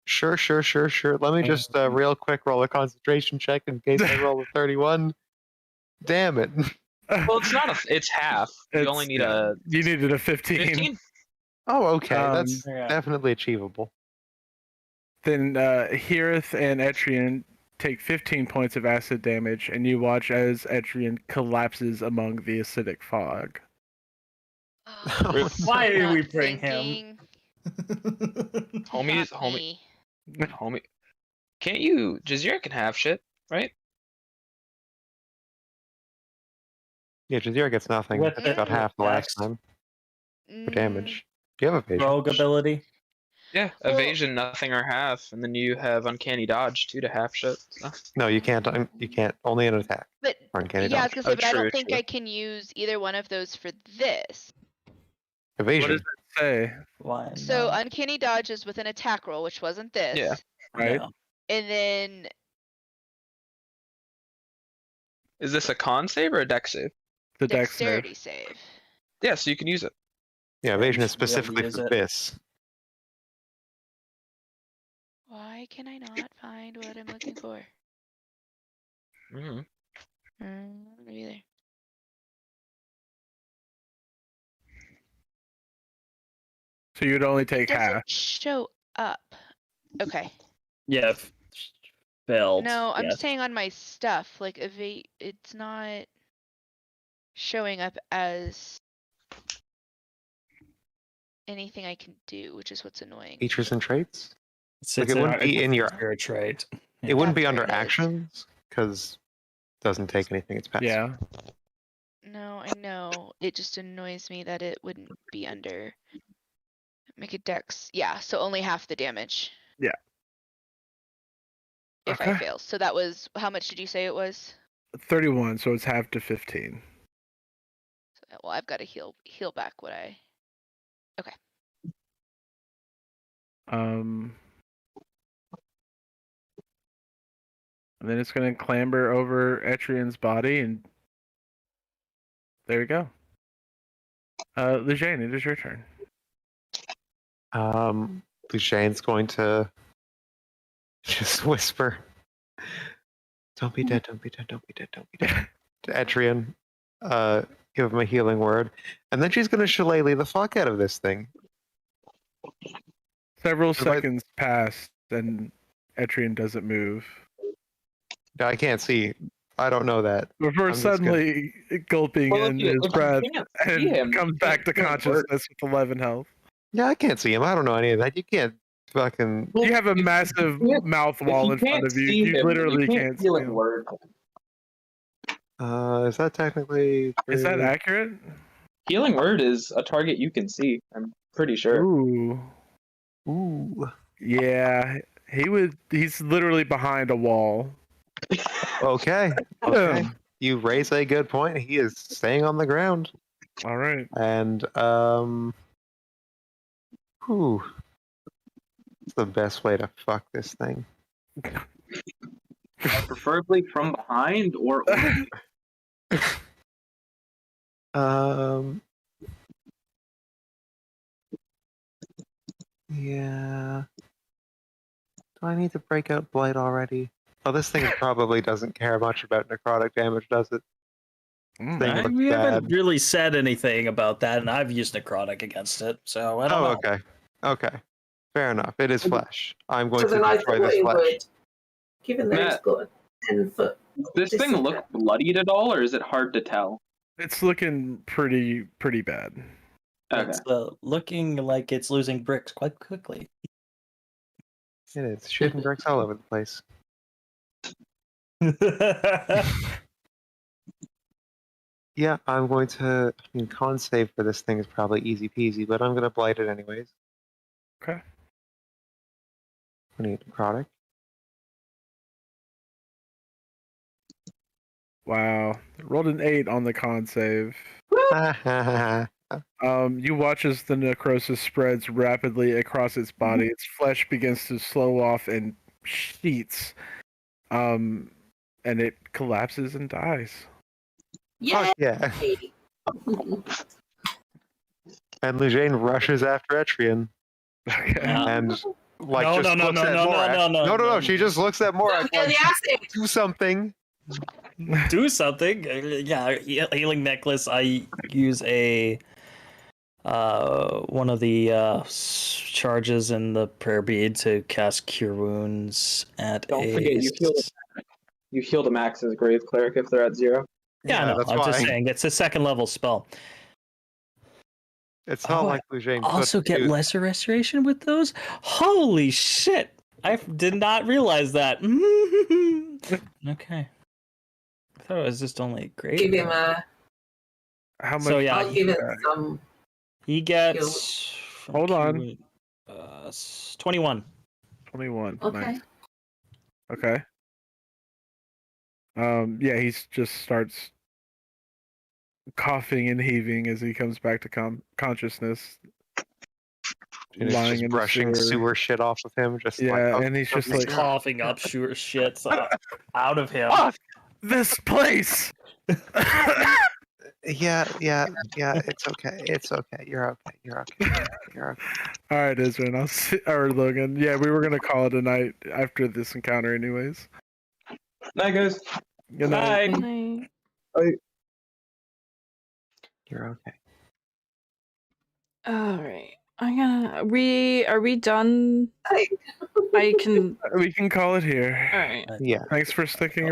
Sure. Let me just real quick roll a concentration check in case I roll a 31. Damn it. Well, it's not it's half. You It's- only need yeah. a You needed a 15. 15. Oh, okay. That's Yeah. definitely achievable. Then Hirith and Etrian take 15 points of acid damage, and you watch as Etrian collapses among the acidic fog. Oh, Why did not we bring him? thinking, Homie, not homie, me. homie. Can't you? Jazeera can have shit, right? Yeah, Jazeera gets nothing. With It's about the half the last dex. time for Mm, damage. Do you have a vision? Rogue ability. Yeah, Well- evasion, nothing or half, and then you have uncanny dodge too to half shit. So. No, you can't. You can't. Only an attack. But Or uncanny yeah, I was dodge. gonna say, but I true, don't think true. I can use either one of those for this. What Evasion. does it say? Why So not? uncanny dodge is with an attack roll, which wasn't this. Yeah. Right? No. And then Is this a con save or a dex save? The dex save. dexterity save. Yeah, so you can use it. Yeah, evasion is should be able to specifically use for it. this. Why can I not find what I'm looking for? Mm-hmm. Not either. So you'd only It take half. doesn't show up. Okay. Yeah, failed. No, I'm yes. saying on my stuff, like evade, it's not showing up as anything I can do, which is what's annoying. Features and traits. It's, Like, it wouldn't be in your- spirit trait. It wouldn't be That's under where it is. actions because it doesn't take anything. It's passive. Yeah. No, I know. It just annoys me that it wouldn't be under. Make a dex. Yeah, so only half the damage. Yeah. If I Okay. fail. So that was, how much did you say it was? 31, so it's half to 15. Well, I've got to heal back what I. And then it's going to clamber over Etrian's body, and there you go. Lejane, it is your turn. Luciane's going to just whisper, "Don't be dead, don't be dead, don't be dead, don't be dead." To Etrian, give him a healing word, and then she's going to shillelagh the fuck out of this thing. Several If I- seconds pass, and Etrian doesn't move. I can't see. I don't know that. Before I'm just gonna- suddenly gulping Well, in if his you breath can't and see him, comes you back to can't heal word. consciousness with 11 health. Yeah, I can't see him. I don't know any of that. You can't fucking. You have a If- massive if- mouth If wall you in front can't of you. see You him, literally you can't see heal it him. word. Is that technically? Is that true? accurate? Healing word is a target you can see. I'm pretty sure. Ooh. Ooh. Yeah. He's literally behind a wall. Okay. Okay. You raise a good point. He is staying on the ground. All right. And whew. What's the best way to fuck this thing? Preferably from behind or Yeah. Do I need to break out Blight already? Oh, this thing probably doesn't care much about necrotic damage, does it? Mm. Thing looks We haven't bad. really said anything about that, and I've used necrotic against it, so I don't Oh, know. okay. Okay. Fair enough. It is flesh. I'm going So to then I destroy thought this it flesh. would, given that it's Matt. got a 10-foot. does this thing look bloodied at all, or is it hard to tell? It's looking pretty bad. Okay. It's looking like it's losing bricks quite quickly. It is. Shooting bricks all over the place. Yeah, I'm going to. I mean, con save for this thing is probably easy peasy, but I'm going to blight it anyways. Okay. I need necrotic. Wow. Rolled an 8 on the con save. You watch as the necrosis spreads rapidly across its body. Its flesh begins to slow off in sheets. And it collapses and dies. Yeah. Fuck yeah. And Lejane rushes after Etrian Okay. and like No, just no, looks no, at no, Morak. no. She just looks at Morak Get like, the acid. do something. Do something. Yeah, healing necklace. I use a one of the charges in the prayer bead to cast cure wounds at Don't forget, you healed a max's grave cleric if they're at 0. Yeah, I know. that's I'm just why. saying it's a second level spell. It's not Oh, like Lejane could Also get do- lesser restoration with those? Holy shit! I did not realize that. Okay. I thought it was just only great. Give him a. How much? So, yeah, I'll give him got? some. He gets. from Hold cure on. wound- 21. 21. Okay. Nice. Okay. Yeah, he just starts coughing and heaving as he comes back to consciousness. And he's lying just in the brushing sewer shit off of him. Just like, Yeah, oh, and he's just Just like, coughing up shit out of him. fuck this place. yeah, it's okay. It's okay. You're okay. You're okay. You're okay. All right, Adyrn, or Logan. Yeah, we were gonna call it a night after this encounter, anyways. Night, guys. Good night. Bye. Night. You're okay. All right. Are we done? Hey. I can. We can call it here. All right. Yeah. Thanks for sticking